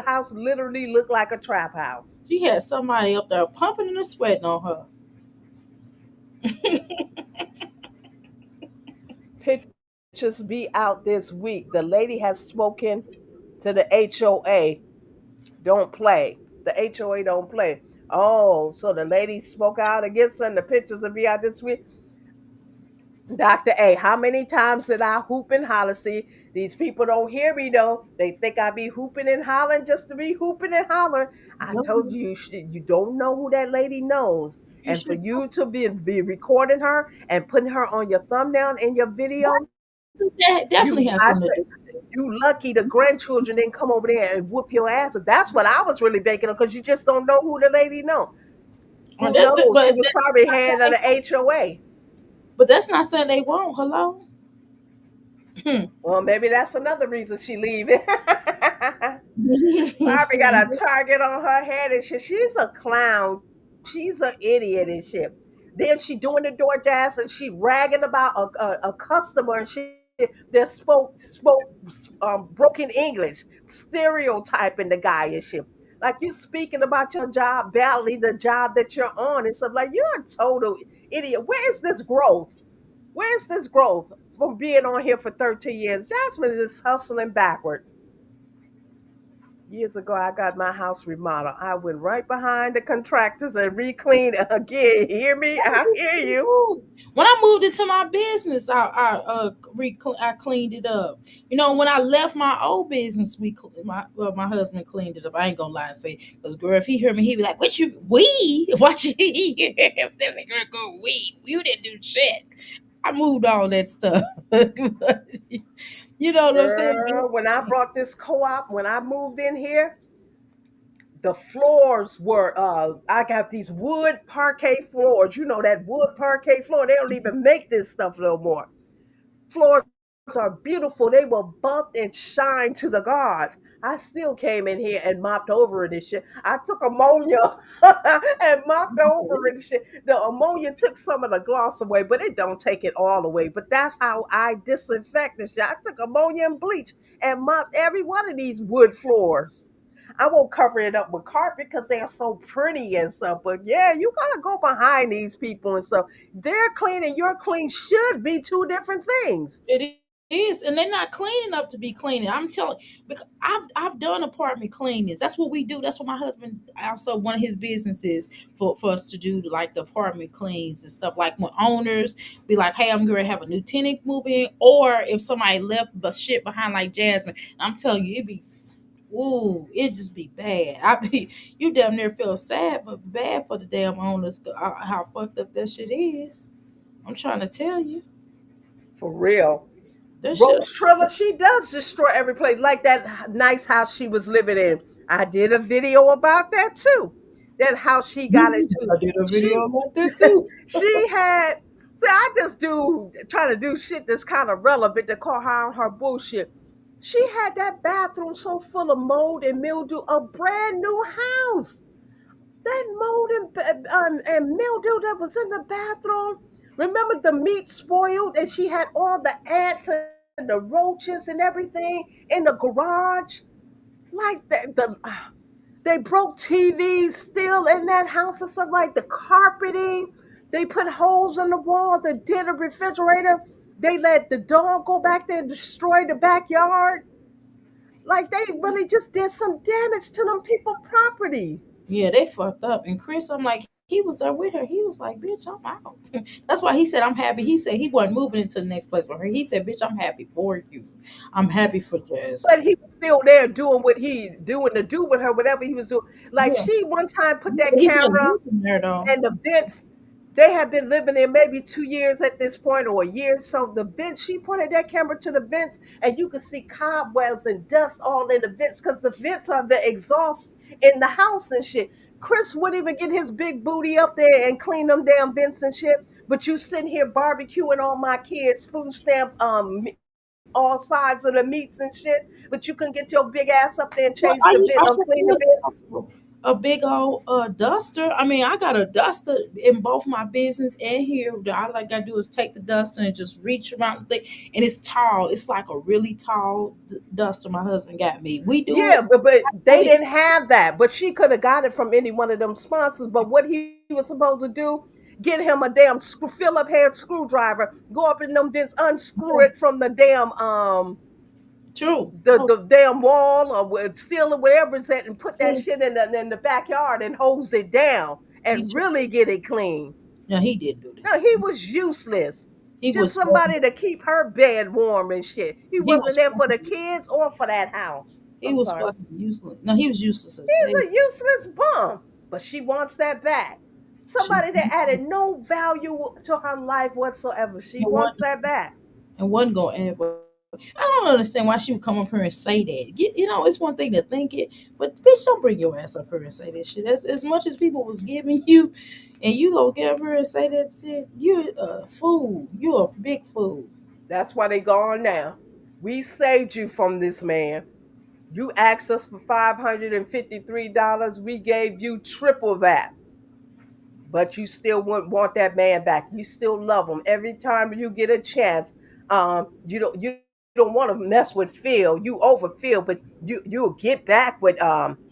House literally looked like a trap house. She had somebody up there pumping and sweating on her. Pictures be out this week. The lady has spoken to the HOA. Don't play. The HOA don't play. Oh, so the lady spoke out against her and the pictures will be out this week. Dr. A, how many times did I hoop and holler? See, these people don't hear me though. They think I be hooping and hollering just to be hooping and hollering. I told No, you, you don't know who that lady knows. you And for should. you to be recording her and putting her on your thumbnail in your video, That definitely has I something to said, do with it. you lucky the grandchildren didn't come over there and whoop your ass. That's what I was really banking on because you just don't know who the lady know. Or Who knows? She but was probably head of the HOA. that's not saying they won't. Hello. Hmm. Well, maybe that's another reason she leaving. Barbie got a She- target on her head and shit. She's a clown. She's an idiot and shit. Then she doing the DoorDash and she ragging about a customer and she that spoke broken English, stereotyping the guy and shit. Like you speaking about your job badly, the job that you're on and stuff. Like you're a total idiot. Where's this growth? Where's this growth from being on here for 13 years? Jasmine is just hustling backwards. Years ago, I got my house remodeled. I went right behind the contractors and re-cleaned it again. Hear me? I hear you. When I moved into my business, I cleaned it up. You know, when I left my old business, my husband cleaned it up. I ain't gonna lie and say, because girl, if he heard me, he'd be like, "What you we? Watch it." Let me go. We you didn't do shit. I moved all that stuff. You know what I'm saying? Girl, when I brought this co-op, when I moved in here, the floors were I got these wood parquet floors. You know that wood parquet floor. They don't even make this stuff no more. Floors are beautiful. They were bumped and shined to the gods. I still came in here and mopped over it and shit. I took ammonia and mopped over it and shit. The ammonia took some of the gloss away, but it don't take it all away. But that's how I disinfect this shit. I took ammonia and bleach and mopped every one of these wood floors. I won't cover it up with carpet because they are so pretty and stuff. But yeah, you gotta go behind these people and stuff. They're clean and you're clean should be two different things. It is, and they're not clean enough to be cleaning. I'm telling, because I've done apartment cleanings. That's what we do. That's what my husband also one of his businesses for us to do, like the apartment cleans and stuff. Like when owners be like, "Hey, I'm going to have a new tenant move in," or if somebody left the shit behind, like Jasmine. I'm telling you, it be. Ooh, it just be bad. You damn near feel sad, but bad for the damn owners. How fucked up that shit is. I'm trying to tell you, For real. that shit. Rose Trilla, she does destroy every place, like that nice house she was living in. I did a video about that too. That house she got into. I did a She video about that too. she had see, I just do try to do shit that's kind of relevant to call her on her bullshit. She had that bathroom so full of mold and mildew, a brand new house. That mold and mildew that was in the bathroom. Remember the meat spoiled, and she had all the ants and the roaches and everything in the garage. Like they broke TVs still in that house and stuff like the carpeting. They put holes in the wall. They did a refrigerator. They let the dog go back there and destroy the backyard. Like they really just did some damage to them people property. Yeah, they fucked up. And Chris, I'm like, he was there with her. He was like, bitch, I'm out. That's why he said, I'm happy. He said he wasn't moving into the next place with her. He said, bitch, I'm happy for you. I'm happy for Jazz. But he was still there doing what he doing to do with her, whatever he was doing. Like Yeah. she one time put that He wasn't camera living there though. and the vents. They had been living there maybe 2 years at this point or a year. So the vents, she pointed that camera to the vents, and you could see cobwebs and dust all in the vents because the vents are the exhaust in the house and shit. Chris wouldn't even get his big booty up there and clean them damn vents and shit. But you sitting here barbecuing all my kids' food stamp all sides of the meats and shit, but you can get your big ass up there and Well, change the vent, I sure clean the was vents. comfortable. a big old duster. I mean, I got a duster in both my business and here. All I gotta do is take the duster and just reach around the thing, and it's tall. It's like a really tall duster. My husband got me. We do it. Yeah, but I they hate it. didn't have that. But she could have got it from any one of them sponsors. But what he was supposed to do, get him a damn fill up head screwdriver, go up in them vents, unscrew it from the damn True. Oh, the damn wall or ceiling, whatever it's at, and put that true. shit in the backyard and hose it down He and true. really get it clean. No, he didn't do No, he was useless. that. He Just was. somebody to keep her bed warm and shit. He He wasn't was. there for the kids or for that house. He I'm was sorry. fucking useless. No, he was useless as hell. He's a useless bum. But she wants that back. She Somebody that added no value to her life whatsoever. She and wants wasn't that back. and wasn't going to add. I don't understand why she would come up here and say that. It's one thing to think it, but bitch, don't bring your ass up here and say that shit. As much as people was giving you, and you go get up here and say that shit, you're a fool. You're a big fool. That's why they gone now. We saved you from this man. You asked us for $553. We gave you triple that. But you still want that man back. You still love him. Every time you get a chance, you don't want to mess with Phil. You over Phil, but you'll get back with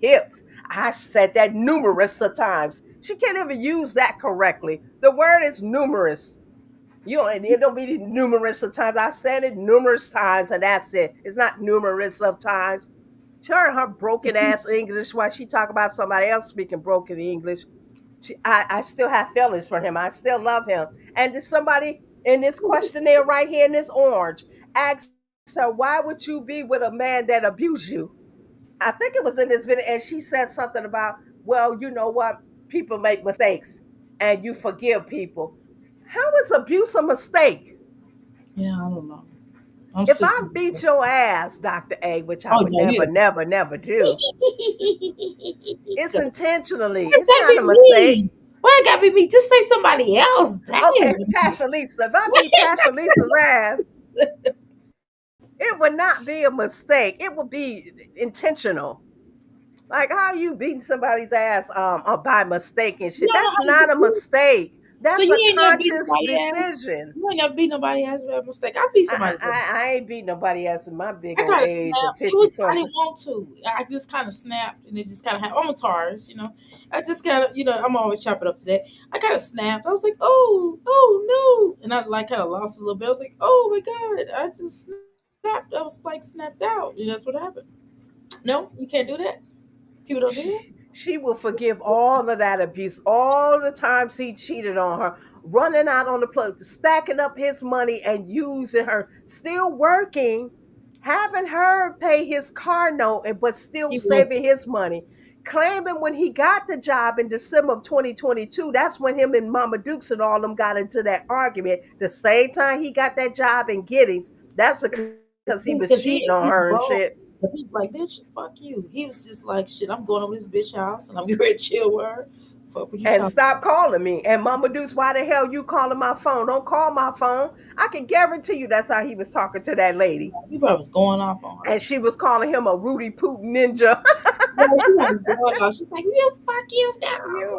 hips. I said that numerous of times. She can't even use that correctly. The word is numerous. You know, and it don't be numerous of times. I said it numerous times, and that's it. It's not numerous of times. Her broken ass English while she talk about somebody else speaking broken English. I still have feelings for him. I still love him. And there's somebody in this questionnaire right here in this orange asked her, why would you be with a man that abused you? I think it was in this video, and she said something about, well, you know what? People make mistakes and you forgive people. How is abuse a mistake? Yeah, I don't know. I'm If sick I of beat it. your ass, Dr. A, which I Oh would no, never, you. never, never do, it's intentionally. It's It's gotta not be a mistake. me. Why it gotta be me? Just say somebody else. Okay, Damn. Passion Lisa. If I beat Passion Lisa's ass, it would not be a mistake. It would be intentional. Like how you beating somebody's ass by mistake and You shit. don't know That's how not to a do. mistake. So That's you a ain't never beat conscious nobody ass. decision. You ain't never beat nobody ass by mistake. I beat I, somebody. I ain't beat nobody else in my big I old kind of age of snapped. It 50 was I didn't something. want to. I just kind of snapped, and it just kind of happened. I'm a Taurus, I just kind of, I'm always chopping up to that. I kind of snapped. I was like, oh no, and I like kind of lost a little bit. I was like, oh my god, I just snapped. I was like snapped out. That's what happened. No, you can't do that. People don't do that. She will forgive all of that abuse, all the times he cheated on her, running out on the plug, stacking up his money and using her, still working, having her pay his car note, but still He was. saving his money. Claiming when he got the job in December of 2022, that's when him and Mama Dukes and all them got into that argument. The same time he got that job in Giddings, that's because he was cheating Because on her and he shit. bold. Because he was like, bitch, fuck you. He was just like, shit, I'm going over this bitch house and I'm getting ready to chill with her. Fuck what you And talking stop calling me. And Mama Deuce, why the hell you calling my phone? Don't call my phone. I can guarantee you that's how he was talking to that lady. about? He probably was going off on her. And she was calling him a Rudy Poop ninja. Yeah, she was going off. She's like, you fuck you You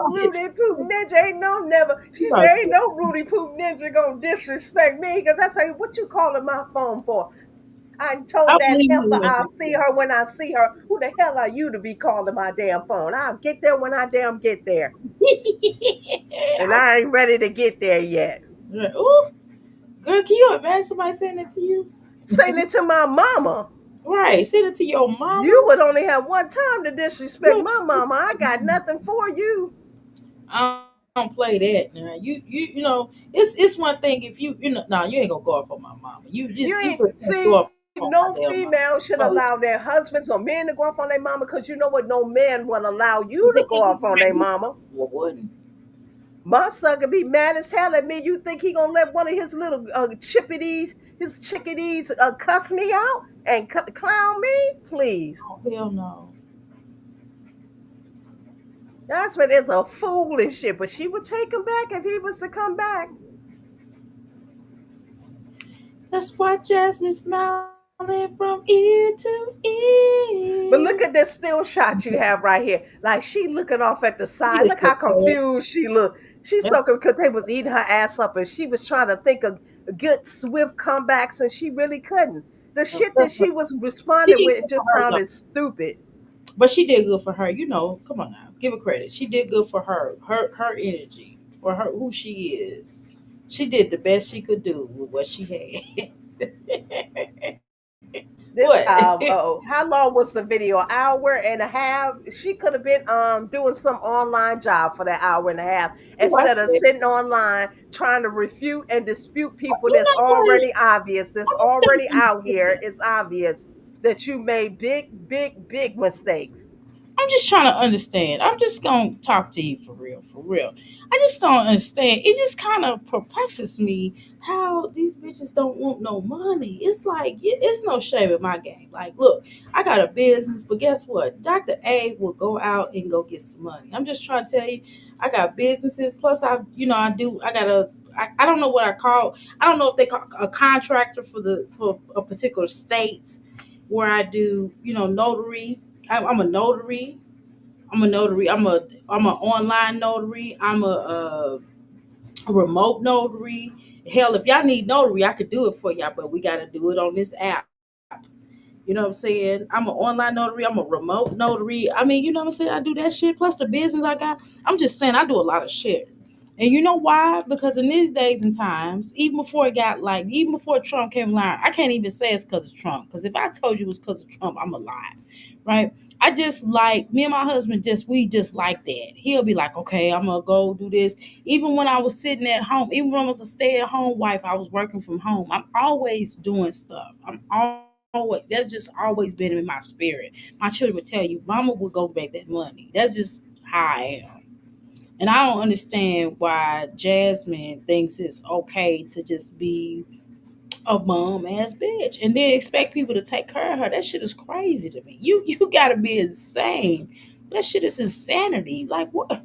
now. Rudy Poop ninja ain't no never. He She probably said ain't no Rudy Poop ninja gonna disrespect me because that's how what you calling my phone for. I told I that believe heifer you when I'll you see her when I see her. Who the hell are you to be calling my damn phone? I'll get there when I damn get there. And say. I ain't ready to get there yet. Ooh, girl, can you imagine somebody saying that to you? Saying it to my mama. Right, saying it to your You mama. would only have one time to disrespect Look, my mama. I got nothing for you. I don't play that now. It's one thing if you ain't gonna go off on my mama. You You just ain't can't go off see. on my No damn mama. female should Oh, allow their husbands or men to go off on their mama because you know what? No man will allow they you to can't go off on right. their mama. Wouldn't. My son could be mad as hell at me. You think he gonna let one of his little his chickadees, cuss me out and clown me? Please. Oh hell no. That's what it's a foolish shit. But she would take him back if he was to come back. That's why Jasmine smiling from ear to ear. But look at this still shot you have right here. Like she looking off at the She side. is Look how depressed. confused she looked. She's Yep. so because they was eating her ass up, and she was trying to think of good swift comebacks, and she really couldn't. The shit that That's she what was she responding did with good for just her though. sounded stupid. But she did good for her. You know, come on now, give her credit. She did good for her. Her energy for her who she is. She did the best she could do with what she had. What? This how long was the video? Hour and a half. She could have been doing some online job for that hour and a half Oh, I instead of said, sitting online trying to refute and dispute people you that's know what? already obvious, that's I just don't already out here. understand. It's obvious that you made big mistakes. I'm just trying to understand. I'm just gonna talk to you for real, for real. I just don't understand. It just kind of perplexes me how these bitches don't want no money. It's like it's no shame in my game. Like, look, I got a business, but guess what? Dr. A will go out and go get some money. I'm just trying to tell you, I got businesses. Plus, I got a. I don't know what I call. I don't know if they call a contractor for a particular state where I do, notary. I'm a notary. I'm a notary. I'm an online notary. I'm a remote notary. Hell, if y'all need notary, I could do it for y'all, but we got to do it on this app. You know what I'm saying? I'm an online notary. I'm a remote notary. I mean, you know what I'm saying? I do that shit. Plus the business I got. I'm just saying I do a lot of shit. And you know why? Because in these days and times, even before Trump came along, I can't even say it's because of Trump. Because if I told you it was because of Trump, I'm a lie, right? I just like me and my husband. We just like that. He'll be like, okay, I'm gonna go do this. Even when I was sitting at home, even when I was a stay at home wife, I was working from home. I'm always doing stuff. I'm always that's just always been in my spirit. My children would tell you, Mama will go back that money. That's just how I am. And I don't understand why Jasmine thinks it's okay to just be a bum ass bitch and then expect people to take care of her. That shit is crazy to me. You gotta be insane. That shit is insanity. Like what?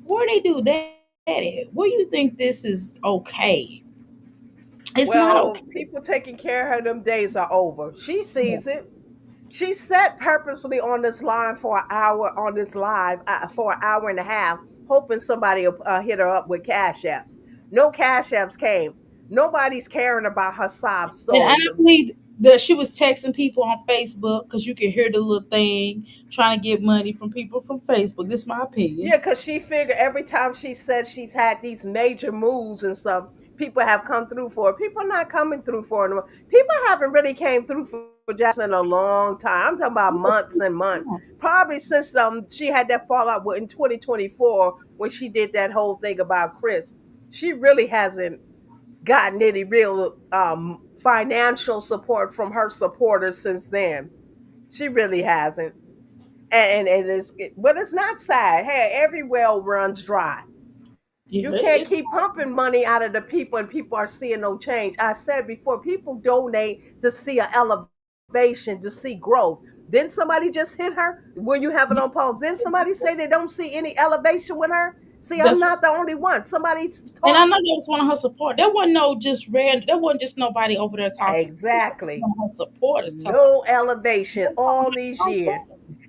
Where they do that at? Where you think this is okay? It's not okay. Well, people taking care of her, them days are over. She sees it. She sat purposely on this line for an hour on this live for an hour and a half, hoping somebody will hit her up with cash apps. No cash apps came. Nobody's caring about her sob And I story. believe that she was texting people on Facebook because you can hear the little thing trying to get money from people from Facebook. This is my opinion. Yeah, because she figured every time she said she's had these major moves and stuff, people have come through for her. People are not coming through for her. People haven't really came through for Jasmine in a long time. I'm talking about months and months. Probably since she had that fallout in 2024 when she did that whole thing about Chris. She really hasn't gotten any real financial support from her supporters since then. She really hasn't. But it's not sad. Hey, every well runs dry. Yeah, You can't it's keep pumping money out of the people and people are seeing no change. I said before, people donate to see an elevation, to see growth. Then somebody just hit her. Will you have it on pause? Then somebody say they don't see any elevation with her. See, I'm that's not the only one. Somebody and I talk know that was one of her support. There wasn't no just random. There wasn't just nobody over there talking. exactly. One of her supporters talking. No elevation all these years.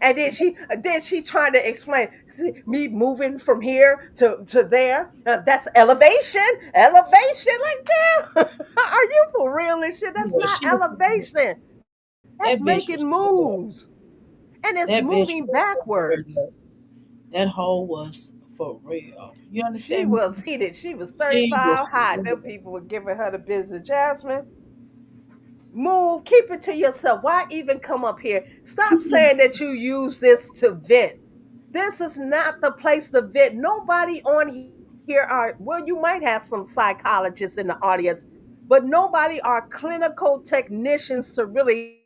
And then she trying to explain, see, me moving from here to there. That's elevation. Elevation, like damn. Are you for real and shit? That's Yeah, not she was for real. elevation. That's That bitch making was for real. moves. And it's That bitch moving was for backwards. real. That hoe was for real. You She understand was me? heated. She was She was 35 for hot. Them real. people were giving her the business. Jasmine, move, keep it to yourself. Why even come up here? Stop People saying that you use this to vent. This is not the place to vent. Nobody on here are, well, you might have some psychologists in the audience, but nobody are clinical technicians to really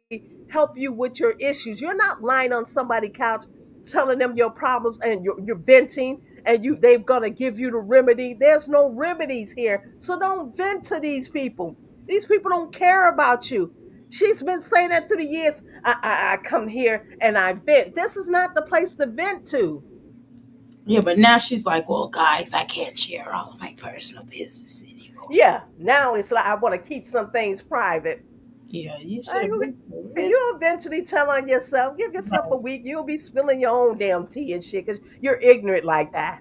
help you with your issues. You're not lying on somebody's couch telling them your problems and you're venting and they're gonna give you the remedy. There's no remedies here. So don't vent to these people. These people don't care about you. She's been saying that through the years. I come here and I vent. This is not the place to vent to. yeah, but now she's like, well, guys, I can't share all of my personal business anymore. Yeah, now it's like I want to keep some things private. Yeah, you Like, should be rich. you eventually tell on yourself. Give yourself a No. week. You'll be spilling your own damn tea and shit because you're ignorant like that.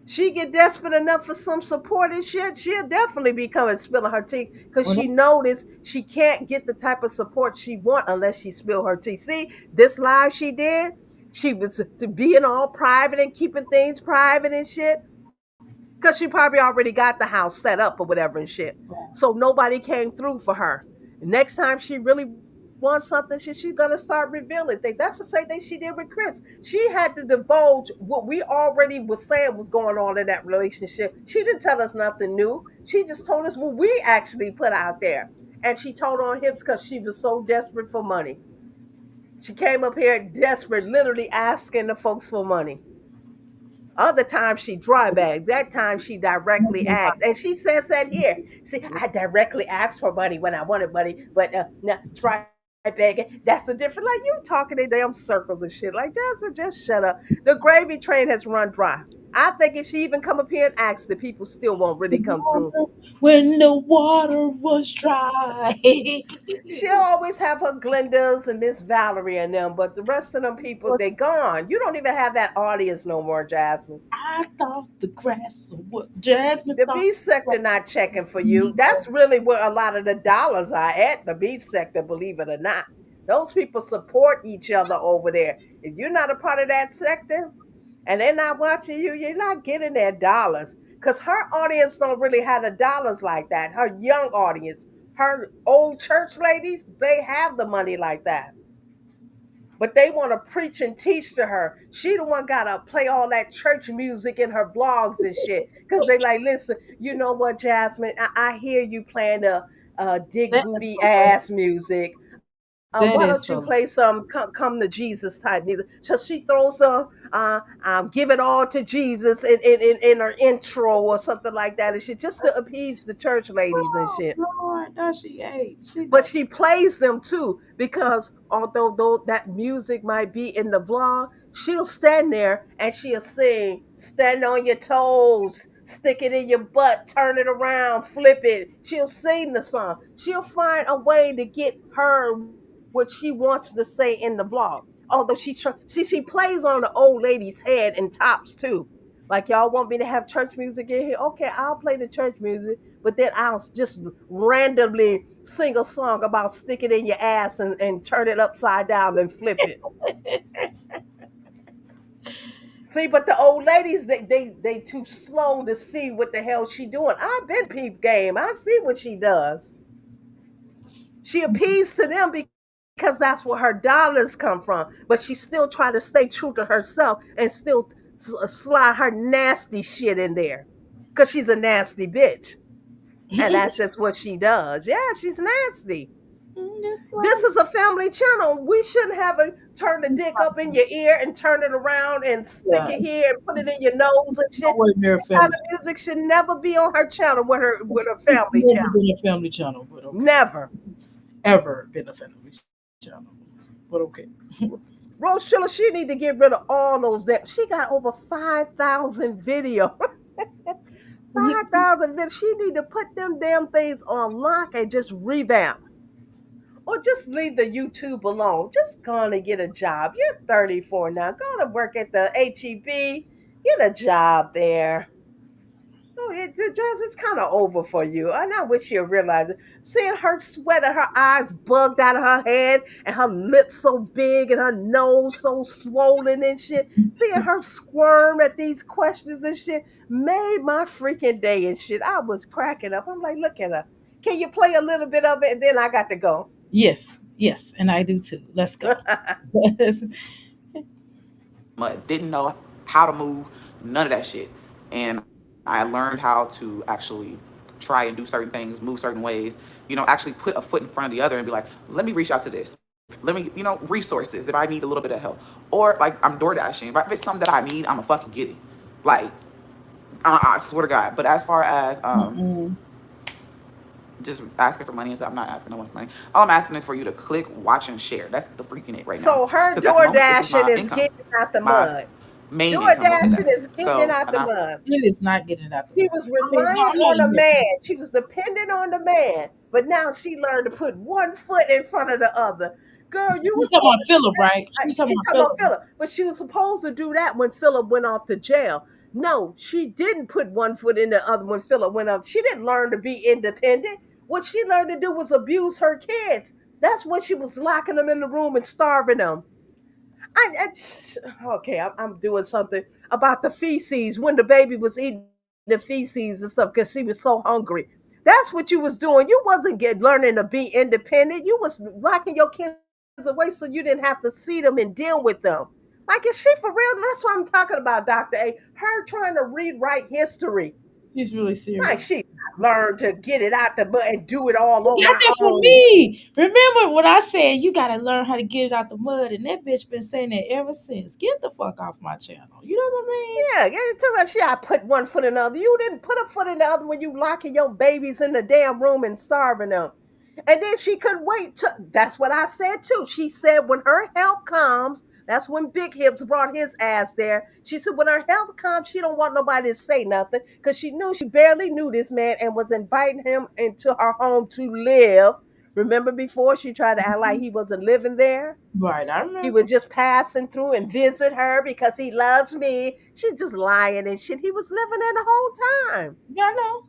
She get desperate enough for some support and shit, she'll definitely be coming spilling her tea because Well, she noticed she can't get the type of support she want unless she spill her tea. See, this live she did, she was to being all private and keeping things private and shit because she probably already got the house set up or whatever and shit. So nobody came through for her. Next time she really wants something, she's gonna start revealing things. That's the same thing she did with Chris. She had to divulge what we already was saying was going on in that relationship. She didn't tell us nothing new. She just told us what we actually put out there. And she told on hips because she was so desperate for money. She came up here desperate, literally asking the folks for money. Other times she dry bag. That time she directly asked. And she says that here. See, I directly asked for money when I wanted money, but now dry bagging, that's a different, like you talking in damn circles and shit. Like, just shut up. The gravy train has run dry. I think if she even come up here and ask, the people still won't really come through. when the water was dry. She'll always have her Glendas and Miss Valerie and them, but the rest of them people, they gone. You don't even have that audience no more, Jasmine. I thought the grass was Jasmine The thought B sector not checking for you. That's really where a lot of the dollars are at, the B sector, believe it or not. Those people support each other over there. If you're not a part of that sector and they're not watching you, you're not getting their dollars. Because her audience don't really have the dollars like that. Her young audience, her old church ladies, they have the money like that. But they want to preach and teach to her. She the one gotta play all that church music in her vlogs and shit. Cause they like, listen, you know what, Jasmine? I hear you playing the dig that is booty hilarious. ass music. That Why is don't you hilarious. play some come to Jesus type music? So she throws some give it all to Jesus in her intro or something like that and shit, just to appease the church ladies and Oh shit. Lord, does she ate? She But does. she plays them too because although though that music might be in the vlog, she'll stand there and she'll sing, stand on your toes, stick it in your butt, turn it around, flip it. She'll sing the song. She'll find a way to get her what she wants to say in the vlog. Although she plays on the old lady's head in tops too. Like, y'all want me to have church music in here? Okay, I'll play the church music, but then I'll just randomly sing a song about stick it in your ass and turn it upside down and flip it. See, but the old ladies, they too slow to see what the hell she doing. I've been peep game. I see what she does. She appeals to them because that's where her dollars come from. But she still try to stay true to herself and still slide her nasty shit in there. Because she's a nasty bitch. And that's just what she does. Yeah, she's nasty. Just This like is a family channel. We shouldn't have a turn the dick up in your ear and turn it around and stick yeah, it here and put it in your nose and shit. nowhere near a Kind family. of music should never be on her channel with her It's family never channel. been a family channel, but okay. Never. Ever been a family channel, but okay. Rose Chilla, she need to get rid of all those that she got over 5,000 videos. 5,000 videos. She need to put them damn things on lock and just revamp. Or just leave the YouTube alone. Just go on and get a job. You're 34 now. Go to work at the HEB. Get a job there. Oh, it's kind of over for you. And I wish you realize it. Seeing her sweat and her eyes bugged out of her head and her lips so big and her nose so swollen and shit. Seeing her squirm at these questions and shit made my freaking day and shit. I was cracking up. I'm like, look at her. Can you play a little bit of it? And then I got to go. Yes, yes, and I do too. Let's go. Didn't know how to move, none of that shit. And I learned how to actually try and do certain things, move certain ways, actually put a foot in front of the other and be like, let me reach out to this. Let me, resources if I need a little bit of help. Or like I'm door dashing. If it's something that I need, I'ma fucking get it. Like, I swear to God. But as far as Mm-mm. just asking for money and stuff, I'm not asking no one for money. All I'm asking is for you to click, watch, and share. That's the freaking it right now. So her Because at the door moment, this is dashing my is income. getting out the My mud. main Door income, we'll say dashing that. is getting So, out and the I mud. It is not getting out the She mud. was I mean, no, relying I'm not on a even. man. She was dependent on the man. But now she learned to put one foot in front of the other. Girl, you You was talking supposed about Philip, right? She talking she about talking about Philip. Philip, but she was supposed to do that when Philip went off to jail. No, she didn't put one foot in the other when Philip went up. She didn't learn to be independent. What she learned to do was abuse her kids. That's when she was locking them in the room and starving them. Okay, I'm doing something about the feces when the baby was eating the feces and stuff because she was so hungry. That's what you was doing. You wasn't learning to be independent. You was locking your kids away so you didn't have to see them and deal with them. Like, is she for real? That's what I'm talking about, Dr. A. Her trying to rewrite history. She's really Like, serious. she learned to get it out the butt and do it all You on got my that from own. me. Remember what I said? You gotta learn how to get it out the mud, and that bitch been saying that ever since. Get the fuck off my channel. You know what I mean? Yeah, you tell me she I put one foot in the other. You didn't put a foot in the other when you locking your babies in the damn room and starving them. And then she could wait to that's what I said too. She said when her help comes, that's when Big Hips brought his ass there. She said when her health comes, she don't want nobody to say nothing because she knew she barely knew this man and was inviting him into her home to live. Remember before she tried to act like he wasn't living there? Right, I He remember. was just passing through and visit her because he loves me. She's just lying and shit. He was living there the whole time. Yeah, I know.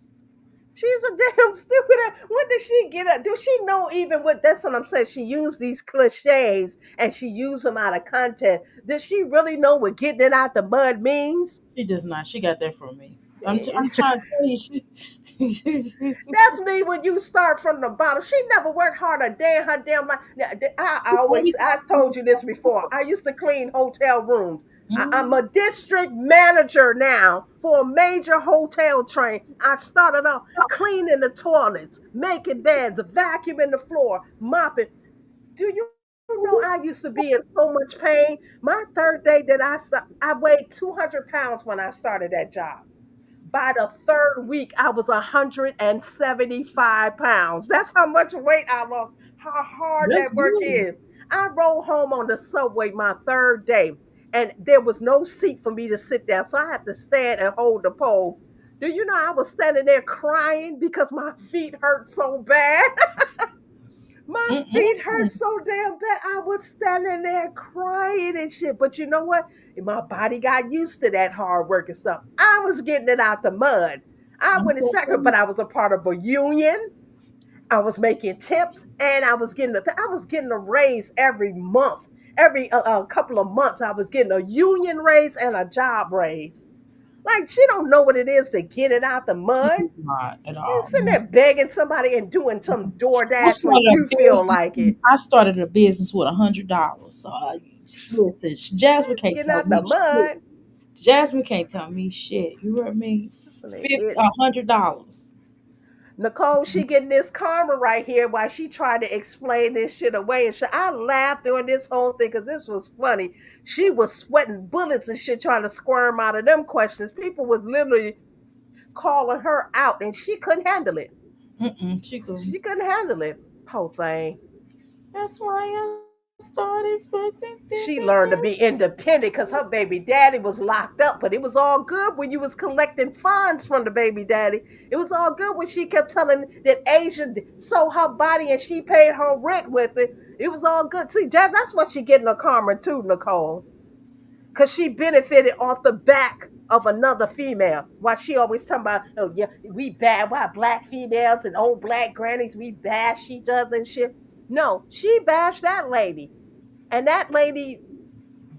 She's a damn stupid. When did she get up? Do she know even what? That's what I'm saying. She used these cliches and she used them out of context. Does she really know what getting it out the mud means? She does not. She got that from me. I'm trying to tell you. She, That's me when you start from the bottom. She never worked hard a day in her damn life. I always, I told you this before. I used to clean hotel rooms. I'm Mhm. a district manager now for a major hotel chain. I started off cleaning the toilets, making beds, vacuuming the floor, mopping. Do you know I used to be in so much pain? My third day that I weighed 200 pounds when I started that job. By the third week, I was 175 pounds. That's how much weight I lost, how hard That's that work good. is. I rode home on the subway my third day, and there was no seat for me to sit down. So I had to stand and hold the pole. Do you know I was standing there crying because my feet hurt so bad? My feet hurt Mm-mm. so damn bad. I was standing there crying and shit. But you know what? My body got used to that hard work and stuff. I was getting it out the mud. I I'm went in so second, but pleased. I was a part of a union. I was making tips, and I was getting a raise every month. Every couple of months, I was getting a union raise and a job raise. Like she don't know what it is to get it out the She mud. is not at You all. sitting there begging somebody and doing some I DoorDash when started a you feel business. like it. I started a business with $100. So listen, Jasmine can't Getting tell out the me shit. mud. Jasmine can't tell me shit. You heard me? Really 50, itch. $100. Nicole, she getting this karma right here while she tried to explain this shit away. And I laughed during this whole thing because this was funny. She was sweating bullets and shit trying to squirm out of them questions. People was literally calling her out and she couldn't handle it. She She could. couldn't handle it. Whole thing. That's why I started She learned to be independent because her baby daddy was locked up, but it was all good when you was collecting funds from the baby daddy. It was all good when she kept telling that Asia sold her body and she paid her rent with it. It was all good. See, that's what she getting her karma too, Nicole, because she benefited off the back of another female. While she always talking about, oh yeah, we bad, why black females and old black grannies, we bash each other and shit. No, she bashed that lady. And that lady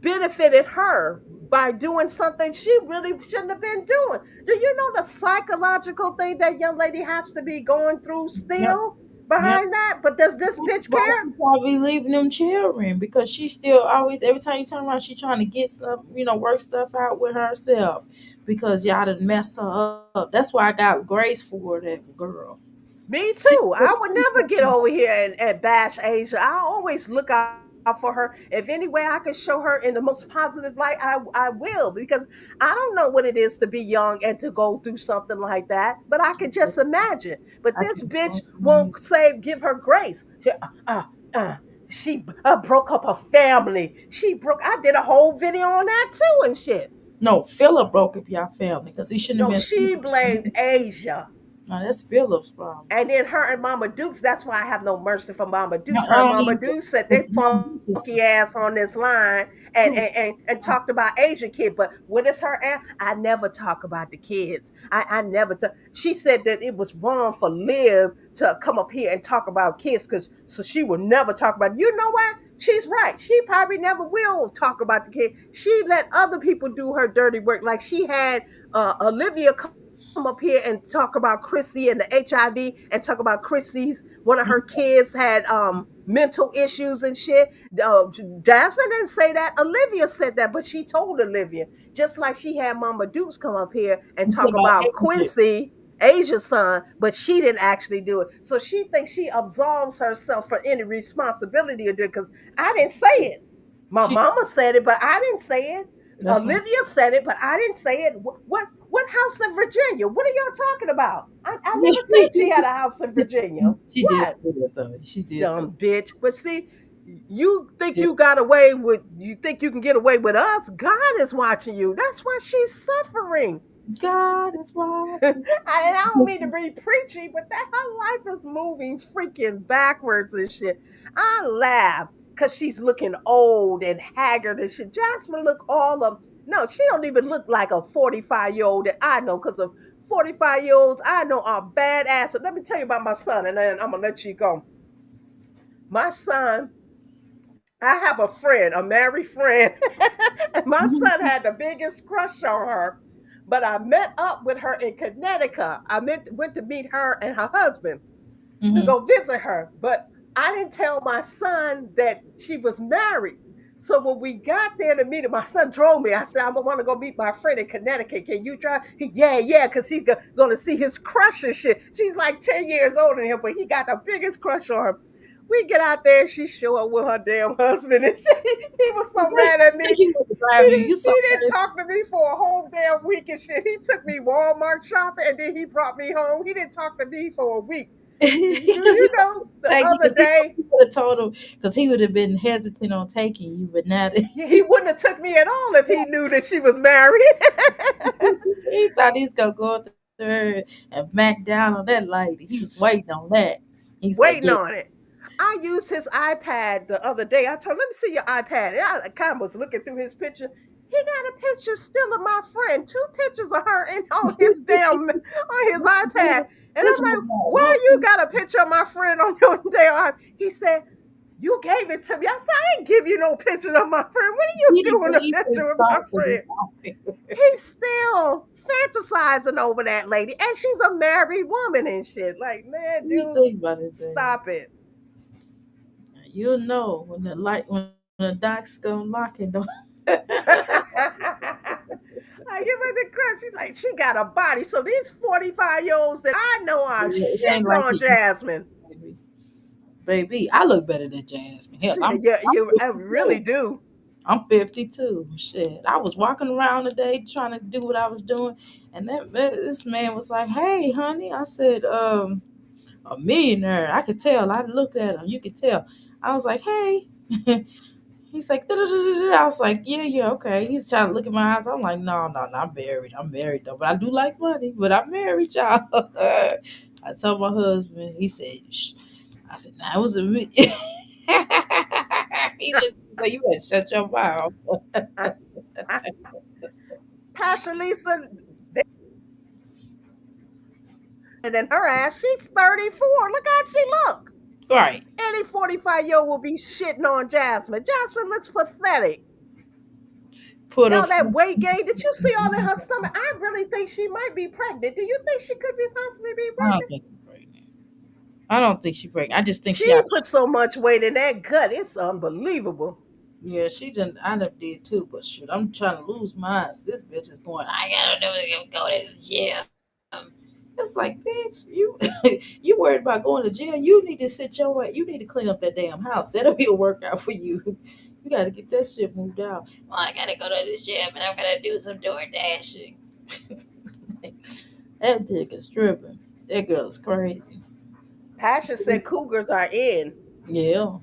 benefited her by doing something she really shouldn't have been doing. Do you know the psychological thing that young lady has to be going through Yep. still Yep. behind that? But does this bitch Why care? she probably leaving them children? Because she still always every time you turn around, she trying to get some, work stuff out with herself. Because y'all done messed her up. That's why I got grace for that girl. Me She, too. I would never get over here and bash Asia. I always look out for her. If any way I can show her in the most positive light, I will because I don't know what it is to be young and to go through something like that. But I can just imagine. But I this bitch won't can't. say give her grace. Uh, uh, she broke up a family. She broke. I did a whole video on that too and shit. No, Philip broke up y'all family because he shouldn't No, have she blamed been. Asia. No, that's Philip's problem. And then her and Mama Dukes, that's why I have no mercy for Mama Dukes. Her and I Mama ain't Dukes said but they funky Mom ass on this line and talked about Asian kid. But what is her I never talk about the kids. I never talk. She said that it was wrong for Liv to come up here and talk about kids because so she would never talk about it. You know what? She's right. She probably never will talk about the kid. She let other people do her dirty work. Like she had Olivia come up here and talk about Chrissy and the HIV and talk about Chrissy's one of her kids had mental issues and shit. Jasmine didn't say that. Olivia said that, but she told Olivia. Just like she had Mama Dukes come up here and said talk about about Asia. Quincy, Asia's son, but she didn't actually do it. So she thinks she absolves herself for any responsibility of it because I didn't say it. My She mama said it, but I didn't say it. that's what Olivia said it, but I didn't say it. What house in Virginia? What are y'all talking about? I never said she had a house in Virginia. she did What? say that though. She did say Dumb bitch. But see, you think you got away with you think you can get away with us? God is watching you. That's why she's suffering. God is why. I don't mean to be preachy, but that her life is moving freaking backwards and shit. I laugh because she's looking old and haggard and shit. Jasmine look all of no, she don't even look like a 45-year-old that I know because of 45-year-olds I know are badass. Let me tell you about my son, and then I'm gonna let you go. My son, I have a friend, a married friend, and my son had the biggest crush on her. But I met up with her in Connecticut. Went to meet her and her husband to Mm-hmm. go visit her. But I didn't tell my son that she was married. So when we got there to meet her, my son drove me. I said, I want to go meet my friend in Connecticut. Can you drive? Yeah, yeah, because he's going to see his crush and shit. She's like 10 years older than him, but he got the biggest crush on her. We get out there, she show up with her damn husband, and he was so mad at me. She was to drive you. You He so didn't talk to me for a whole damn week and shit. He took me Walmart shopping and then he brought me home. He didn't talk to me for a week. Do because you you know the like other because he day would have told him because he would have been hesitant on taking you, but now that he wouldn't have took me at all if he knew that she was married. he thought he's gonna go up to her and back down on that lady. He was waiting on that. He said, "Yeah, Waiting on it. I used his iPad the other day. I told him, let me see your iPad. And I kind of was looking through his picture. He got a picture still of my friend, two pictures of her in on his damn on his iPad. And this I'm like, one, why you got a picture of my friend on your damn iPad? He said, you gave it to me. I said, I didn't give you no picture of my friend. What are you he doing a he picture couldn't of my stop to be friend? talking." He's still fantasizing over that lady. And she's a married woman and shit. Like, man, You dude, think about it, then stop it. you'll know when the docs gonna lock it. Don't I give her the credit. She's like, she got a body. So these 45-year-olds that I know are it ain't shitting like on it. Jasmine. Baby. Baby, I look better than Jasmine. Hell, Yeah, I'm I really 52. do. I'm 52. Shit. I was walking around today trying to do what I was doing, and this man was like, "Hey, honey." I said, a millionaire. I could tell. I looked at him. You could tell. I was like, "Hey." He's like, "Da-da-da-da-da." I was like, "Yeah, yeah, okay." He's trying to look at my eyes. I'm like, "No, no, no, I'm married. I'm married though, but I do like money, but I'm married, y'all." I told my husband. He said, "Shh." I said, "Nah, it was a me." He looked like you better shut your mouth. Pastor Lisa, and then her ass, she's 34. Look how she look. Right. Any 45-year-old will be shitting on Jasmine. Jasmine looks pathetic. Put And a all that weight gain. Did you see all in her stomach? I really think she might be pregnant. Do you think she could be possibly be I don't pregnant? think she's pregnant. I don't think she's pregnant. I just think she She out. put so much weight in that gut. It's unbelievable. Yeah, she done. I done did too. But shoot, I'm trying to lose mine. This bitch is going. I gotta do it. Go to the gym. It's like, bitch, you you worried about going to gym? You need to sit your way. You need to clean up that damn house. That'll be a workout for you. You got to get that shit moved out. Well, I gotta go to the gym and I'm gonna do some door dashing. That dick is stripping. That girl is crazy. Passion said cougars are in. Yeah.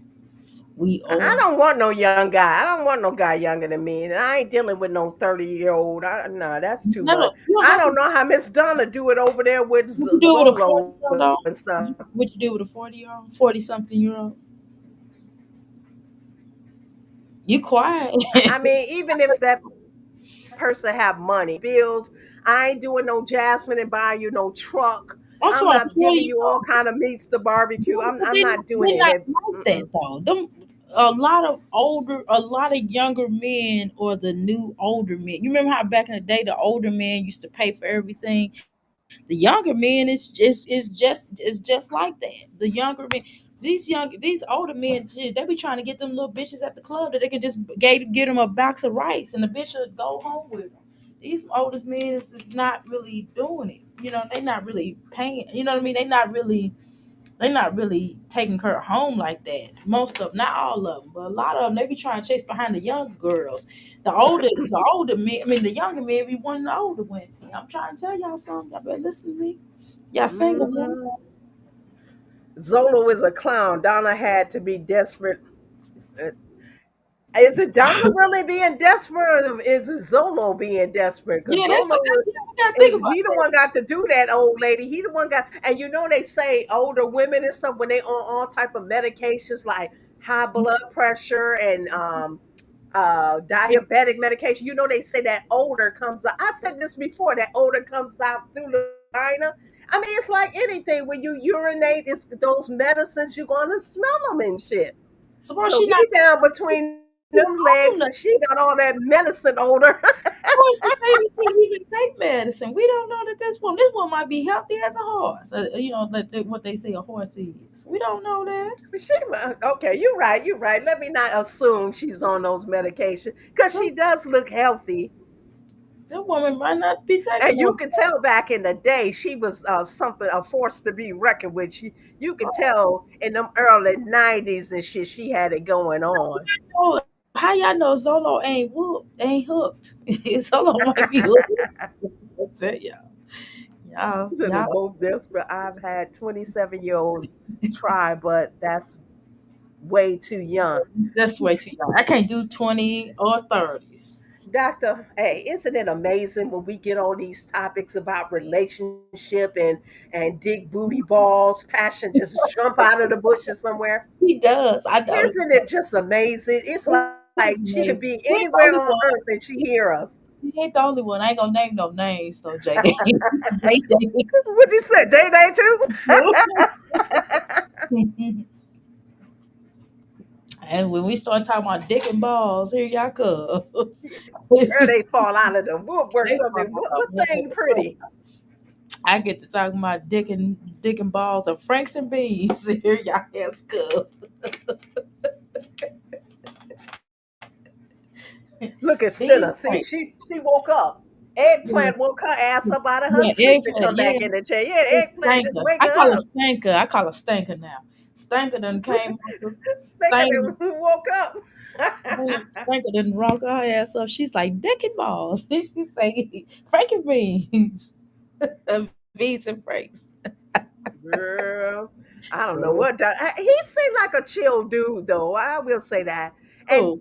We I old. don't want no young guy. I don't want no guy younger than me. And I ain't dealing with no 30-year-old. No, that's too much. You don't I have to. don't know how Miss Donna do it over there with What you do with a Zolo 40-year-old and though? stuff. What you do with a 40-year-old, 40-something-year-old? You quiet. I mean, even if that person have money, bills, I ain't doing no Jasmine and buying you no truck. I'm What's not wrong? giving you all 40-year-old. kind of meats to barbecue. I'm But not doing they it. not like Mm-mm. that though. Them a lot of younger men or the new older men. You remember how back in the day the older men used to pay for everything. The younger men is just like that. The younger men, these older men, shit, they be trying to get them little bitches at the club that they can just get them a box of rice and the bitch will go home with them. These oldest men is not really doing it. They not really paying. You know what I mean? They not really taking her home like that. Most of, not all of them, but a lot of them, they be trying to chase behind the young girls. The older men, I mean, the younger men be wanting the older women. I'm trying to tell y'all something. Y'all better listen to me. Y'all single, man. Mhm. Zolo is a clown. Donna had to be desperate. Uh, Is it Donna really being desperate, or is it Zolo being desperate? Because Yeah, that's Zolo what we gotta think is about he the that. one got to do that, old lady. He the one got, and they say older women and stuff when they on all type of medications like high blood pressure and diabetic medication. They say that odor comes out. I said this before. That odor comes out through the vagina. I mean, it's like anything. When you urinate, it's those medicines. You're gonna smell them and shit. So why So she not we down between them legs, and home? she got all that medicine odor. Horse is maybe she even take medicine. We don't know that this one might be healthy as a horse. What they say a horse is. We don't know that. Okay, you're right. You're right. Let me not assume she's on those medications because That she does look healthy. that woman might not be taking And no. you can tell back in the day, she was something, a force to be reckoned with. You can tell in them early '90s and shit, she had it going on. Oh, how y'all know Zolo ain't hooked? Zolo might be hooked. I tell y'all, They're both desperate. I've had 27-year-olds try, but that's way too young. that's way too young. I can't do 20 or 30s. Doctor, hey, isn't it amazing when we get on these topics about relationship and dig booty balls, passion just jump out of the bushes somewhere? He does. I know. Isn't it just amazing? It's like It she is could be amazing. He ain't anywhere the on only one. earth and she hear us. He ain't the only one. I ain't gonna name no names though, JD. JD. What you said, J Day too? And when we start talking about dick and balls, here y'all come. Where they fall out of the woodwork, They something. talking What thing pretty? I get to talking about dick and balls and Franks and beans. Here y'all ass come. Look at Beans Stinner. and See, Franks. she woke up. Yeah, Eggplant woke her ass up out of her yeah, sleep to eggplant. come back in Yes, the chair. Yeah, it's eggplant just stanker. wake I call her her up. stanker. I call her stanker now. Stanker done came up with Stinker stank. that woke up. Stanker done rock her ass up. She's like dick and balls. She say Frankie beans, beans and Franks. Girl, I don't know what that. He seemed like a chill dude, though. I will say that. And Oh,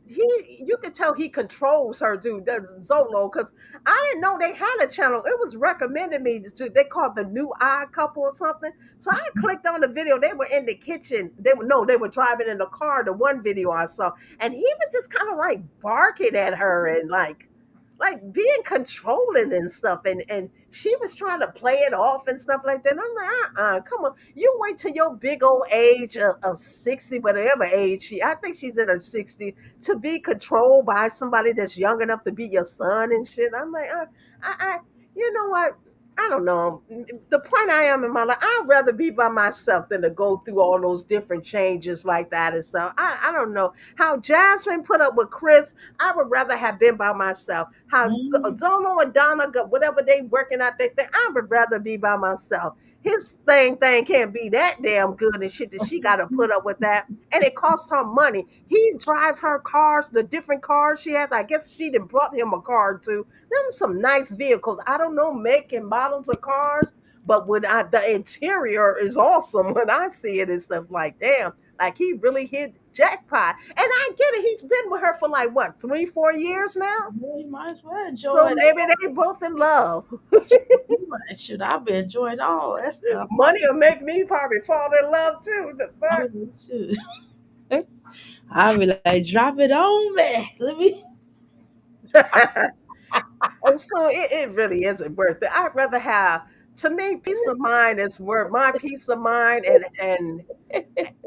you could tell he controls her, dude. Does Zolo? Because I didn't know they had a channel. It was recommended me to. They called the New Eye Couple or something. So I clicked on the video. They were in the kitchen. They were driving in the car. The one video I saw, and he was just kind of like barking at her and like being controlling and stuff, and she was trying to play it off and stuff like that. And I'm like, come on, you wait till your big old age of 60, whatever age I think she's in her 60, to be controlled by somebody that's young enough to be your son and shit. I'm like, I you know what? I don't know. The point I am in my life, I'd rather be by myself than to go through all those different changes like that and stuff. I don't know how Jasmine put up with Chris. I would rather have been by myself. How mm, Zolo and Donna got whatever they working out their thing, I would rather be by myself. His thing can't be that damn good and shit that she got to put up with that. And it costs her money. He drives her cars, the different cars she has. I guess she done brought him a car too. Them some nice vehicles. I don't know make and models of cars, but the interior is awesome when I see it and stuff like damn. Like he really hit jackpot. And I get it. He's been with her for like what, 3, 4 years now. Well, you might as well So enjoy maybe that. they both in love. Should I be enjoying all that stuff? Money will make me probably fall in love too. The fuck. Oh, shoot. I'll be like, drop it on me. Let me. And so it really isn't worth it. I'd rather have, to me, peace of mind is worth my peace of mind, and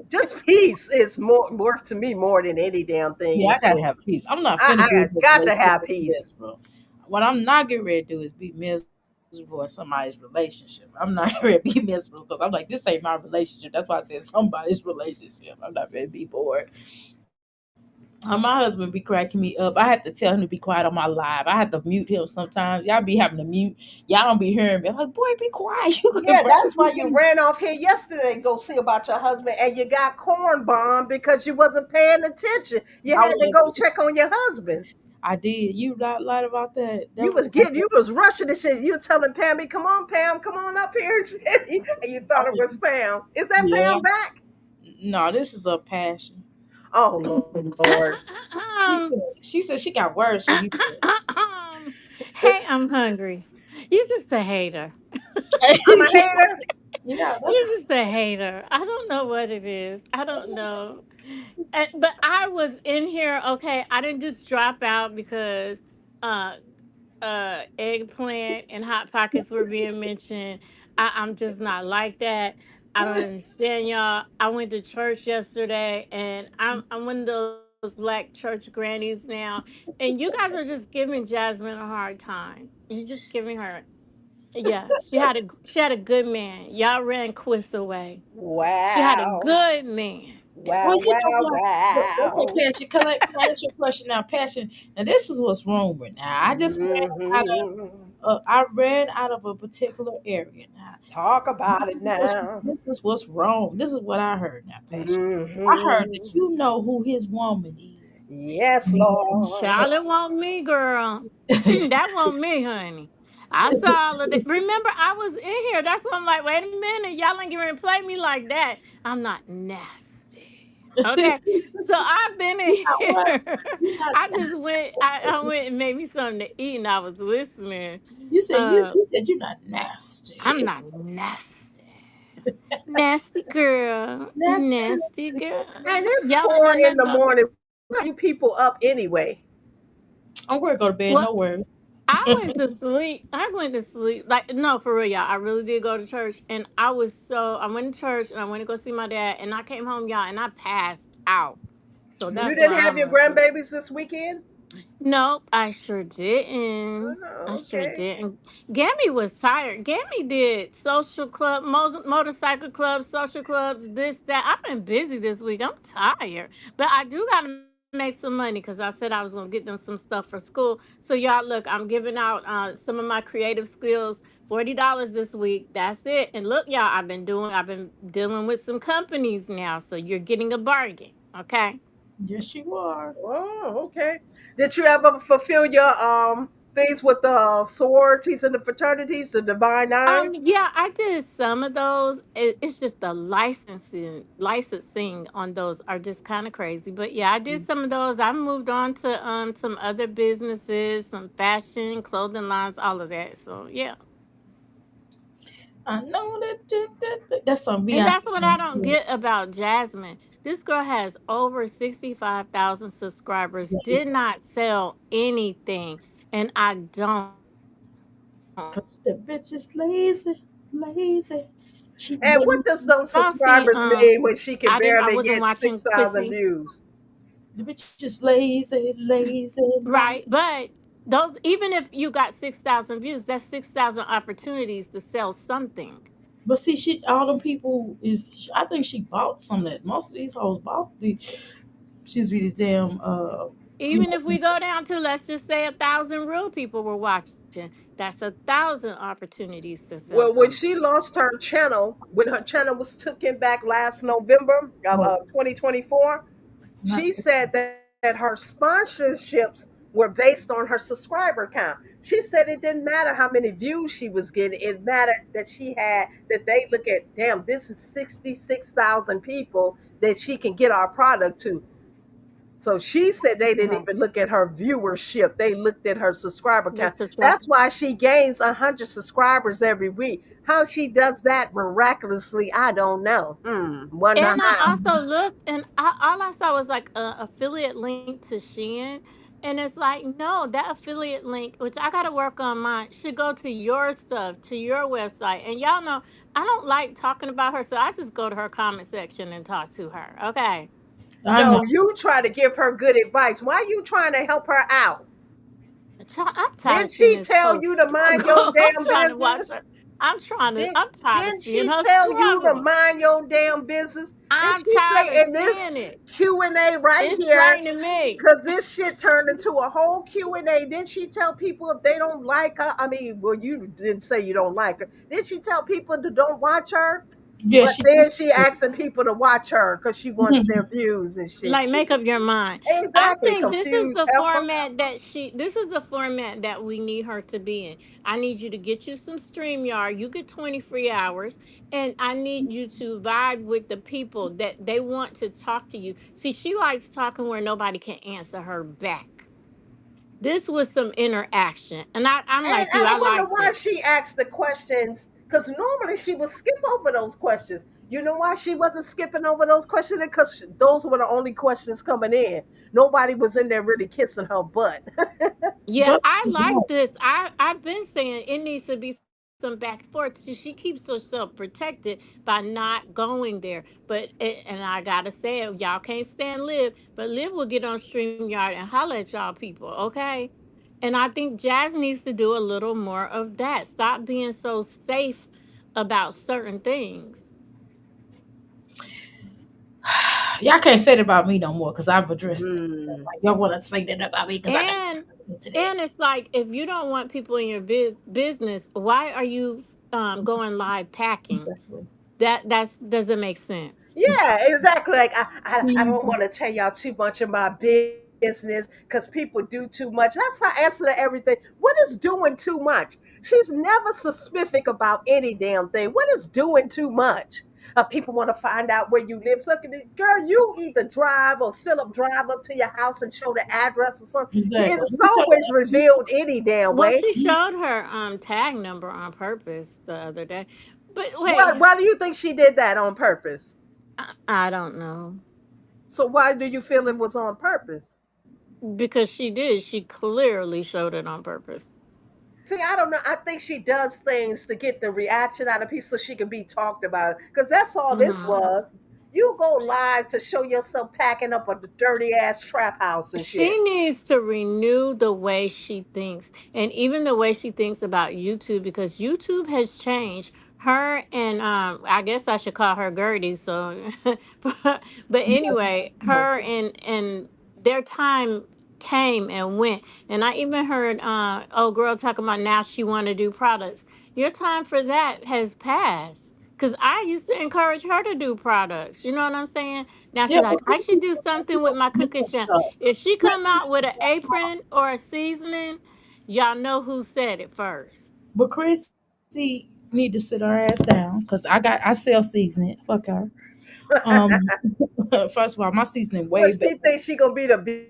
just peace is more worth to me more than any damn thing. Yeah, And I gotta so have peace. I'm not finna be I in a got to relationship have with peace. this, bro. What I'm not getting ready to do is be miserable in somebody's relationship. I'm not ready to be miserable because I'm like, this ain't my relationship. That's why I said somebody's relationship. I'm not ready to be bored. My husband be cracking me up. I have to tell him to be quiet on my live. I have to mute him sometimes. Y'all be having to mute. Y'all don't be hearing me. I'm like, boy, be quiet. You could Yeah, break that's why you me. ran off here yesterday to go see about your husband, and you got corn bombed because you wasn't paying attention. You I had to go was. check on your husband. I did. You not lied about that. That You was was getting, you was rushing and shit. You was telling Pammy, "Come on, Pam, come on up here," and you I thought it was. was Pam. Is that Yeah. Pam back? No, this is a passion. Oh Lord. She said she got words for you. Hey, I'm hungry. You're just a hater. I'm a hater. Yeah, that's You're just a hater. I don't know what it is. I don't know. But I was in here. Okay, I didn't just drop out because uh eggplant and hot pockets were being mentioned. I'm just not like that. I don't understand y'all. I went to church yesterday and I'm one of those black church grannies now. And you guys are just giving Jasmine a hard time. You're just giving her, yeah, she had a good man. Y'all ran Quiz away. She had a Wow. good man. well, Wow, you know wow, what? Okay, wow. Passion, can I ask you a question now? Passion. Now, this is what's wrong with now. I just ran out Hmm. of, I ran out of a particular area now. Talk This about it is what's, now. this is what's wrong. This is what I heard now, Passion. I heard that Hmm. you know who his woman is. Yes, And, Lord. Charlotte want me, girl. and That want me, honey. I saw all of that. Remember, I was in here. That's why I'm like, wait a minute. Y'all ain't gonna play me like that. I'm not nasty. Okay. So I've been in you know what? here. You not. I just went, I went and made me something to eat and I was listening. You said Uh, you said you're not nasty. I'm not nasty. Nasty girl. Nasty. Nasty girl. And it's Y'all ain't four know in nothing the about morning. Why are you people up anyway? I'm gonna go to bed. what. No worries. I went to sleep. I went to sleep. Like, no, for real, y'all. I really did go to church. And I went to church and I went to go see my dad. And I came home, y'all, and I passed out. So You that's why didn't have I'm your up here. grandbabies this weekend? Nope, I sure didn't. I Oh, sure okay. didn't. Gammy was tired. Gammy did social club, motorcycle clubs, social clubs, this, that. I've been busy this week. I'm tired. But I do got to make some money because I said I was going to get them some stuff for school. So, y'all, look, I'm giving out some of my creative skills. $40 this week. That's it. And look, y'all, I've been dealing with some companies now. So you're getting a bargain. Okay. Yes, you are. Oh, okay. Did you ever fulfill your things with the sororities and the fraternities, the Divine Nine? Yeah, I did some of those. It's just the licensing on those are just kind of crazy. But yeah, I did some of those. I moved on to some other businesses, some fashion, clothing lines, all of that. So yeah. I know that's some And Beyonce. that's what I don't get about Jasmine. This girl has over 65,000 subscribers, did not sell anything, and I don't Cause the bitch is lazy, lazy. She And what does lazy. those y'all see subscribers mean when she can I barely wasn't get watching 6,000 Quissy. views? The bitch is lazy, lazy, Right. lazy. But those, even if you got 6,000 views, that's 6,000 opportunities to sell something. But see, she all them people is. I think she bought some of that. Most of these hoes bought the. Excuse me, these damn. You Even know, if we go down to, let's just say, 1,000 real people were watching, that's 1,000 opportunities to sell Well, when something. she lost her channel, when her channel was taken back last November of oh, 2024, not she said that her sponsorships were based on her subscriber count. She said it didn't matter how many views she was getting, it mattered that she had, that they look at, damn, this is 66,000 people that she can get our product to. So she said they didn't Right. even look at her viewership. They looked at her subscriber The count. subscribe. That's why she gains 100 subscribers every week. How she does that miraculously, I don't know. Wonder And I how. also looked, and all I saw was like a affiliate link to Shein, and it's like, no, that affiliate link, which I got to work on mine, should go to your stuff, to your website. And y'all know I don't like talking about her, so I just go to her comment section and talk to her. Okay, I know. No, you try to give her good advice. Why are you trying to help her out? I'm tired Didn't of seeing she this tell whole you to mind your struggle. I'm damn trying to watch business? her. I'm trying to. Did, I'm tired of didn't seeing she her tell you to struggle. mind your damn business? Didn't I'm she tired say of in this seeing it. Q&A right It's here, draining me. because this shit turned into a whole Q&A. Didn't she tell people if they don't like her? I mean, well, you didn't say you don't like her. Did she tell people to don't watch her? Yeah, But she. then she asking people to watch her because she wants their views and shit. Like, She make up your mind. I exactly think this is confused the heifer. format that this is the format that we need her to be in. I need you to get you some StreamYard. You get 20 free hours, and I need you to vibe with the people that they want to talk to you. See, she likes talking where nobody can answer her back. This was some interaction. And I'm And like you, I I wonder liked why it. she asked the questions, because normally she would skip over those questions. You know why she wasn't skipping over those questions? Because those were the only questions coming in. Nobody was in there really kissing her butt. Yeah, But I like this. I've been saying it needs to be some back and forth. She keeps herself protected by not going there. And I gotta say it, y'all can't stand Liv, but Liv will get on Streamyard and holler at y'all people, okay? And I think Jazz needs to do a little more of that. Stop being so safe about certain things. y'all can't say that about me no more because I've addressed that. So, Hmm. like, y'all want to say that about me because I know And into that. and it's like, if you don't want people in your business, why are you going live packing? Exactly. That's doesn't make sense. Yeah, exactly. Like I don't Mhm. want to tell y'all too much of my business because people do too much. That's her answer to everything. What is doing too much? She's never specific about any damn thing. What is doing too much? People want to find out where you live. So, girl, you either drive or Philip drive up to your house and show the address or something. Exactly. It's always revealed any damn Well, way. she showed her tag number on purpose the other day. But Why? wait, Why do you think she did that on purpose? I don't know. So why do you feel it was on purpose? Because she did. She clearly showed it on purpose. See, I don't know. I think she does things to get the reaction out of people so she can be talked about. Because that's all this Mhm. was. You go live to show yourself packing up a dirty ass trap house and shit. She needs to renew the way she thinks, and even the way she thinks about YouTube, because YouTube has changed her. And I guess I should call her Gertie. So but anyway, her and their time came and went. And I even heard old girl talking about now she want to do products. Your time for that has passed, because I used to encourage her to do products. You know what I'm saying? Now Yeah, she's but like, I should Chrissy, do something with my cooking channel. stuff. If she come Chrissy, out with an apron or a seasoning, y'all know who said it first. but Chrissy need to sit her ass down because I sell seasoning. Fuck her. Um, first of all, my seasoning What way better. she thinks she gonna be the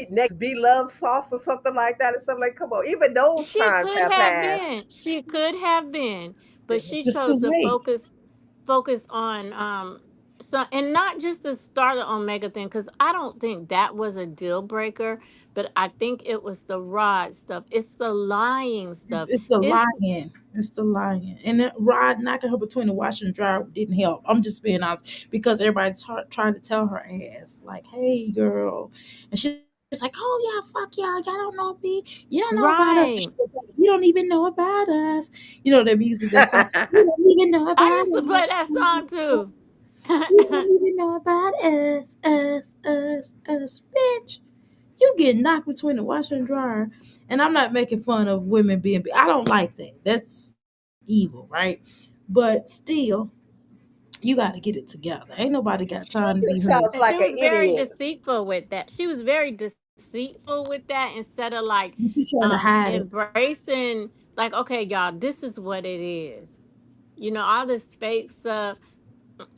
next B Love sauce or something like that and stuff like. Come on, even those She times could have have passed. been. She could have been, but she It's too chose to late. focus on so, and not just the Starlet Omega thing, because I don't think that was a deal breaker, but I think it was the Rod stuff. It's the lying stuff. It's the It's lying. It's the lying. And that Rod knocking her between the washer and dryer didn't help. I'm just being honest because everybody trying to tell her ass like, "Hey, girl," and she's like, "Oh yeah, fuck y'all. Y'all don't know me. You don't know about us. And she right. was like, you don't even know about us. You know that music, that song. You don't even know I about used to play that song us. too. You don't even know about us, bitch. You get knocked between the washer and dryer. And I'm not making fun of women being. I don't like that. That's evil, right? But still, you got to get it together. Ain't nobody got time to She be just hurt. sounds And she like an was very idiot. deceitful with that. She was very deceitful with that, instead of like And she's trying to hide it. embracing, like, okay, y'all, this is what it is. All this fake stuff.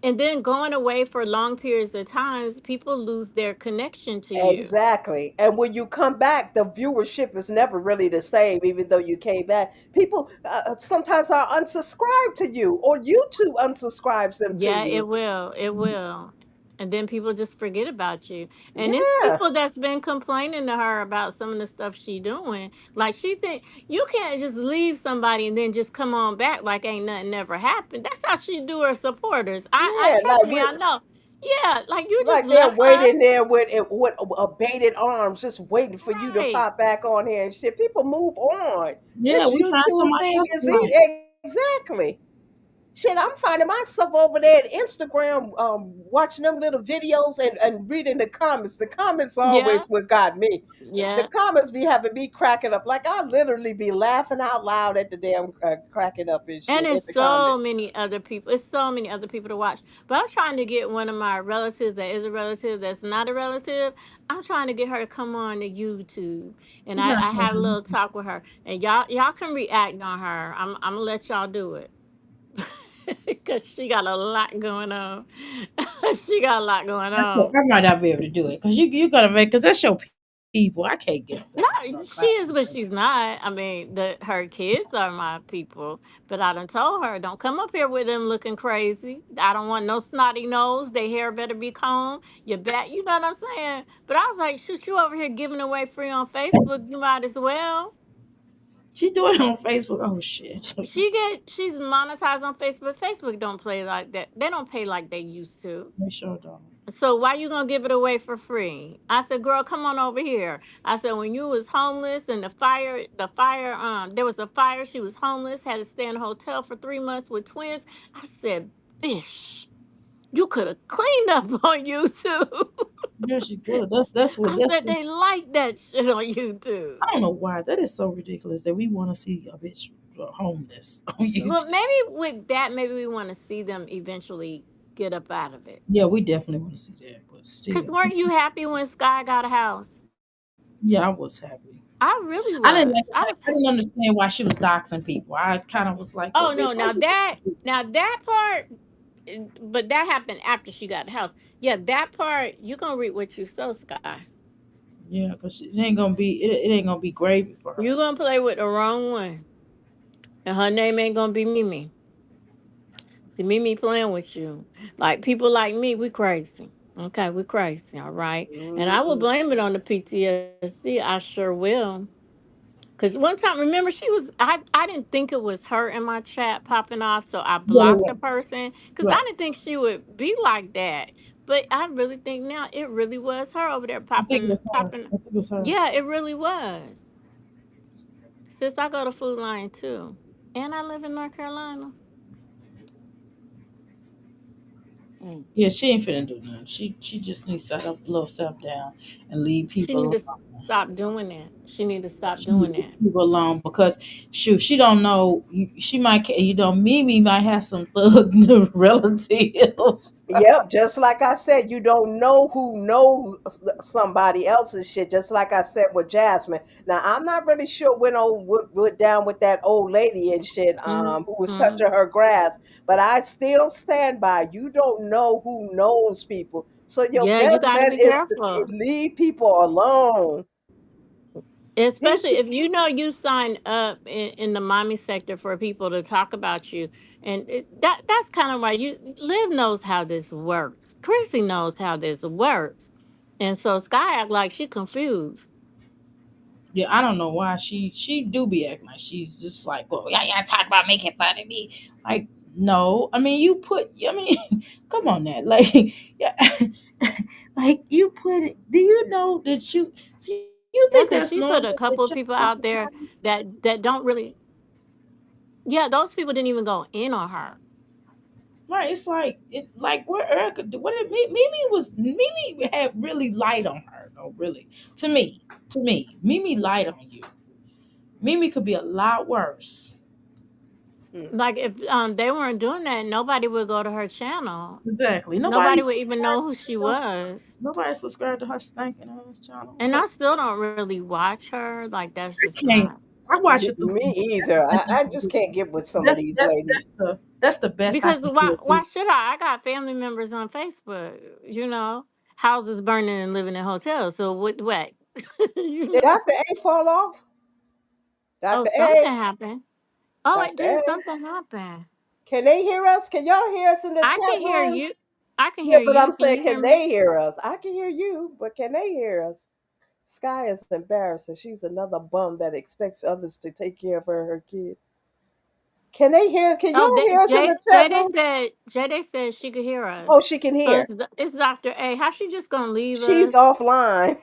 And then going away for long periods of times, people lose their connection to you. Exactly. And when you come back, the viewership is never really the same, even though you came back. People sometimes are unsubscribed to you, or YouTube unsubscribes them to Yeah, you. it will. It will. And then people just forget about you. And it's Yeah. people that's been complaining to her about some of the stuff she doing. Like she think you can't just leave somebody and then just come on back like ain't nothing ever happened. That's how she do her supporters. I Yeah. trust me, I know. Yeah, like you just Like they're left waiting us. there with bated arms, just waiting for you to Right. pop back on here and shit. People move on. Yeah, This we find YouTube somebody thing else is to like. exactly. Shit, I'm finding myself over there at Instagram, watching them little videos and reading the comments. The comments Yeah. always what got me. The Yeah. comments be having me cracking up. Like I literally be laughing out loud at the damn cracking up and And shit there's at the so comments. many other people. It's so many other people to watch. But I'm trying to get one of my relatives that is a relative that's not a relative. I'm trying to get her to come on to YouTube. And She I, not I gonna had a do little talk with her. And y'all can react on her. I'm gonna let y'all do it. Cause she got a lot going on. She got a lot going on. I might not be able to do it because you gotta make because that's your people. I can't get up there and No, start clapping. she is, but she's not. I mean, her kids are my people. But I done told her, don't come up here with them looking crazy. I don't want no snotty nose. Their hair better be combed. You bet. You know what I'm saying? But I was like, shoot, you over here giving away free on Facebook. You might as well. She doing it on Facebook. Oh shit. She's monetized on Facebook. Facebook don't play like that. They don't pay like they used to. They sure don't. So why you gonna give it away for free? I said, girl, come on over here. I said, when you was homeless and there was a fire, she was homeless, had to stay in a hotel for 3 months with twins. I said, bish, you could have cleaned up on YouTube. Yeah, she good. That's what I said they like that shit on YouTube. I don't know why that is so ridiculous that we want to see a bitch homeless on Well, YouTube. maybe with that, maybe we want to see them eventually get up out of it. Yeah, we definitely want to see that, but Cause still, weren't you happy when Sky got a house? yeah, I was happy. I really I didn't like, was. I was I didn't understand why she was doxing people. I kind of was like, well, Oh no, bitch, why now you that doxing people? now that part, but that happened after she got the house. Yeah, that part you gonna reap what you sow, Sky. Yeah, because it ain't gonna be it ain't gonna be gravy for You her. gonna play with the wrong one, and her name ain't gonna be Mimi. See, Mimi playing with you. Like people like me, we crazy. Okay, we crazy. All right, and I will Mhm. blame it on the PTSD. I sure will. Cause one time, remember, I didn't think it was her in my chat popping off, so I Yeah, blocked the person. Cause I right. didn't think she would be like that. But I really think now it really was her over there I think it popping, was her. popping. I think it was her. Yeah, it really was. Since I go to Food Line too, and I live in North Carolina. Mm. Yeah, she ain't finna do nothing. She just needs to blow herself down and leave She people need to alone. stop doing that. She need to stop She need doing to leave that. people alone because shoot, she don't know. She might, Mimi might have some thug relatives. Yep, just like I said, you don't know who knows somebody else's shit. Just like I said with Jasmine. Now I'm not really sure when went down with that old lady and shit, who was Hmm. touching her grass. But I still stand by. You don't know who knows people, so your Yeah, you best got to bet be is to careful. leave people alone. These Especially people, if you know you sign up in the mommy sector for people to talk about you, and that's kind of why you Liv knows how this works. Chrissy knows how this works, and so Sky act like she confused. Yeah, I don't know why she do be acting like she's just like, well, yeah, talk about making fun of me. Like, no, I mean you put. I mean, come on, that like, yeah, like you put it. Do you know that you? So you think Yeah, that's because she normal put a that couple of people out there that don't really. Yeah, those people didn't even go in on her. right? It's like what Erica do. What did Mimi had really light on her though. Really, to me, Mimi light on you. Mimi could be a lot worse. hmm, Like if they weren't doing that, nobody would go to her channel. Exactly. Nobody would even know who she was. Nobody subscribed to her stinking ass channel. And I still don't really watch her. Like that's I just can't. not. I watch it through. me either. I just can't get with some of these That's ladies. That's the best I Because can do is why should I? I got family members on Facebook, you know, houses burning and living in hotels. So what? You Did know. Dr. A fall off? Oh, Dr. something A, happened. Oh, it Dr. did. A. Something happen. Can they hear us? Can y'all hear us in the I chat can hear room? you. I can Yeah, hear but I'm you. Can saying, you hear can me? they hear us? I can hear you, but can they hear us? Sky is embarrassing. She's another bum that expects others to take care of her kid. Can they hear us? Can Oh, y'all hear us in the chat room? Jade said she could hear us. Oh, she can So hear. it's Dr. A. How she just gonna leave She's us? offline.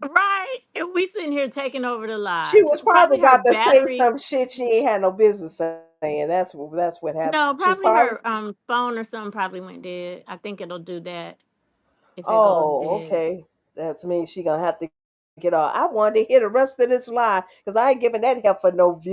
Right? And we sitting here taking over the She live. was probably Probably her about to say battery. some shit she ain't had no business saying. That's what happened. No, She was probably probably. her phone or something probably went dead. I think it'll do that if it goes Oh, dead. okay. That means she gonna have to get off. I wanted to hear the rest of this live because I ain't giving that heifer no view.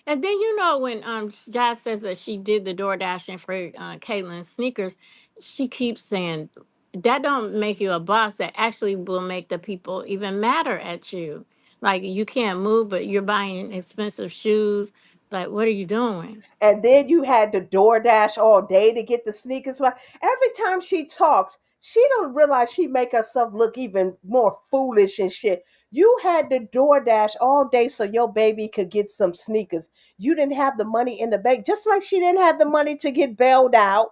And then you know when Jazz says that she did the door dashing for Caitlin's sneakers, she keeps saying that don't make you a boss. That actually will make the people even madder at you. Like you can't move, but you're buying expensive shoes. Like what are you doing? And then you had to DoorDash all day to get the sneakers. Like every time she talks, she don't realize she make herself look even more foolish and shit. You had to DoorDash all day so your baby could get some sneakers. You didn't have the money in the bank, just like she didn't have the money to get bailed out.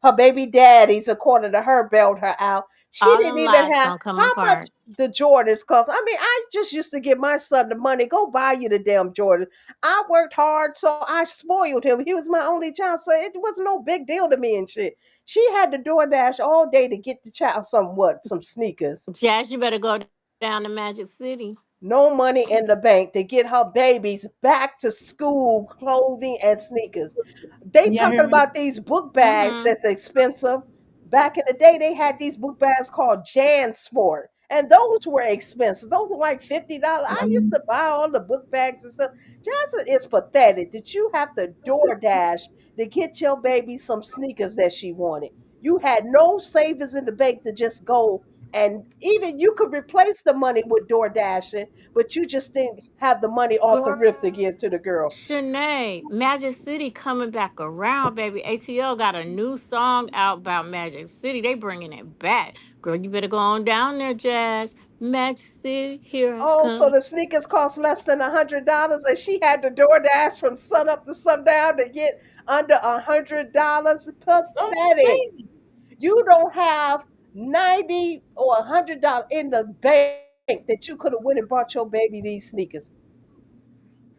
Her baby daddies, according to her, bailed her out. She All didn't them even lies have gonna come how much apart. the Jordans cost. I mean, I just used to give my son the money, go buy you the damn Jordans. I worked hard, so I spoiled him. He was my only child, so it was no big deal to me and shit. She had to DoorDash all day to get the child some sneakers. Jazz, you better go down to Magic City. No money in the bank to get her babies back to school clothing and sneakers. They Can y'all talking hear me? about these book bags Mm-hmm. that's expensive. Back in the day, they had these book bags called Jan Sport, and those were expensive. Those were like $50. I used to buy all the book bags and stuff. Johnson, it's pathetic that you have to DoorDash to get your baby some sneakers that she wanted. You had no savings in the bank to just go, and even you could replace the money with DoorDashing, but you just didn't have the money off the Girl, rip to give to the girl. Shanae, Magic City coming back around, baby. ATL got a new song out about Magic City. They bringing it back. Girl, you better go on down there, Jazz. Magic City, here I Oh, so come. the sneakers cost less than $100, and she had to DoorDash from sun up to sundown to get under $100. I'm Pathetic. saying. You don't have 90 or $100 in the bank that you could have went and bought your baby these sneakers.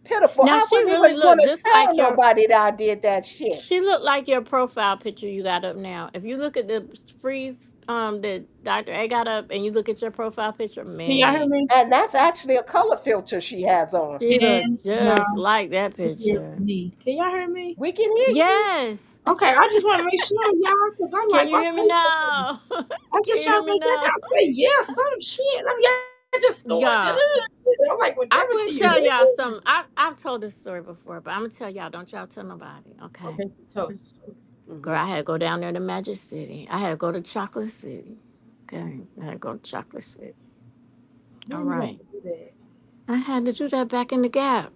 Pitiful. Now I she wouldn't really even want looked to just tell like your nobody that I did that shit. she looked like your profile picture you got up now. If you look at the freeze that Dr. A got up and you look at your profile picture, Can y'all hear man, me? And that's actually a color filter she has on. she looked And just now like that it's picture. me. Can y'all hear me? We can hear you. Yes. Okay, I just want to make sure y'all, because I'm Can like, you my hear me Facebook. now? I Can just you trying hear to me make sure now? y'all say yes, some shit. I'm y'all just going. Yeah. I'm like, well, damn I'm it, can gonna you tell hear y'all me? something. I've told this story before, but I'm gonna tell y'all. Don't y'all tell nobody, okay? Okay, tell us the story. Girl, Hmm. I had to go down there to Magic City. I had to go to Chocolate City. Okay, I had to go to Chocolate City. All When you have right, to do that? I had to do that back in the Gap.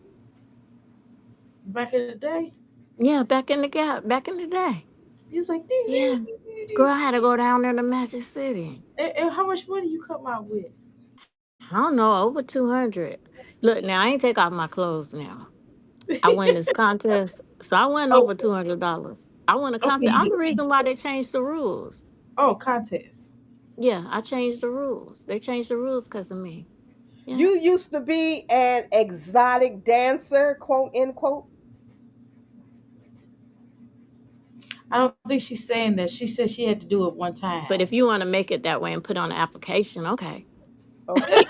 Back in the day? Yeah, back in the Gap, back in the day. He was like, Yeah, girl, I had to go down there to Magic City. and how much money you come out with? I don't know, over 200. Look, now I ain't take off my clothes now. I won this contest, so I won over Okay, $200. I won a okay, contest. you I'm do. the reason why they changed the rules. Oh, contest. Yeah, I changed the rules. They changed the rules because of me. Yeah. You used to be an exotic dancer, quote unquote. I don't think she's saying that. She said she had to do it one But time. if you want to make it that way and put on an application, okay. Okay.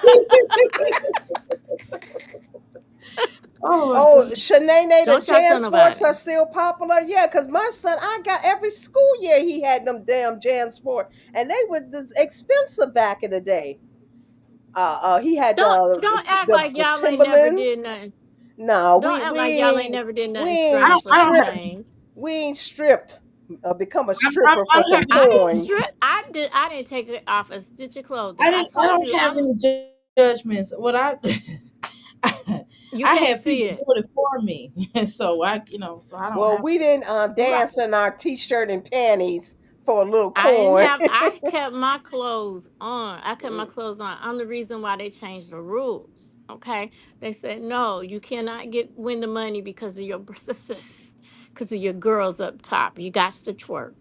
Oh my Oh, god. Shanae, the Don't y'all Jan tell Sports nobody. are still popular. Yeah, because my son, I got every school year he had them damn Jan Sport, and they were expensive back in the day. He had Don't act like the y'all ain't never did Timberlands. nothing. No, Don't act like y'all ain't never did we nothing ain't strange for I don't some have. stripped. change. We ain't stripped. Become a stripper I for don't have some any. I didn't coins. strip. I didn't take it off a stitch of clothing. I I told don't you have I'm any judgments. What I You I can't had see people it. doing it for me, so so I don't Well, have we to. didn't Right. dance in our t-shirt and panties for a little I didn't coin. have. I kept my clothes on. I kept my clothes on. I'm the reason why they changed the rules. Okay, they said no, you cannot win the money because of your because of your girls up top. You got to twerk.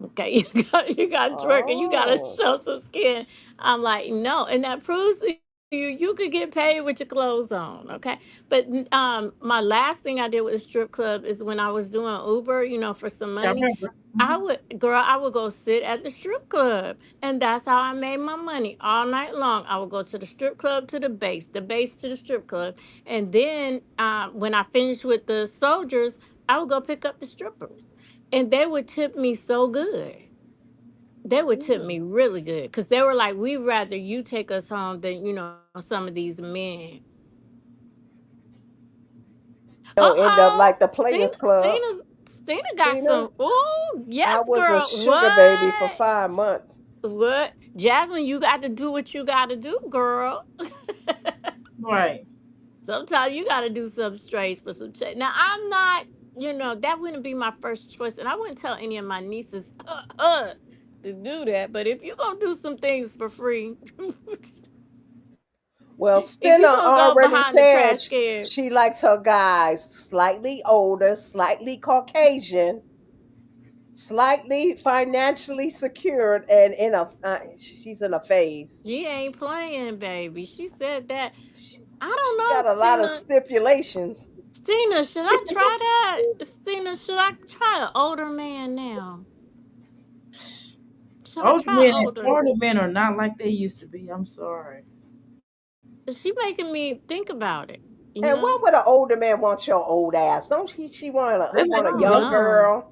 Okay, you got to twerk and you got to Oh, show some skin. I'm like no, and that proves to you could get paid with your clothes on. Okay, but my last thing I did with the strip club is when I was doing Uber, for some I money. remember. Mhm. I would go sit at the strip club. And that's how I made my money all night long. I would go to the strip club to the base to the strip club. And then when I finished with the soldiers, I would go pick up the strippers. And they would tip me so good. They would tip me mm. really good because they were like, we'd rather you take us home than, some of these men. Don't end up Uh-oh. like the Players Club. Stina got Tina, some. Oh, yes, I was a girl. sugar baby for What? 5 months. What? Jasmine, you got to do what you got to do, girl. Right. Sometimes you got to do something strange for some change. Now, I'm not, that wouldn't be my first choice. And I wouldn't tell any of my nieces to do that. But if you're going to do some things for free, Well, if you're Stina going to go already behind the said trash can, she likes her guys slightly older, slightly Caucasian, slightly financially secured, and she's in a phase. she ain't playing, baby. She said that. She, I don't she know, got a lot of Stina. stipulations. Stina, should I try that? Stina, should I try an older man now? Should I Older try men and older? older men are not like they used to be. I'm sorry. She making me think about it. You And why know, would an older man want your old ass? Don't she want They he like want I a don't you young young. know. girl?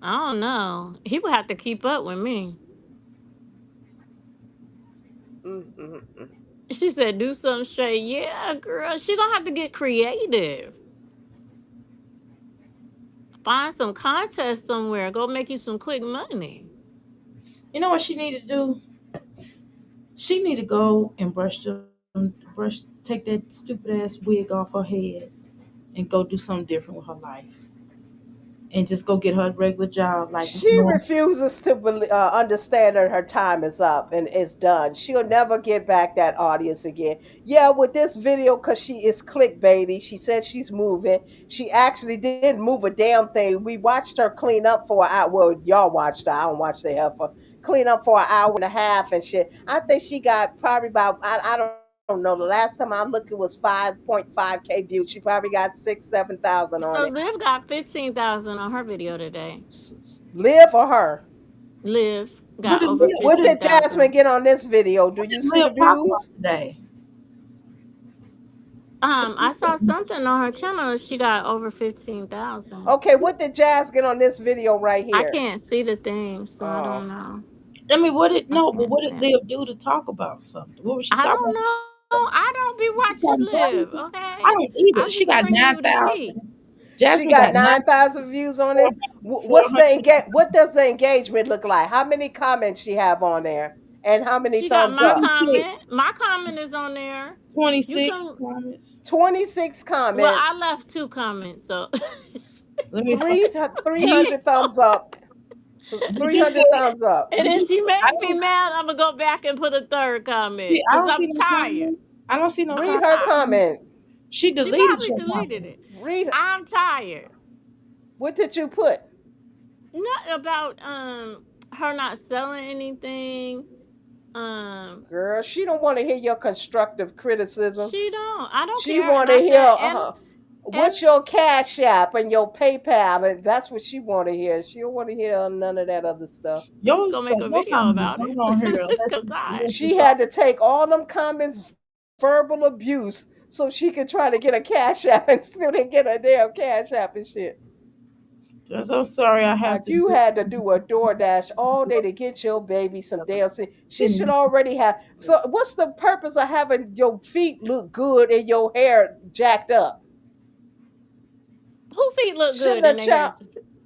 I don't know. He would have to keep up with me. Mm, mm, mm. She said, "Do something straight." Yeah, girl. She gonna have to get creative. Find some contest somewhere. Go make you some quick money. You know what she need to do? She need to go and take that stupid ass wig off her head and go do something different with her life, and just go get her a regular job like She normal. refuses to understand that her time is up and it's done. She'll never get back that audience again. Yeah, with this video, because she is clickbaity. She said she's moving. She actually didn't move a damn thing. We watched her clean up for an hour. Well, y'all watched her. I don't watch the heifer. Clean up for an hour and a half and shit. I think she got probably about, I don't know. The last time I looked, it was 5.5K views. She probably got 6, 7,000 on So it. Liv got 15,000 on her video today. Live for her. Liv What got did over What Liv, did Jasmine 15,000. get on this video? Do what you did see Liv the talk about views? today? I saw something on her channel. She got over 15,000. Okay, what did Jazz get on this video right I here? can't see the thing, so I Oh, don't know. I mean, what did I no? But can't what see did it. Liv do to talk about something? What was she I talking don't about? know. I don't be She talking watching Live. crazy? I Okay, don't either. I'm She just got bringing nine you the tea. thousand. she Jasmine got got nine 9,000 views on four this. four hundred. What does the engagement look like? How many comments she have on there, and how many She got thumbs my up? 26, comment. My comment is on there. You 26 can. comments. 26 Well, comments, I left two comments, so. Let me find. 3 You 300 thumbs up, did you say? 300 thumbs up. And if she I make me don't. mad, I'm gonna go back and put a third comment I because don't see I'm no tired. comments. I don't see no I'm Read her comments. tired. comment. She She deleted probably your deleted comment. it. Read. I'm tired. What did you put? Not about her not selling anything. Girl, she don't want to hear your constructive criticism. She don't. I don't She care. And want to I hear said, and what's your Cash App and your PayPal, and that's what she want to hear. She don't want to hear none of that other stuff. I'm just Your gonna make stuff, a your video comments is about not it. on here I'm tired. unless you She had talk. to take all them comments verbal abuse so she could try to get a Cash App and still didn't get a damn Cash App and shit. I'm so sorry. I have Like to you do. had to do a DoorDash all day to get your baby some DLC. She Send should me. already have. So what's the purpose of having your feet look good and your hair jacked up? Who feet look Shouldn't good a in their child? hair?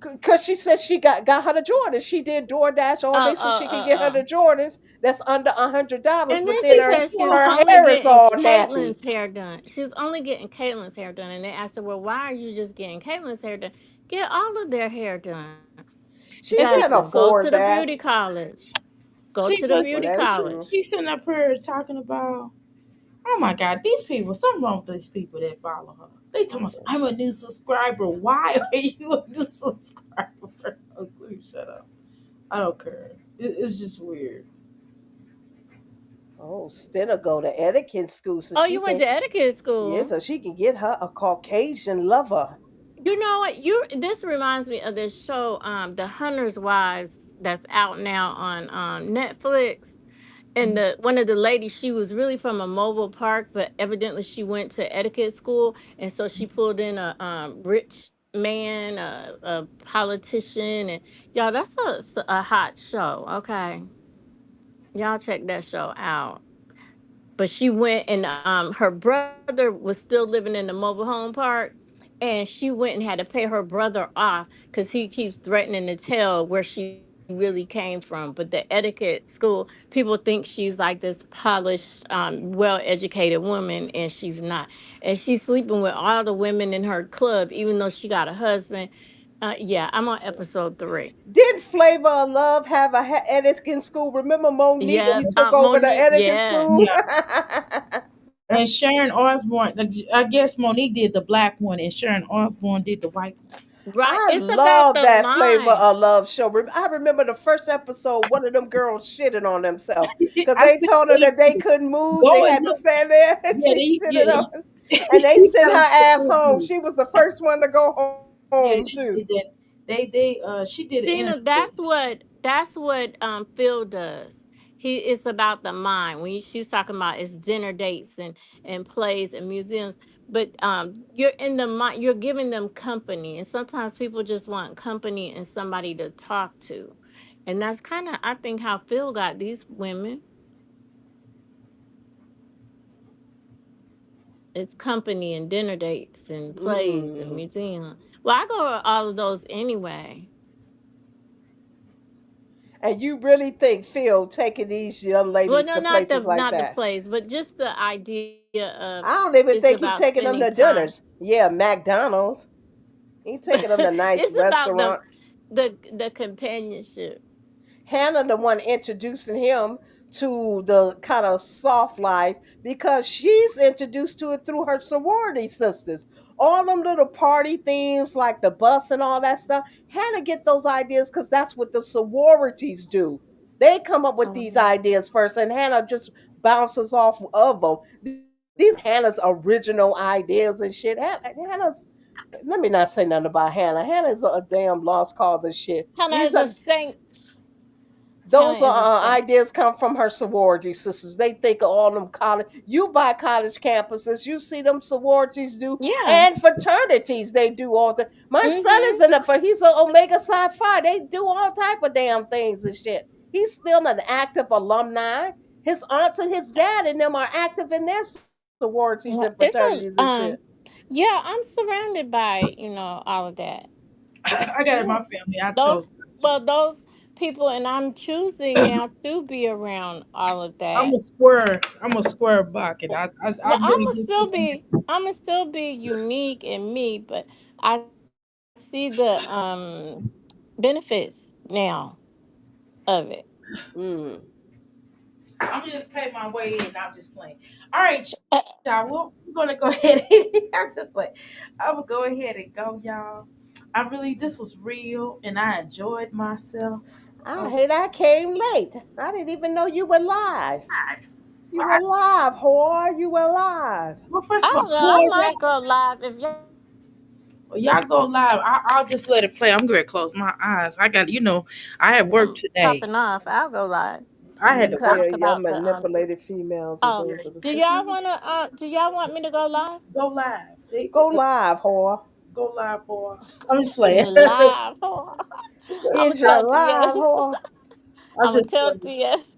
Because she said she got her the Jordans. She did DoorDash all Oh, day so oh, she could oh, get her oh. the Jordans that's under $100. And But then then she her said she was her only hair is getting all nappy. Caitlin's hair done. She was only getting Caitlin's hair done. And they asked her, well, why are you just getting Caitlin's hair done? Get all of their hair done. She It's can't Jazzy, go to afford the beauty that. college. Go she to the was Well, beauty that's true. college. she's sitting up here talking about. Oh my God, these people, something wrong with these people that follow her. They tell us, I'm a new subscriber. Why are you a new subscriber? Oh, please shut up. I don't care. It's just weird. Oh, Stella go to etiquette school so Oh, she you went can, to etiquette yeah, school. so she can get her a Caucasian lover. You know what? You this reminds me of this show, The Hunter's Wives, that's out now on Netflix. And the one of the ladies, she was really from a mobile park, but evidently she went to etiquette school, and so she pulled in a rich man, a politician, and y'all, that's a hot show. Okay, y'all check that show out. But she went, and her brother was still living in the mobile home park, and she went and had to pay her brother off because he keeps threatening to tell where she really came from. But the etiquette school, people think she's like this polished, well educated woman, and she's not. And she's sleeping with all the women in her club, even though she got a husband. Yeah, I'm on episode 3. Didn't Flavor of Love have a etsky school? Remember Monique Yeah, who took over the Monique, etiquette yes. school? Yeah. And Sharon Osbourne, I guess Monique did the black one, and Sharon Osbourne did the white one. Right. I It's about love the that Flavor mind. of Love show. I remember the first episode, one of them girls shitted on themselves because I they see told her the that they interview. couldn't move. Go They and had to look. stand there and Yeah, she shitted on. yeah. And they You sent her gotta see ass the home. interview. She was the first one to go home Yeah, too. they did that. They she did an Tina, interview. that's what Phil does. It's about the mind. She's talking about it's dinner dates and plays and museums, but you're in the mind. You're giving them company, and sometimes people just want company and somebody to talk to, and that's kind of I think how Phil got these women. It's company and dinner dates and plays and Mm. museums. Well, I go to all of those anyway. And you really think Phil taking these young Well, ladies no, to not the places like not the that? plays, but just the idea of I don't even it's think he about taking them spending to time. dinners. Yeah, McDonald's. He taking them to nice It's about restaurant. the companionship. Hannah the one introducing him to the kind of soft life because she's introduced to it through her sorority sisters. All them little party themes like the bus and all that stuff. Hannah get those ideas because that's what the sororities do. They come up with these Um, ideas first, and Hannah just bounces off of them. These are Hannah's original ideas and shit. Hannah's, let me not say nothing about Hannah. Hannah's a damn lost cause of shit. Hannah These is a are saint. Hannah those is a saint. ideas come from her sorority sisters. They think of all them college. You buy college campuses, you see them sororities do, Yeah. and fraternities. They do all the. My son Mm-hmm. is in a. He's an Omega Psi Phi. They do all type of damn things and shit. He's still an active alumni. His aunts and his dad and them are active in their sororities and Well, fraternities and shit. yeah, I'm surrounded by all of that. I got it in Yeah. my family. I Those chose not to. well, those people, and I'm choosing now to be around all of I'm that. a square. I'm a square bucket. I Well, really do think I'm I'm gonna still be unique in me, but I see the benefits now of it. Mm. I'm gonna just pay my way in. I'm just playing. All right, Uh, y'all. We're gonna go ahead. I just like. I'm gonna go ahead and go, y'all. I really this was real, and I enjoyed myself. I Oh, hate I came late. I didn't even know you were live. You I, were live, whore. You were live. well, first I of all, don't know. I who is might that? go live if y'all want me to. Well, y'all go live. I'll just let it play. I'm gonna close my eyes. I got, I had work I'm today. popping off. I'll go live I had and to work. Yeah, talk y'all about the manipulated females is Oh, those are the do same. y'all wanna? Do y'all want me to go live? Go live. Go live, whore. Go live, boy. I'm just Is playing. it live? I'm gonna Is tell your live, TS. whore? I'm I'm gonna just tell playing. TS.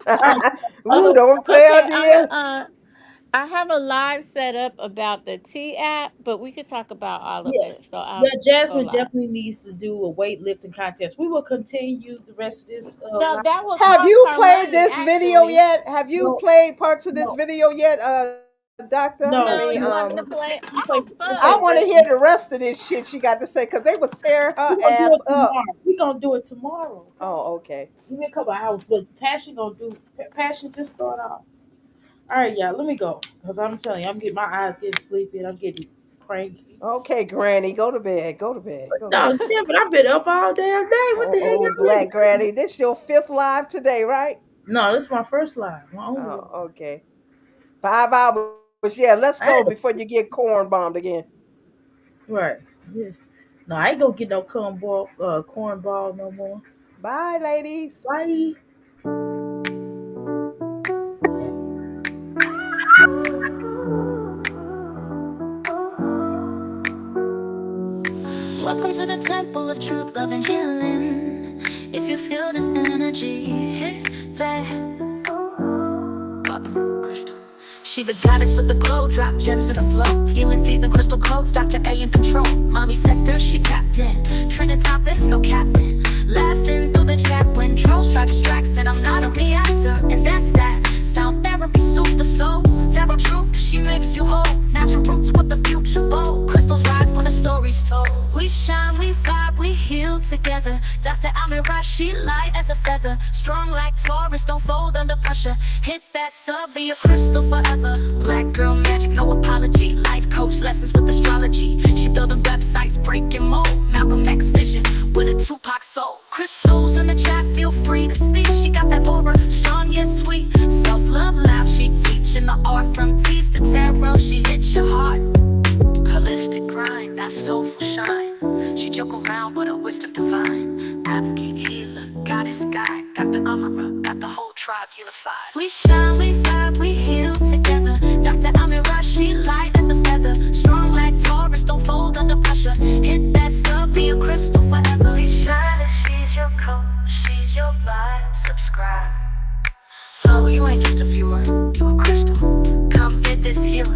All right. Woo, So, don't tell Okay, I'm this. gonna I have a live set up about the T app, but we could talk about all of Yeah. it. So Yeah, I'll go Jasmine live. definitely needs to do a weightlifting contest. We will continue the rest of this No, live. that will Have cost you her played money, this video actually. yet? Have you No, played parts of this no, video yet, doctor? I no. No, mean, you want me to play? We play, Oh, we I play fuck. the want to rest hear of it. the rest of this shit she got to say because they was tearing her We're gonna do ass it up. tomorrow. We're gonna do it tomorrow. Okay. Oh, okay. Give me a couple hours, but Passion just start off. All right, y'all. Let me go because I'm telling you, I'm getting my eyes getting sleepy and I'm getting cranky. Okay, Granny, go to bed. Go to bed. Go to No, bed. yeah, but I've been up all damn day. What the Oh, hell oh, y'all Black mean? Granny, this your fifth live today, right? No, this is my first live, my only Oh, live. okay. 5 hours. Yeah, let's I had go a, before you get corn bombed again. right. Yeah. No, I ain't gonna get no cornball no more. Bye, ladies. Bye. Welcome to the temple of truth, love, and healing. If you feel this energy, hit that crystal. She the goddess with the glow, drop gems in the flow. Healing teas and crystal codes, Dr. A in control. Mommy sector, she tapped in. Trinitopis, no captain. Laughing through the chat when trolls try to distract. Said I'm not a reactor, and that's that. Sound therapy, soothe the soul. Zero truth, she makes you whole. Natural roots with the future bold. Crystals rise when the story's told. We shine, we vibe, we heal together. Dr. Amira, she light as a feather. Strong like Taurus, don't fold under pressure. Hit that sub, be a crystal forever. Black girl magic, no apology. Life coach lessons with astrology. She building websites, breaking mold. Malcolm X vision with a Tupac soul. Crystals in the chat, feel free to speak. She got that aura, strong yet sweet. Self-love loud, she teaching the art from teas to tarot. She hits your heart. Holistic grind, that soulful shine. She joke around but her wisdom divine. Advocate, healer, goddess guide. Got the Amara, got the whole tribe unified. We shine, we vibe, we heal together. Dr. Amira, she light as a feather. Strong like Taurus, don't fold under pressure. Hit that sub, be a crystal forever. We shine and she's your coach, she's your vibe. Subscribe. Oh, you ain't just a viewer, you a crystal. Come get this healing.